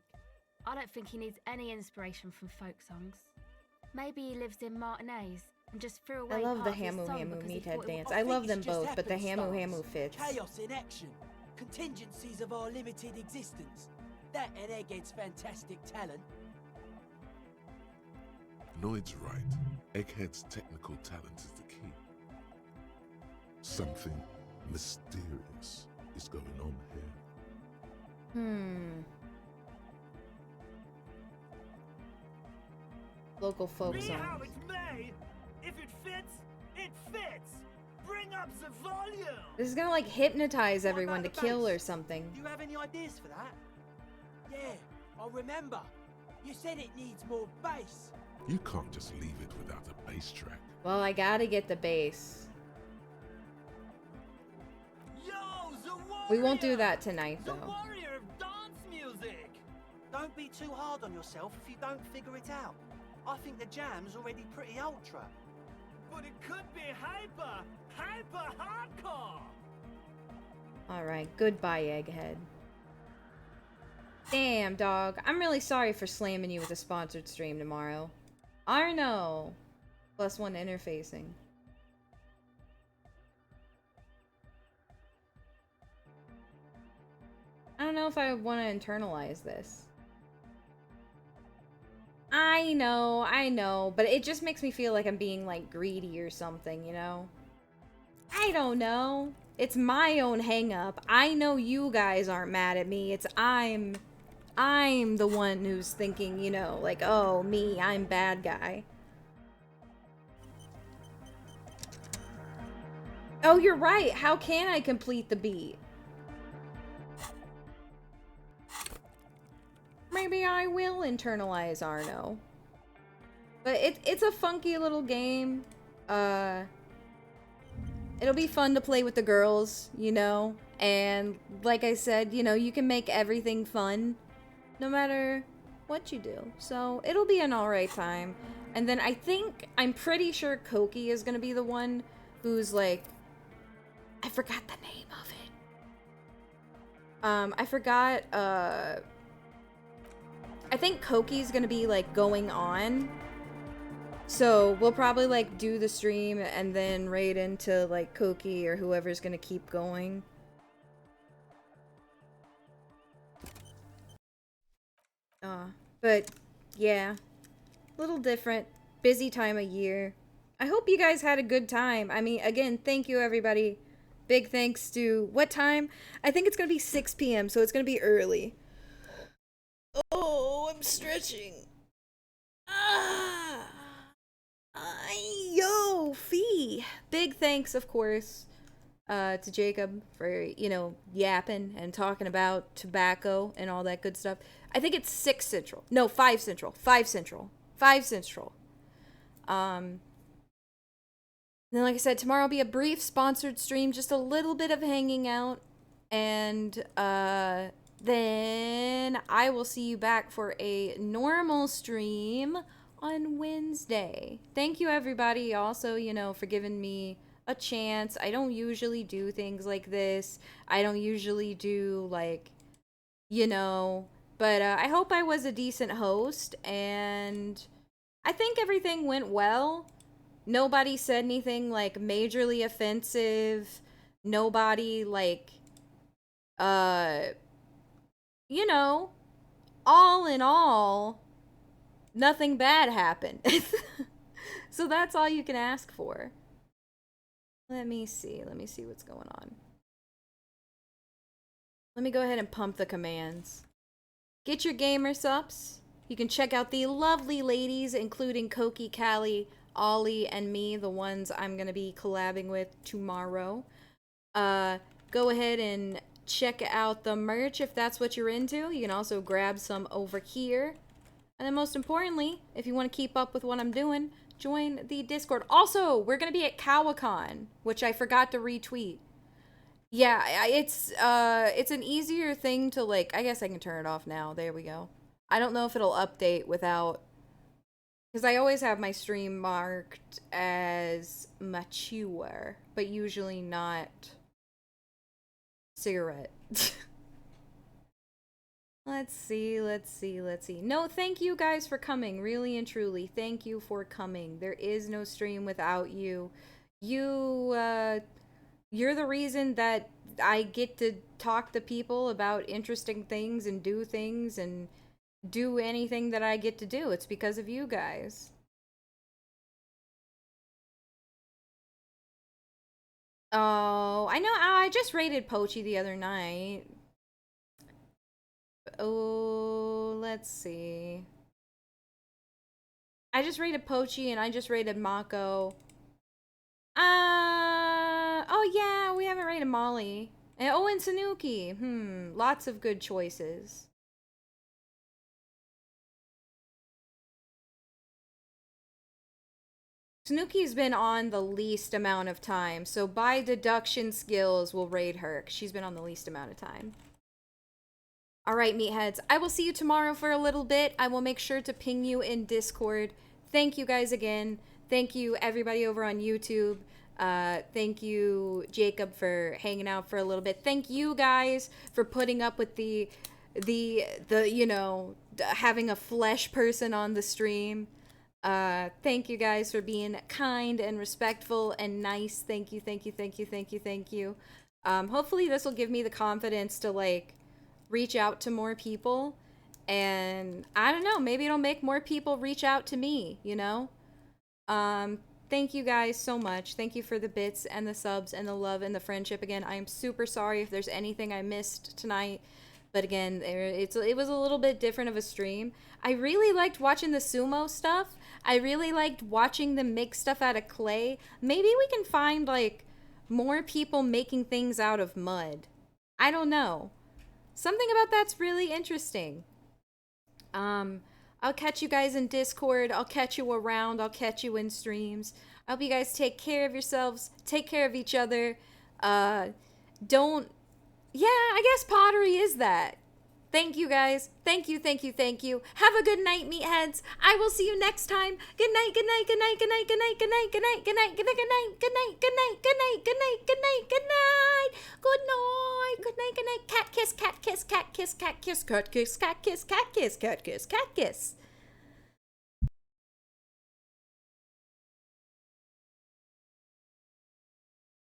I don't think he needs any inspiration from folk songs. Maybe he lives in Martinez and just threw away I love the part of his Hamu song Hamu because he Meathead thought it dance. would- I love them It's just both, but the Hamu happenstance. Hamu fits. Chaos in action. Contingencies of our limited existence. That and Egghead's fantastic talent. Lloyd's right. Egghead's technical talent is the key. Something mysterious is going on here. Local folk Be song. how it may, if it fits, it fits! Bring up the volume! This is gonna like hypnotize everyone to kill or something. Do you have any ideas for that? Yeah, I remember. You said it needs more bass. You can't just leave it without a bass track. Well, I gotta get the bass. Yo, the warrior! We won't do that tonight, The though. warrior of dance music! Don't be too hard on yourself if you don't figure it out. I think the jam's already pretty ultra. But it could be hyper hardcore! Alright, goodbye, Egghead. Damn, dog. I'm really sorry for slamming you with a sponsored stream tomorrow. Arno! +1 interfacing. I don't know if I want to internalize this. I know, but it just makes me feel like I'm being, like, greedy or something, you know? I don't know. It's my own hang-up. I know you guys aren't mad at me. It's I'm the one who's thinking, you know, like, oh, me, I'm bad guy. Oh, you're right. How can I complete the beat? Maybe I will internalize Arno. But it's a funky little game. It'll be fun to play with the girls, you know? And like I said, you know, you can make everything fun no matter what you do. So it'll be an alright time. And then I'm pretty sure Koki is gonna be the one who's like, I forgot the name of it. I forgot, I think Koki's gonna be like going on. So we'll probably like do the stream and then raid into like Koki or whoever's gonna keep going. But yeah, a little different. Busy time of year. I hope you guys had a good time. I mean, again, thank you everybody. Big thanks to what time? I think it's gonna be 6 p.m. so it's gonna be early. Oh, I'm stretching. Yo, Fee. Big thanks, of course, to Jacob for, you know, yapping and talking about tobacco and all that good stuff. I think it's 6 Central. No, 5 Central. 5 Central. 5 Central. Then, like I said, tomorrow will be a brief sponsored stream, just a little bit of hanging out, and, then I will see you back for a normal stream on Wednesday. Thank you, everybody, also, you know, for giving me a chance. I don't usually do things like this. I don't usually do, like, you know, but I hope I was a decent host, and I think everything went well. Nobody said anything, like, majorly offensive. Nobody, like, you know, all in all, nothing bad happened. So that's all you can ask for. Let me see what's going on. Let me go ahead and pump the commands. Get your gamer subs. You can check out the lovely ladies, including Koki, Callie, Ollie, and me, the ones I'm going to be collabing with tomorrow. Go ahead and check out the merch if that's what you're into. You can also grab some over here. And then most importantly, if you want to keep up with what I'm doing, join the Discord. Also, we're going to be at Kawacon, which I forgot to retweet. Yeah, it's an easier thing to, like, I guess I can turn it off now. There we go. I don't know if it'll update without, because I always have my stream marked as mature, but usually not cigarette. Let's see. No, thank you guys for coming, really and truly. Thank you for coming. There is no stream without you. You're the reason that I get to talk to people about interesting things and do things and do anything that I get to do. It's because of you guys. Oh, I know. I just raided Pochi the other night. Oh, let's see. I just raided Pochi and I just raided Mako. Oh yeah, we haven't raided Molly. And, oh, and Sanuki. Lots of good choices. Sanuki's been on the least amount of time, so by deduction skills, we'll raid her, 'cause she's been on the least amount of time. Alright, meatheads, I will see you tomorrow for a little bit. I will make sure to ping you in Discord. Thank you guys again. Thank you everybody over on YouTube. Thank you, Jacob, for hanging out for a little bit. Thank you guys for putting up with the you know, having a flesh person on the stream. Thank you guys for being kind and respectful and nice. Thank you. Hopefully this will give me the confidence to, like, reach out to more people. And I don't know, maybe it'll make more people reach out to me, you know? Thank you guys so much. Thank you for the bits and the subs and the love and the friendship. Again, I am super sorry if there's anything I missed tonight. But again, it was a little bit different of a stream. I really liked watching the sumo stuff. I really liked watching them make stuff out of clay. Maybe we can find, like, more people making things out of mud. I don't know. Something about that's really interesting. I'll catch you guys in Discord. I'll catch you around. I'll catch you in streams. I hope you guys take care of yourselves. Take care of each other. Yeah, I guess pottery is that. Thank you guys. Thank you. Have a good night, meatheads. I will see you next time. Good night. Cat kiss.